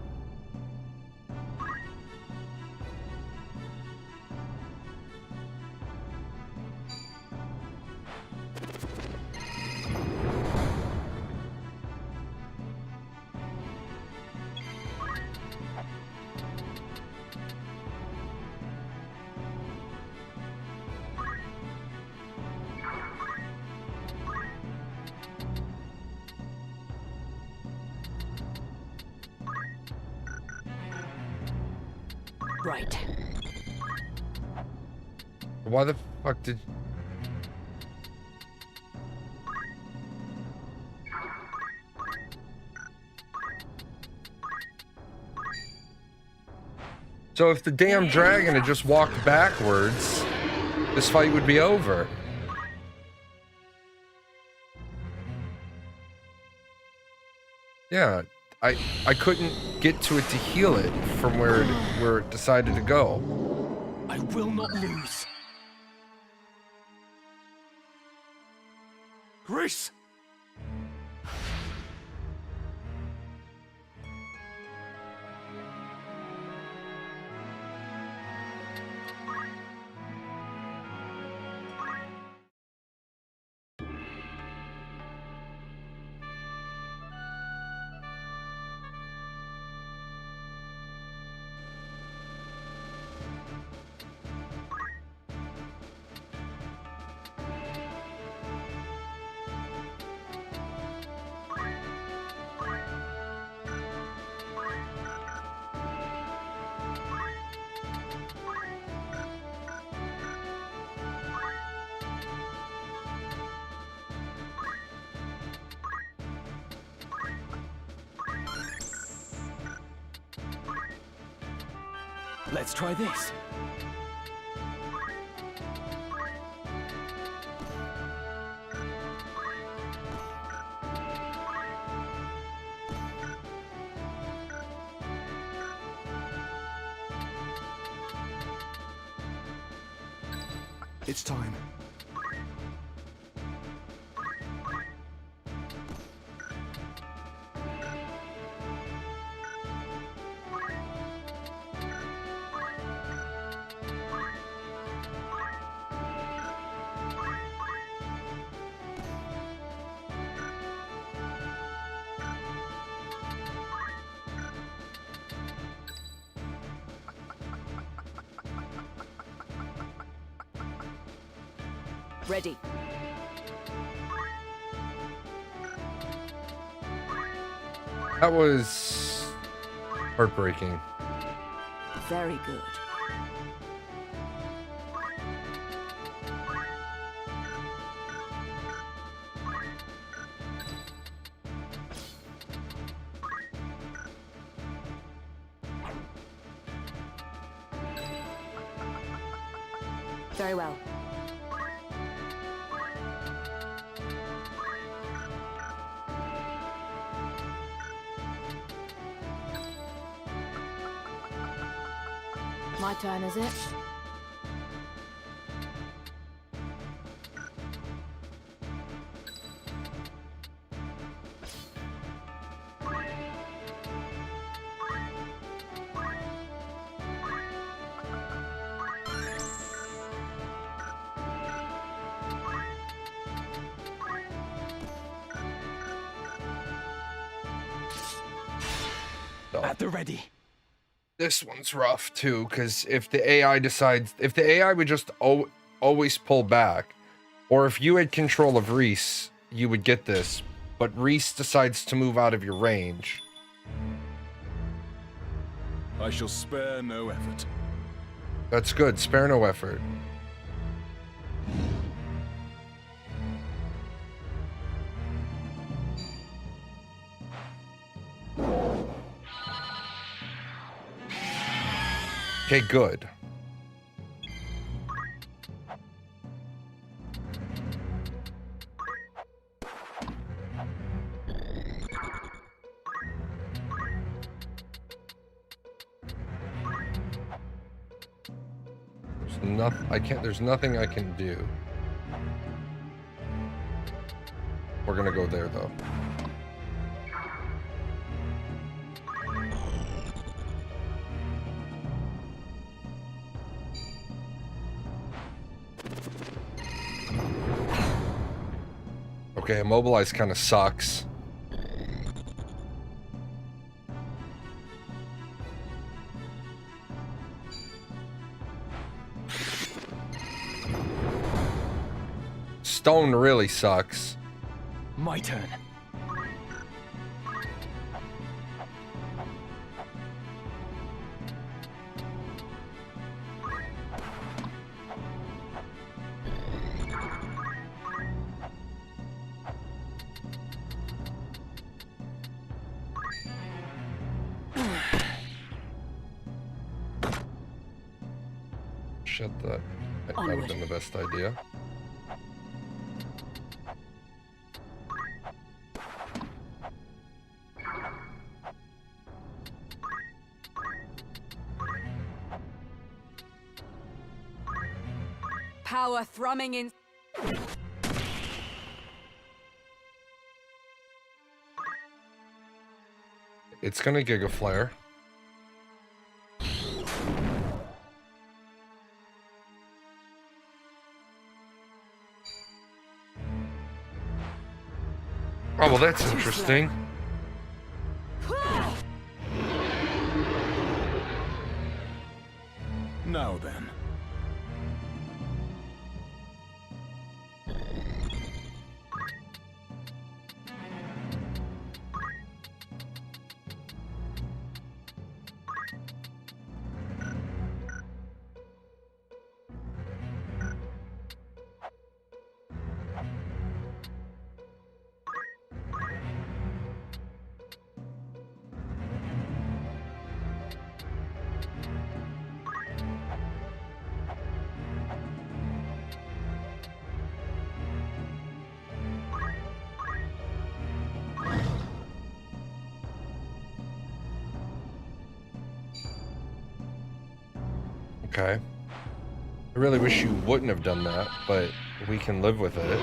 Right. Why the fuck did... So if the damn dragon had just walked backwards, this fight would be over. Yeah, I couldn't get to it to heal it from where it decided to go. I will not lose. Rhys! Let's try this. It's time. Ready. That was heartbreaking. Very good. Very well. My turn, is it? At the ready. This one's rough too, because if the AI decides, if the AI would just always pull back, or if you had control of Rhys, you would get this, but Rhys decides to move out of your range. I shall spare no effort. That's good. Spare no effort. Okay, good. There's nothing I can do. We're gonna go there though. Okay, immobilize kind of sucks. Stone really sucks. My turn. Shut that. That would have been the best idea. Power thrumming in. It's gonna Giga Flare. Oh, well, that's interesting. Now then. Okay. I really wish you wouldn't have done that, but we can live with it.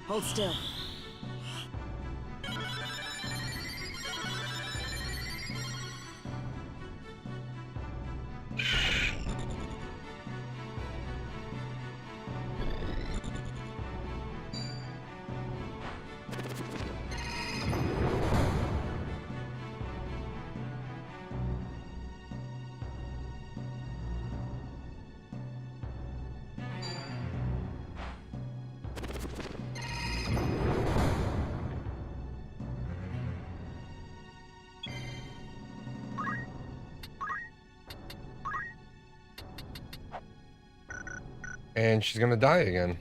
Hold still. And she's gonna die again.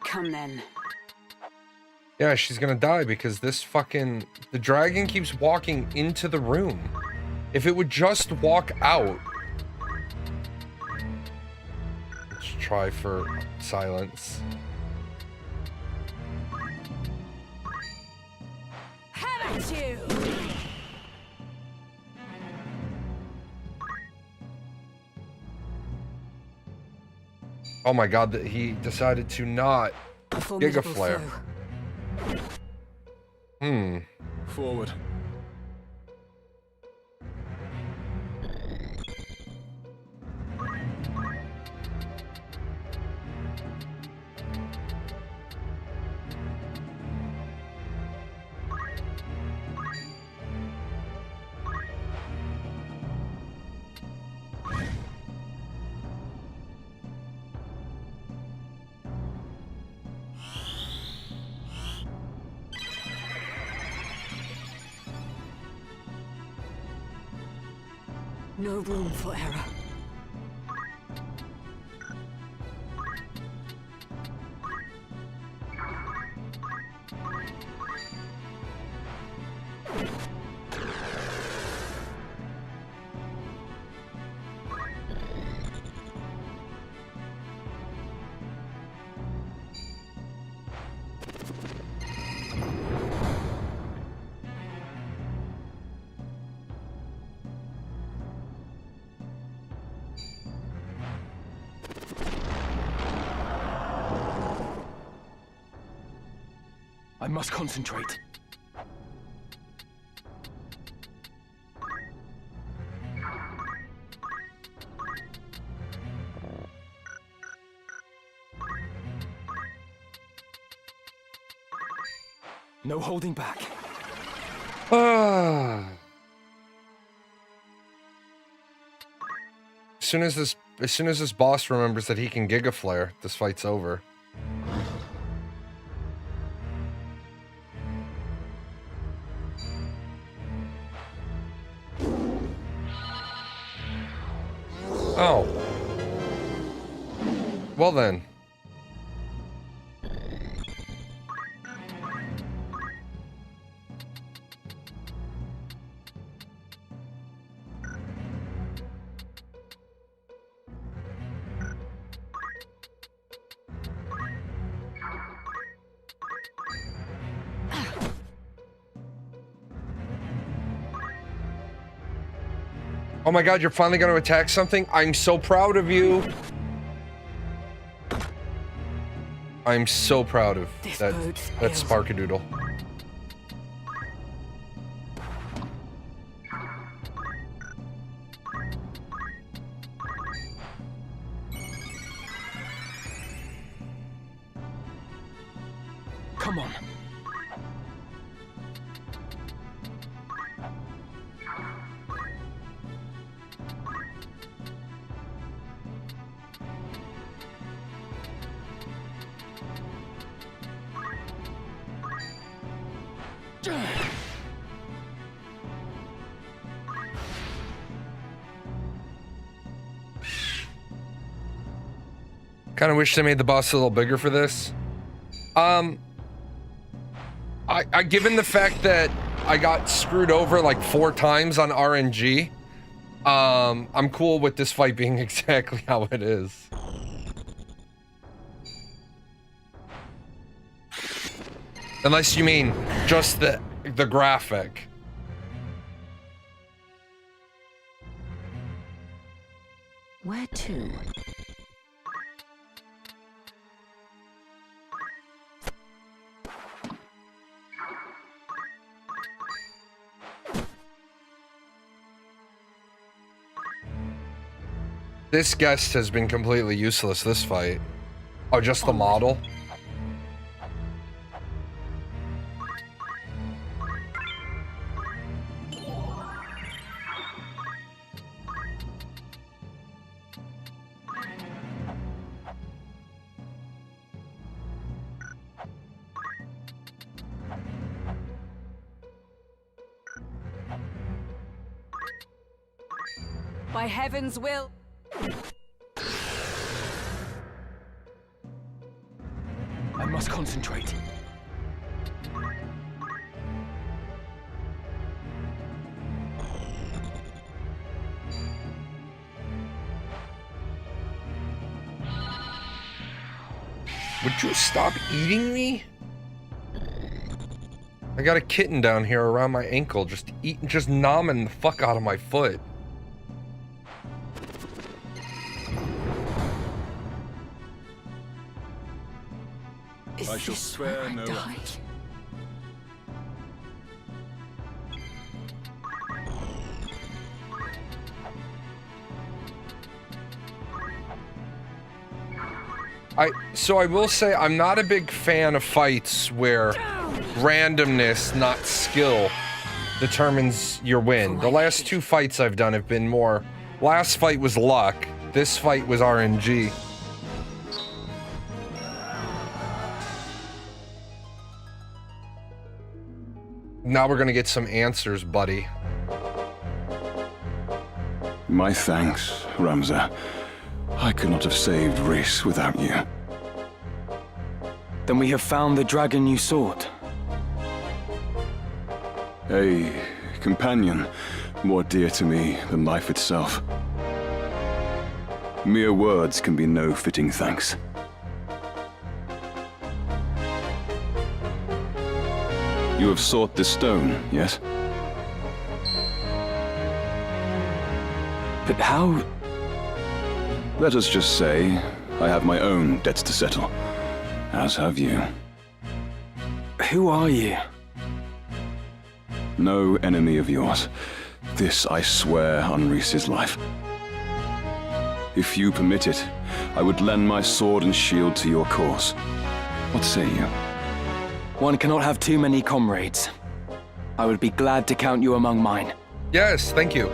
Come then. Yeah, she's gonna die because this fucking... The dragon keeps walking into the room. If it would just walk out... Let's try for silence. Have at you! Oh my god, that he decided to not Giga Flare. Forward. No room for error. I must concentrate. No holding back. As soon as this boss remembers that he can Giga Flare, this fight's over. Oh. Well then. Oh my god, you're finally going to attack something? I'm so proud of you. I'm so proud of that Sparkadoodle. Come on. Kind of wish they made the boss a little bigger for this. I given the fact that I got screwed over like 4 times on RNG, I'm cool with this fight being exactly how it is. Unless you mean just the graphic. Where to? This guest has been completely useless this fight. Oh, just the model? By heaven's will. I must concentrate. Would you stop eating me? I got a kitten down here around my ankle, just nomming the fuck out of my foot. I shall spare no effort. So I will say I'm not a big fan of fights where randomness, not skill, determines your win. The last 2 fights I've done have been more. Last fight was luck. This fight was RNG. Now we're gonna get some answers, buddy. My thanks, Ramza. I could not have saved Rhys without you. Then we have found the dragon you sought. A companion more dear to me than life itself. Mere words can be no fitting thanks. You have sought this stone, yes? But how? Let us just say, I have my own debts to settle, as have you. Who are you? No enemy of yours. This I swear on Rhys's life. If you permit it, I would lend my sword and shield to your cause. What say you? One cannot have too many comrades. I would be glad to count you among mine. Yes, thank you.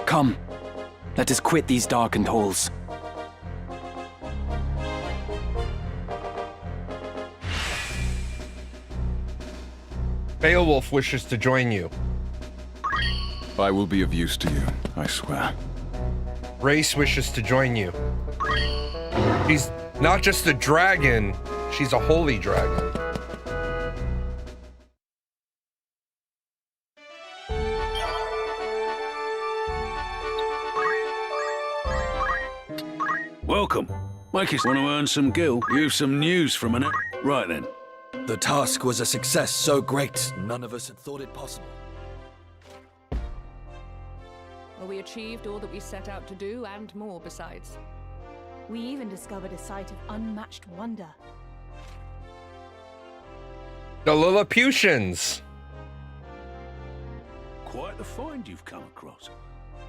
Come, let us quit these darkened halls. Beowulf wishes to join you. I will be of use to you, I swear. Rhys wishes to join you. She's not just a dragon, she's a holy dragon. Welcome. Make us want to earn some gil. You've some news from an... Right then. The task was a success so great, none of us had thought it possible. Well, we achieved all that we set out to do, and more besides. We even discovered a site of unmatched wonder. The Lilliputians. Quite the find you've come across.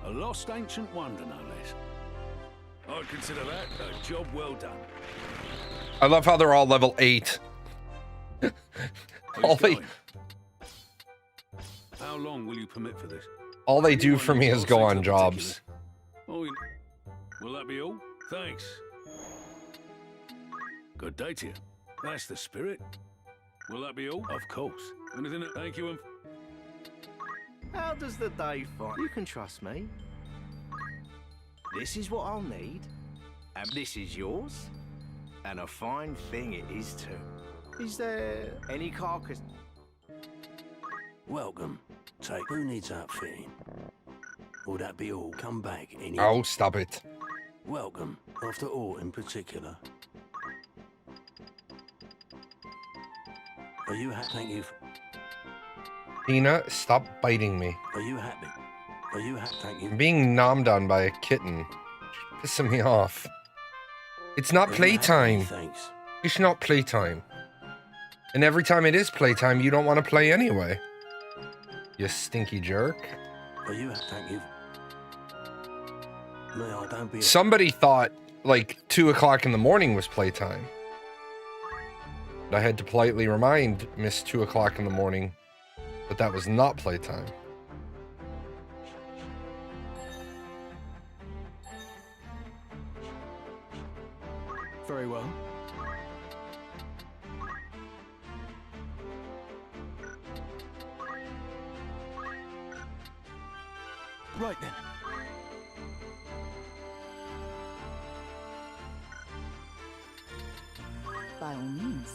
A lost ancient wonder, no less. I'd consider that a job well done. I love how they're all level 8. How long will you permit for this? All they do for me is go on jobs. Oh, will that be all? Thanks. Good day to you. That's the spirit. Will that be all? Of course. Anything? Thank you. How does the day find? You can trust me. This is what I'll need, and this is yours, and a fine thing it is too. Is there any carcass? Welcome. Take who needs outfitting? Will that be all? Come back any. Oh, stop it. Welcome. After all in particular. Are you happy? Thank you. Tina, stop biting me. Are you happy? Are you happy? Thank you. I'm being nommed on by a kitten. Pissing me off. It's not playtime. Thanks. It's not playtime. And every time it is playtime, you don't want to play anyway. You stinky jerk. Are you happy? Thank you. No, don't be. Somebody thought like 2 o'clock in the morning was playtime. I had to politely remind Miss 2 o'clock in the morning that that was not playtime. Very well. Right then. By all means.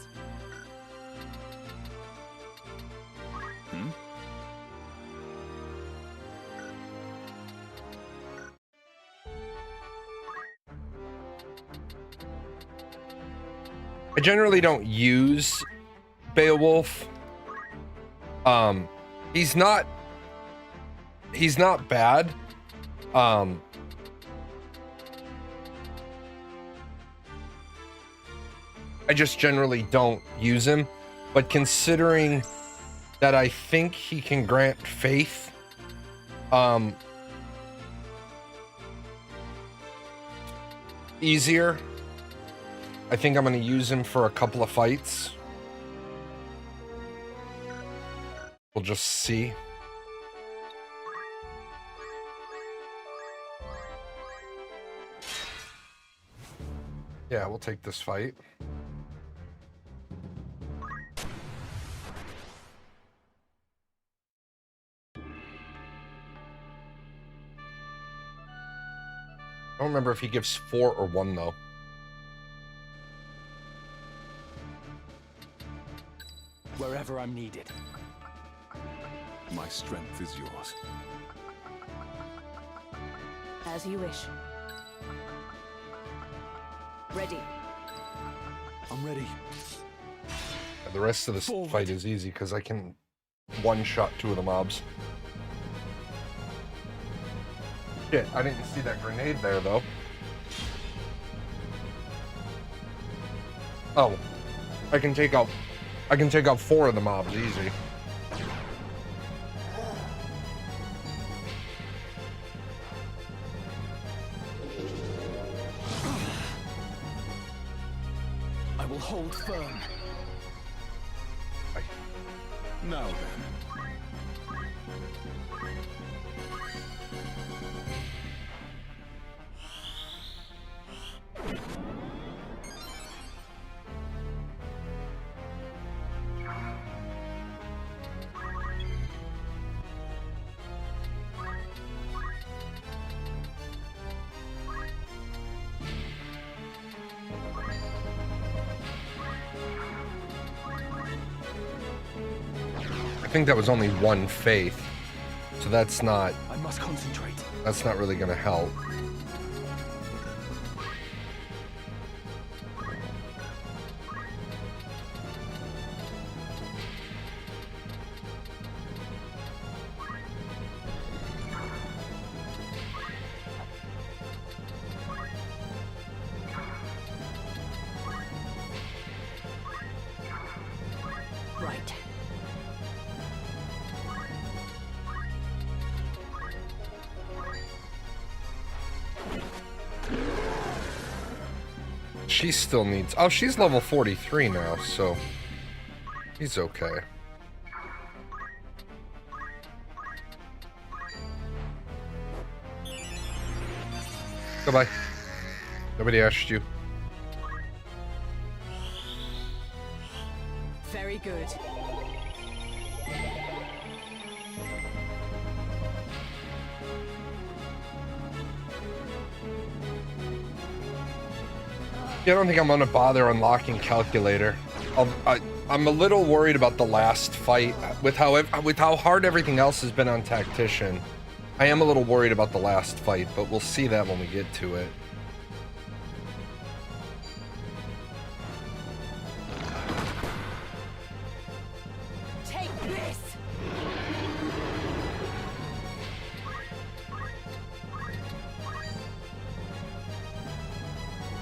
I generally don't use Beowulf. He's not bad. I just generally don't use him, but considering that I think he can grant faith, easier, I think I'm going to use him for a couple of fights. We'll just see. Yeah, we'll take this fight. remember if he gives 4 or 1 though. Wherever I'm needed. My strength is yours. As you wish. Ready. I'm ready. The rest of this fight is easy because I can one-shot 2 of the mobs. Shit, I didn't see that grenade there though. Oh, I can take out 4 of the mobs easy. I will hold firm. Now then. I think that was only 1 faith, so that's not. I must concentrate. That's not really gonna help. Right. She still needs. Oh, she's level 43 now, so he's okay. Goodbye. Nobody asked you. Very good. Yeah, I don't think I'm gonna bother unlocking calculator. I'm a little worried about the last fight with how hard everything else has been on tactician. I am a little worried about the last fight, but we'll see that when we get to it. Take this.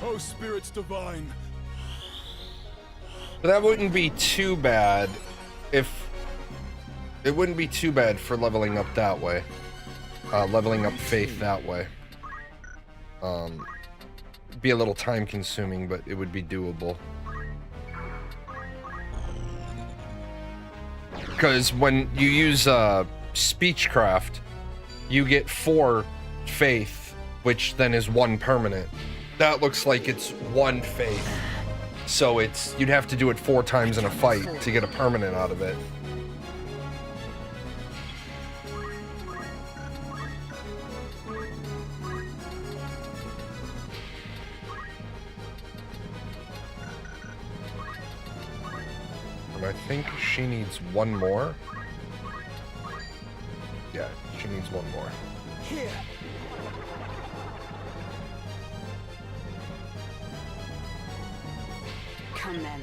Oh, spirits divine. But that wouldn't be too bad if it wouldn't be too bad for leveling up that way. Leveling up faith that way. Be a little time consuming, but it would be doable. Because when you use Speechcraft, you get 4 faith, which then is 1 permanent. That looks like it's 1 faith. So you'd have to do it 4 times in a fight to get a permanent out of it. And I think she needs 1 more. Yeah, she needs 1 more. Here. Come then.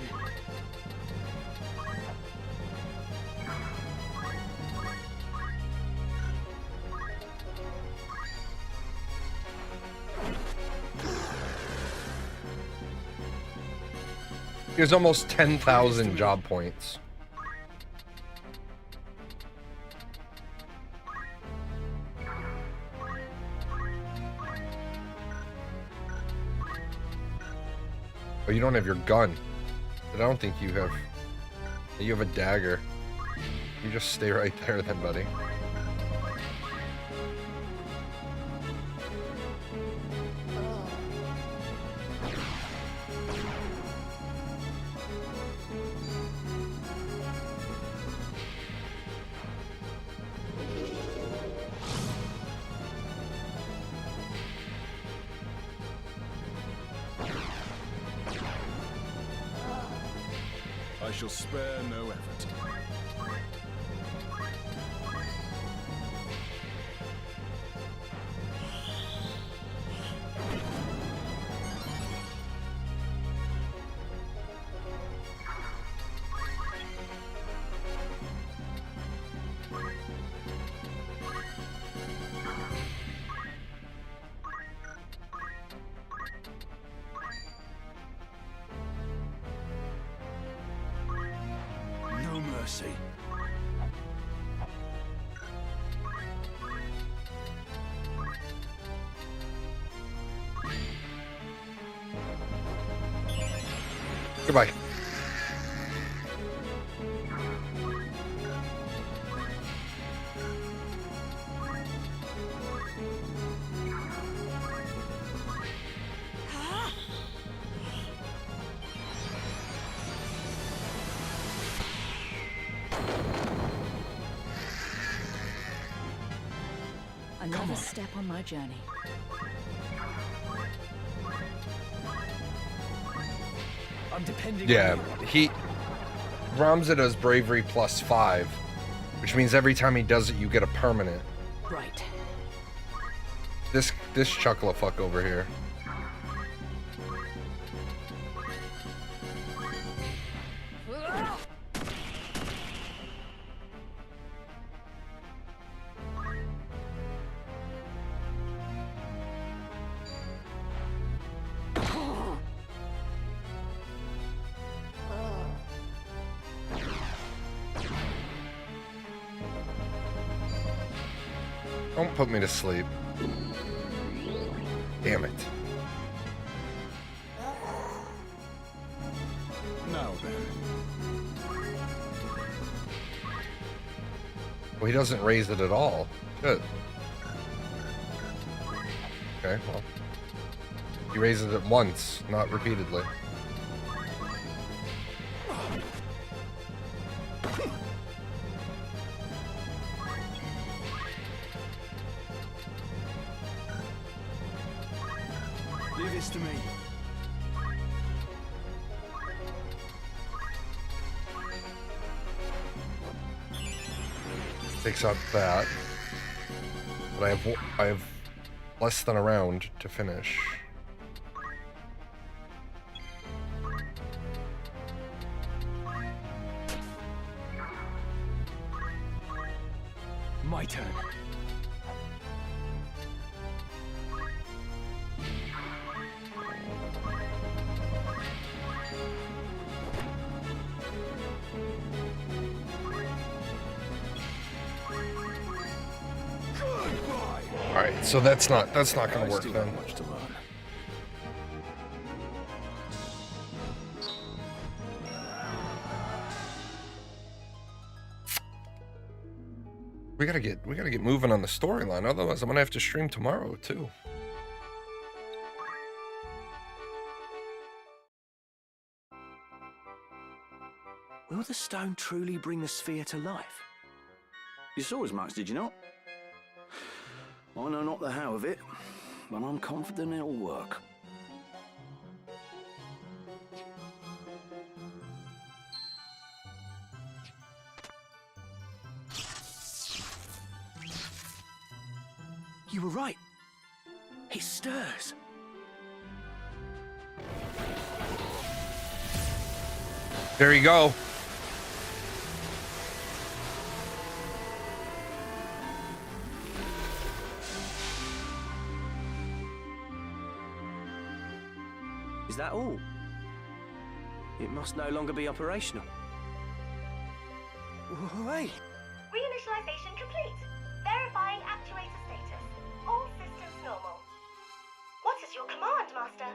There's almost 10,000 job points. Oh, you don't have your gun. But I don't think you have. You have a dagger. You just stay right there then, buddy. I shall spare no effort. No mercy. Goodbye. Another step on my journey. I'm depending Yeah, on Ramza does bravery +5, which means every time he does it, you get a permanent. Right. This chucklefuck over here. Don't put me to sleep. Damn it. Now then. Well, he doesn't raise it at all. Good. Okay, well. He raises it once, not repeatedly. Leave this to me. Takes out that. But I have less than a round to finish. My turn. Alright, so that's not gonna work then. Much to learn. We gotta get moving on the storyline, otherwise I'm gonna have to stream tomorrow too. Will the stone truly bring the sphere to life? You saw as much, did you not? I know not the how of it, but I'm confident it'll work. You were right. It stirs. There you go. Is that all? It must no longer be operational. Wait! Reinitialization complete. Verifying actuator status. All systems normal. What is your command, Master?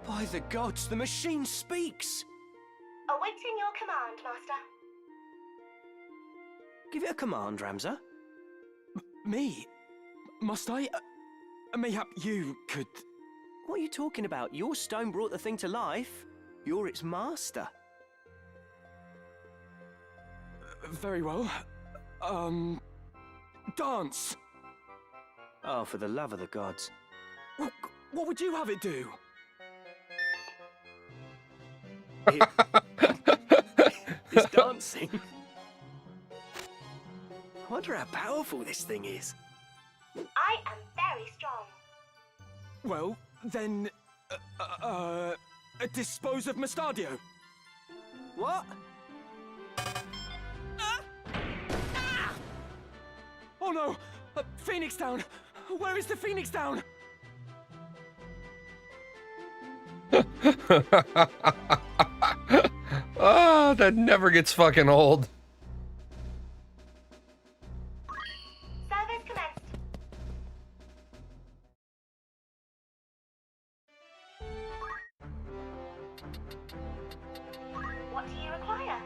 By the gods, the machine speaks! Awaiting your command, Master. Give it a command, Ramza. Me? Must I? Mayhap you could... What are you talking about? Your stone brought the thing to life. You're its master. Very well. Dance! Oh, for the love of the gods. What would you have it do? something. I wonder how powerful this thing is. I am very strong. Well, then... dispose of Mustadio. What? Oh no! Phoenix Down! Where is the Phoenix Down? Oh, that never gets fucking old. Service commenced. What do you require?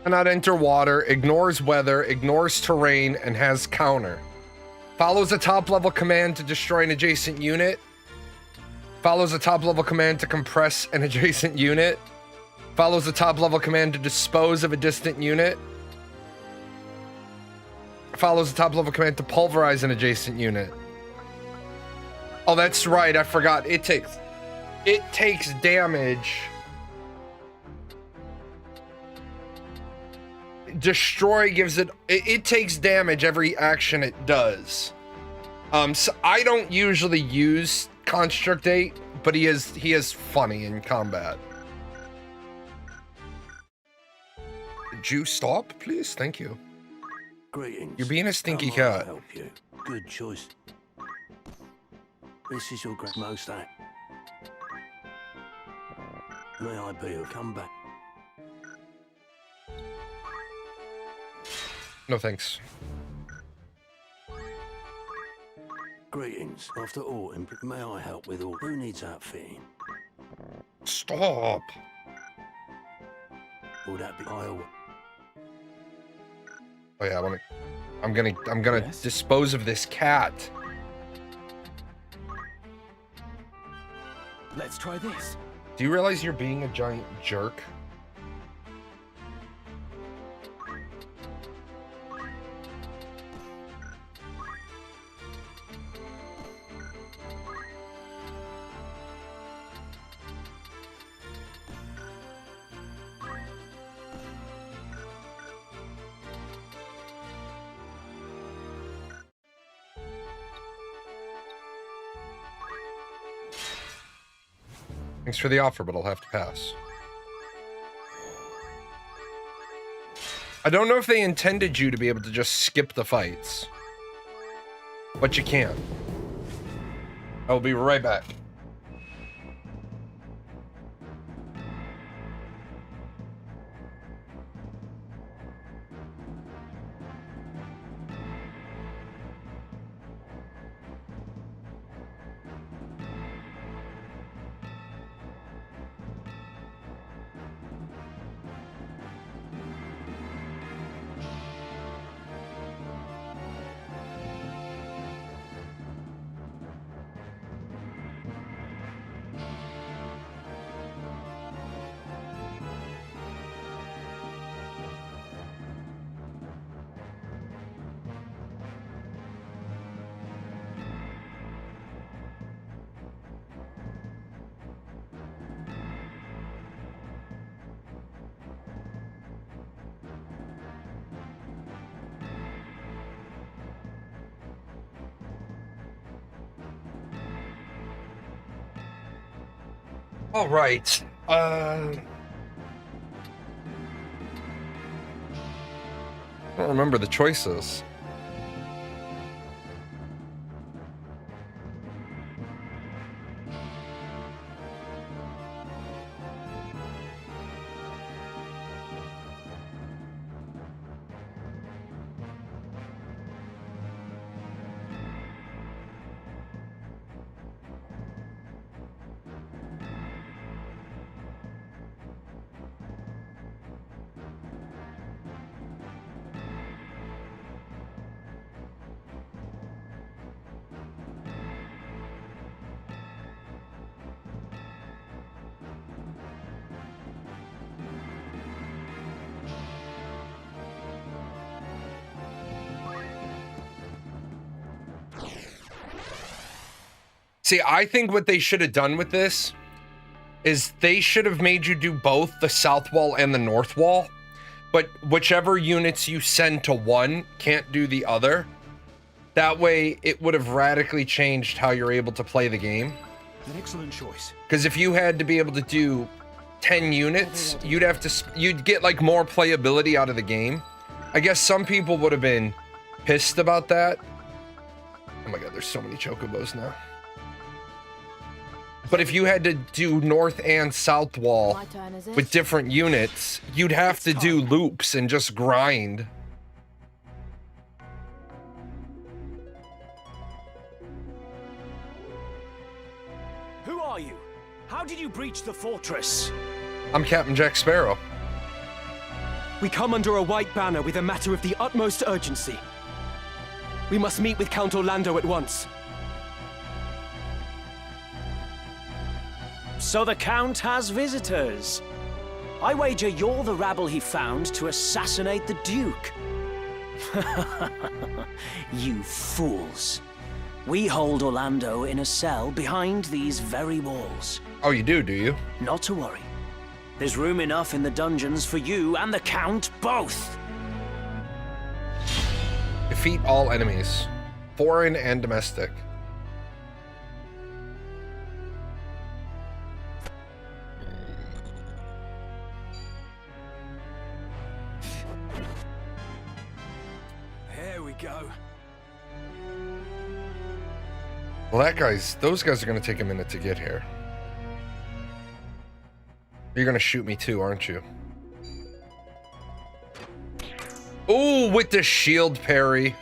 Cannot enter water, ignores weather, ignores terrain, and has counter. Follows a top level command to destroy an adjacent unit. Follows a top level command to compress an adjacent unit. Follows a top level command to dispose of a distant unit. Follows a top level command to pulverize an adjacent unit. Oh, that's right, I forgot. It takes damage. Destroy gives it takes damage every action it does. So I don't usually use Construct 8, but he is funny in combat. Could you stop, please? Thank you. Greetings. You're being a stinky How may I cat. help you? Good choice. This is your great most act. May I be of come back? No thanks. Greetings. After all, may I help with all? Who needs outfitting? Stop. Will that be I'll... Oh yeah, I'm gonna dispose of this cat. Let's try this. Do you realize you're being a giant jerk? Thanks for the offer, but I'll have to pass. I don't know if they intended you to be able to just skip the fights, but you can. I will be right back. All right. I don't remember the choices. See, I think what they should have done with this is they should have made you do both the south wall and the north wall, but whichever units you send to one can't do the other. That way, it would have radically changed how you're able to play the game. An excellent choice. Because if you had to be able to do 10 units, you'd get like more playability out of the game. I guess some people would have been pissed about that. Oh my god, there's so many chocobos now. But if you had to do north and south wall with different units, you'd have to do loops and just grind. Who are you? How did you breach the fortress? I'm Captain Jack Sparrow. We come under a white banner with a matter of the utmost urgency. We must meet with Count Orlando at once. So the Count has visitors. I wager you're the rabble he found to assassinate the Duke. You fools. We hold Orlando in a cell behind these very walls. Oh, you do you? Not to worry. There's room enough in the dungeons for you and the Count both. Defeat all enemies, foreign and domestic. Here we go. Well, those guys are gonna take a minute to get here. You're gonna shoot me too, aren't you? Oh, with the shield parry.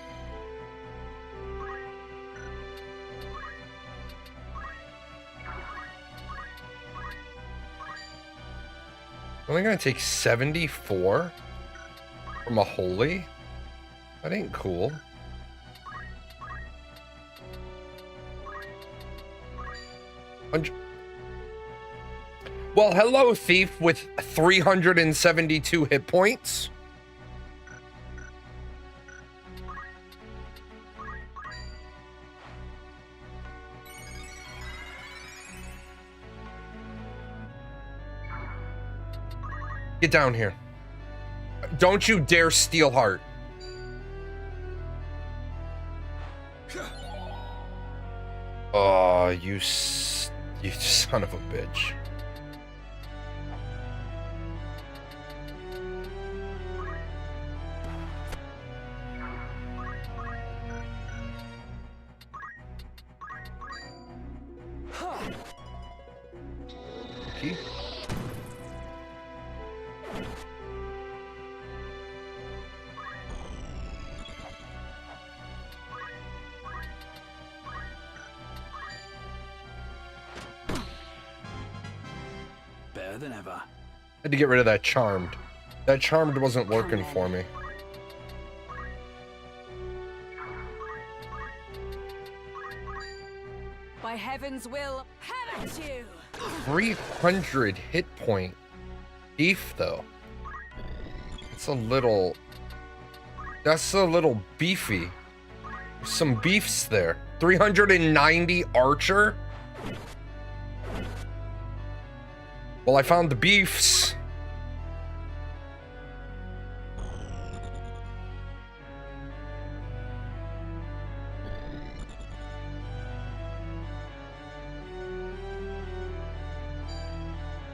Only gonna take 74 from a holy? That ain't cool. Well, hello, thief with 372 hit points. Get down here. Don't you dare steal heart. Oh, you son of a bitch. Okay. Better than ever. Had to get rid of that charmed. That charmed wasn't working for me. By heaven's will, have at you! 300 hit point beef though. That's a little beefy. There's some beefs there. 390 archer. Well, I found the beefs.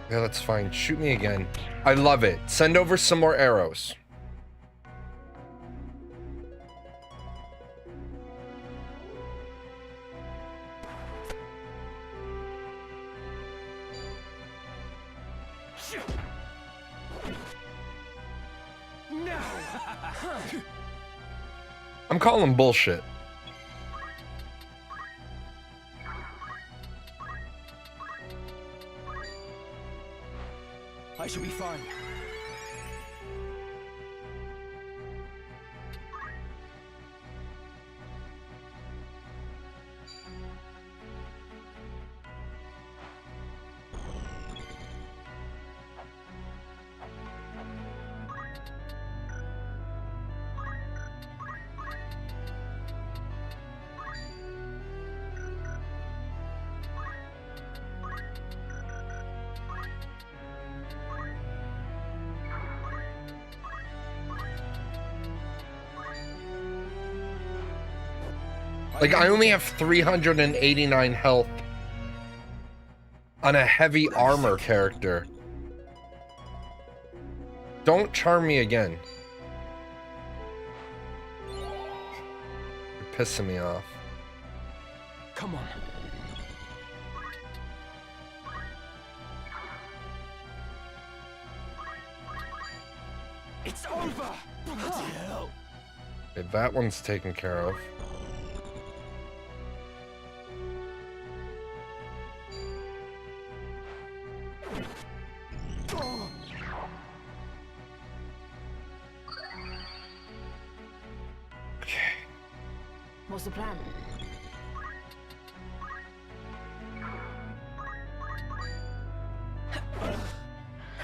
Yeah, that's fine. Shoot me again. I love it. Send over some more arrows. No. I'm calling bullshit. I shall be fine. Like, I only have 389 health on a heavy armor character. Don't charm me again. You're pissing me off. Come on. It's over! Bloody hell! Okay, that one's taken care of. What's the plan?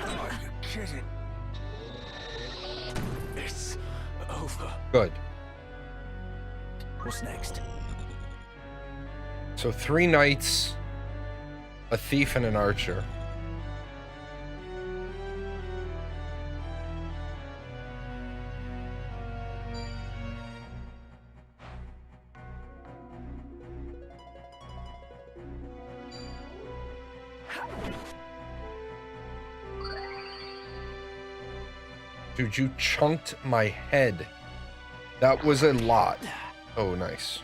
Are you kidding? It's over. Good. What's next? So 3 knights, a thief, and an archer. Dude, you chunked my head. That was a lot. Oh, nice.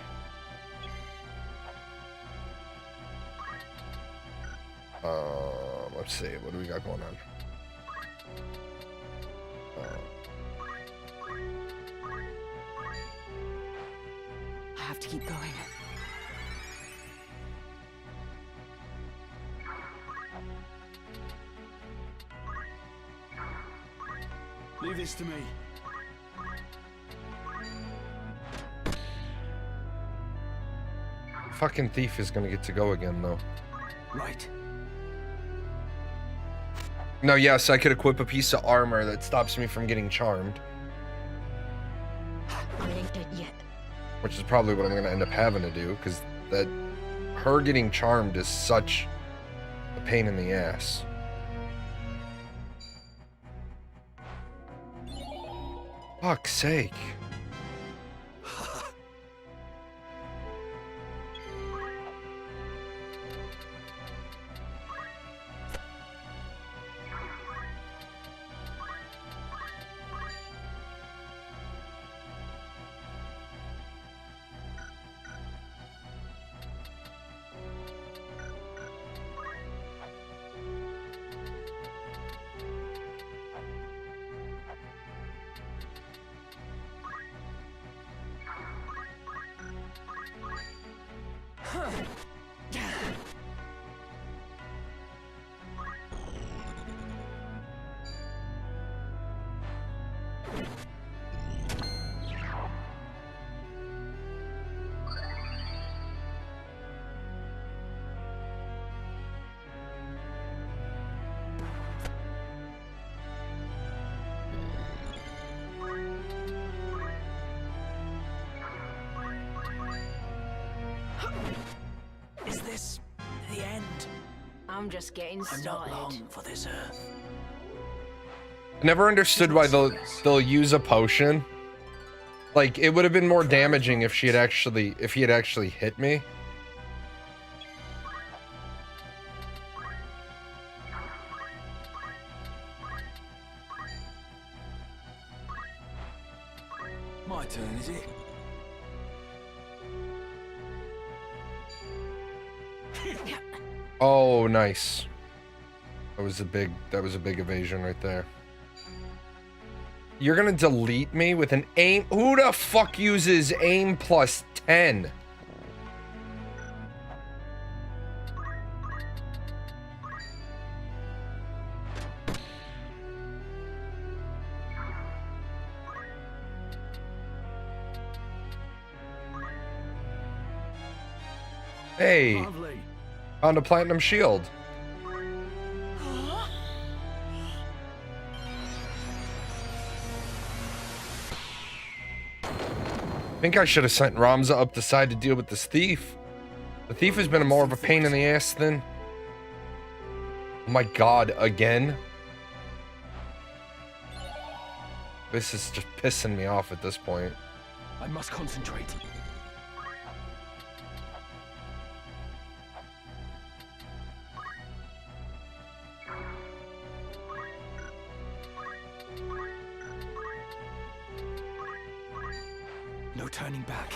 Let's see. What do we got going on? I have to keep going. Leave this to me. Fucking thief is gonna get to go again, though. Right. No, yes, I could equip a piece of armor that stops me from getting charmed. I ain't dead yet. Which is probably what I'm gonna end up having to do, because that her getting charmed is such a pain in the ass. Fuck's sake. Is this the end? I'm just getting I'm started. not long for this earth. I never understood why they'll use a potion. Like, it would have been more damaging if he had actually hit me. My turn, is it? Oh, nice. That was a big evasion right there. You're gonna delete me with an aim? Who the fuck uses aim plus 10? Hey, Lovely. found a platinum shield. I think I should have sent Ramza up the side to deal with this thief. The thief has been more of a pain in the ass than... Oh my god, again? This is just pissing me off at this point. I must concentrate. No turning back.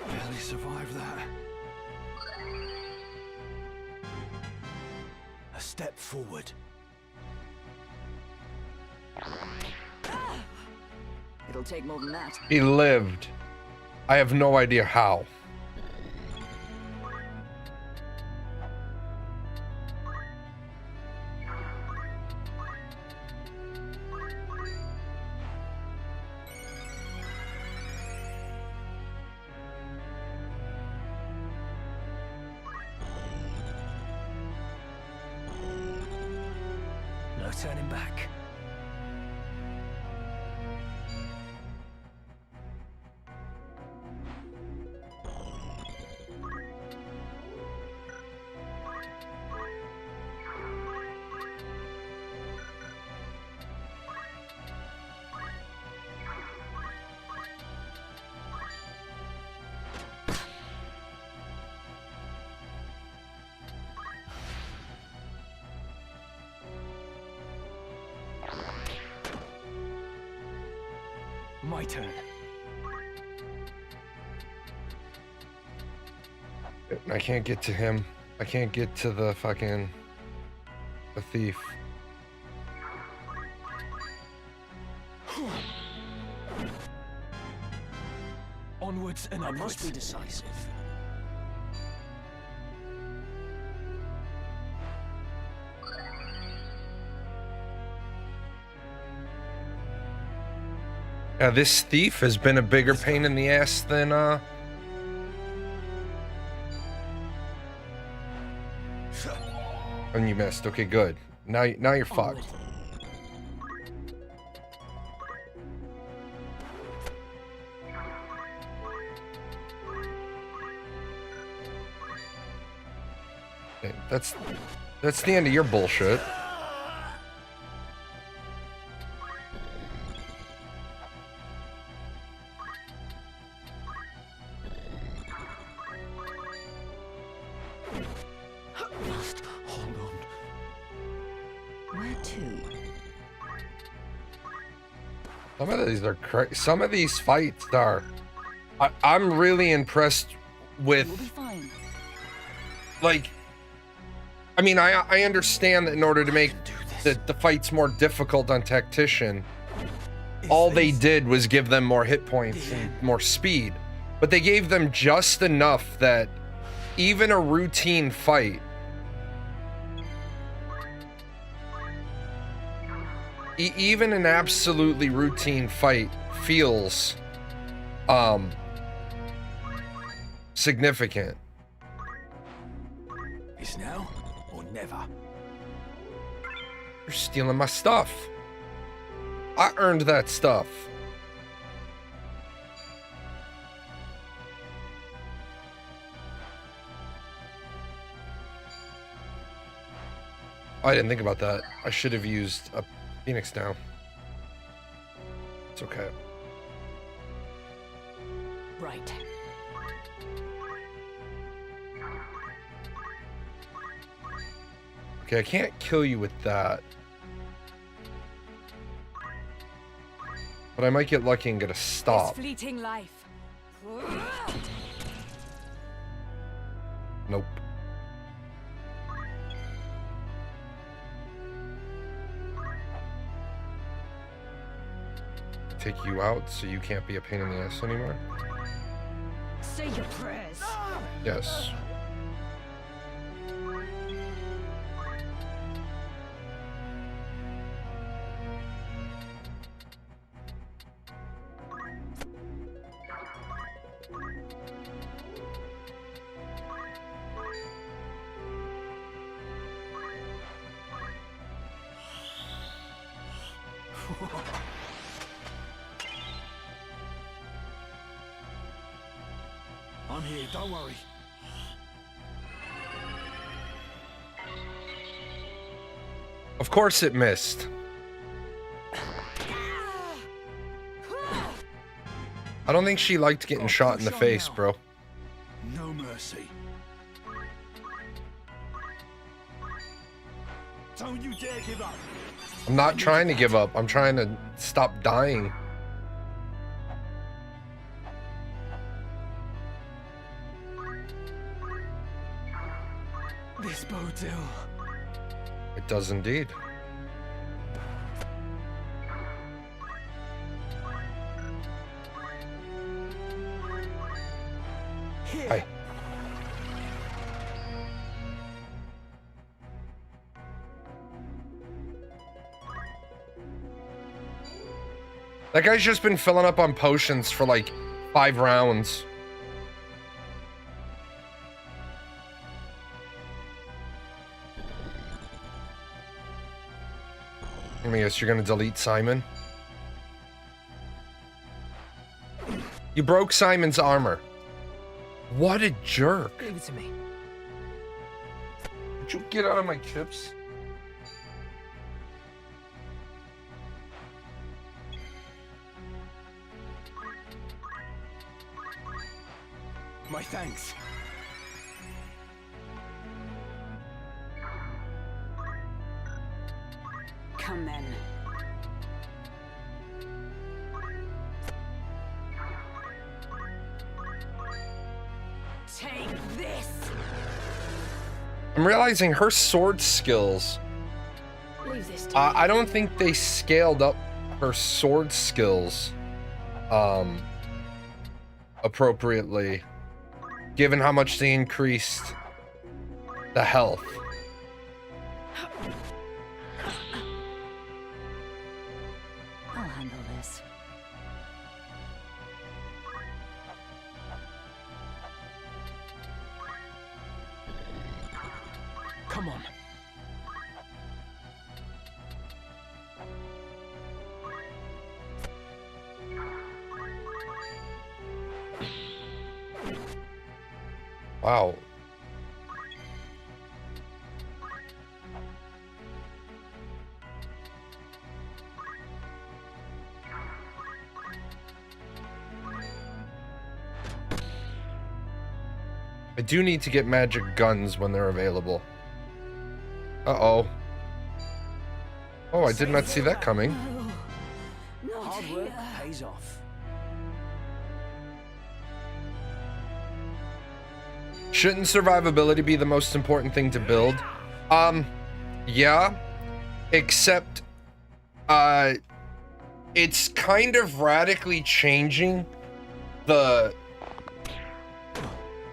Barely survived that. A step forward. It'll take more than that. He lived. I have no idea how. No turning back. My turn. I can't get to him. I can't get to the fucking... the thief. Onwards and I upwards. must be decisive. Yeah, this thief has been a bigger pain in the ass than, And you missed. Okay, good. Now you're fucked. Okay, that's the end of your bullshit. Where to? Some of these are some of these fights are. I'm really impressed with. You'll be fine. Like, I mean, I understand that in order to make the fights more difficult on Tactician, all they did was give them more hit points and more speed, but they gave them just enough that even a routine fight, even an absolutely routine fight feels significant. It's now or never. You're stealing my stuff. I earned that stuff. I didn't think about that. I should have used a Phoenix now. It's okay. Right. Okay, I can't kill you with that. But I might get lucky and get a stop. This fleeting life. Nope. take you out so you can't be a pain in the ass anymore? Say your prayers. Yes. I'm here, don't worry. Of course it missed. I don't think she liked getting shot in the face, bro. No mercy. Don't you dare give up. I'm not trying to give up. I'm trying to stop dying. This bodes ill. It does indeed. Hi. That guy's just been filling up on potions for like 5 rounds. I guess you're gonna delete Simon. You broke Simon's armor. What a jerk. Leave it to me. Would you get out of my chips? My thanks. Come then. Take this. I'm realizing her sword skills. Leave this to I don't think they scaled up her sword skills appropriately, given how much they increased the health. I'll handle this. Come on. Wow. I do need to get magic guns when they're available. Uh-oh. Oh, I did not see that coming. Hard work pays off. Shouldn't survivability be the most important thing to build? Yeah. Except, it's kind of radically changing the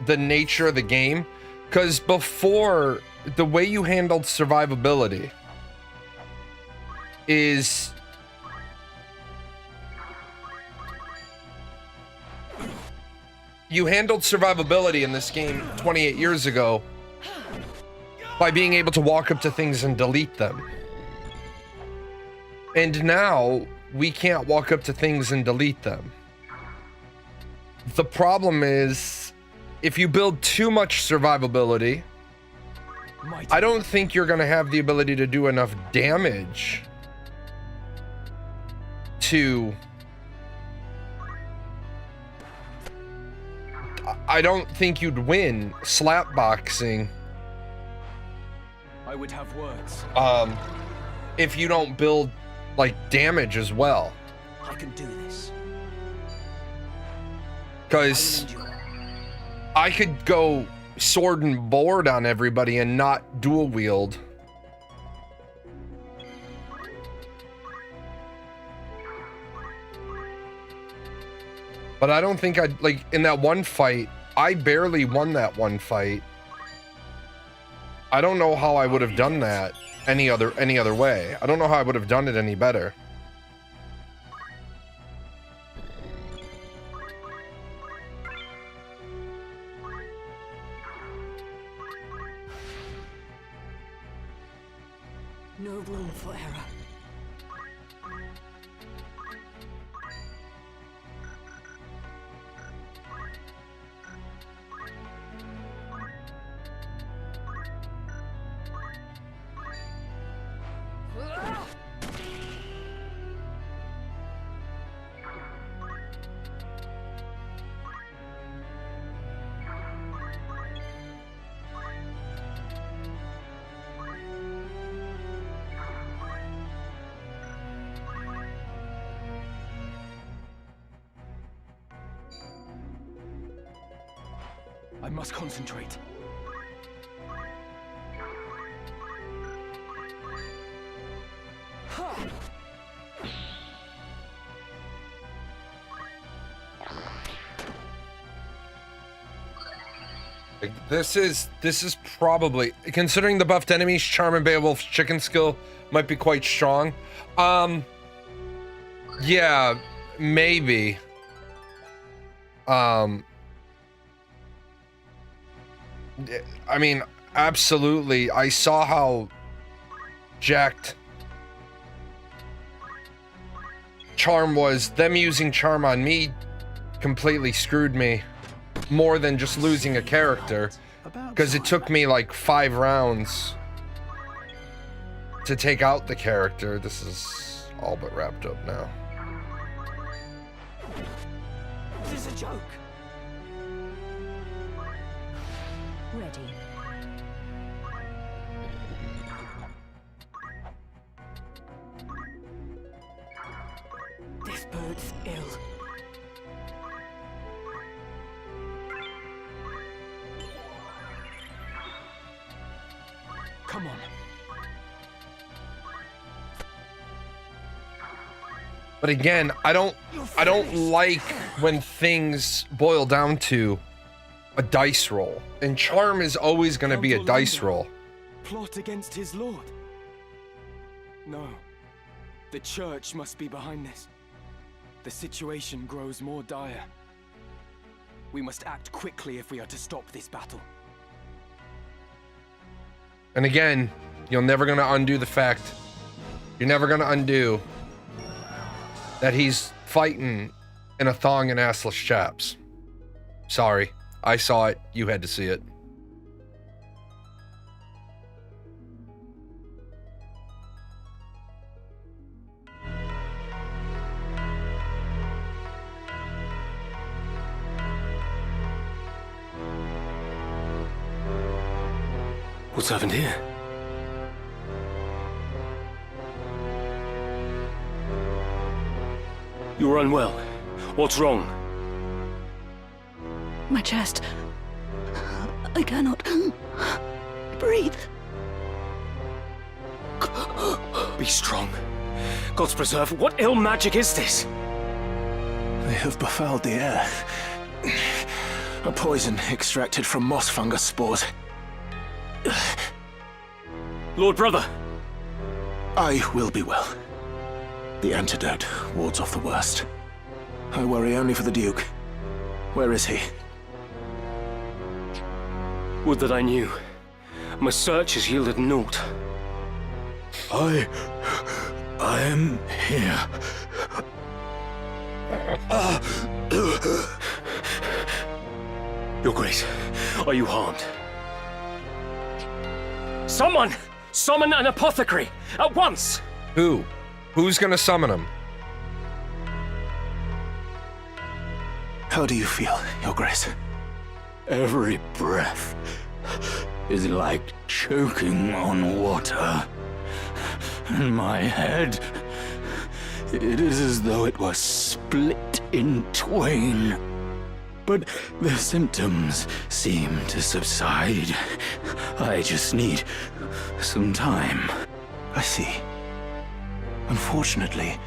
nature of the game. Because before, the way you handled survivability is you handled survivability in this game 28 years ago by being able to walk up to things and delete them. And now we can't walk up to things and delete them. The problem is, if you build too much survivability, I don't think you're going to have the ability to do enough damage to... I don't think you'd win slapboxing. I would have words. If you don't build like damage as well. I can do this. Because I could go sword and board on everybody and not dual wield. But I don't think I'd, like, in that one fight, I barely won that one fight. I don't know how I would have done that any other way. I don't know how I would have done it any better. No room for error. I must concentrate. Like, this is probably, considering the buffed enemies, Charm and Beowulf's chicken skill might be quite strong. Yeah, maybe. I mean, absolutely. I saw how jacked Charm was. Them using Charm on me completely screwed me more than just losing a character, because it took me like 5 rounds to take out the character. This is all but wrapped up now. This is a joke. Ready. This bird's ill. Come on. But again, I don't like when things boil down to a dice roll. And Charm is always going to be a dice roll. Plot against his lord. No. The church must be behind this. The situation grows more dire. We must act quickly if we are to stop this battle. And again, you're never going to undo the fact. You're never going to undo that he's fighting in a thong and assless chaps. Sorry. I saw it. You had to see it. What's happened here? You're unwell. What's wrong? My chest. I cannot breathe. Be strong. God's preserve. What ill magic is this? They have befouled the air. A poison extracted from moss fungus spores. Lord Brother! I will be well. The antidote wards off the worst. I worry only for the Duke. Where is he? Would that I knew. My search has yielded naught. I am here. Your Grace, are you harmed? Someone! Summon an apothecary! At once! Who? Who's gonna summon him? How do you feel, Your Grace? Every breath is like choking on water. And my head, it is as though it was split in twain. But the symptoms seem to subside. I just need some time. I see. Unfortunately,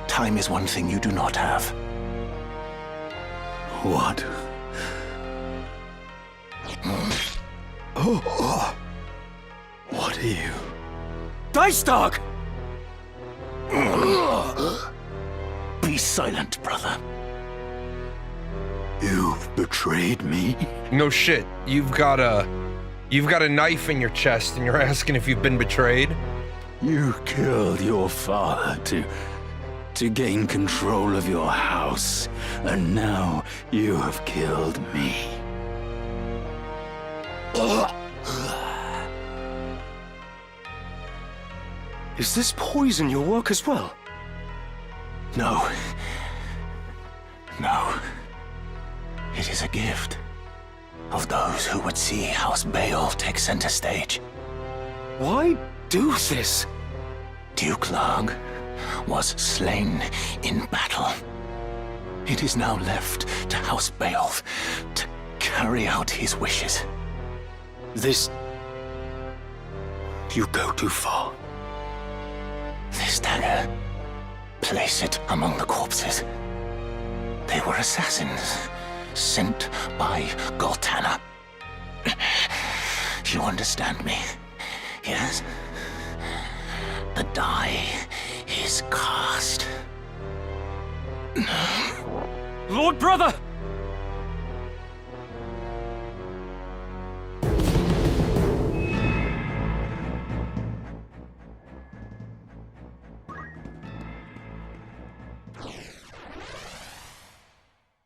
time is one thing you do not have. What? Oh. What are you? Dystark! Be silent, brother. You've betrayed me. No shit. You've got a knife in your chest and you're asking if you've been betrayed? You killed your father to gain control of your house, and now you have killed me. Is this poison your work as well? No. No. It is a gift of those who would see House Beowulf take center stage. Why do this? Duke Larg was slain in battle. It is now left to House Beowulf to carry out his wishes. This... You go too far. This dagger, place it among the corpses. They were assassins sent by Goltana. You understand me? Yes? The die is cast. Lord Brother!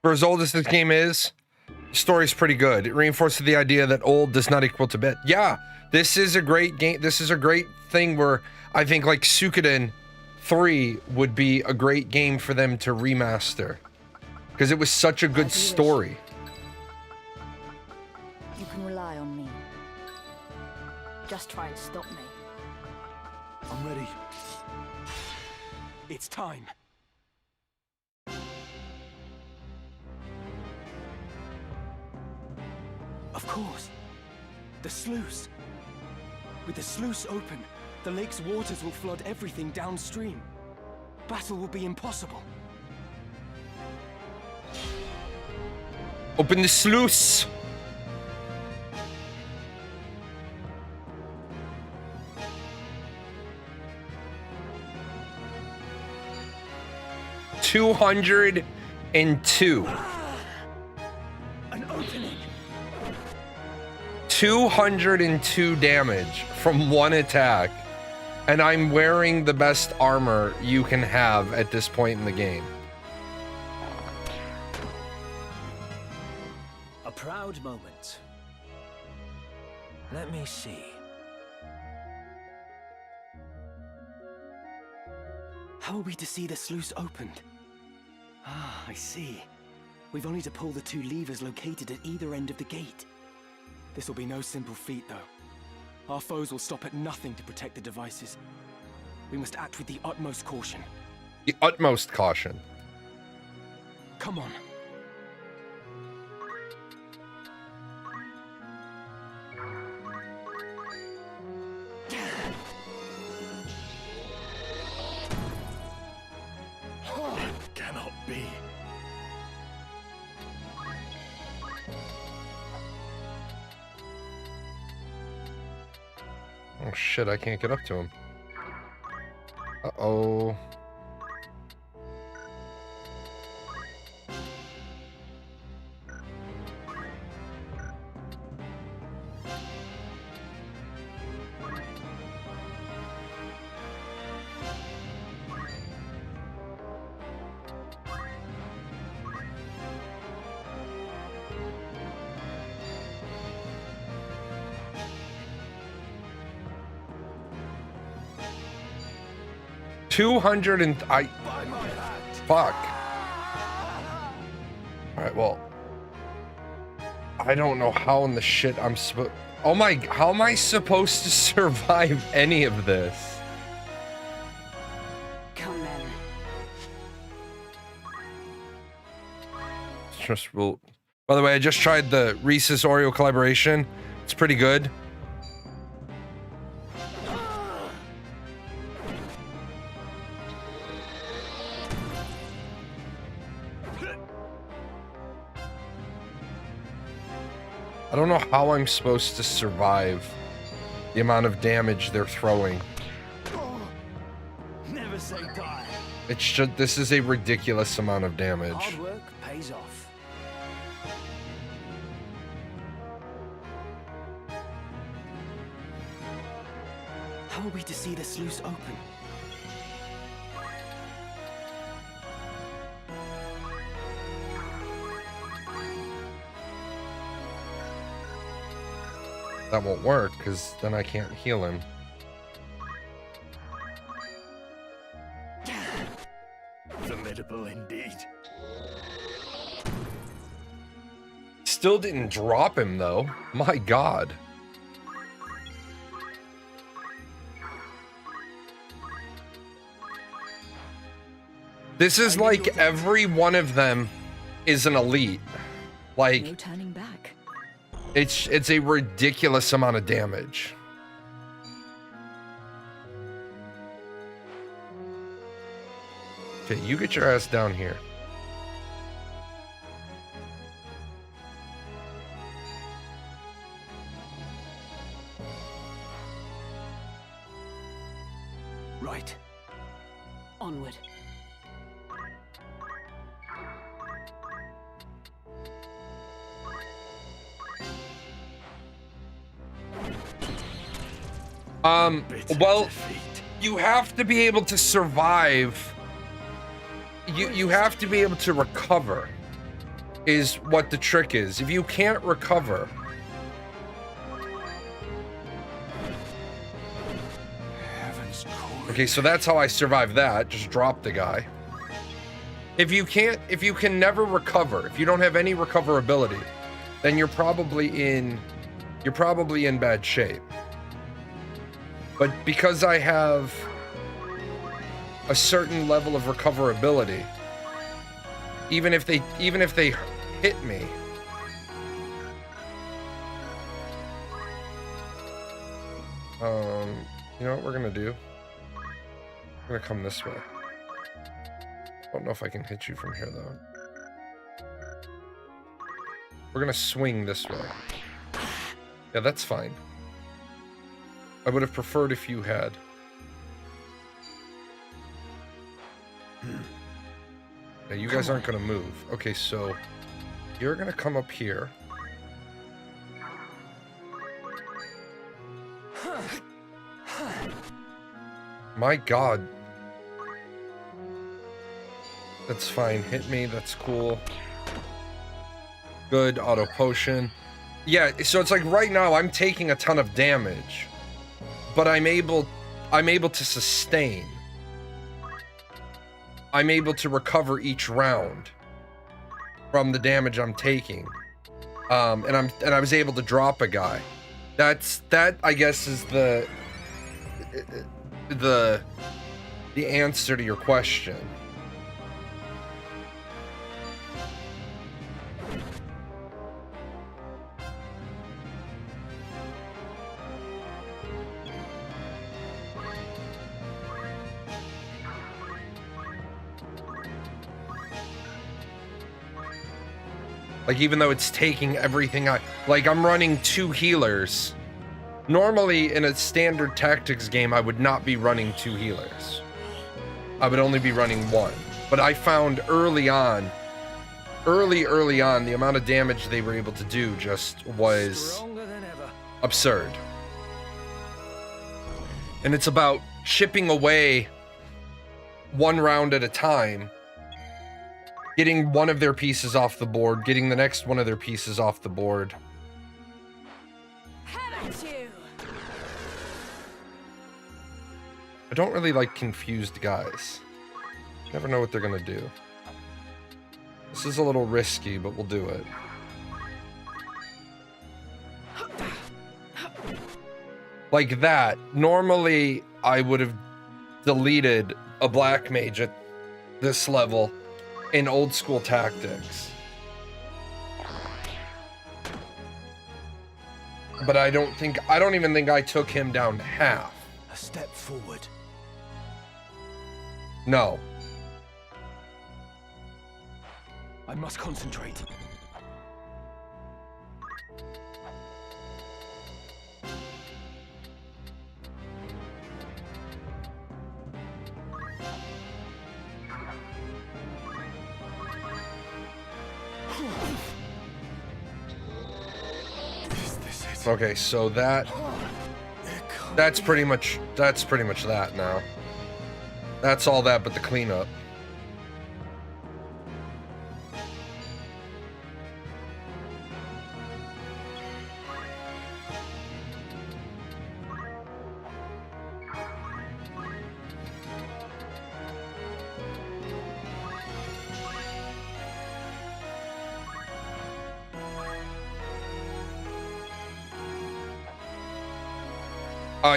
For as old as this game is, the story's pretty good. It reinforces the idea that old does not equal to bit. Yeah, this is a great game. This is a great thing where I think like Suikoden 3 would be a great game for them to remaster. Because it was such a good story. You can rely on me. Just try and stop me. I'm ready. It's time. Of course. The sluice. With the sluice open, the lake's waters will flood everything downstream. Battle will be impossible. Open the sluice. $202. An opening. 202 damage from one attack, and I'm wearing the best armor you can have at this point in the game. A proud moment. Let me see. How are we to see the sluice opened? Ah, I see. We've only to pull the two levers located at either end of the gate. This will be no simple feat, though. Our foes will stop at nothing to protect the devices. We must act with the utmost caution. The utmost caution. Come on. It cannot be. Oh shit, I can't get up to him. Uh-oh. Fuck. Alright, well. I don't know how in the shit I'm supposed... Oh my... How am I supposed to survive any of this? Come then. Just will... By the way, I just tried the Reese's Oreo collaboration. It's pretty good. I don't know how I'm supposed to survive the amount of damage they're throwing. Never say die. It's just, this is a ridiculous amount of damage. Hard work pays off. How are we to see the sluice open? That won't work, because then I can't heal him. Formidable indeed. Still didn't drop him, though. My god. This is like every one of them is an elite. Like, No turning back. it's a ridiculous amount of damage. Okay, you get your ass down here. Right. Onward. Well, you have to be able to survive. You have to be able to recover, is what the trick is. If you can't recover, okay, so that's how I survived that. Just drop the guy. If you can never recover, if you don't have any recoverability, then you're probably in bad shape. But because I have a certain level of recoverability, even if they hit me, you know what we're gonna do? We're gonna come this way. Don't know if I can hit you from here though. We're gonna swing this way. Yeah, that's fine. I would have preferred if you had. Yeah, you guys aren't gonna move. Okay, so you're gonna come up here. My god. That's fine. Hit me. That's cool. Good. Auto potion. Yeah, so it's like right now I'm taking a ton of damage, but I'm able to sustain. I'm able to recover each round from the damage I'm taking. And I was able to drop a guy. That I guess is the answer to your question. Like, even though it's taking everything I'm running 2 healers. Normally, in a standard tactics game, I would not be running 2 healers. I would only be running 1. But I found early on, the amount of damage they were able to do just was absurd. And it's about chipping away 1 round at a time, getting one of their pieces off the board, getting the next one of their pieces off the board. I don't really like confused guys. Never know what they're gonna do. This is a little risky, but we'll do it. Like that. Normally, I would have deleted a black mage at this level in old school tactics. But I don't even think I took him down to half. A step forward. No. I must concentrate. Okay, so that's pretty much that now. That's all that but the cleanup.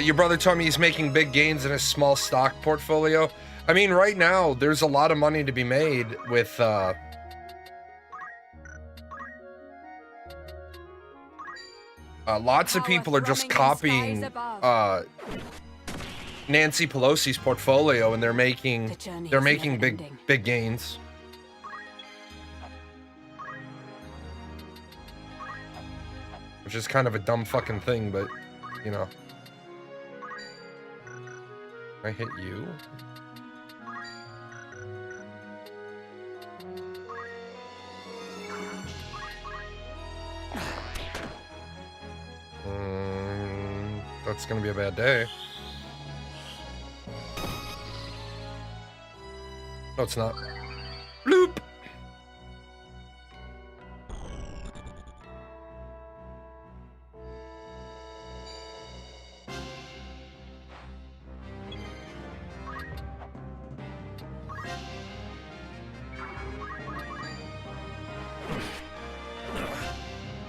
Your brother told me he's making big gains in his small stock portfolio. I mean, right now, there's a lot of money to be made with, lots of people are just copying, Nancy Pelosi's portfolio, and they're making big gains. Which is kind of a dumb fucking thing, but, you know. I hit you. That's gonna be a bad day. No, it's not. Bloop!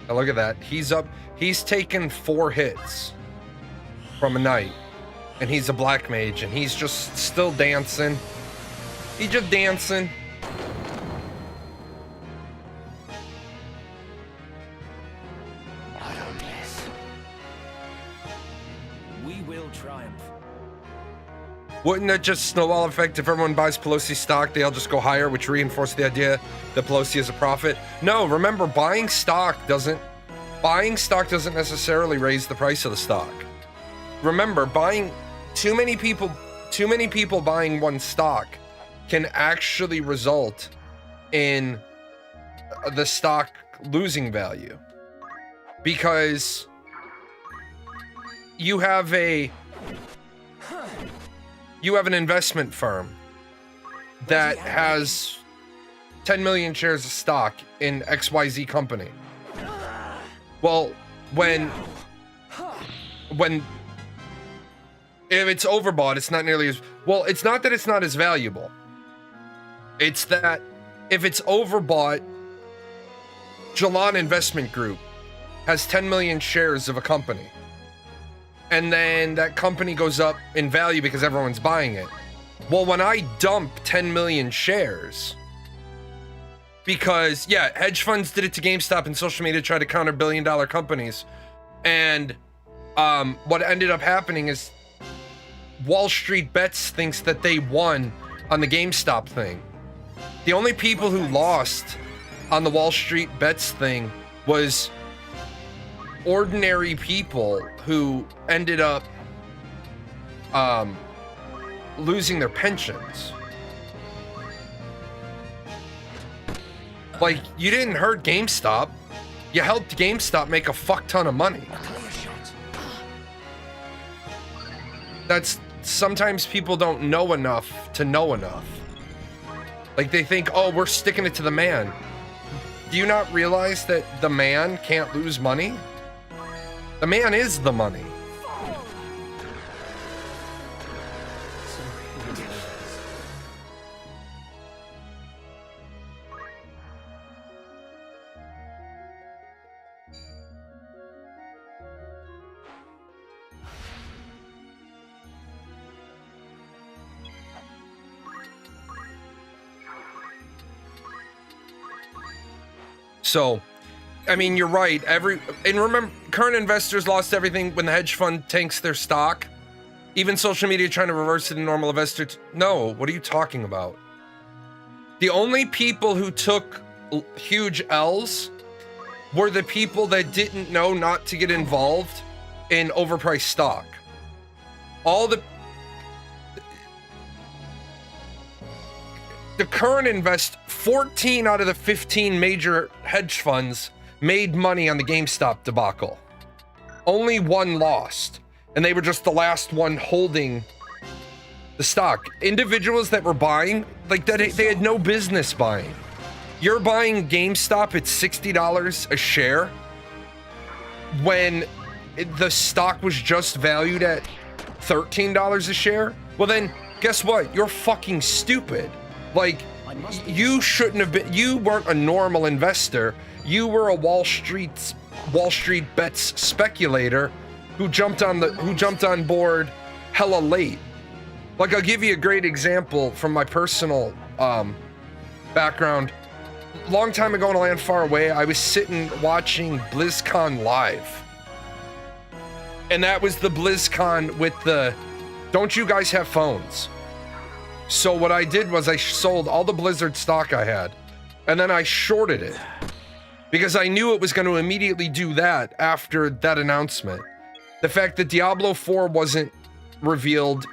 Now look at that. He's up. He's taken 4 hits from a knight, and he's a black mage, and he's just still dancing. He's just dancing. We will triumph. Wouldn't it just snowball effect if everyone buys Pelosi stock, they all just go higher, which reinforces the idea that Pelosi is a profit? No, remember, buying stock doesn't necessarily raise the price of the stock. Remember, buying too many people buying one stock can actually result in the stock losing value, because you have an investment firm that has 10 million shares of stock in XYZ company. Well, if it's overbought, it's not nearly as well. It's not that it's not as valuable. It's that if it's overbought, Jalan Investment Group has 10 million shares of a company, and then that company goes up in value because everyone's buying it. Well, when I dump 10 million shares, because yeah, hedge funds did it to GameStop, and social media tried to counter billion-dollar companies, and what ended up happening is Wall Street Bets thinks that they won on the GameStop thing. The only people who lost on the Wall Street Bets thing was ordinary people who ended up losing their pensions. Like, you didn't hurt GameStop. You helped GameStop make a fuck ton of money. That's sometimes people don't know enough to know enough. Like, they think, oh, we're sticking it to the man. Do you not realize that the man can't lose money? The man is the money. So, I mean, you're right. And remember, current investors lost everything when the hedge fund tanks their stock. Even social media trying to reverse it in normal investor. No, what are you talking about? The only people who took huge L's were the people that didn't know not to get involved in overpriced stock. The current 14 out of the 15 major hedge funds made money on the GameStop debacle. Only one lost, and they were just the last one holding the stock. Individuals that were buying, like that, they had no business buying. You're buying GameStop at $60 a share when the stock was just valued at $13 a share. Well then, guess what? You're fucking stupid. Like, you shouldn't have been. You weren't a normal investor. You were a Wall Street bets speculator who jumped on board hella late. Like, I'll give you a great example from my personal background. Long time ago in a land far away, I was sitting watching BlizzCon live. And that was the BlizzCon with the, don't you guys have phones? So what I did was I sold all the Blizzard stock I had, and then I shorted it. Because I knew it was going to immediately do that after that announcement. The fact that Diablo 4 wasn't revealed,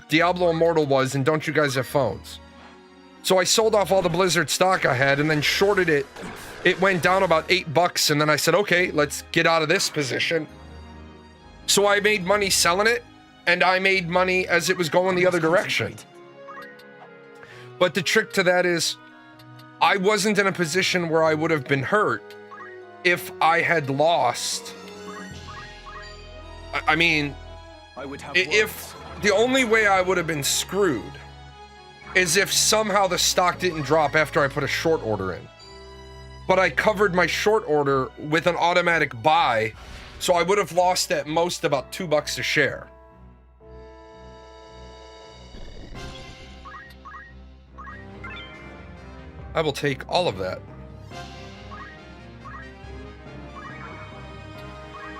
Diablo Immortal was, and don't you guys have phones? So I sold off all the Blizzard stock I had and then shorted it. It went down about $8, and then I said, okay, let's get out of this position. So I made money selling it, and I made money as it was going the other direction. But the trick to that is, I wasn't in a position where I would have been hurt if I had lost. I mean, if the only way I would have been screwed is if somehow the stock didn't drop after I put a short order in. But I covered my short order with an automatic buy, so I would have lost at most about $2 a share. I will take all of that.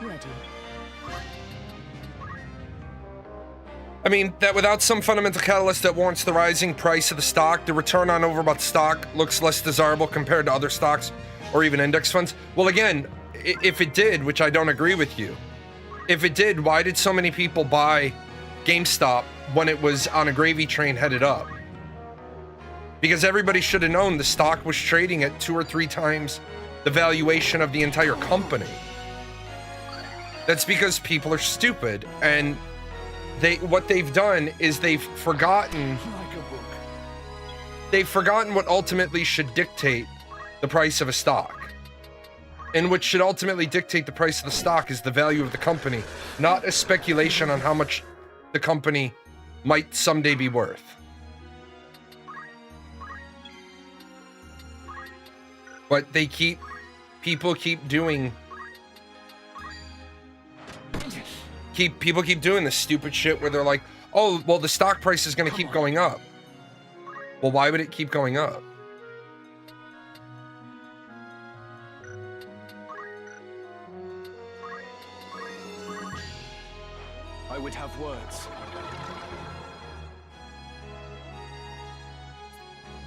Ready. I mean, that without some fundamental catalyst that warrants the rising price of the stock, the return on overbought stock looks less desirable compared to other stocks or even index funds. Well, again, if it did, which I don't agree with you, if it did, why did so many people buy GameStop when it was on a gravy train headed up? Because everybody should have known the stock was trading at 2 or 3 times the valuation of the entire company. That's because people are stupid, and what they've done is they've forgotten what ultimately should dictate the price of a stock. And what should ultimately dictate the price of the stock is the value of the company, not a speculation on how much the company might someday be worth. But people keep doing this stupid shit where they're like, oh, well, the stock price is going to keep going up. Well, why would it keep going up? I would have words.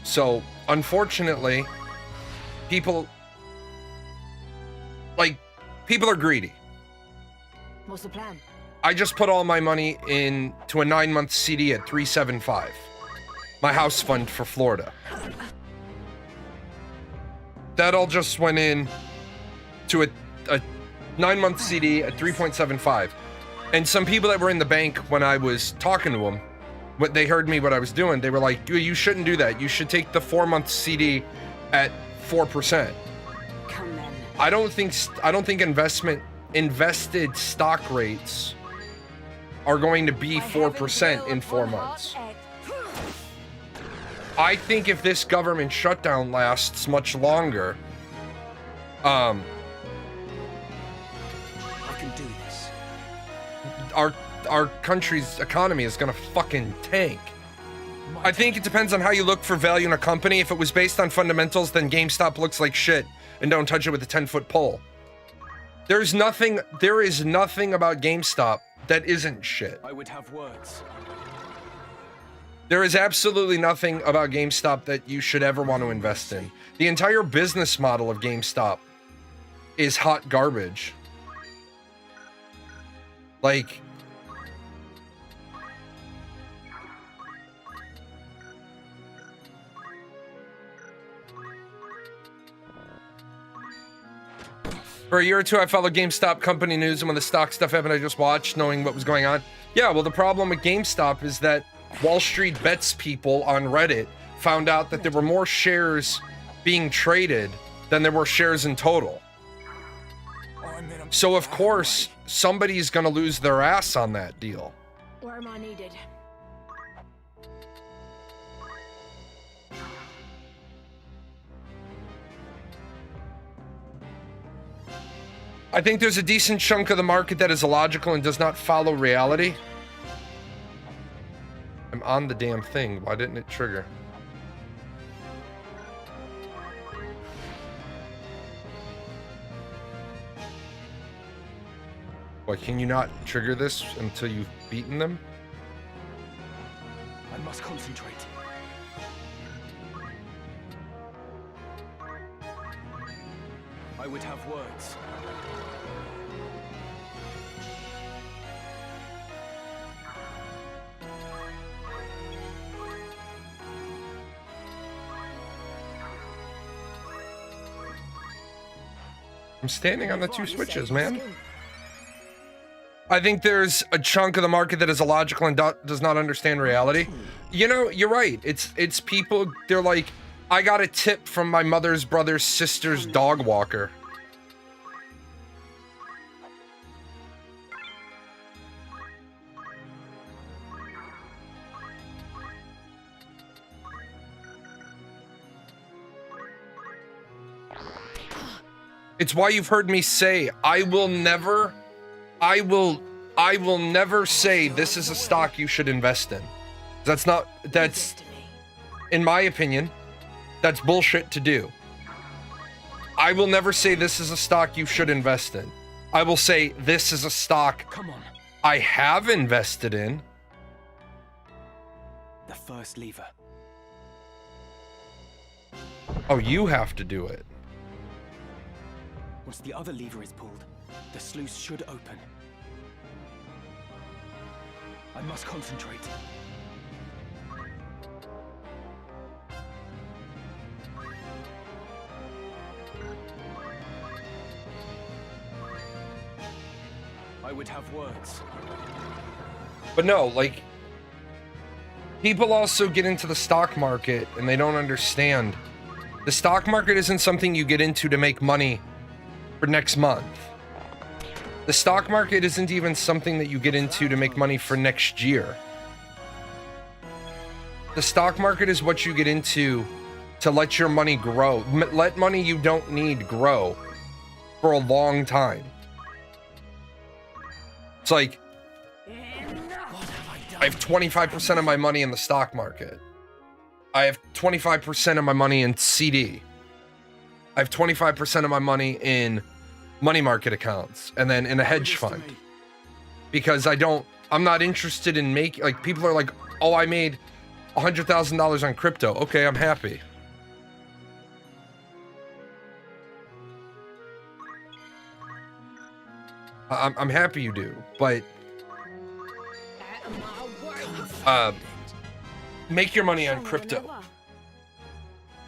So, unfortunately, people are greedy. What's the plan? I just put all my money into a 9-month CD at 375. My house fund for Florida. That all just went in to a 9-month CD at 3.75. And some people that were in the bank when I was talking to them, when they heard me what I was doing, they were like, you shouldn't do that. You should take the 4-month CD at 4%. Come then. I don't think invested stock rates are going to be 4% in 4 months. I think if this government shutdown lasts much longer, I can do this. Our country's economy is gonna fucking tank. I think it depends on how you look for value in a company. If it was based on fundamentals, then GameStop looks like shit, and don't touch it with a 10-foot pole. There is nothing about GameStop that isn't shit. I would have words. There is absolutely nothing about GameStop that you should ever want to invest in. The entire business model of GameStop is hot garbage. Like, For a year or two, I followed GameStop company news, and when the stock stuff happened, I just watched, knowing what was going on. Yeah, well, the problem with GameStop is that Wall Street Bets people on Reddit found out that there were more shares being traded than there were shares in total. So, of course, somebody's going to lose their ass on that deal. Where am I needed? I think there's a decent chunk of the market that is illogical and does not follow reality. I'm on the damn thing. Why didn't it trigger? Why can you not trigger this until you've beaten them? I must concentrate. I would have words. I'm standing on the two switches, man. I think there's a chunk of the market that is illogical and does not understand reality. You know, you're right. It's people, they're like, I got a tip from my mother's brother's sister's dog walker. It's why you've heard me say, I will never say this is a stock you should invest in. That's, in my opinion, that's bullshit to do. I will never say this is a stock you should invest in. I will say this is a stock I have invested in. The first lever. Oh, you have to do it. Once the other lever is pulled, the sluice should open. I must concentrate. I would have words. But no, like, people also get into the stock market and they don't understand. The stock market isn't something you get into to make money for next month. The stock market isn't even something that you get into to make money for next year. The stock market is what you get into to let your money grow. Let money you don't need grow for a long time. It's like, I have 25% of my money in the stock market. I have 25% of my money in CD. I have 25% of my money in money market accounts and then in a hedge fund. Because I'm not interested in making, like, people are like, oh, I made $100,000 on crypto. Okay, I'm happy. I'm happy you do, but make your money on crypto.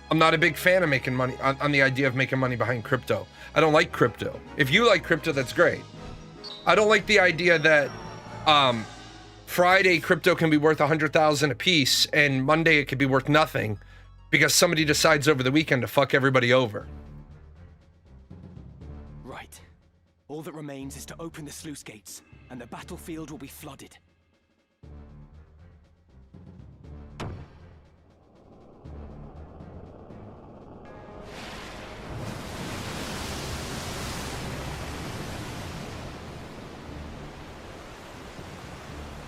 I'm not a big fan of making money on the idea of making money behind crypto. I don't like crypto. If you like crypto, that's great. I don't like the idea that Friday crypto can be worth 100,000 a piece and Monday it could be worth nothing because somebody decides over the weekend to fuck everybody over. Right. All that remains is to open the sluice gates, and the battlefield will be flooded.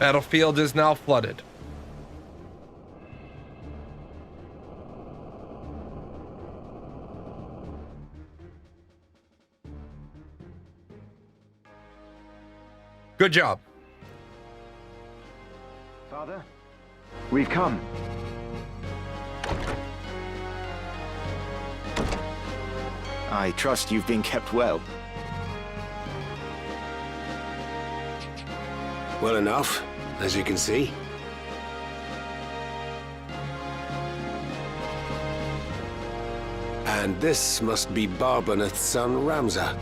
Battlefield is now flooded. Good job. Father, we've come. I trust you've been kept well. Well enough, as you can see. And this must be Barbaneth's son, Ramza.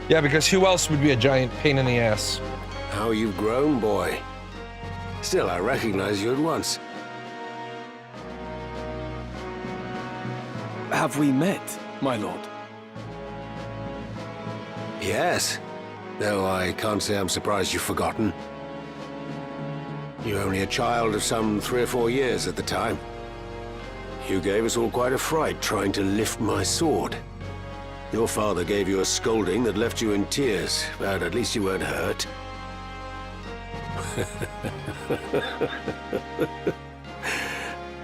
Yeah, because who else would be a giant pain in the ass? How you've grown, boy. Still, I recognize you at once. Have we met, my lord? Yes. Though I can't say I'm surprised you've forgotten. You're only a child of some 3 or 4 years at the time. You gave us all quite a fright trying to lift my sword. Your father gave you a scolding that left you in tears, but at least you weren't hurt.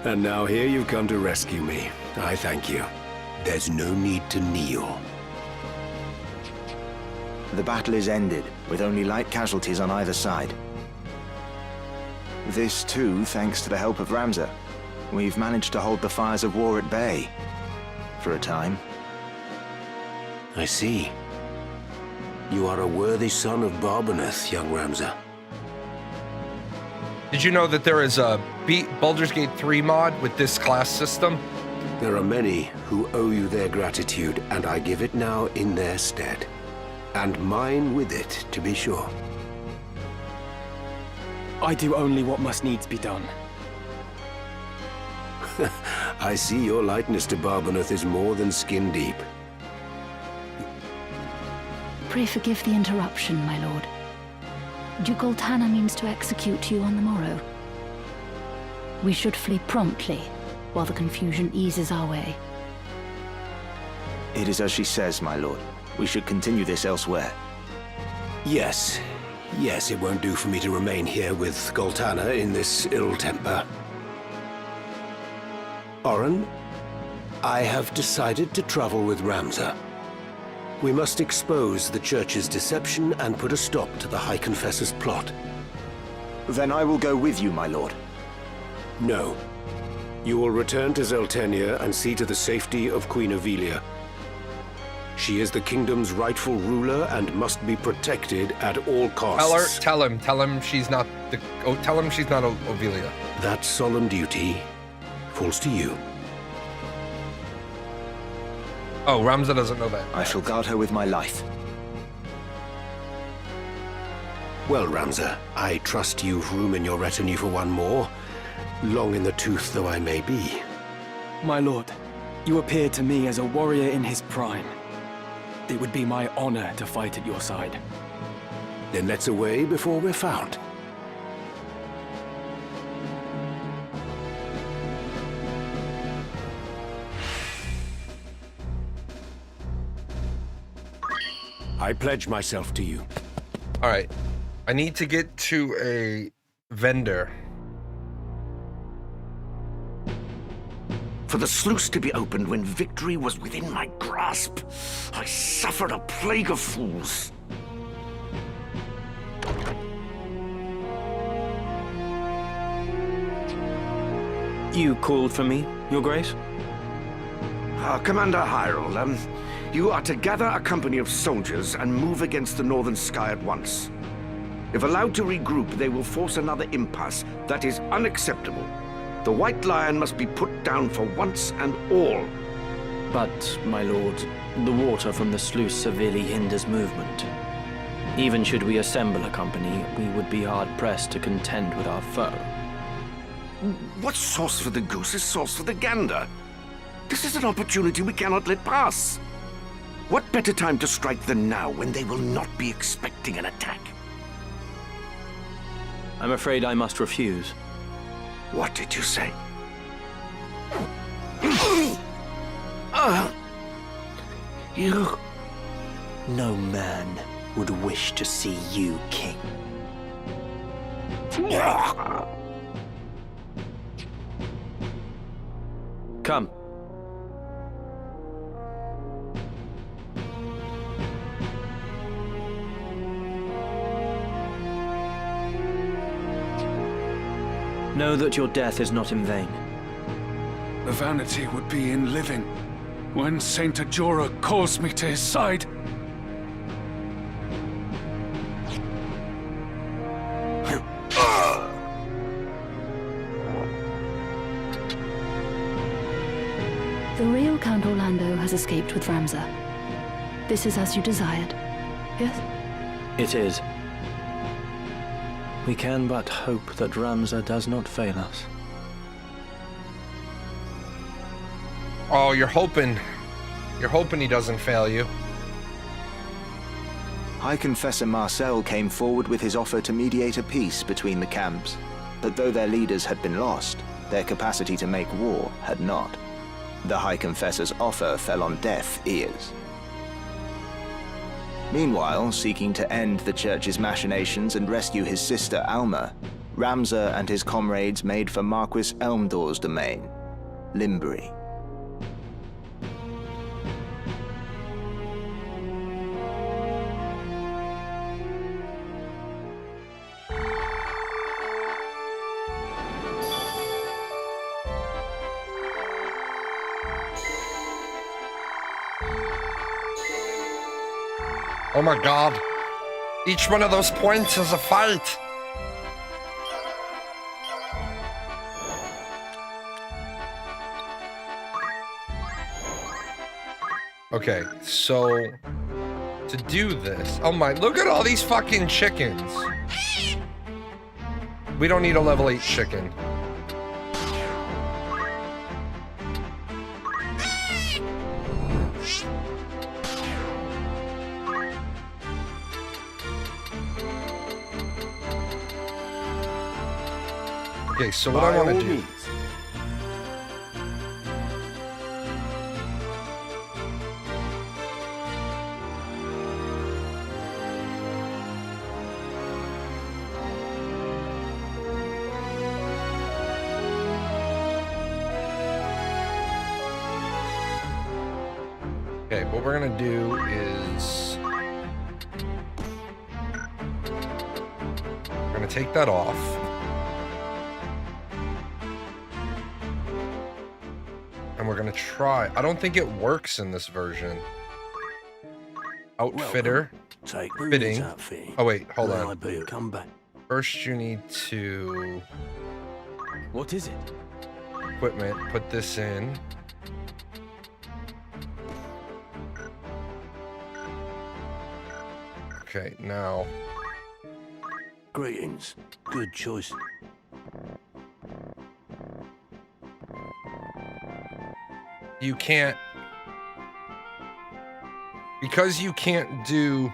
And now here you've come to rescue me. I thank you. There's no need to kneel. The battle is ended, with only light casualties on either side. This too, thanks to the help of Ramza. We've managed to hold the fires of war at bay. For a time. I see. You are a worthy son of Barbaneth, young Ramza. Did you know that there is a Baldur's Gate 3 mod with this class system? There are many who owe you their gratitude, and I give it now in their stead. And mine with it, to be sure. I do only what must needs be done. I see your likeness to Barbaneth is more than skin deep. Pray forgive the interruption, my lord. Duke Goltana means to execute you on the morrow. We should flee promptly, while the confusion eases our way. It is as she says, my lord. We should continue this elsewhere. Yes. Yes, it won't do for me to remain here with Goltana in this ill temper. Oren, I have decided to travel with Ramza. We must expose the Church's deception and put a stop to the High Confessor's plot. Then I will go with you, my lord. No. You will return to Zeltenia and see to the safety of Queen Avelia. She is the kingdom's rightful ruler and must be protected at all costs. Tell him she's not the. Oh, tell him she's not Ovelia. That solemn duty falls to you. Oh, Ramza doesn't know that. I shall guard her with my life. Well, Ramza, I trust you've room in your retinue for one more, long in the tooth though I may be. My lord, you appear to me as a warrior in his prime. It would be my honor to fight at your side. Then let's away before we're found. I pledge myself to you. All right. I need to get to a vendor. For the sluice to be opened when victory was within my grasp, I suffered a plague of fools. You called for me, Your Grace? Commander Hyrule, you are to gather a company of soldiers and move against the Northern Sky at once. If allowed to regroup, they will force another impasse. That is unacceptable. The White Lion must be put down for once and all. But, my lord, the water from the sluice severely hinders movement. Even should we assemble a company, we would be hard-pressed to contend with our foe. What's sauce for the goose is sauce for the gander. This is an opportunity we cannot let pass. What better time to strike than now, when they will not be expecting an attack? I'm afraid I must refuse. What did you say? You... No man would wish to see you king. Come. Know that your death is not in vain. The vanity would be in living when Saint Ajora calls me to his side. The real Count Orlando has escaped with Ramza. This is as you desired. Fergus? It is. We can but hope that Ramza does not fail us. Oh, you're hoping he doesn't fail you. High Confessor Marcel came forward with his offer to mediate a peace between the camps, but though their leaders had been lost, their capacity to make war had not. The High Confessor's offer fell on deaf ears. Meanwhile, seeking to end the Church's machinations and rescue his sister Alma, Ramza and his comrades made for Marquis Elmdor's domain, Limbury. Oh my god. Each one of those points is a fight. Okay, so to do this, oh my, look at all these fucking chickens. We don't need a level 8 chicken. Okay, so what I want to do. Okay, what we're gonna do is we're gonna take that off. And we're gonna try. I don't think it works in this version. Outfitter. Take fitting. Oh wait, hold on. Come back. First you need to. What is it? Equipment. Put this in. Okay, now. Greetings. Good choice. You can't, because you can't do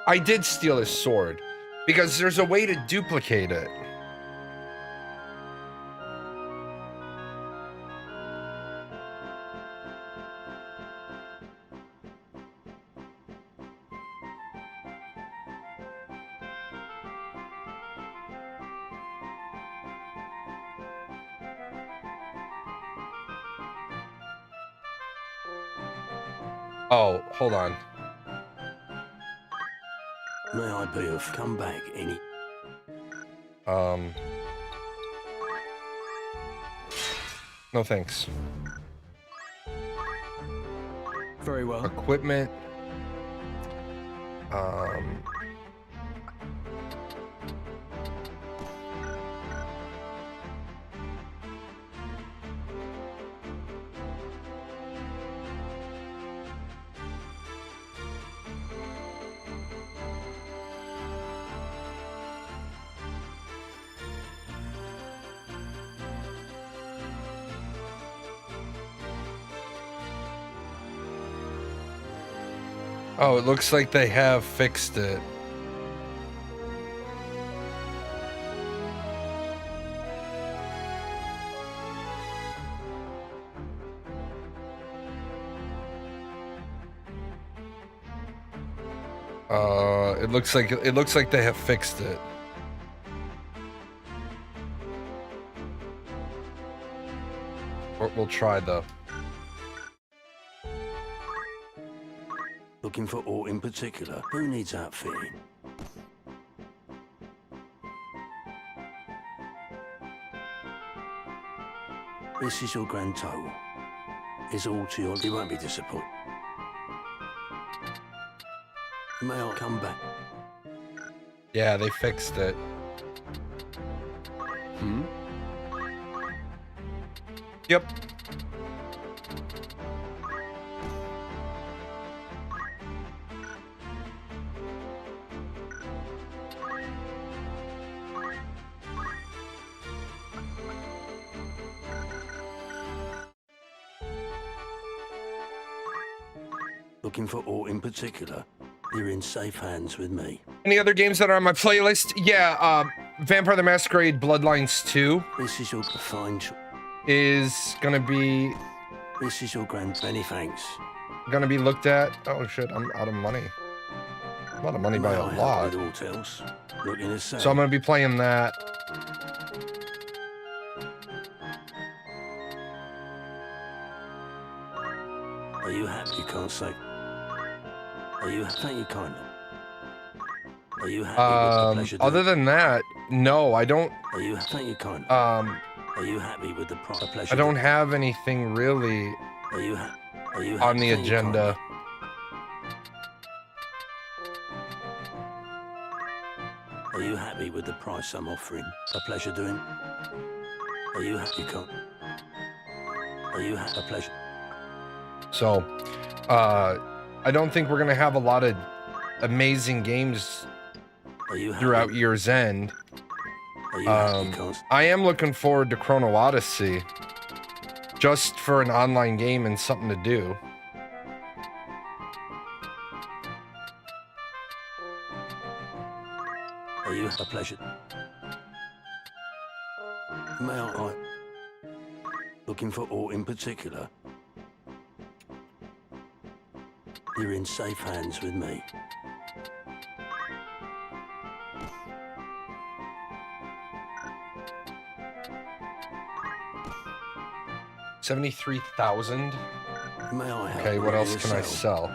I did steal his sword because there's a way to duplicate it. Oh, hold on. May I be of come back any? No thanks. Very well. Equipment. Oh, it looks like they have fixed it. It looks like they have fixed it. We'll try though. Looking for aught in particular? Who needs outfitting? This is your grand total. Is all to your... You won't be disappointed. May I come back? Yeah, they fixed it. Yep. Looking for aught in particular? You're in safe hands with me. Any other games that are on my playlist? Yeah, Vampire the Masquerade Bloodlines 2. This is your fine. Is gonna be. This is your grand. Many thanks. Gonna be looked at. Oh shit! I'm out of money. I'm out of money by a lot. So I'm gonna be playing that. Are you happy? You can't say. Are you? Thank you kindly. Are you happy with the pleasure? Other than that, no, I don't. Are you? Thank you kindly. Are you happy with the pleasure? I don't have anything really. Are you? Are you on the agenda? Are you happy with the price I'm offering? A pleasure doing. Are you happy? You can't. Are you happy? A pleasure. So, I don't think we're gonna have a lot of amazing games throughout year's end. I am looking forward to Chrono Odyssey, just for an online game and something to do. Are you a pleasure? May I? Looking for aught in particular? You're in safe hands with me. $73,000. May I help? Okay, what else can I sell?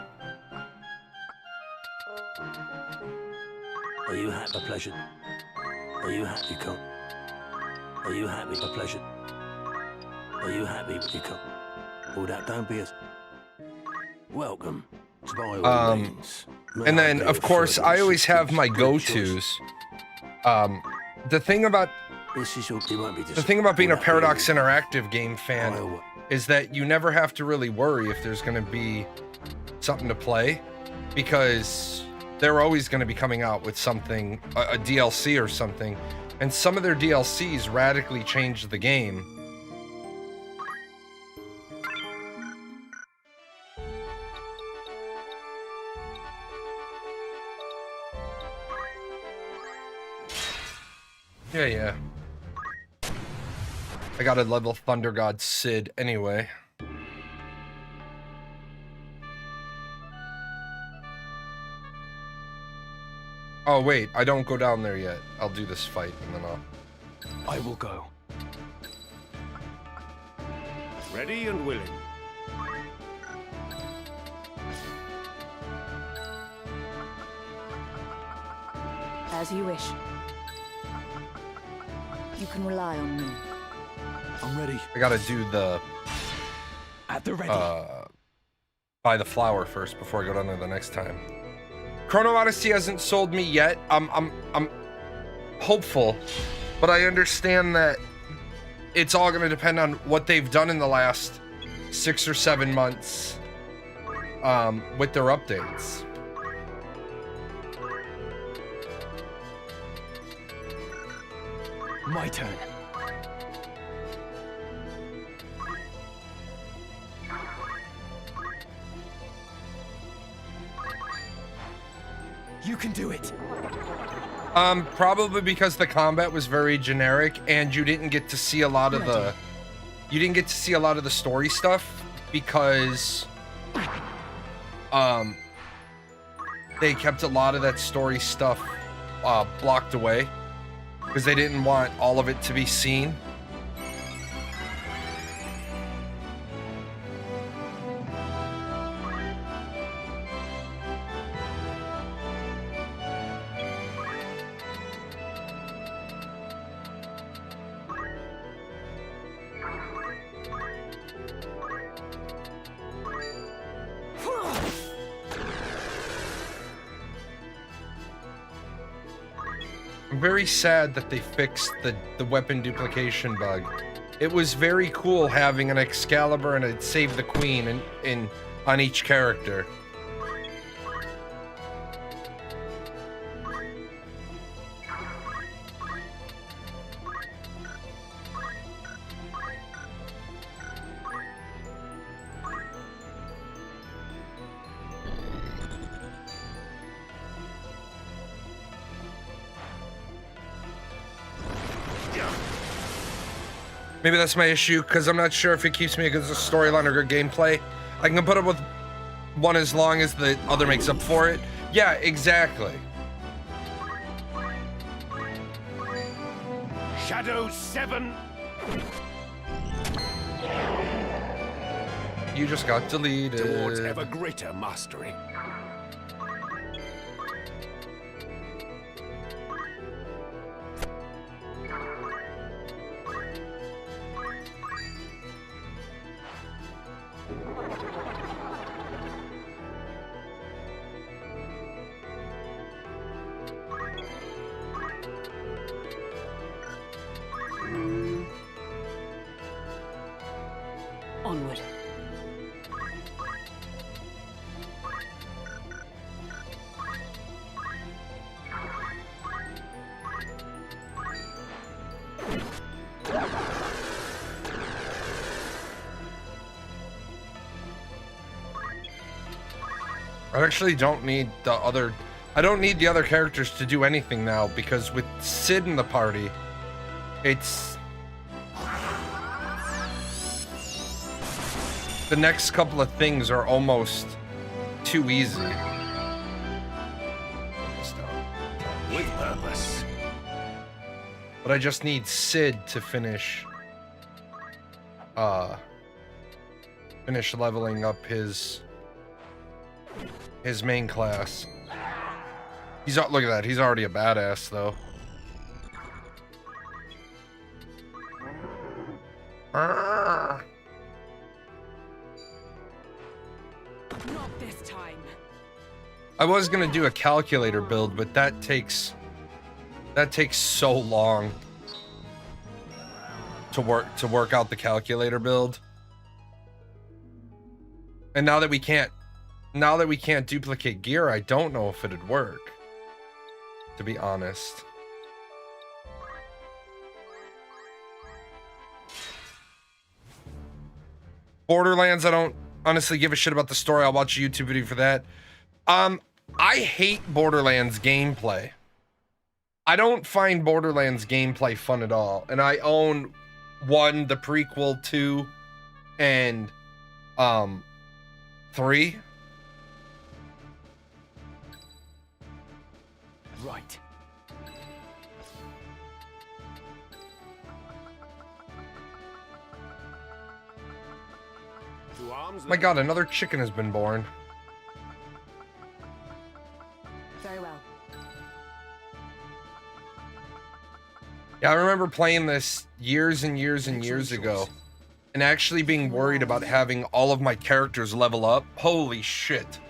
Are you happy? A pleasure. Are you happy? You can't. Are you happy? A pleasure. Are you happy? You can't. Well, that don't be a. Welcome. To by all means. And then, of course, I always have my go-tos. The thing about being a Paradox Interactive game fan is that you never have to really worry if there's going to be something to play, because they're always going to be coming out with something, a DLC or something, and some of their DLCs radically change the game. Yeah. I gotta level Thunder God Sid anyway. Oh wait, I don't go down there yet. I'll do this fight and then I will go. Ready and willing. As you wish. You can rely on me. I'm ready. I gotta do the at the ready. Buy the flower first before I go down there the next time. Chrono Odyssey hasn't sold me yet. I'm hopeful, but I understand that it's all gonna depend on what they've done in the last 6 or 7 months with their updates. My turn. You can do it. Probably because the combat was very generic and you didn't get to see a lot of the story stuff because they kept a lot of that story stuff blocked away because they didn't want all of it to be seen. I'm very sad that they fixed the weapon duplication bug It was very cool having an Excalibur and a Save the Queen on each character. Maybe that's my issue, because I'm not sure if it keeps me against the storyline or good gameplay. I can put up with one as long as the other makes up for it. Yeah, exactly. Shadow 7. You just got deleted. Towards ever greater mastery. Onward. I actually don't need the other... I don't need the other characters to do anything now, because with Sid in the party, it's... The next couple of things are almost too easy. With purpose. But I just need Sid to finish leveling up his main class. Look at that, he's already a badass though. Not this time. I was gonna do a calculator build, but that takes so long to work out the calculator build. And now that we can't duplicate gear, I don't know if it'd work, to be honest. Borderlands, I don't honestly give a shit about the story. I'll watch a YouTube video for that. I hate Borderlands gameplay. I don't find Borderlands gameplay fun at all. And I own 1, the prequel, 2, and 3. Right. My god, another chicken has been born. Very well. Yeah, I remember playing this years and years and years ago, and actually being worried about having all of my characters level up. Holy shit.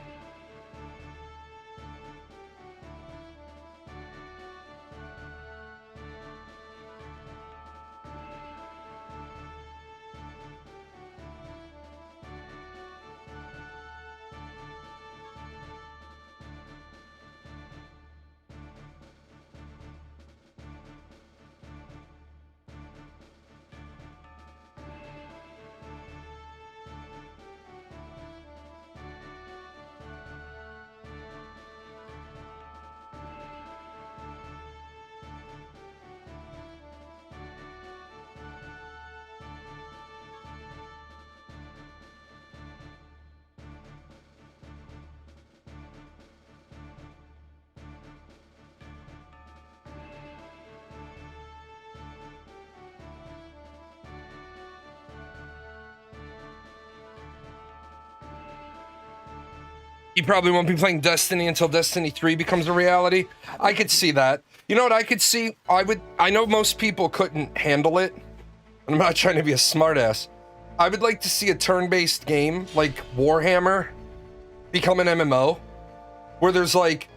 You probably won't be playing Destiny until Destiny 3 becomes a reality. I could see that. You know what I could see? I know most people couldn't handle it. I'm not trying to be a smartass. I would like to see a turn-based game like Warhammer become an MMO, where there's like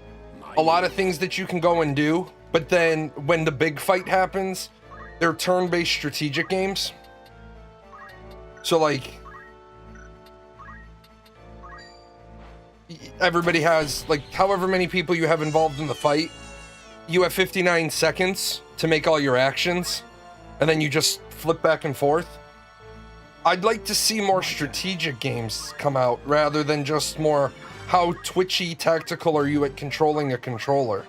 a lot of things that you can go and do, but then when the big fight happens, they're turn-based strategic games. So like everybody has like however many people you have involved in the fight, you have 59 seconds to make all your actions, and then you just flip back and forth. I'd like to see more strategic games come out rather than just more how twitchy tactical are you at controlling a controller.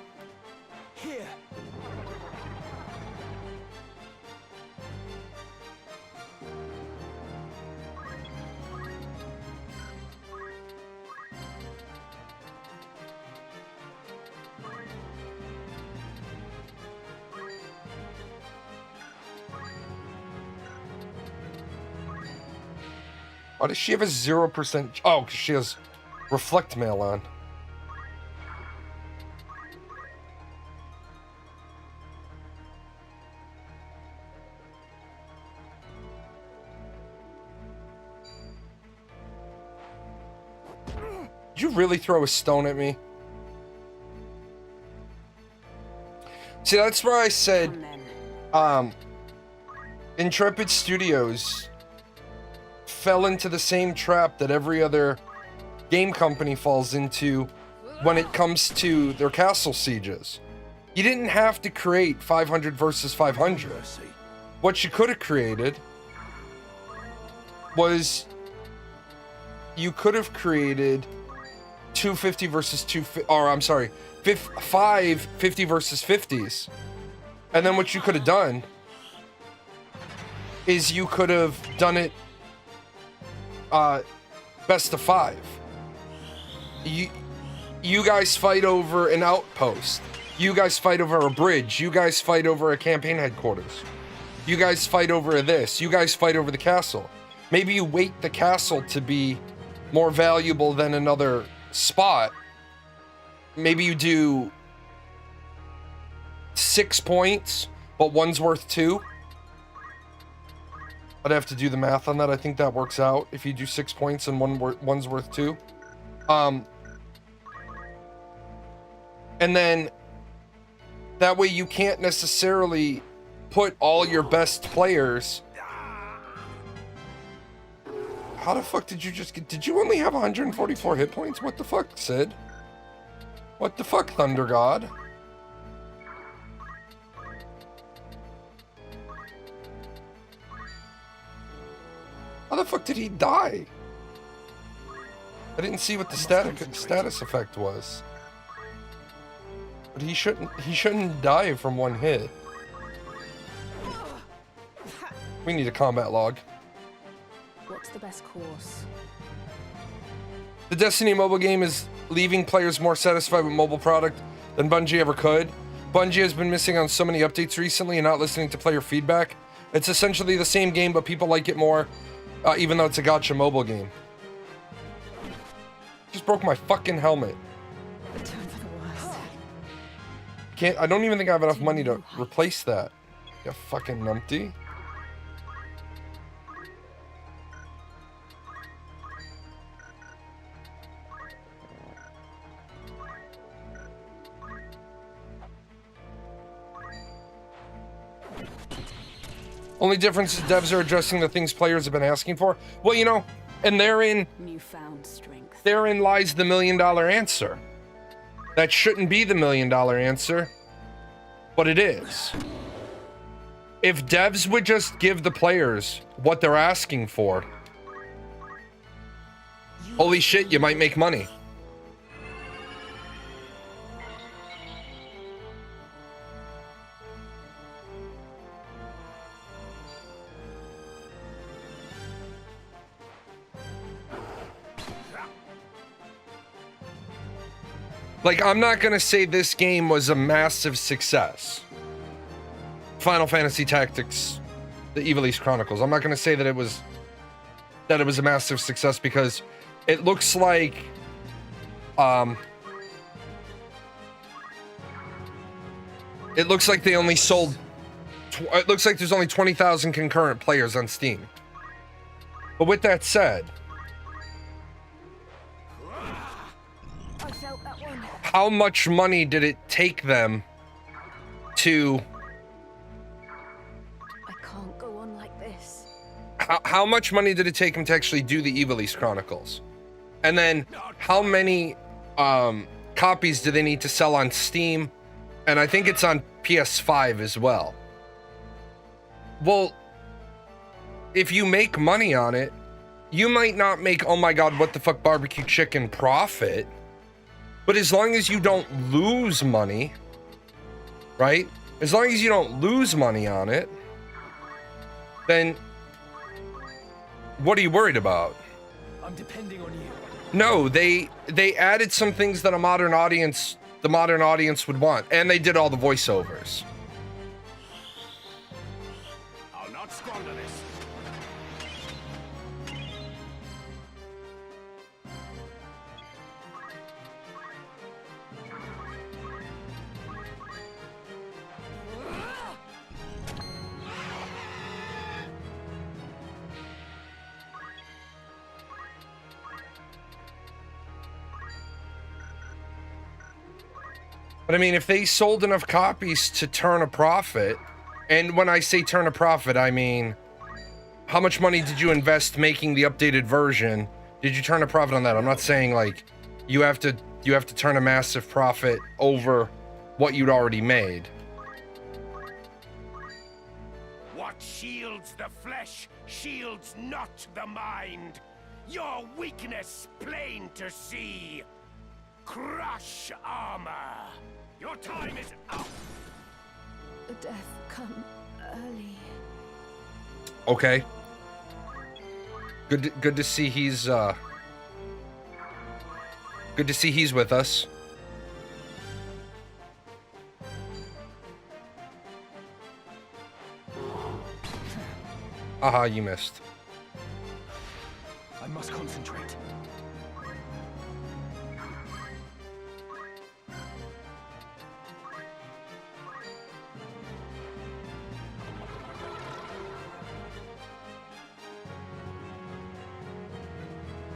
Why does she have a 0%? Oh, because she has reflect mail on. Did you really throw a stone at me? See, that's where I said, Intrepid Studios fell into the same trap that every other game company falls into when it comes to their castle sieges. You didn't have to create 500 versus 500. What you could have created was you could have created 250 versus 250, or I'm sorry, 550 versus 50s. And then what you could have done is you could have done it best of 5. You guys fight over an outpost. You guys fight over a bridge. You guys fight over a campaign headquarters. You guys fight over this. You guys fight over the castle. Maybe you weight the castle to be more valuable than another spot. Maybe you do 6 points, but one's worth 2. I'd have to do the math on that. I think that works out if you do 6 points and one's worth 2. And then that way you can't necessarily put all your best players. How the fuck did you just get? Did you only have 144 hit points? What the fuck, Sid? What the fuck, Thunder God? How the fuck did he die? I didn't see what the status effect was. But he shouldn't die from one hit. We need a combat log. What's the best course? The Destiny mobile game is leaving players more satisfied with mobile product than Bungie ever could. Bungie has been missing on so many updates recently and not listening to player feedback. It's essentially the same game, but people like it more. Even though it's a gacha mobile game. Just broke my fucking helmet. I don't even think I have enough money to replace that. You fucking numpty. Only difference is devs are addressing the things players have been asking for. Well, you know, and therein lies the $1 million answer. That shouldn't be the $1 million answer, but it is. If devs would just give the players what they're asking for, holy shit, you might make money. Like, I'm not gonna say this game was a massive success. Final Fantasy Tactics, the Ivalice Chronicles. I'm not gonna say that it was a massive success because it looks like they only sold. It looks like there's only 20,000 concurrent players on Steam. But with that said, how much money did it take them to... I can't go on like this. How much money did it take him to actually do the Ivalice Chronicles? And then how many copies do they need to sell on Steam? And I think it's on PS5 as well. Well, if you make money on it, you might not make, oh my god, what the fuck, barbecue chicken profit. But as long as you don't lose money, right? As long as you don't lose money on it, then what are you worried about? I'm depending on you. No, they added some things that the modern audience would want, and they did all the voiceovers. I'll not squander this. But I mean, if they sold enough copies to turn a profit, and when I say turn a profit, I mean, how much money did you invest making the updated version? Did you turn a profit on that? I'm not saying like you have to turn a massive profit over what you'd already made. What shields the flesh shields not the mind. Your weakness plain to see. Crush armor. Your time is up. The death come early. Okay. Good to see he's good to see he's with us. Aha, you missed. I must concentrate.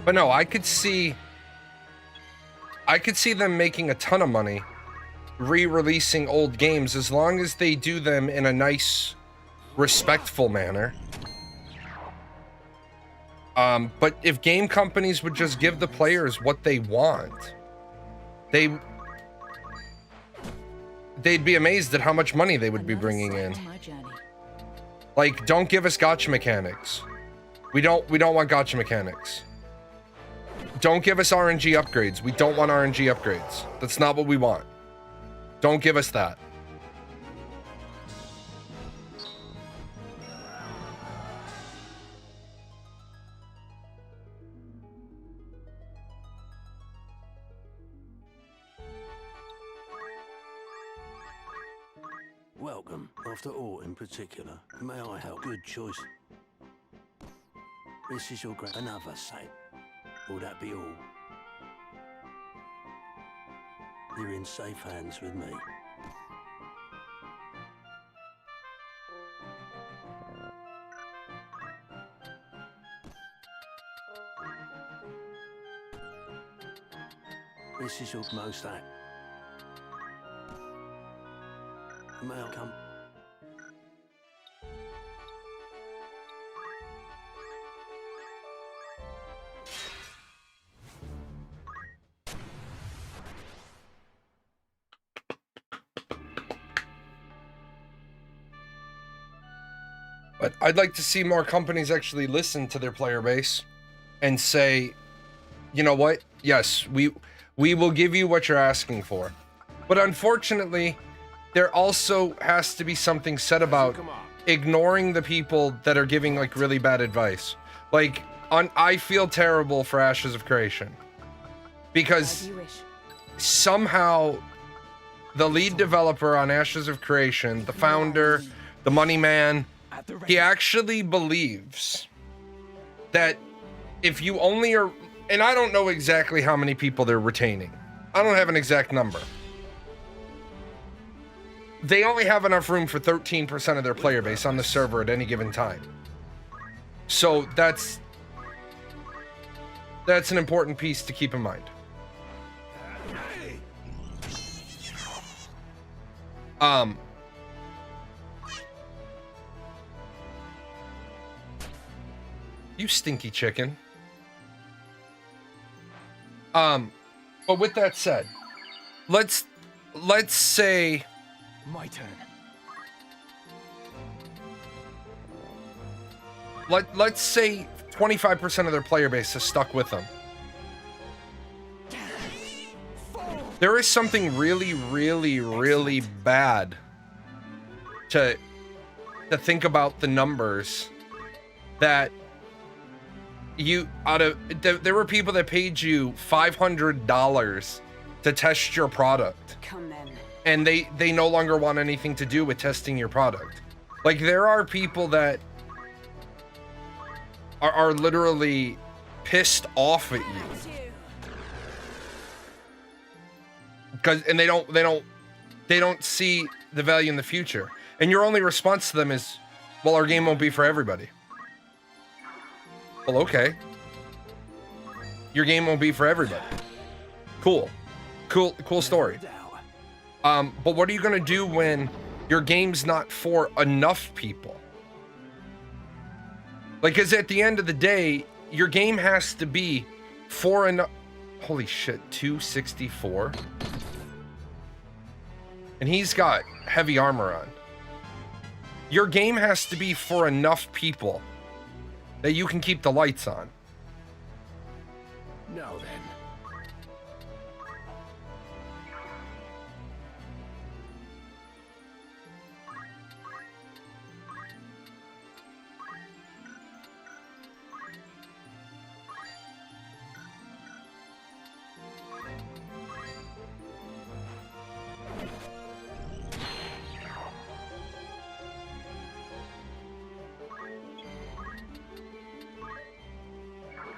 But no, I could see them making a ton of money re-releasing old games as long as they do them in a nice, respectful manner. But if game companies would just give the players what they want, they'd be amazed at how much money they would be bringing in. Like, don't give us gacha mechanics. We don't want gacha mechanics. Don't give us RNG upgrades. We don't want RNG upgrades. That's not what we want. Don't give us that. Welcome. After all, in particular, may I help? Good choice. This is your another sight. Will that be all? You're in safe hands with me. This is your most act. May I come? But I'd like to see more companies actually listen to their player base and say, you know what? Yes, we will give you what you're asking for. But unfortunately, there also has to be something said about ignoring the people that are giving like really bad advice. Like, I feel terrible for Ashes of Creation because somehow the lead developer on Ashes of Creation, the founder, the money man, he actually believes that if you only are, and I don't know exactly how many people they're retaining. I don't have an exact number. They only have enough room for 13% of their player base on the server at any given time. So that's an important piece to keep in mind. You stinky chicken. But with that said, let's say my turn. Let's say 25% of their player base has stuck with them. There is something really, really, really bad to think about the numbers that you there were people that paid you $500 to test your product. Come then. And they no longer want anything to do with testing your product. Like, there are people that are literally pissed off at you. And they don't see the value in the future. And your only response to them is, well, our game won't be for everybody. Well, okay. Your game won't be for everybody. Cool story. But what are you gonna do when your game's not for enough people? Like, cause at the end of the day, your game has to be for enough. Holy shit, 264. And he's got heavy armor on. Your game has to be for enough people that you can keep the lights on. Now then.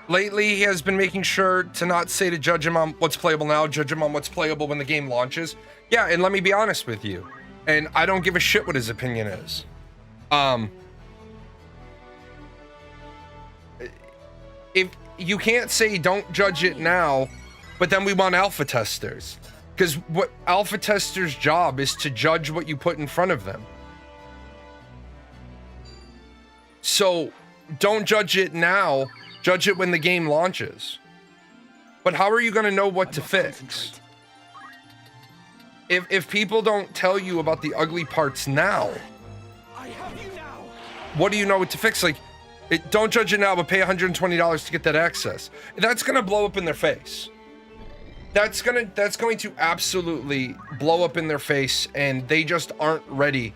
Lately, he has been making sure to not say to judge him on what's playable now, judge him on what's playable when the game launches. Yeah, and let me be honest with you. And I don't give a shit what his opinion is. If you can't say don't judge it now, but then we want alpha testers. Because what alpha testers' job is to judge what you put in front of them. So don't judge it now. Judge it when the game launches. But how are you going to know what to fix? If people don't tell you about the ugly parts now, what do you know what to fix? Like, don't judge it now, but pay $120 to get that access. That's going to blow up in their face. That's going to absolutely blow up in their face, and they just aren't ready.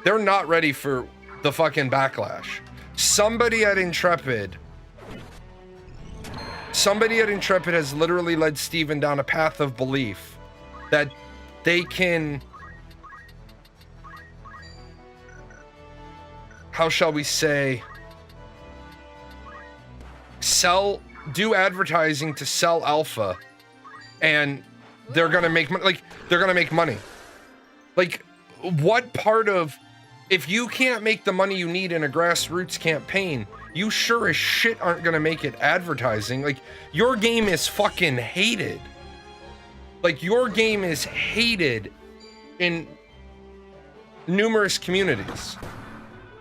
They're not ready for the fucking backlash. Somebody at Intrepid has literally led Steven down a path of belief that they can, how shall we say, do advertising to sell alpha, and they're gonna make money. Like, they're gonna make money. Like, what part of, if you can't make the money you need in a grassroots campaign, you sure as shit aren't gonna make it advertising. Like, your game is fucking hated. Like, your game is hated in numerous communities.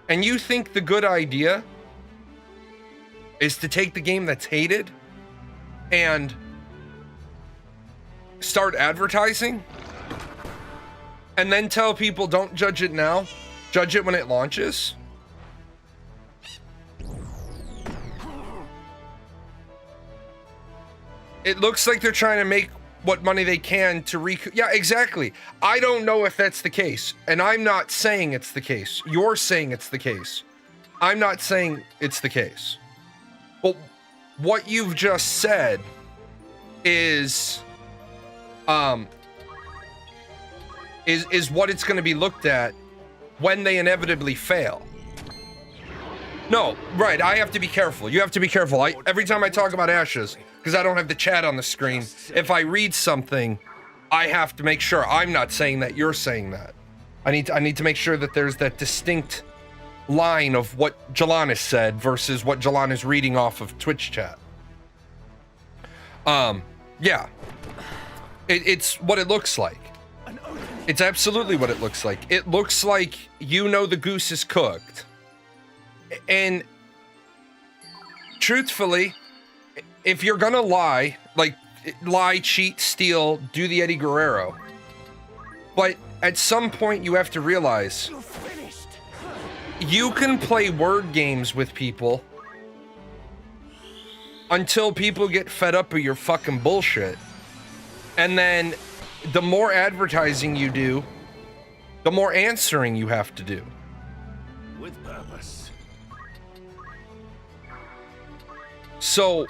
And you think the good idea is to take the game that's hated and start advertising? And then tell people don't judge it now, judge it when it launches? It looks like they're trying to make what money they can to recoup. Yeah, exactly. I don't know if that's the case. And I'm not saying it's the case. You're saying it's the case. I'm not saying it's the case. But what you've just said is what it's going to be looked at when they inevitably fail. No, right. I have to be careful. You have to be careful. Every time I talk about Ashes, because I don't have the chat on the screen, if I read something, I have to make sure I'm not saying that, you're saying that. I need to make sure that there's that distinct line of what Jalanis said versus what Jalan is reading off of Twitch chat. Yeah. It's what it looks like. It's absolutely what it looks like. It looks like, you know, the goose is cooked. And truthfully, if you're gonna lie, like lie, cheat, steal, do the Eddie Guerrero. But at some point you have to realize you can play word games with people until people get fed up with your fucking bullshit. And then the more advertising you do, the more answering you have to do. With purpose. So,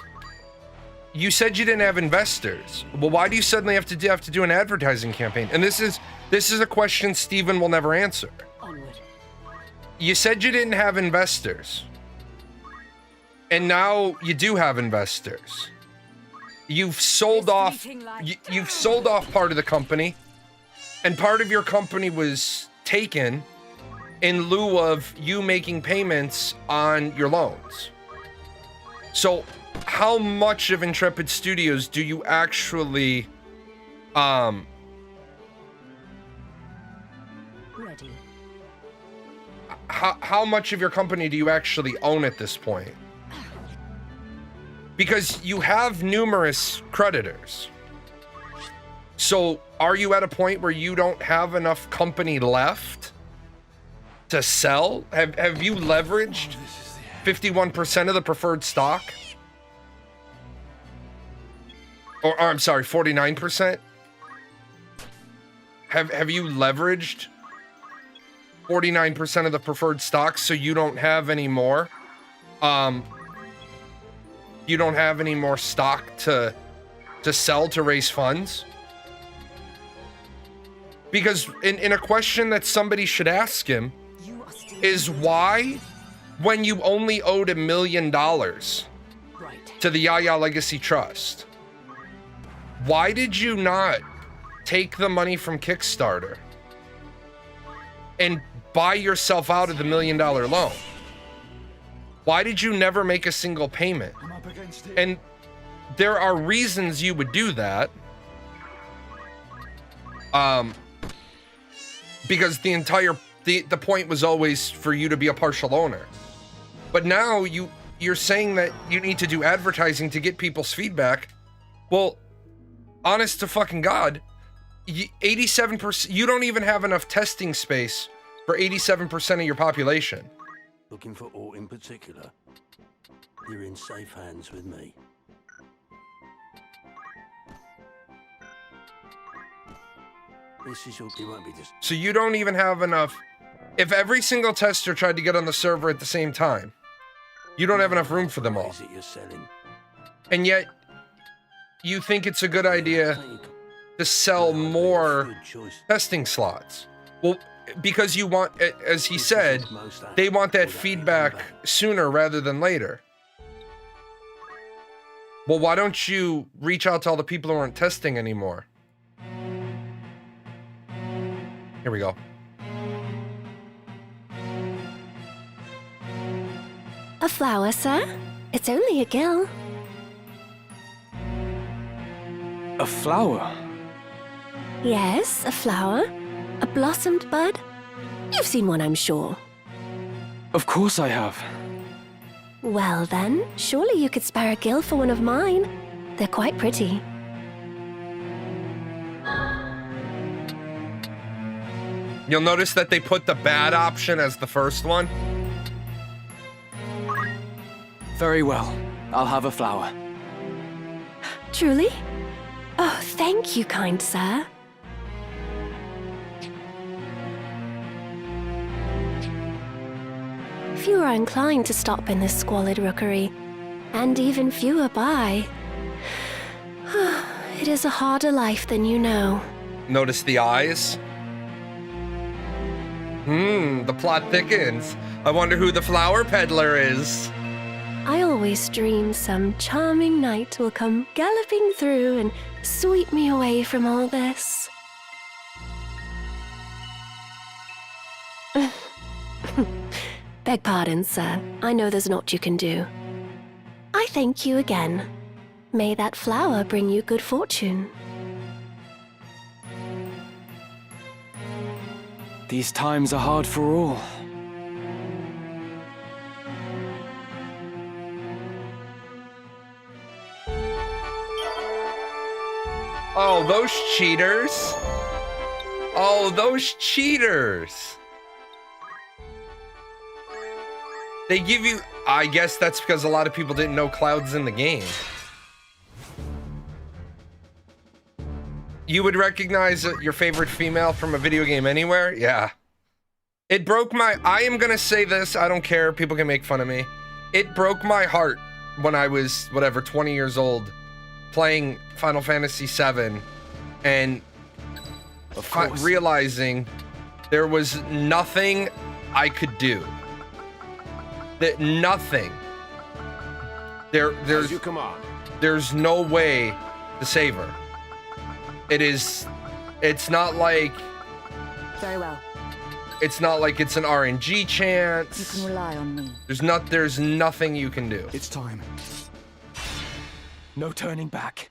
you said you didn't have investors. Well, why do you suddenly have to do an advertising campaign? And this is a question Steven will never answer. Onward. You said you didn't have investors. And now you do have investors. You've sold off you've sold off part of the company, and part of your company was taken in lieu of you making payments on your loans. So how much of Intrepid Studios do you actually Ready. how much of your company do you actually own at this point? Because you have numerous creditors. So are you at a point where you don't have enough company left to sell? Have you leveraged 51% of the preferred stock? Or I'm sorry, 49%? Have you leveraged 49% of the preferred stock so you don't have any more? You don't have any more stock to sell to raise funds? Because in a question that somebody should ask him is why, when you only owed $1 million to the Yaya Legacy Trust, why did you not take the money from Kickstarter and buy yourself out of the $1 million loan? Why did you never make a single payment? And there are reasons you would do that. Because the point was always for you to be a partial owner. But now you're saying that you need to do advertising to get people's feedback. Well, honest to fucking God, 87%, you don't even have enough testing space for 87% of your population. Looking for aught in particular? You're in safe hands with me. This is your... It won't be just... So you don't even have enough... If every single tester tried to get on the server at the same time, you don't have enough room for them all. What is it you're selling? And yet, you think it's a good idea to sell more testing slots. Well, because you want, as he said, they want that feedback sooner rather than later. Well, why don't you reach out to all the people who aren't testing anymore? Here we go. A flower, sir? It's only a gill. A flower? Yes, a flower. A blossomed bud. You've seen one, I'm sure. Of course I have. Well then, surely you could spare a gill for one of mine. They're quite pretty. You'll notice that they put the bad option as the first one. Very well. I'll have a flower. Truly? Oh, thank you, kind sir. Few are inclined to stop in this squalid rookery, and even fewer buy. It is a harder life than you know. Notice the eyes? The plot thickens. I wonder who the flower peddler is. I always dream some charming knight will come galloping through and sweep me away from all this. Beg pardon, sir. I know there's naught you can do. I thank you again. May that flower bring you good fortune. These times are hard for all. Oh, those cheaters. Oh, those cheaters. They give you... I guess that's because a lot of people didn't know Cloud's in the game. You would recognize your favorite female from a video game anywhere? Yeah. It broke my... I am gonna say this. I don't care. People can make fun of me. It broke my heart when I was, whatever, 20 years old, playing Final Fantasy VII and realizing there was nothing I could do. That nothing. There's you come on. There's no way to save her. It's not like... Very well. It's not like it's an RNG chance. You can rely on me. There's nothing you can do. It's time. No turning back.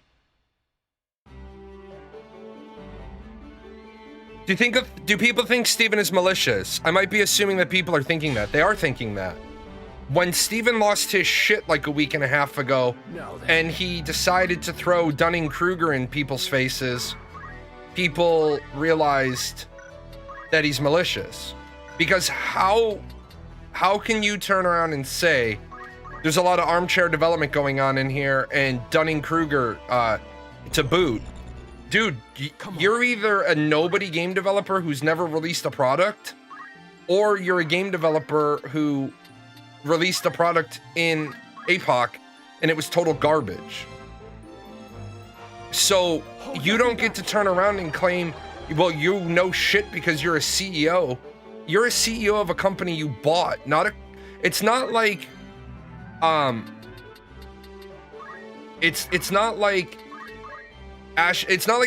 Do people think Steven is malicious? I might be assuming that people are thinking that. They are thinking that. When Steven lost his shit like a week and a half ago, and he decided to throw Dunning-Kruger in people's faces, people realized that he's malicious. Because how can you turn around and say there's a lot of armchair development going on in here and Dunning-Kruger to boot? Dude, you're either a nobody game developer who's never released a product, or you're a game developer who released a product in APOC and it was total garbage. So you don't get to turn around and claim, well, you know shit because you're a CEO. You're a CEO of a company you bought, it's not like it's not like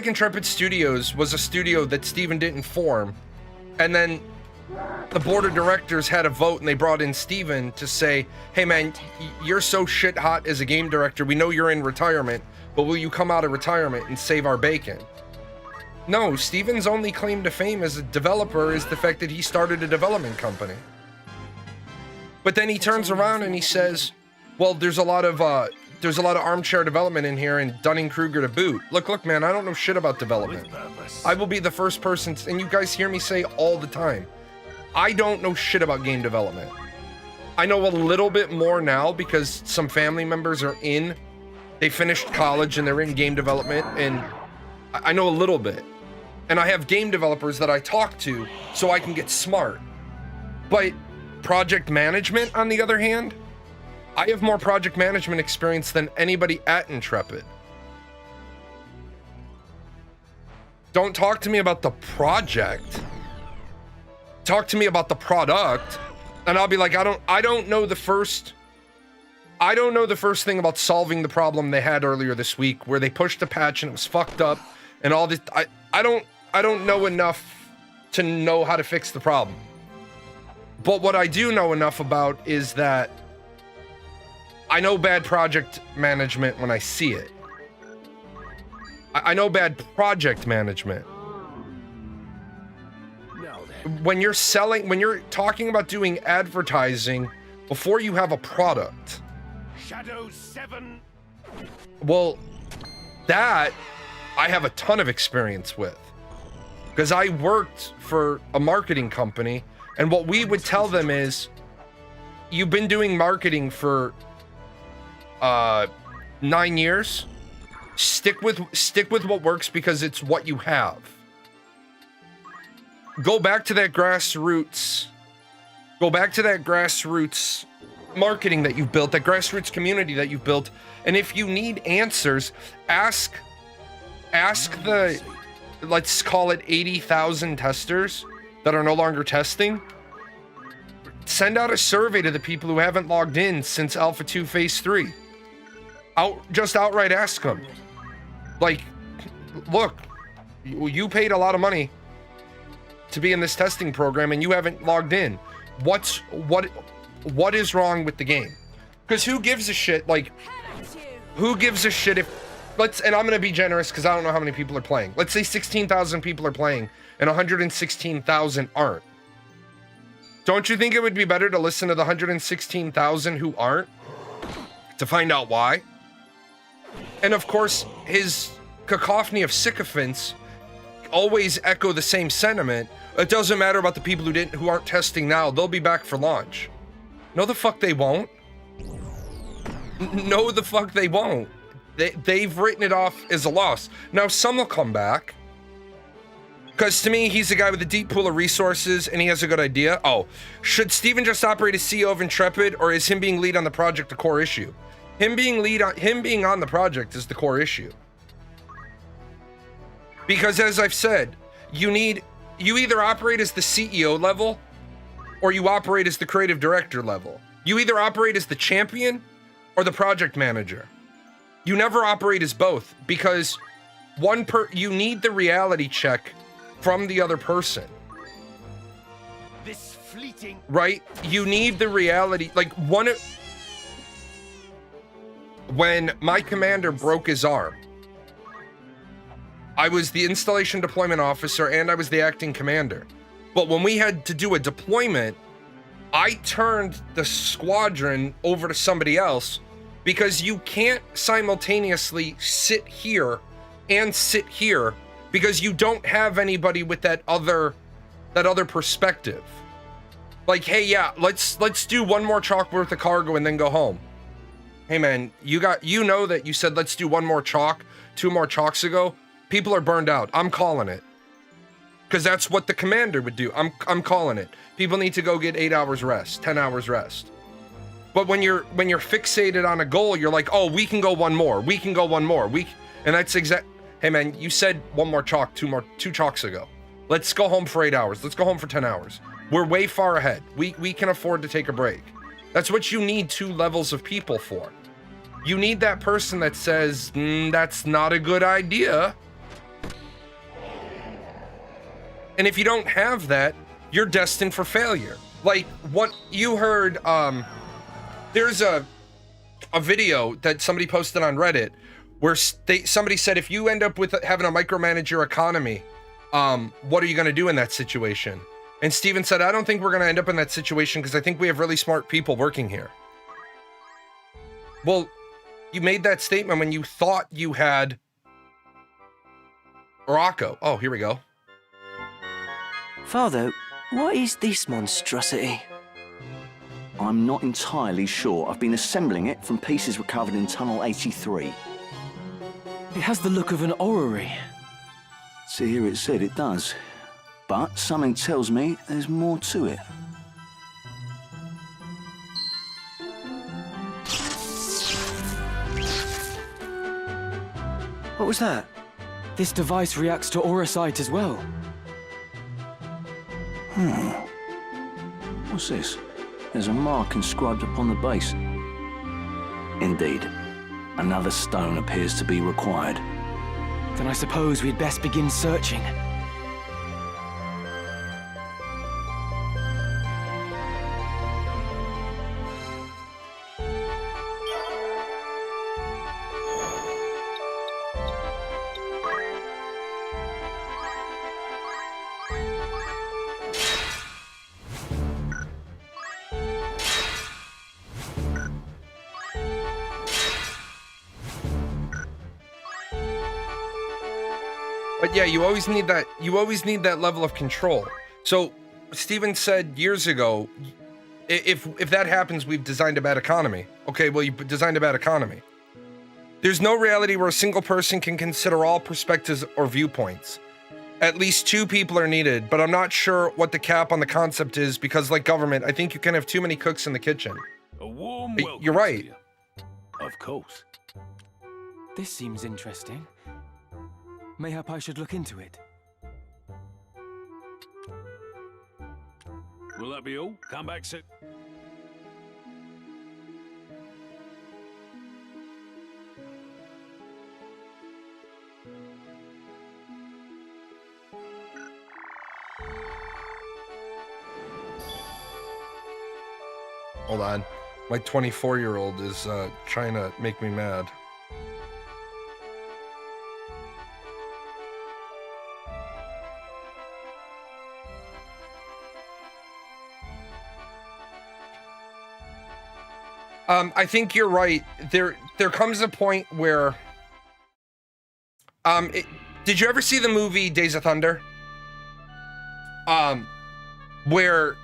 Intrepid Studios was a studio that Steven didn't form, and then the board of directors had a vote and they brought in Steven to say, hey man, you're so shit hot as a game director, we know you're in retirement, but will you come out of retirement and save our bacon? No, Steven's only claim to fame as a developer is the fact that he started a development company. But then he turns around and he says, well, there's a lot of armchair development in here and Dunning-Kruger to boot. Look, man, I don't know shit about development. I will be the first person, and you guys hear me say all the time, I don't know shit about game development. I know a little bit more now because some family members are they finished college and they're in game development, and I know a little bit. And I have game developers that I talk to so I can get smart. But project management, on the other hand, I have more project management experience than anybody at Intrepid. Don't talk to me about the project. Talk to me about the product, and I'll be like, I don't know the first thing about solving the problem they had earlier this week where they pushed a patch and it was fucked up and all this. I don't know enough to know how to fix the problem. But what I do know enough about is that I know bad project management when I see it. I know bad project management. When you're talking about doing advertising before you have a product. Shadow 7. Well, that I have a ton of experience with. Because I worked for a marketing company, and what we would tell them is, you've been doing marketing for 9 years. Stick with what works because it's what you have. Go back to that grassroots marketing that you've built, that grassroots community that you've built, and if you need answers, ask the, let's call it 80,000 testers that are no longer testing. Send out a survey to the people who haven't logged in since Alpha 2 Phase 3. Just outright ask them. Like, look, you paid a lot of money to be in this testing program and you haven't logged in. What is wrong with the game? Because who gives a shit? Like, who gives a shit if, and I'm gonna be generous because I don't know how many people are playing. Let's say 16,000 people are playing and 116,000 aren't. Don't you think it would be better to listen to the 116,000 who aren't to find out why? And of course, cacophony of sycophants always echo the same sentiment. It doesn't matter about the people who aren't testing now. They'll be back for launch. No, the fuck they won't. No, the fuck they won't. They've written it off as a loss. Now, some will come back. Because to me, he's a guy with a deep pool of resources, and he has a good idea. Oh, should Steven just operate as CEO of Intrepid, or is him being lead on the project a core issue? Him being on the project is the core issue. Because as I've said, you either operate as the CEO level, or you operate as the creative director level. You either operate as the champion or the project manager. You never operate as both, because you need the reality check from the other person. This fleeting... Right? You need the reality, like when my commander broke his arm, I was the installation deployment officer and I was the acting commander. But when we had to do a deployment, I turned the squadron over to somebody else, because you can't simultaneously sit here and sit here, because you don't have anybody with that other perspective. Like, hey, yeah, let's do one more chalk worth of cargo and then go home. Hey man, you know that you said let's do one more chalk 2 more chalks ago. People are burned out. I'm calling it. Because that's what the commander would do. I'm calling it. People need to go get 8 hours rest, 10 hours rest. But when you're fixated on a goal, you're like, oh, we can go one more. We can go one more. And that's exact. Hey man, you said one more chalk 2 chalks ago. Let's go home for 8 hours. Let's go home for 10 hours. We're way far ahead. We can afford to take a break. That's what you need 2 levels of people for. You need that person that says, that's not a good idea. And if you don't have that, you're destined for failure. Like what you heard, there's a video that somebody posted on Reddit where somebody said, if you end up with having a micromanage your economy, what are you going to do in that situation? And Steven said, I don't think we're going to end up in that situation because I think we have really smart people working here. Well, you made that statement when you thought you had Rocco. Oh, here we go. Father, what is this monstrosity? I'm not entirely sure. I've been assembling it from pieces recovered in Tunnel 83. It has the look of an orrery. See, here it said it does. But something tells me there's more to it. What was that? This device reacts to auracite as well. What's this? There's a mark inscribed upon the base. Indeed. Another stone appears to be required. Then I suppose we'd best begin searching. But yeah, you always need that level of control. So Steven said years ago, if that happens, we've designed a bad economy. Okay, well, you designed a bad economy. There's no reality where a single person can consider all perspectives or viewpoints. At least 2 people are needed, but I'm not sure what the cap on the concept is, because like government, I think you can have too many cooks in the kitchen. A warm welcome. You're right. Of course. This seems interesting. Mayhap I should look into it. Will that be all? Come back soon. Hold on. My 24-year-old is trying to make me mad. I think you're right. There comes a point where Did you ever see the movie Days of Thunder? Where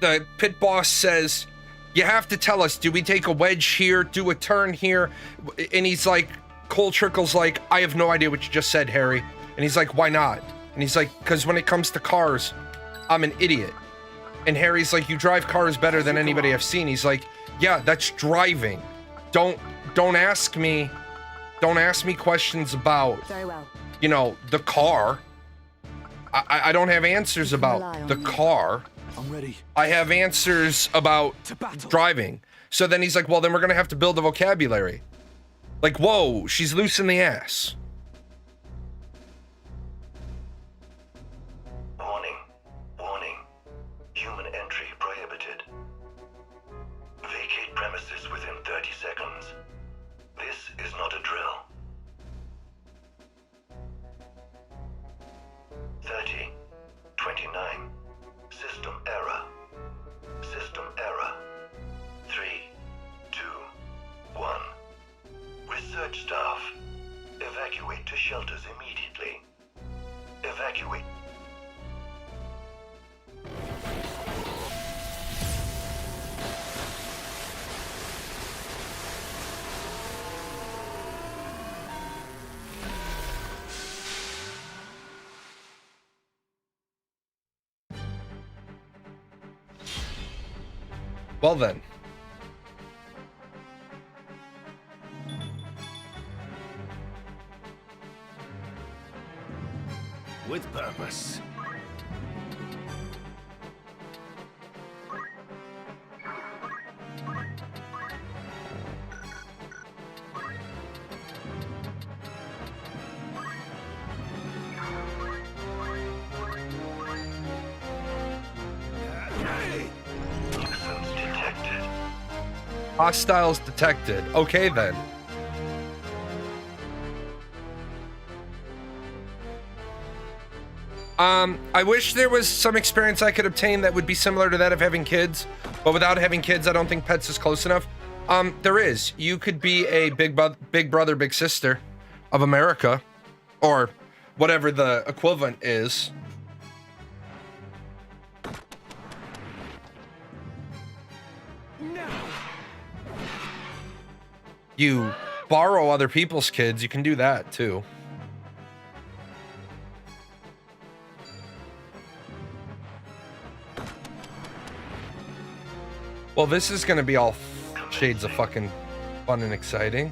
the pit boss says, you have to tell us, do we take a wedge here, do a turn here? And he's like, Cole Trickle's like, I have no idea what you just said, Harry. And he's like, why not? And he's like, because when it comes to cars, I'm an idiot. And Harry's like, you drive cars better than anybody I've seen. He's like, yeah, that's driving. Don't ask me questions about, Very well. you know, the car. I don't have answers about the car. I'm ready. I have answers about driving. So then he's like, well, then we're gonna have to build a vocabulary. Like, whoa, she's loose in the ass. Warning. Warning. Human entry prohibited. Vacate premises within 30 seconds. This is not a drill. 30. 29. System error. System error. 3, 2, 1. Research staff. Evacuate to shelters immediately. Evacuate. Well then. With purpose. Hostiles detected. Okay then. I wish there was some experience I could obtain that would be similar to that of having kids, but without having kids, I don't think pets is close enough. There is. You could be a big brother, big sister of America, or whatever the equivalent is. You borrow other people's kids, you can do that too. Well, this is gonna be all shades of fucking fun and exciting.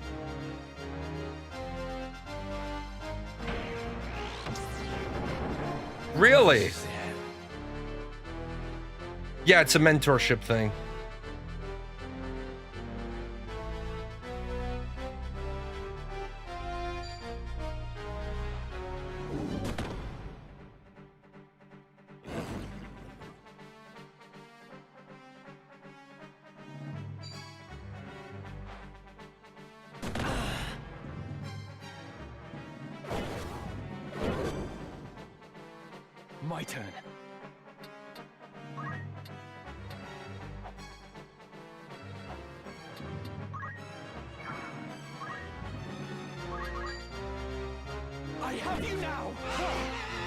Really? Yeah, it's a mentorship thing. My turn. I have you now.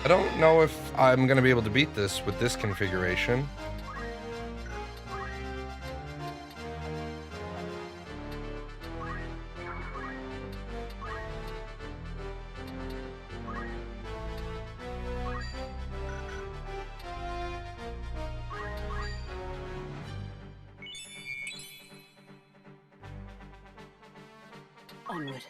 I don't know if I'm gonna be able to beat this with this configuration. Onward.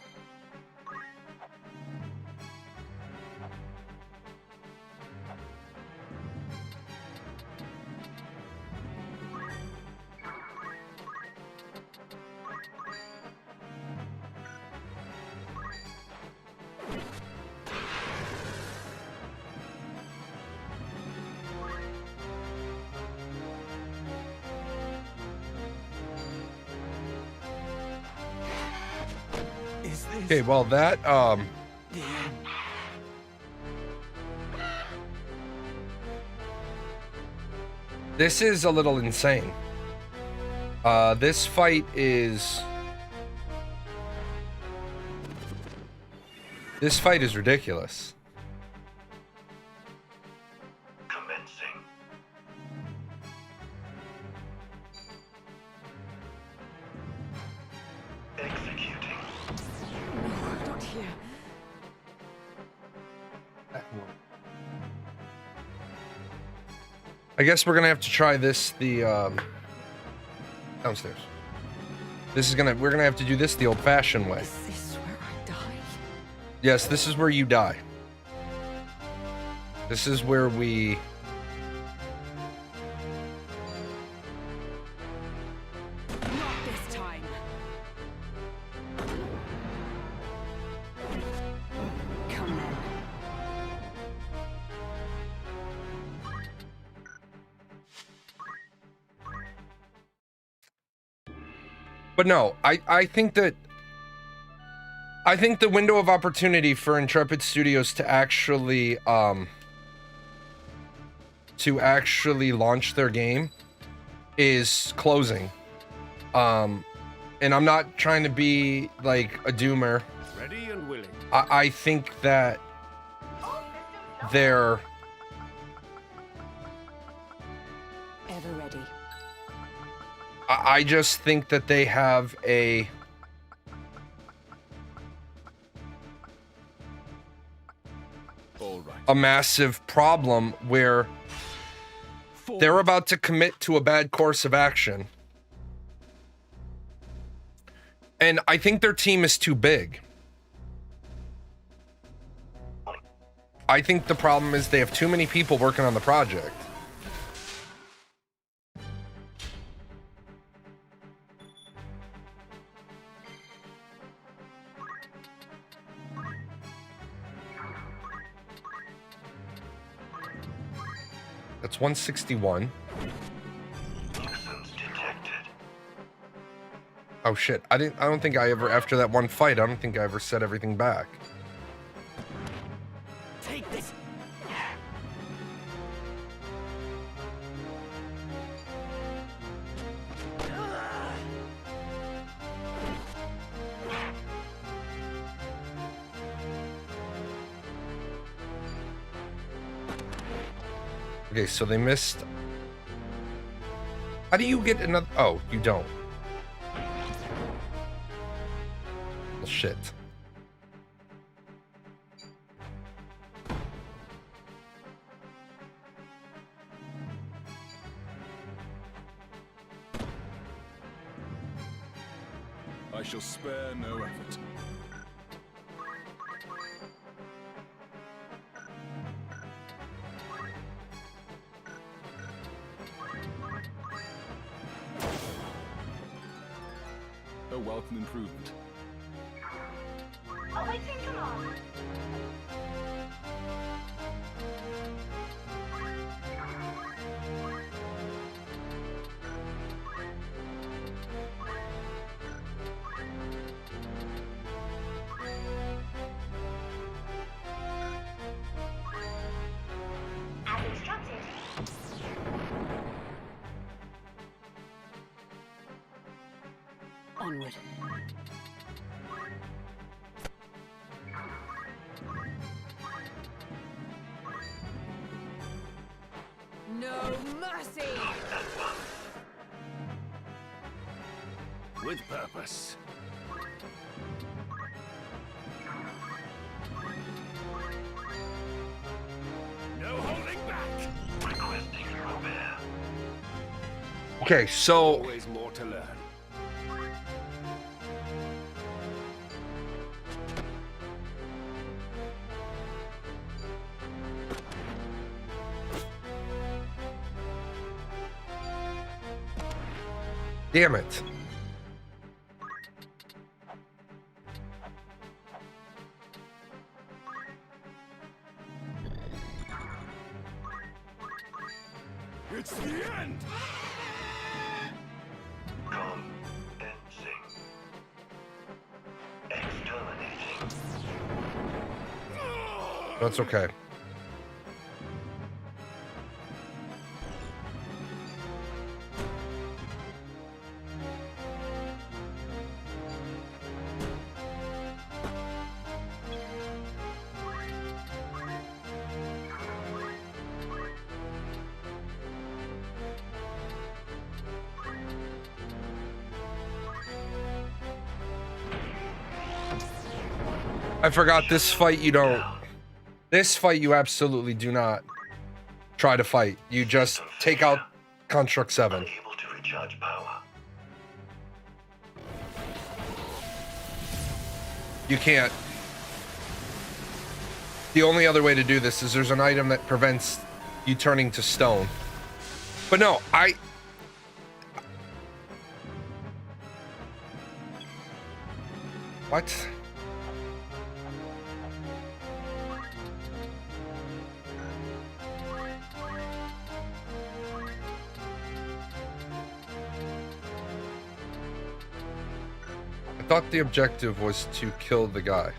Okay, well that this is a little insane. This fight is This fight is ridiculous. Commencing. Executing. No, not here. I guess we're gonna have to try this downstairs. We're gonna have to do this the old-fashioned way. Is this where I die? Yes, this is where you die. This is where we... Not this time. Come then. But no, I think the window of opportunity for Intrepid Studios to actually launch their game is closing. And I'm not trying to be like a doomer. Ready and willing. I think that they're Ever ready. I just think that they have a massive problem where they're about to commit to a bad course of action. And I think their team is too big. I think the problem is they have too many people working on the project. That's 161. Oh shit, I don't think I ever, after that one fight, I don't think I ever set everything back. Take this. Okay, so they missed. How do you get another? Oh, you don't. Well, shit. I shall spare no effort. A welcome improvement. Awaiting command. As instructed. Onward. No mercy! With purpose. No holding back. Requesting repair. Okay, so Always more to learn. damn it. It's the end. Commencing. Exterminating. That's okay. I forgot this fight you don't. This fight you absolutely do not try to fight. You just take out Construct 7. Unable to recharge power. You can't. The only other way to do this is there's an item that prevents you turning to stone. But no, What? I thought the objective was to kill the guy.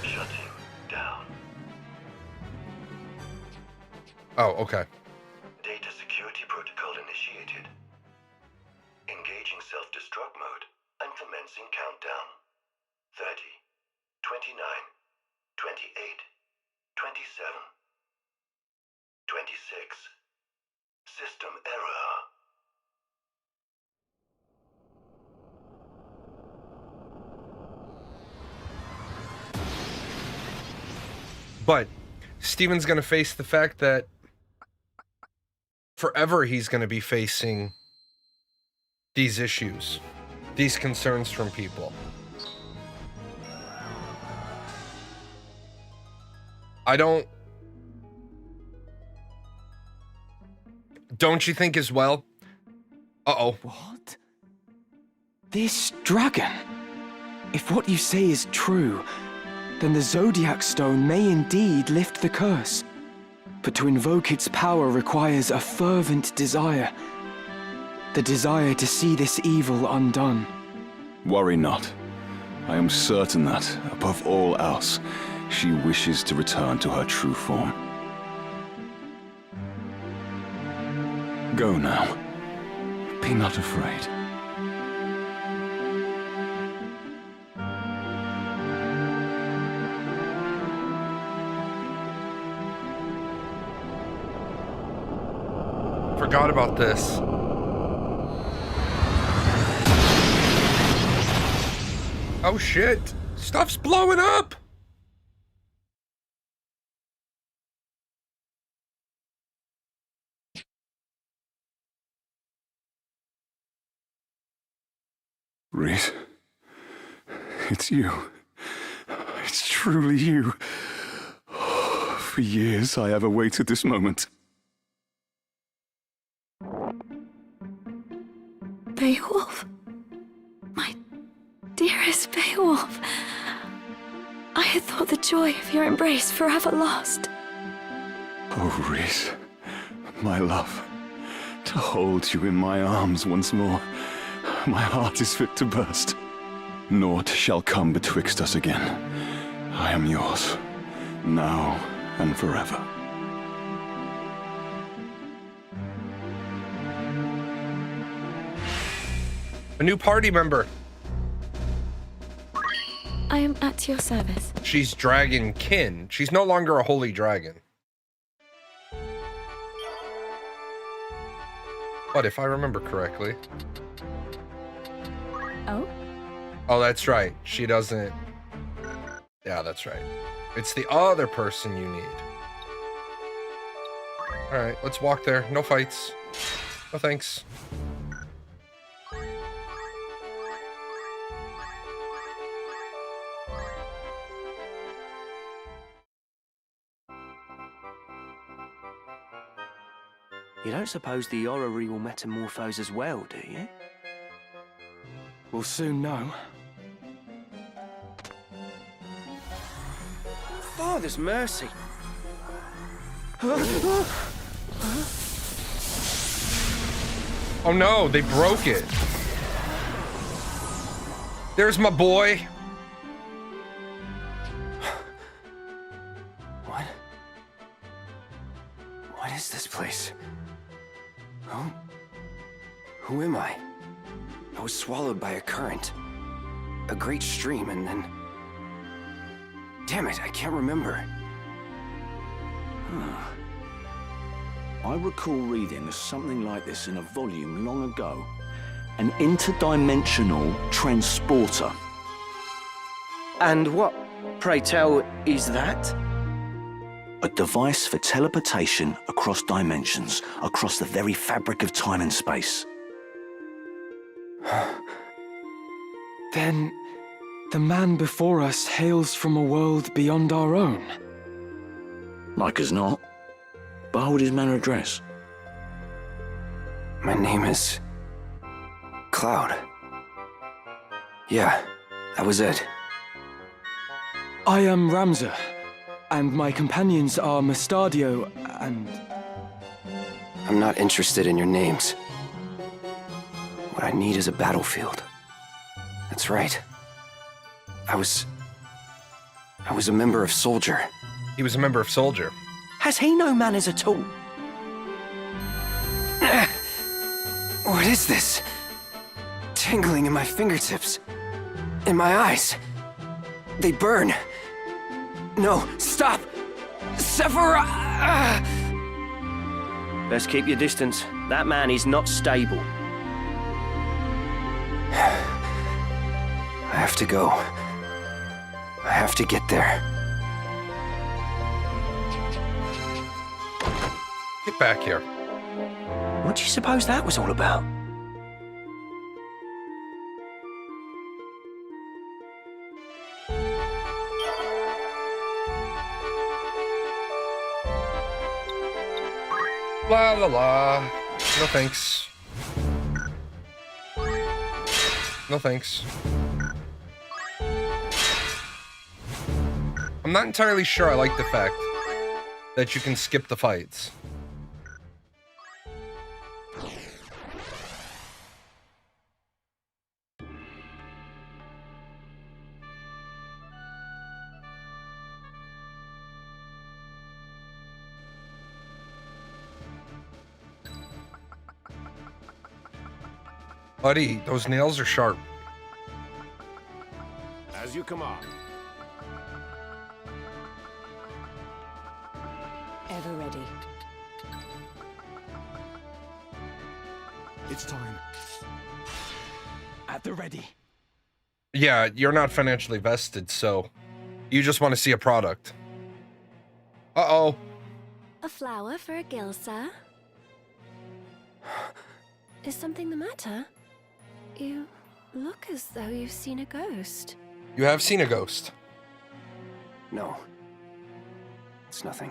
Shutting down. Oh, okay. Data security protocol initiated. Engaging self-destruct mode and commencing countdown. 30, 29, 28, 27, 26. System error. But Steven's going to face the fact that forever he's going to be facing these issues, these concerns from people. Don't you think as well? Uh-oh. What? This dragon? If what you say is true, then the Zodiac Stone may indeed lift the curse. But to invoke its power requires a fervent desire. The desire to see this evil undone. Worry not. I am certain that, above all else, she wishes to return to her true form. Go now. Be not afraid. Forgot about this. Oh shit! Stuff's blowing up! Rhys, it's you. It's truly you. For years I have awaited this moment. Beowulf? My dearest Beowulf. I had thought the joy of your embrace forever lost. Oh, Rhys, my love, to hold you in my arms once more. My heart is fit to burst. Naught shall come betwixt us again. I am yours, now and forever. A new party member. I am at your service. She's dragon kin. She's no longer a holy dragon. But if I remember correctly. Oh? Oh, that's right. She doesn't. Yeah, that's right. It's the other person you need. Alright, let's walk there. No fights. No thanks. You don't suppose the orrery will metamorphose as well, do you? We'll soon know. Father's mercy! Oh no, they broke it. There's my boy. What? What is this place? Who am I? I was swallowed by a current. A great stream, and then... Damn it, I can't remember. I recall reading something like this in a volume long ago. An interdimensional transporter. And what, pray tell, is that? A device for teleportation across dimensions, across the very fabric of time and space. Then, the man before us hails from a world beyond our own. Like as not. But how would his manner address? My name is... Cloud. Yeah, that was it. I am Ramza, and my companions are Mustadio and... I'm not interested in your names. What I need is a battlefield. That's right. I was a member of Soldier. He was a member of Soldier. Has he no manners at all? What is this? Tingling in my fingertips. In my eyes. They burn. No, stop! Sephira! Best keep your distance. That man is not stable. I have to go. I have to get there. Get back here. What do you suppose that was all about? La la la. No thanks. No thanks. I'm not entirely sure I like the fact that you can skip the fights. Buddy, those nails are sharp. As you command. Ever ready. It's time. At the ready. Yeah, you're not financially vested, so you just want to see a product. Uh-oh. A flower for a gill, sir? Is something the matter? You look as though you've seen a ghost. You have seen a ghost. No. It's nothing.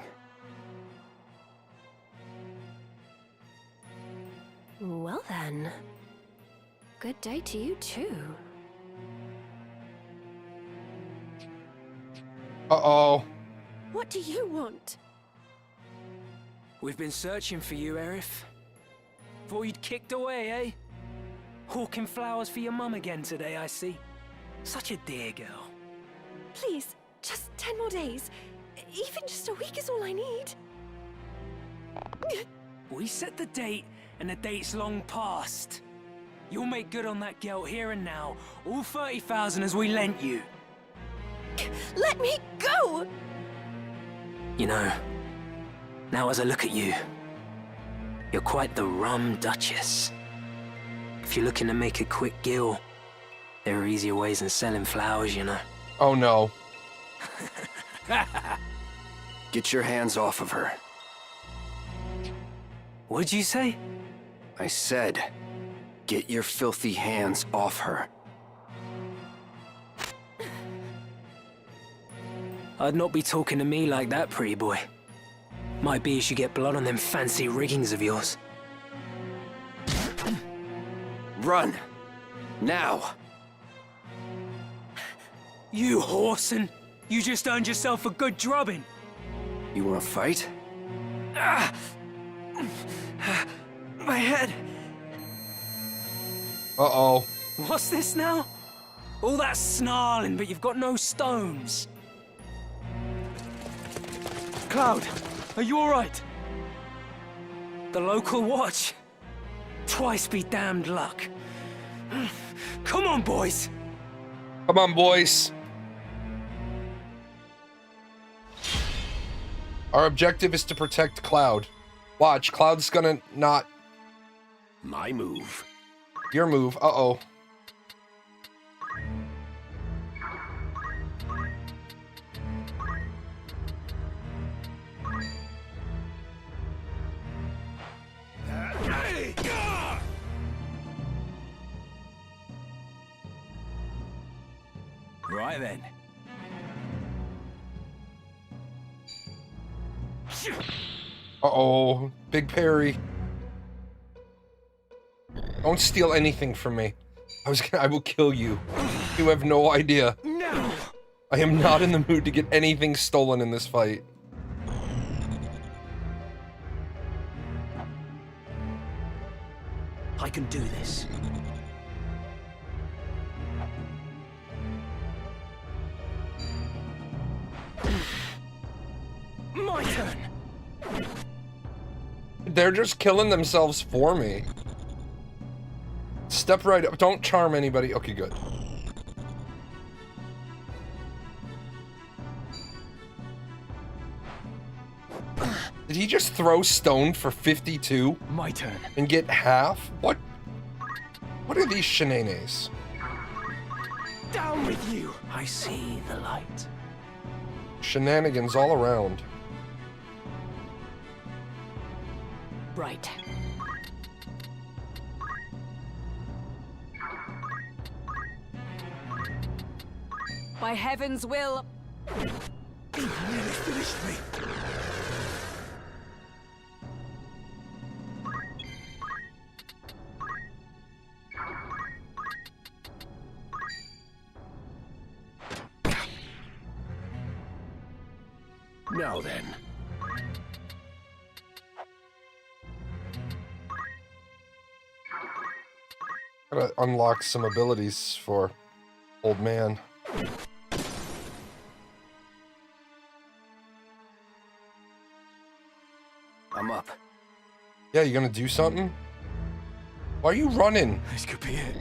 Well then. Good day to you too. Uh-oh. What do you want? We've been searching for you, Aerith. Thought you'd kicked away, eh? Hawking flowers for your mum again today, I see. Such a dear girl. Please, just 10 more days. Even just a week is all I need. We set the date, and the date's long past. You'll make good on that gelt here and now. All 30,000 as we lent you. Let me go! You know, now as I look at you, you're quite the rum duchess. If you're looking to make a quick gill, there are easier ways than selling flowers, you know. Oh no. Get your hands off of her. What'd you say? I said, get your filthy hands off her. I'd not be talking to me like that, pretty boy. Might be as you get blood on them fancy riggings of yours. Run! Now! You whoreson! You just earned yourself a good drubbing! You wanna fight? Ah! My head! Uh-oh. What's this now? All that snarling, but you've got no stones. Cloud, are you alright? The local watch? Twice be damned luck. Come on, boys. Come on, boys. Our objective is to protect Cloud. Watch, Cloud's gonna not... My move. Your move. Uh-oh. Right then. Uh-oh. Big parry. Don't steal anything from me. I will kill you. You have no idea. No. I am not in the mood to get anything stolen in this fight. I can do this. My turn. They're just killing themselves for me. Step right up. Don't charm anybody. Okay, good. Did he just throw stone for 52? My turn. And get half? What? What are these shenanigans? Down with you. I see the light. Shenanigans all around. Right. By heaven's will. He nearly finished me. Now then. Gotta unlock some abilities for old man. I'm up. Yeah, you gonna do something? Why are you running? This could be it.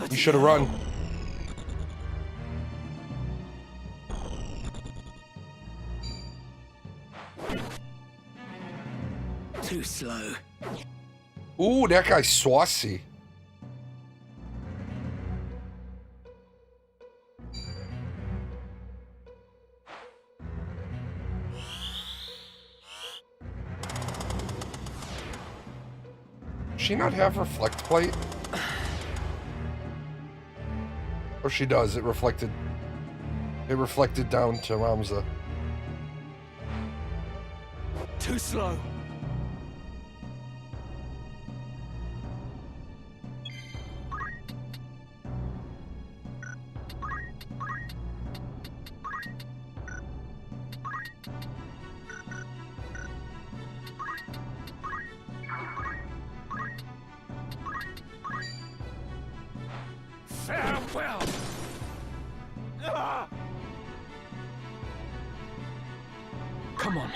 You should have run. Too slow. Ooh, that guy's saucy. Does she not have reflect plate? Oh, she does. It reflected down to Ramza. Too slow. Farewell. Come on.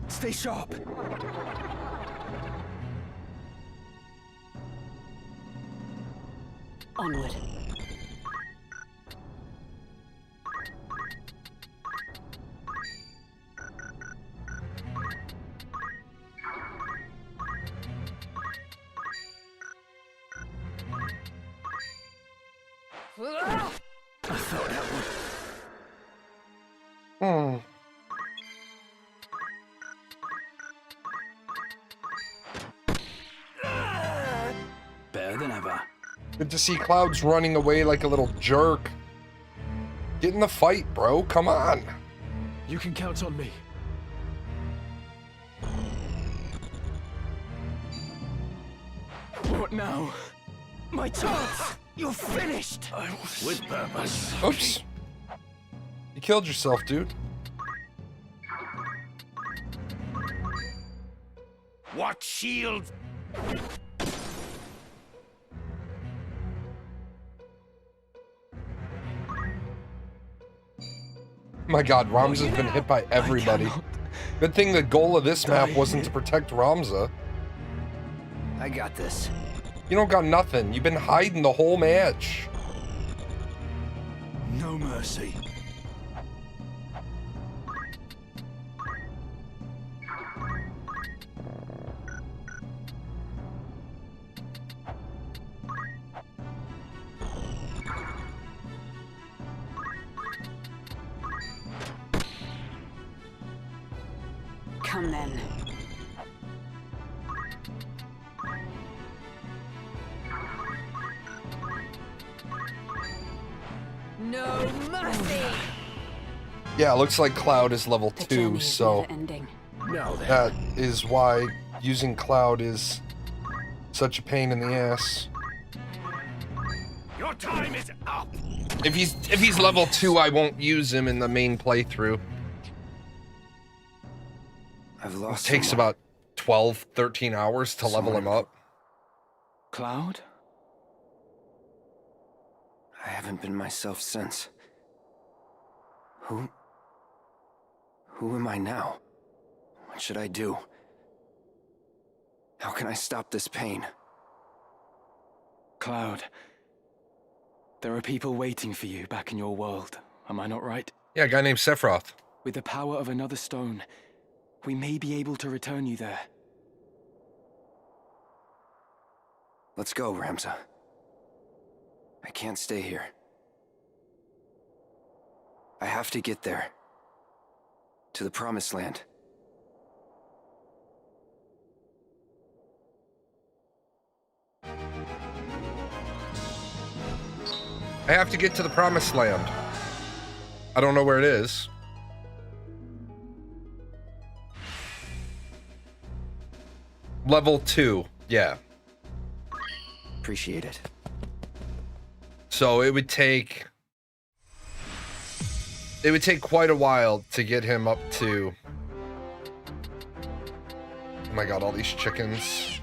Stay sharp. Onward. I thought that Hmm. Better than ever. Good to see Cloud's running away like a little jerk. Get in the fight, bro. Come on. You can count on me. What now? My chance! You're finished! With purpose. Oops. You killed yourself, dude. What shields? My god, Ramza's been hit by everybody. Good thing the goal of this map wasn't to protect Ramza. I got this. You don't got nothing. You've been hiding the whole match. No mercy. Come then. No mercy! Yeah, it looks like Cloud is level 2, so No, then. that is why using Cloud is such a pain in the ass. Your time is up. If he's level 2, I won't use him in the main playthrough. I've lost. It takes someone. about 12, 13 hours to level him up. Cloud? I haven't been myself since. Who am I now? What should I do? How can I stop this pain? Cloud. There are people waiting for you back in your world. Am I not right? Yeah, a guy named Sephiroth. With the power of another stone, we may be able to return you there. Let's go, Ramza. I can't stay here. I have to get there. To the Promised Land. I have to get to the Promised Land. I don't know where it is. Level 2, yeah. Appreciate it. So it would take quite a while to get him up to. Oh my god, all these chickens.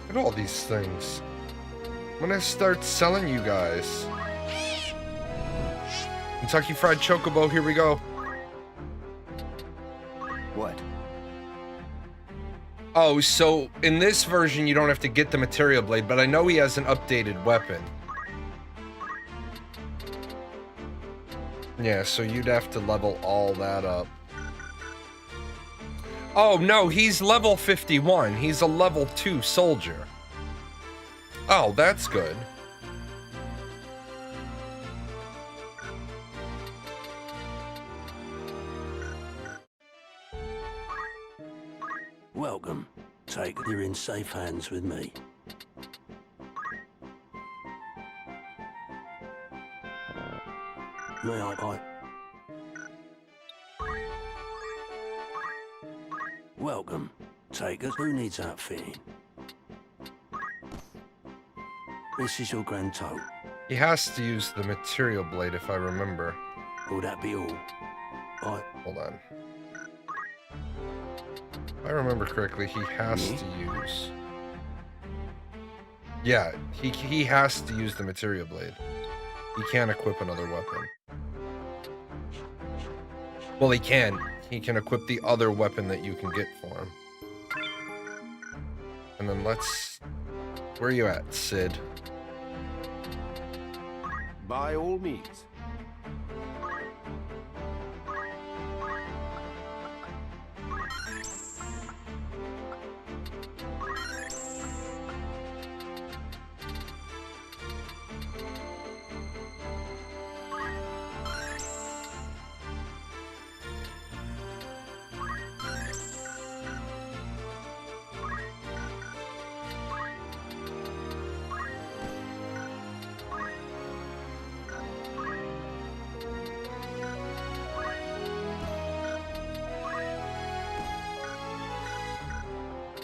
Look at all these things. I'm gonna start selling you guys. Kentucky Fried Chocobo, here we go. What? Oh, so in this version you don't have to get the Material Blade, but I know he has an updated weapon. Yeah, so you'd have to level all that up. Oh, no, he's level 51. He's a level 2 soldier. Oh, that's good. Welcome. Take you're in safe hands with me. May I? Welcome. Takers, who needs outfitting? This is your grand total. He has to use the Material Blade, if I remember. Will that be all? Hold on. If I remember correctly, he has to use... Yeah, he has to use the Material Blade. He can't equip another weapon. Well, he can. He can equip the other weapon that you can get for him. And then let's... Where are you at, Sid? By all means.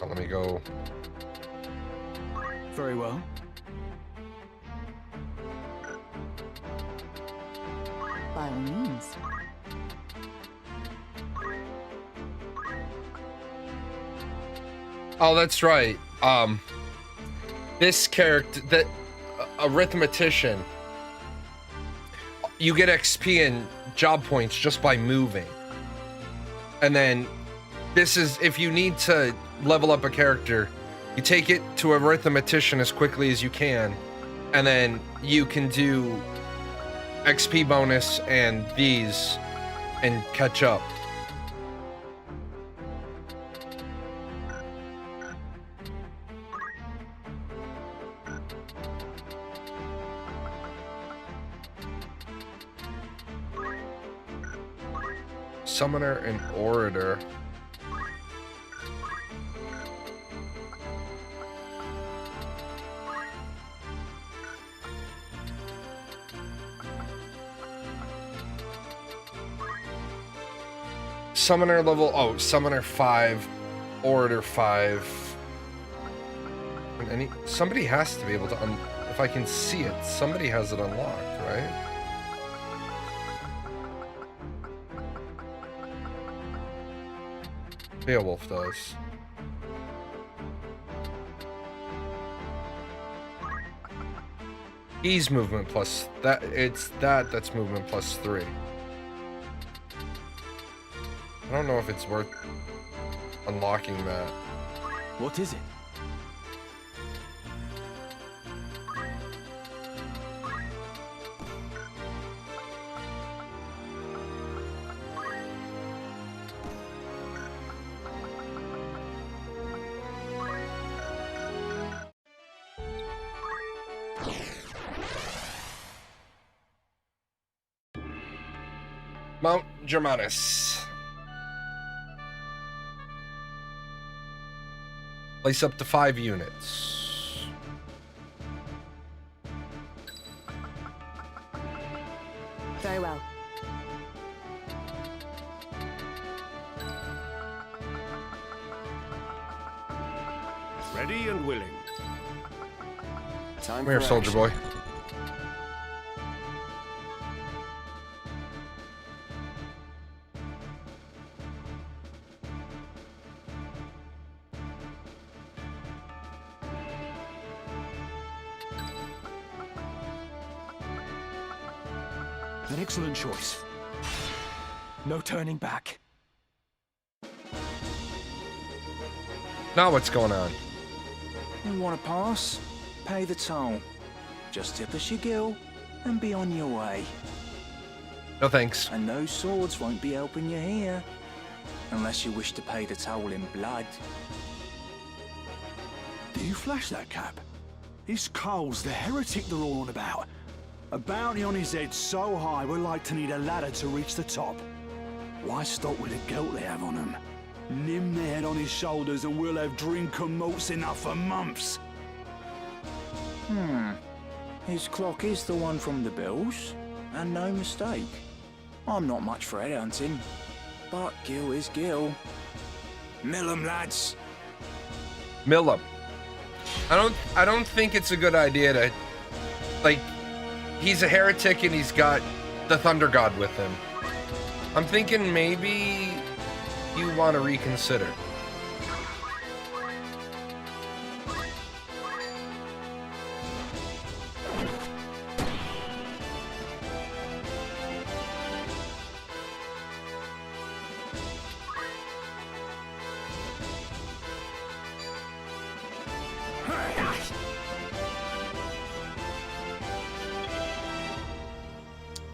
on, let me go. Very well. By all means. Oh, that's right. This character, that arithmetician, you get XP and job points just by moving. And then this is, if you need to level up a character, you take it to a arithmetician as quickly as you can, and then you can do XP bonus and these and catch up. Summoner and Orator. Summoner level, oh, Summoner 5, Orator 5. And somebody has to be able to, if I can see it, somebody has it unlocked, right? Beowulf does. He's movement plus that. It's that's movement plus 3. I don't know if it's worth unlocking that. What is it? Mount Germanus. Place up to 5 units. Very well. Ready and willing. Come here, soldier boy. An excellent choice. No turning back. Now what's going on? You want to pass? Pay the toll. Just tip us your gill and be on your way. No thanks. And those swords won't be helping you here. Unless you wish to pay the toll in blood. Do you flash that, Cap? It's Coles, the heretic they're all on about. A bounty on his head so high we're like to need a ladder to reach the top. Why stop with the guilt they have on him? Nim their head on his shoulders and we'll have drink and malts enough for months. His clock is the one from the bills, and no mistake. I'm not much for headhunting, but Gil is Gil. Mill 'em, lads. Mill 'em. I don't think it's a good idea to, like, he's a heretic and he's got the Thunder God with him. I'm thinking maybe you want to reconsider.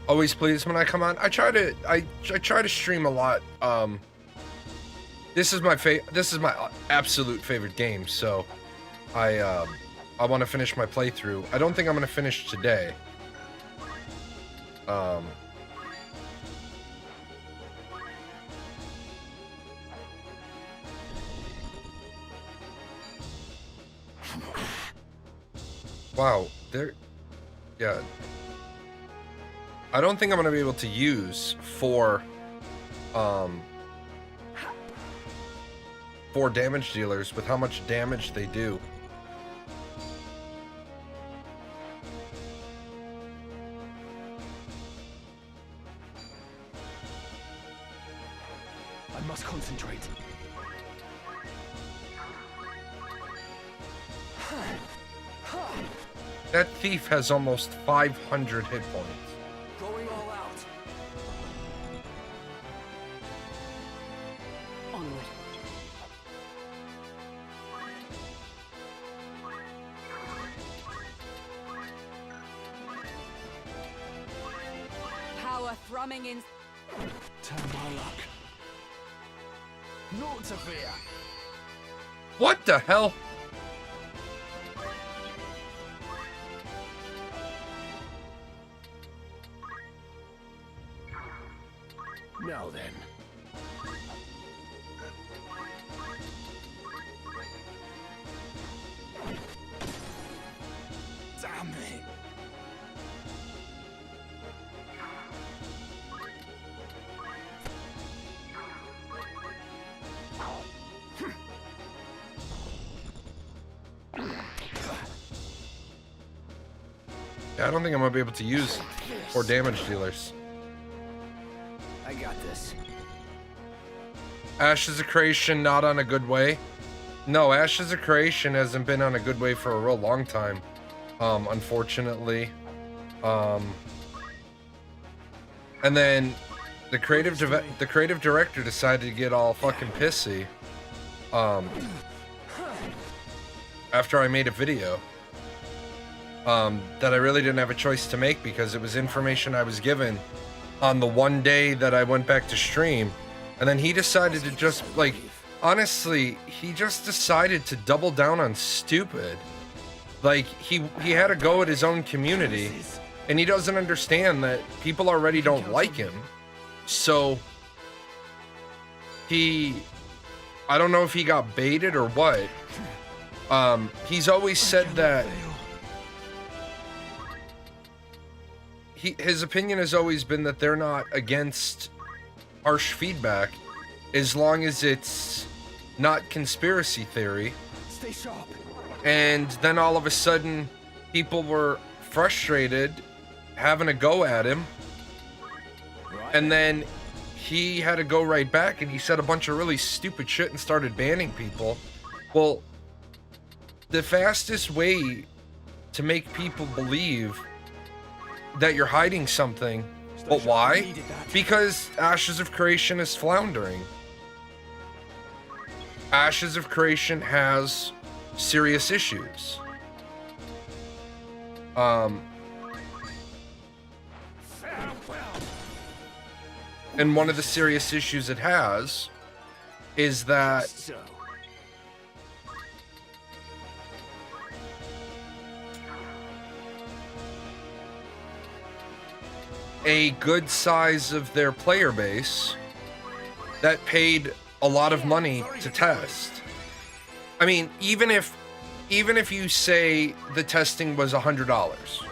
Always pleased when I come on. I try to stream a lot. This is my absolute favorite game, so I want to finish my playthrough. I don't think I'm gonna finish today. Wow, yeah. I don't think I'm gonna be able to use 4 4 damage dealers with how much damage they do. I must concentrate. That thief has almost 500 hit points. Going all out. Onward. Power thrumming in. Turn my luck. Naught to fear. What the hell? Now then. Damn it. Yeah, I don't think I'm gonna be able to use 4 damage dealers. I got this. Ashes of Creation not on a good way. No, Ashes of Creation hasn't been on a good way for a real long time. Unfortunately. And then the creative director decided to get all fucking pissy. After I made a video. That I really didn't have a choice to make because it was information I was given on the one day that I went back to stream. And then he decided to just, like, honestly, he just decided to double down on stupid. Like, he had to go at his own community, and he doesn't understand that people already don't like him. So, I don't know if he got baited or what. He's always said that his opinion has always been that they're not against harsh feedback as long as it's not conspiracy theory. Stay sharp. And then all of a sudden people were frustrated having a go at him, and then he had to go right back and he said a bunch of really stupid shit and started banning people. Well, the fastest way to make people believe that you're hiding something, but why? Because Ashes of Creation is floundering. Ashes of Creation has serious issues. And one of the serious issues it has is that a good size of their player base that paid a lot of money to test. I mean, even if you say the testing was $100,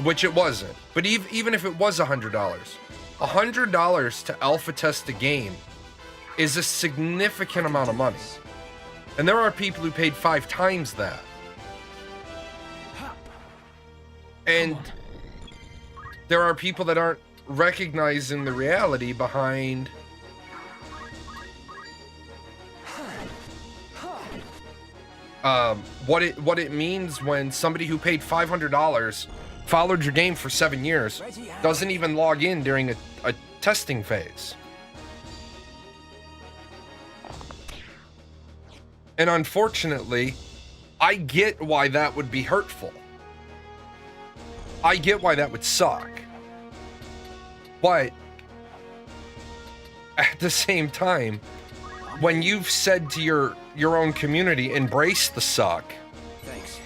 which it wasn't, but even if it was $100 to alpha test a game is a significant amount of money. And there are people who paid 5 times that. And there are people that aren't recognizing the reality behind what it means when somebody who paid $500 followed your game for 7 years doesn't even log in during a testing phase. And unfortunately, I get why that would be hurtful. I get why that would suck. But at the same time, when you've said to your own community, embrace the suck, Thanks.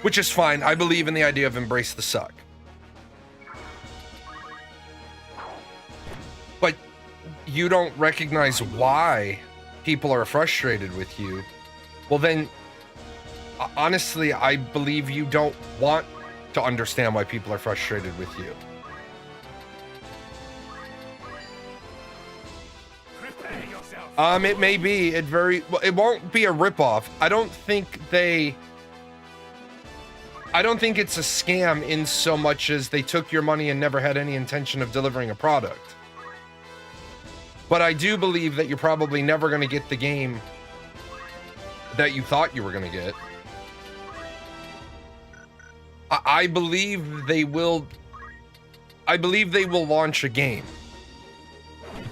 which is fine. I believe in the idea of embrace the suck. But you don't recognize why people are frustrated with you. Well then, honestly, I believe you don't want to understand why people are frustrated with you. Prepare yourself. It may be. It won't be a ripoff. I don't think it's a scam in so much as they took your money and never had any intention of delivering a product. But I do believe that you're probably never going to get the game that you thought you were going to get. I believe they will launch a game.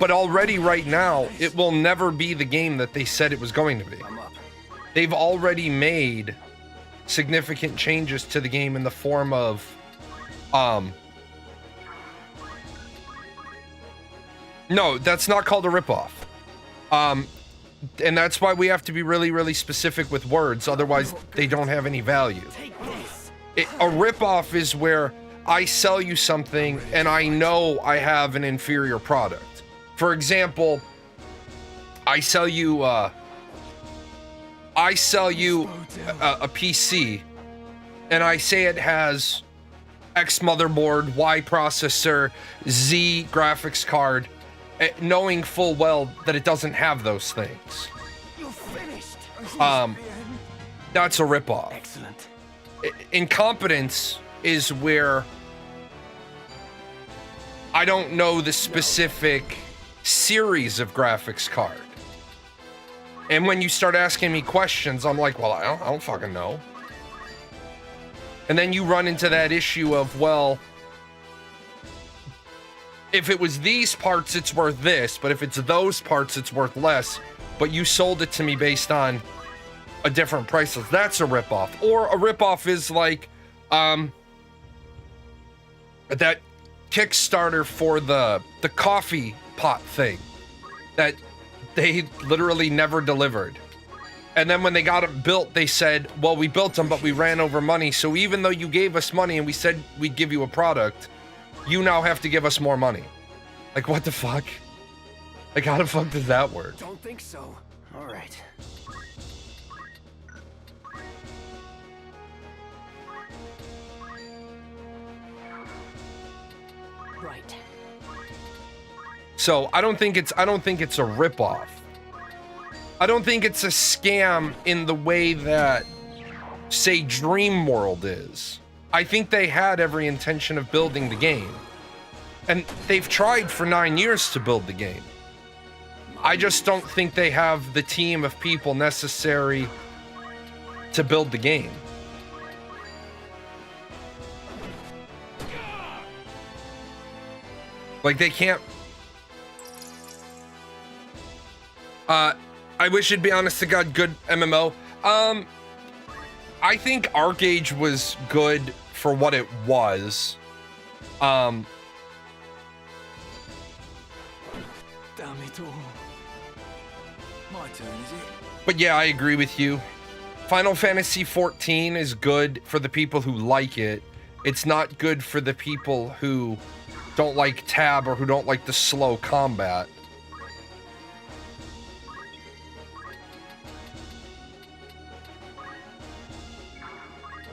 But already right now, it will never be the game that they said it was going to be. They've already made significant changes to the game in the form of no, that's not called a ripoff. And that's why we have to be really, really specific with words, otherwise they don't have any value. A ripoff is where I sell you something and I know I have an inferior product. For example, I sell you a PC and I say it has X motherboard, Y processor, Z graphics card, knowing full well that it doesn't have those things. You're finished. That's a ripoff. Excellent. Incompetence is where I don't know the specific series of graphics card. And when you start asking me questions, I'm like, well, I don't fucking know. And then you run into that issue of, well, if it was these parts, it's worth this, but if it's those parts, it's worth less. But you sold it to me based on a different price list. That's a ripoff. Or a ripoff is like that Kickstarter for the coffee pot thing that they literally never delivered. And then when they got it built, they said, well, we built them, but we ran over money. So even though you gave us money and we said we'd give you a product, you now have to give us more money. Like, what the fuck? Like, how the fuck does that work? Don't think so. All right. Right. So I don't think it's a ripoff. I don't think it's a scam in the way that, say, Dream World is. I think they had every intention of building the game. And they've tried for 9 years to build the game. I just don't think they have the team of people necessary to build the game. Like, they can't... I wish it'd be honest to God good MMO. I think ArcAge was good for what it was. Damn it all. My turn, is it? But yeah, I agree with you. Final Fantasy XIV is good for the people who like it. It's not good for the people who don't like tab or who don't like the slow combat.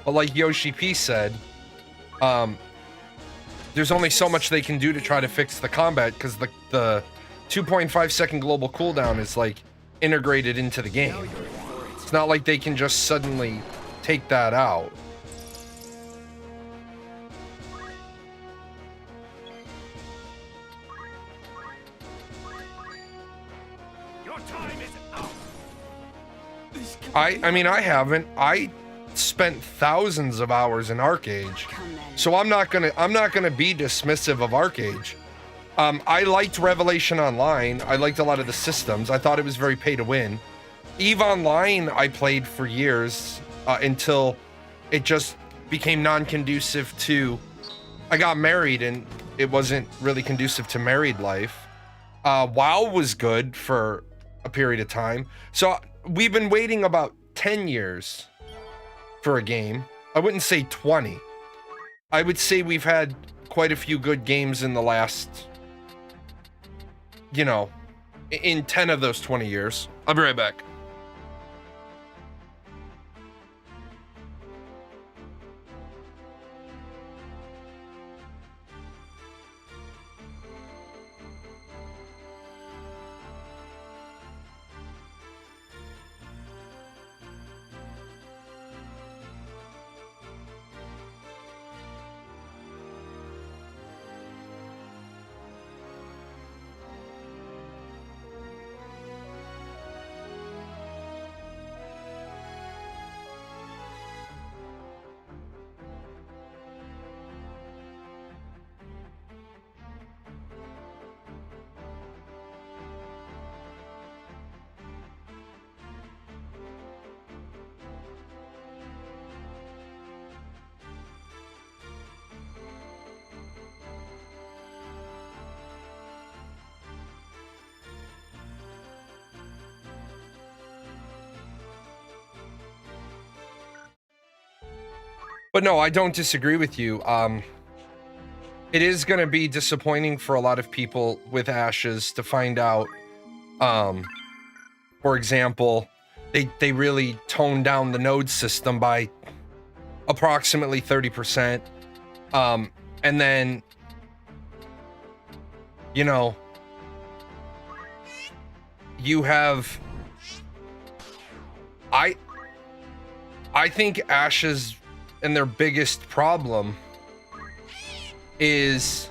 But like Yoshi P said, there's only so much they can do to try to fix the combat because the 2.5 second global cooldown is like integrated into the game. It's not like they can just suddenly take that out. Your time is up. I mean, I haven't. I spent thousands of hours in ArcAge, so I'm not gonna be dismissive of ArcAge. I liked Revelation Online. I liked a lot of the systems. I thought it was very pay to win. EVE Online I played for years until it just became non-conducive to... I got married and it wasn't really conducive to married life. WoW was good for a period of time. So we've been waiting about 10 years for a game. I wouldn't say 20. I would say we've had quite a few good games in the last, you know, in 10 of those 20 years. I'll be right back. But no, I don't disagree with you. It is going to be disappointing for a lot of people with Ashes to find out, for example, they really toned down the node system by approximately 30%. And then, you know, you have, I think Ashes and their biggest problem is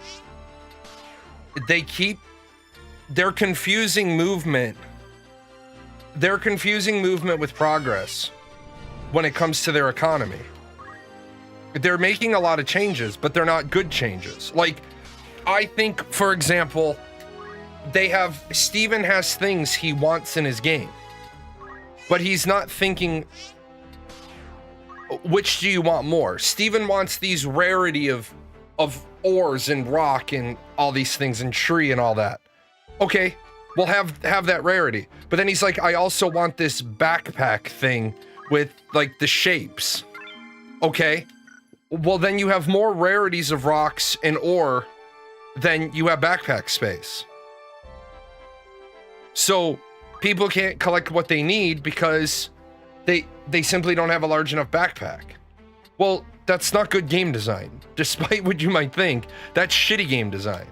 they're confusing movement. They're confusing movement with progress when it comes to their economy. They're making a lot of changes, but they're not good changes. Like, I think, for example, Steven has things he wants in his game, but he's not thinking, which do you want more? Steven wants these rarity of ores and rock and all these things and tree and all that. Okay, we'll have that rarity. But then he's like, I also want this backpack thing with like the shapes. Okay, well then you have more rarities of rocks and ore than you have backpack space. So people can't collect what they need because they simply don't have a large enough backpack. Well, that's not good game design. Despite what you might think, that's shitty game design.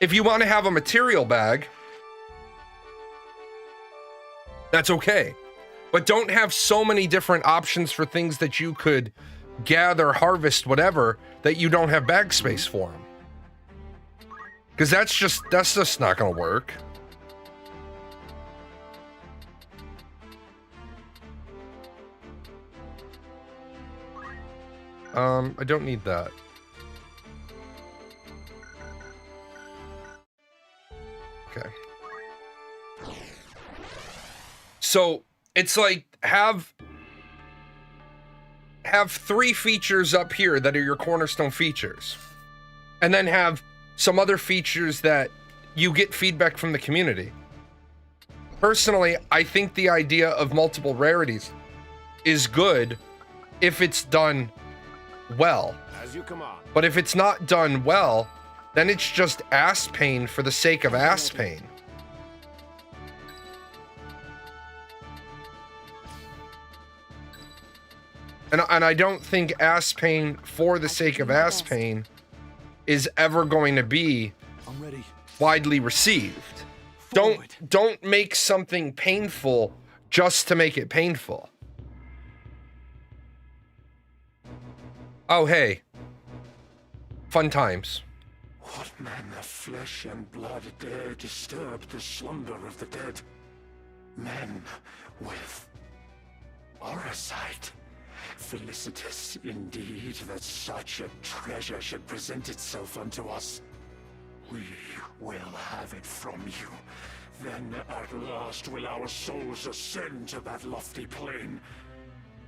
If you want to have a material bag, that's okay. But don't have so many different options for things that you could gather, harvest, whatever, that you don't have bag space for them. Because that's just not gonna work. I don't need that. Okay. So it's like have 3 features up here that are your cornerstone features, and then have some other features that you get feedback from the community. Personally, I think the idea of multiple rarities is good if it's done well. As you command. But if it's not done well, then it's just ass pain for the sake of ass pain. And I don't think ass pain for the sake of ass pain is ever going to be widely received. Don't make something painful just to make it painful. Oh, hey. Fun times. What man of flesh and blood dare disturb the slumber of the dead? Men with orasight. Felicitous indeed that such a treasure should present itself unto us. We will have it from you. Then at last will our souls ascend to that lofty plane,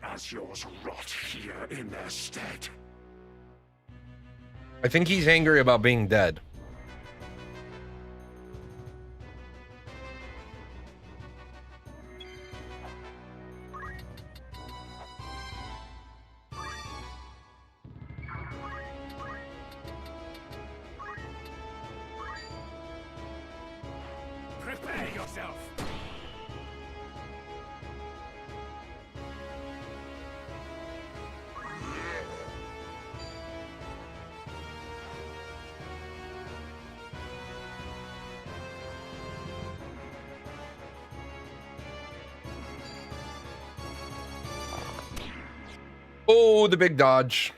as yours rot here in their stead. I think he's angry about being dead. Prepare yourself! Oh, the big dodge.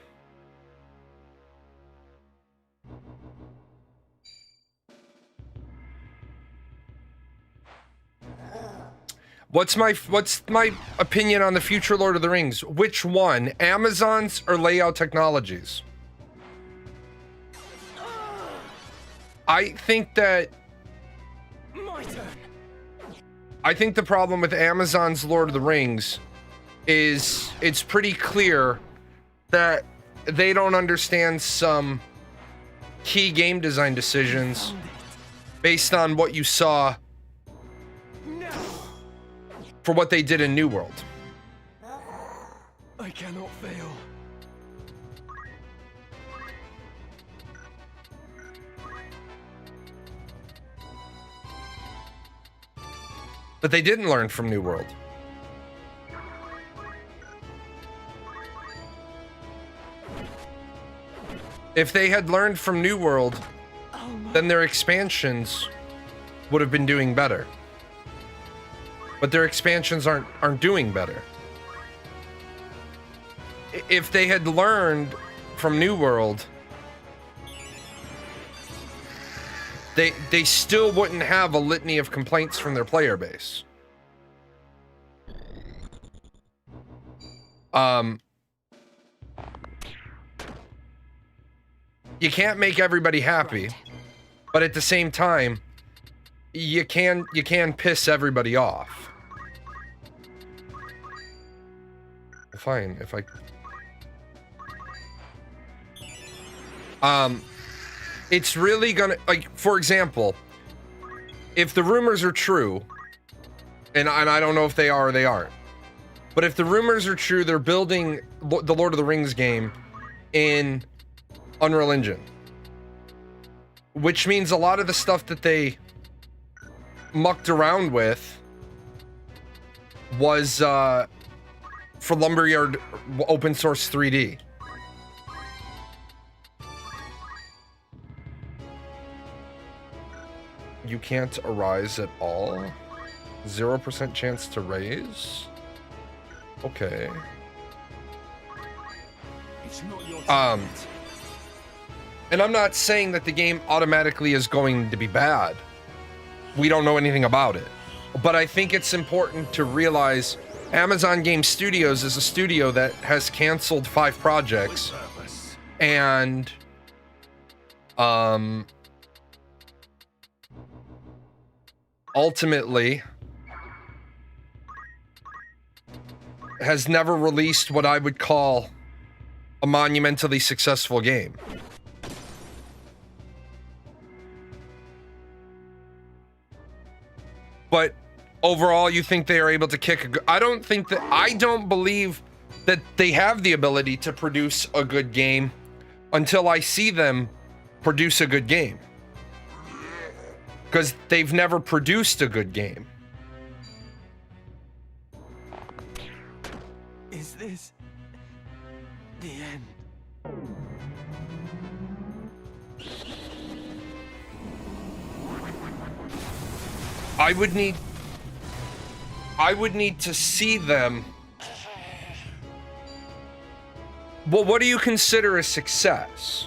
What's my opinion on the future Lord of the Rings? Which one? Amazon's or Layout Technologies? I think that I think the problem with Amazon's Lord of the Rings is it's pretty clear that they don't understand some key game design decisions based on what you saw for what they did in New World. I cannot fail. But they didn't learn from New World. If they had learned from New World, then their expansions would have been doing better. But their expansions aren't doing better. If they had learned from New World, they still wouldn't have a litany of complaints from their player base. You can't make everybody happy, but at the same time, you can piss everybody off. Fine, if I it's really gonna, like, for example, if the rumors are true, and I don't know if they are or they aren't, but if the rumors are true, they're building the Lord of the Rings game in Unreal Engine, which means a lot of the stuff that they mucked around with was for Lumberyard open source 3D. You can't arise at all? 0% chance to raise? Okay. And I'm not saying that the game automatically is going to be bad. We don't know anything about it. But I think it's important to realize Amazon Game Studios is a studio that has canceled 5 projects. And ultimately has never released what I would call a monumentally successful game. But overall, you think they are able to kick I don't believe that they have the ability to produce a good game until I see them produce a good game. Because they've never produced a good game. Is this the end? I would need to see them. Well, what do you consider a success?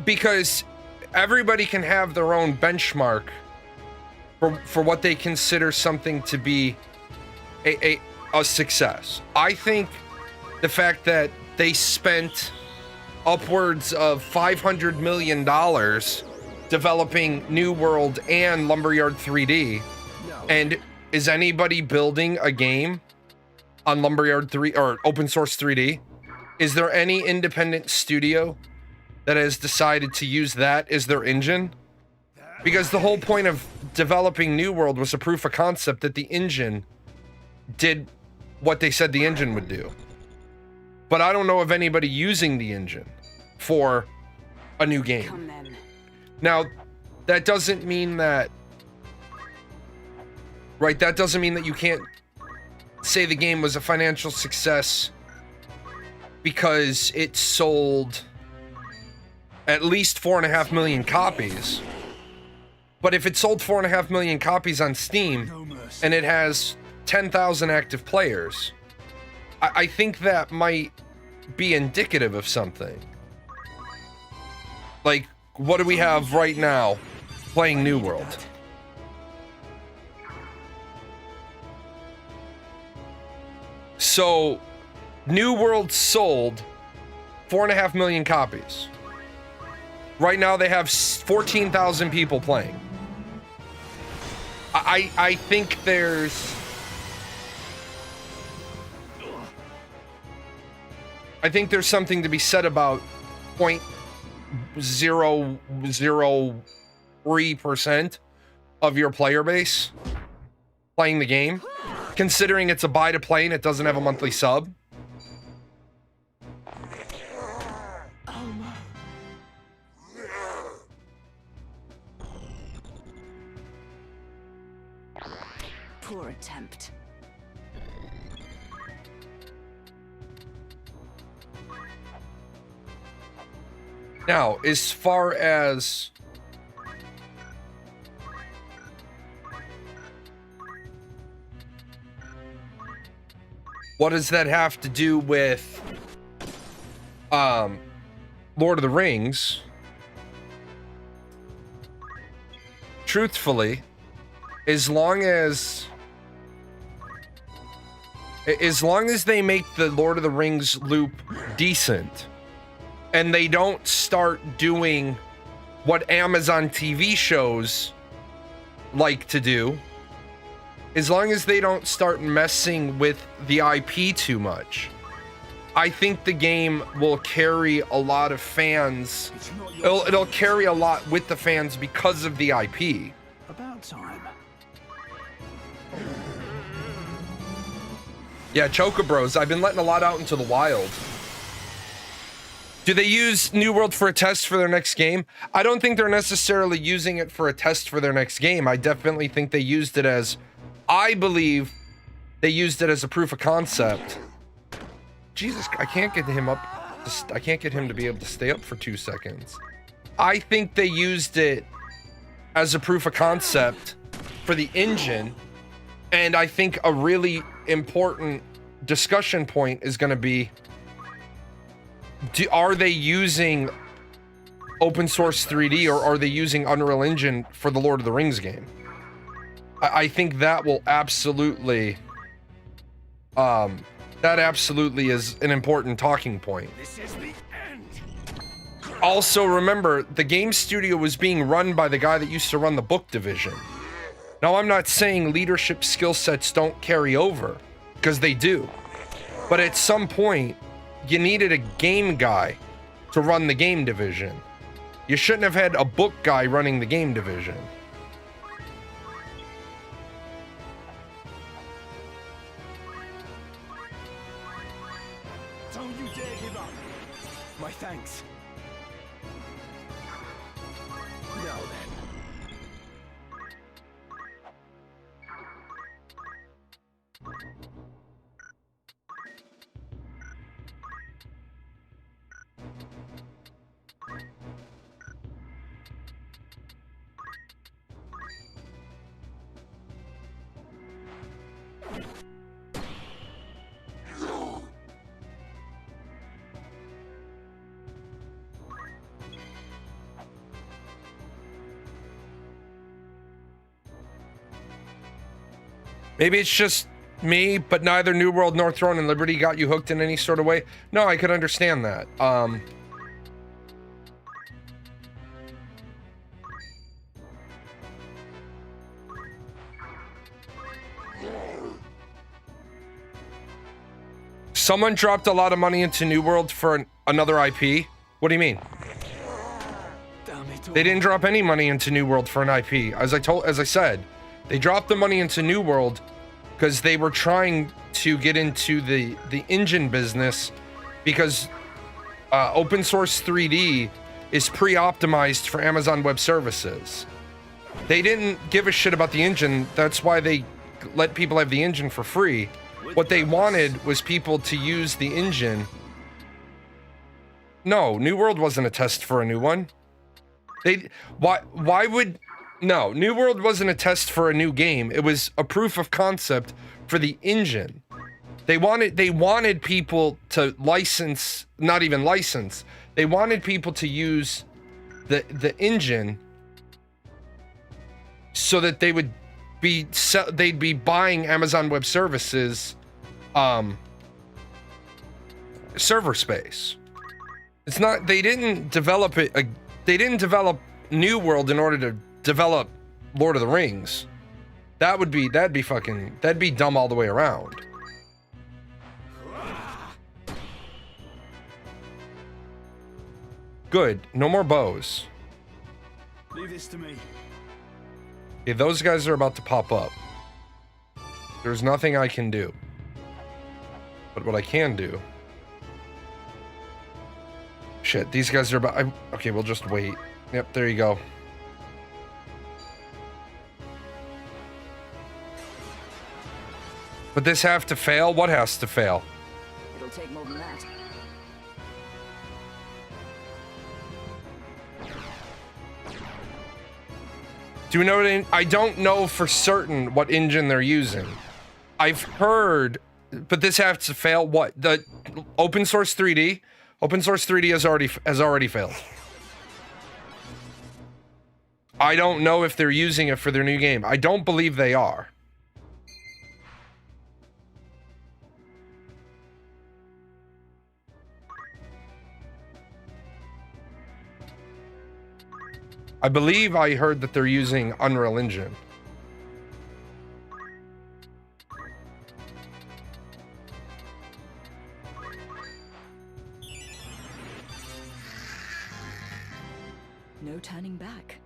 Because everybody can have their own benchmark for what they consider something to be a success. I think the fact that they spent upwards of $500 million developing New World and Lumberyard 3D, and is anybody building a game on Lumberyard 3 or open source 3D? Is there any independent studio that has decided to use that as their engine? Because the whole point of developing New World was a proof of concept that the engine did what they said the engine would do. But I don't know of anybody using the engine for a new game. Now, that doesn't mean that, right, that doesn't mean that you can't say the game was a financial success because it sold at least 4.5 million copies. But if it sold 4.5 million copies on Steam and it has 10,000 active players, I think that might be indicative of something. Like, what do we have right now playing New World? So, New World sold 4.5 million copies. Right now they have 14,000 people playing. I think there's... I think there's something to be said about 0.003% of your player base playing the game, considering it's a buy to play and it doesn't have a monthly sub. Poor attempt. Now, as far as what does that have to do with Lord of the Rings? Truthfully, as long as they make the Lord of the Rings loop decent, and they don't start doing what Amazon TV shows like to do, as long as they don't start messing with the IP too much, I think the game will carry a lot of fans. It'll carry a lot with the fans because of the IP. About time. Yeah, Chocobros, I've been letting a lot out into the wild. Do they use New World for a test for their next game? I don't think they're necessarily using it for a test for their next game. I definitely think they used it as, I believe they used it as a proof of concept. Jesus, I can't get him up. I can't get him to be able to stay up for 2 seconds. I think they used it as a proof of concept for the engine. And I think a really important discussion point is going to be, are they using open source 3D or are they using Unreal Engine for the Lord of the Rings game? I think that will absolutely, that absolutely is an important talking point. This is the end. Also, remember, the game studio was being run by the guy that used to run the book division. Now, I'm not saying leadership skill sets don't carry over, because they do. But at some point, you needed a game guy to run the game division. You shouldn't have had a book guy running the game division. Don't you dare give up. My thanks. Now then. Maybe it's just me, but neither New World nor Throne and Liberty got you hooked in any sort of way. No, I could understand that. Someone dropped a lot of money into New World for another IP? What do you mean? They didn't drop any money into New World for an IP. As I said, they dropped the money into New World because they were trying to get into the engine business, because open source 3D is pre-optimized for Amazon Web Services. They didn't give a shit about the engine. That's why they let people have the engine for free. What they wanted was people to use the engine. No, New World wasn't a test for a new one. Why would... No, New World wasn't a test for a new game. It was a proof of concept for the engine. They wanted people to license, not even license. They wanted people to use the engine so that they would be they'd be buying Amazon Web Services server space. It's not, they didn't develop it, they didn't develop New World in order to develop Lord of the Rings. That'd be dumb all the way around. Good, no more bows. Leave this to me. Okay, those guys are about to pop up. There's nothing I can do. But what I can do... Shit, these guys are about... Okay, we'll just wait. Yep, there you go. But this have to fail? What has to fail? It'll take more than that. Do you know what I don't know for certain what engine they're using. I've heard, but this has to fail. What? The open source 3D? Open source 3D has already failed. I don't know if they're using it for their new game. I don't believe they are. I believe I heard that they're using Unreal Engine. No turning back.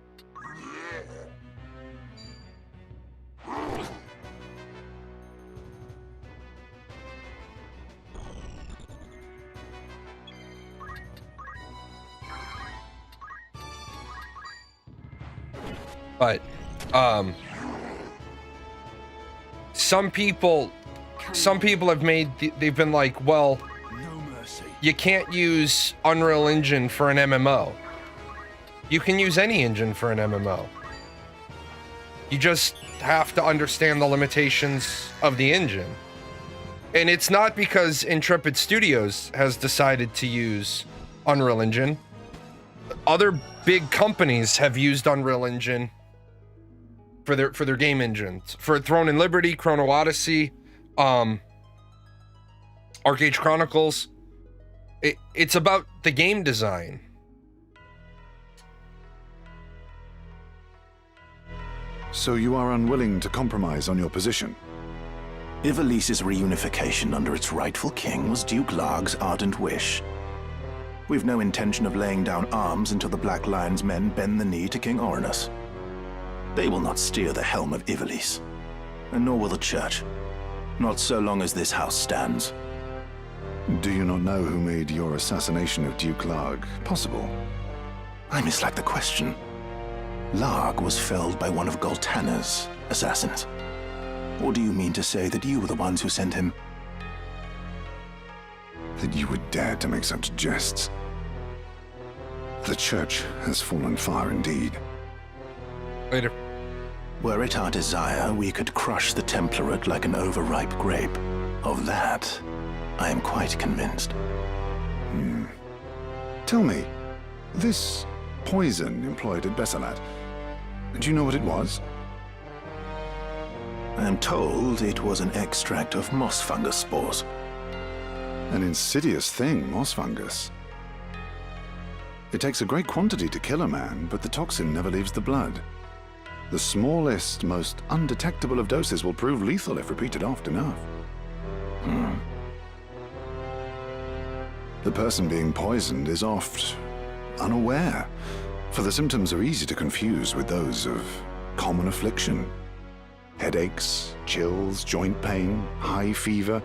But, some people have made, they've been like, well, you can't use Unreal Engine for an MMO. You can use any engine for an MMO. You just have to understand the limitations of the engine. And it's not because Intrepid Studios has decided to use Unreal Engine. Other big companies have used Unreal Engine for their game engines. For Throne and Liberty, Chrono Odyssey, Arcade Chronicles. It's about the game design. So you are unwilling to compromise on your position? Ivalice's reunification under its rightful king was Duke Larg's ardent wish. We've no intention of laying down arms until the Black Lion's men bend the knee to King Orinus. They will not steer the helm of Ivalice, and nor will the Church. Not so long as this house stands. Do you not know who made your assassination of Duke Larg possible? I mislike the question. Larg was felled by one of Goltana's assassins. Or do you mean to say that you were the ones who sent him? That you would dare to make such jests. The Church has fallen far indeed. Later. Were it our desire, we could crush the Template like an overripe grape. Of that, I am quite convinced. Tell me, this poison employed at Besalat, do you know what it was? I am told it was an extract of moss fungus spores. An insidious thing, moss fungus. It takes a great quantity to kill a man, but the toxin never leaves the blood. The smallest, most undetectable of doses will prove lethal if repeated often enough. The person being poisoned is oft unaware, for the symptoms are easy to confuse with those of common affliction. Headaches, chills, joint pain, high fever.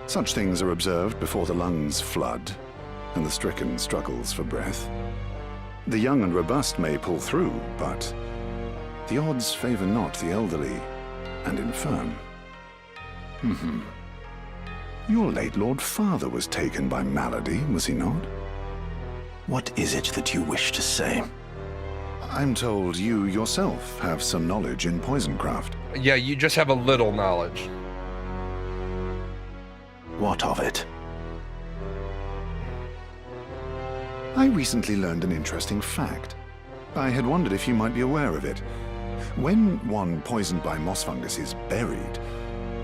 Such things are observed before the lungs flood and the stricken struggles for breath. The young and robust may pull through, but the odds favor not the elderly and infirm. Your late Lord Father was taken by malady, was he not? What is it that you wish to say? I'm told you yourself have some knowledge in poisoncraft. Yeah, you just have a little knowledge. What of it? I recently learned an interesting fact. I had wondered if you might be aware of it. When one poisoned by moss fungus is buried,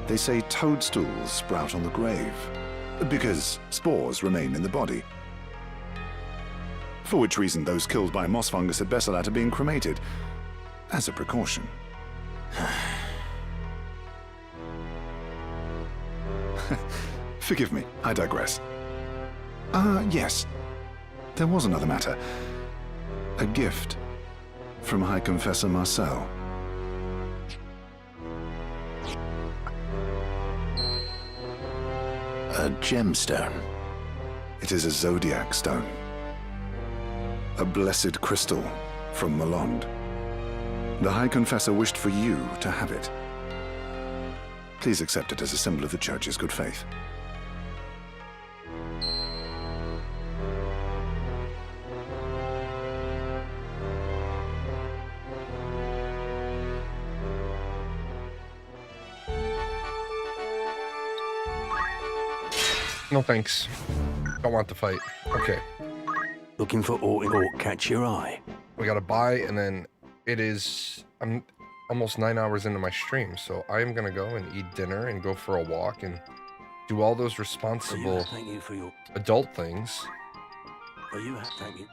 they say toadstools sprout on the grave, because spores remain in the body. For which reason those killed by moss fungus at Besalat are being cremated, as a precaution. Forgive me, I digress. Yes. There was another matter. A gift from High Confessor Marcel. A gemstone? It is a zodiac stone. A blessed crystal from Malond. The High Confessor wished for you to have it. Please accept it as a symbol of the Church's good faith. No thanks. Don't want to fight. Okay. Looking for aught in aught catch your eye. We gotta buy, and then it is... I'm almost 9 hours into my stream, so I am gonna go and eat dinner and go for a walk and do all those responsible Thank you for your... adult things. Thank you.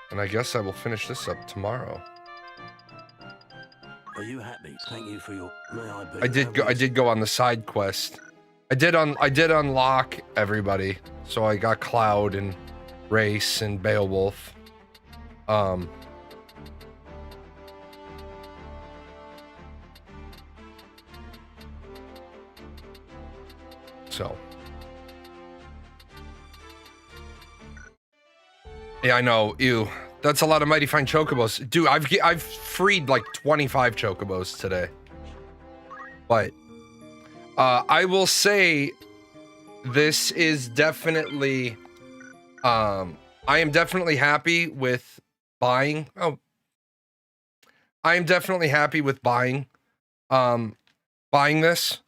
And I guess I will finish this up tomorrow. Are you happy? Thank you for your... May I be? I did go on the side quest. I did unlock everybody. So I got Cloud and Race and Beowulf. So yeah, I know. Ew, that's a lot of mighty fine chocobos, dude. I've freed like 25 chocobos today, but I will say this is definitely I am definitely happy with buying. Oh, I am definitely happy with buying this.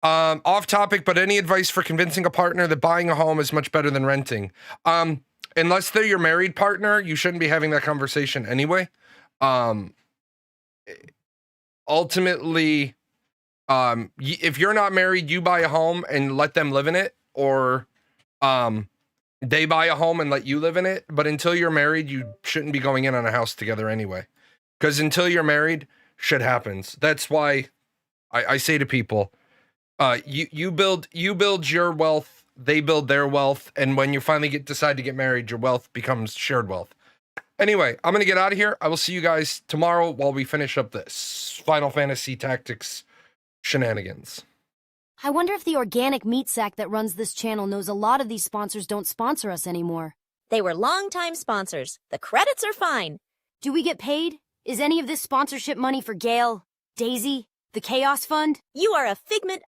Off topic, but any advice for convincing a partner that buying a home is much better than renting? Unless they're your married partner, you shouldn't be having that conversation anyway. Ultimately, if you're not married, you buy a home and let them live in it, or they buy a home and let you live in it. But until you're married, you shouldn't be going in on a house together anyway. Because until you're married, shit happens. That's why I say to people, you build your wealth, they build their wealth, and when you finally decide to get married, your wealth becomes shared wealth. Anyway, I'm gonna get out of here. I will see you guys tomorrow while we finish up this Final Fantasy Tactics shenanigans. I wonder if the organic meat sack that runs this channel knows a lot of these sponsors don't sponsor us anymore. They were longtime sponsors. The credits are fine. Do we get paid? Is any of this sponsorship money for Gale, Daisy, the Chaos Fund? You are a figment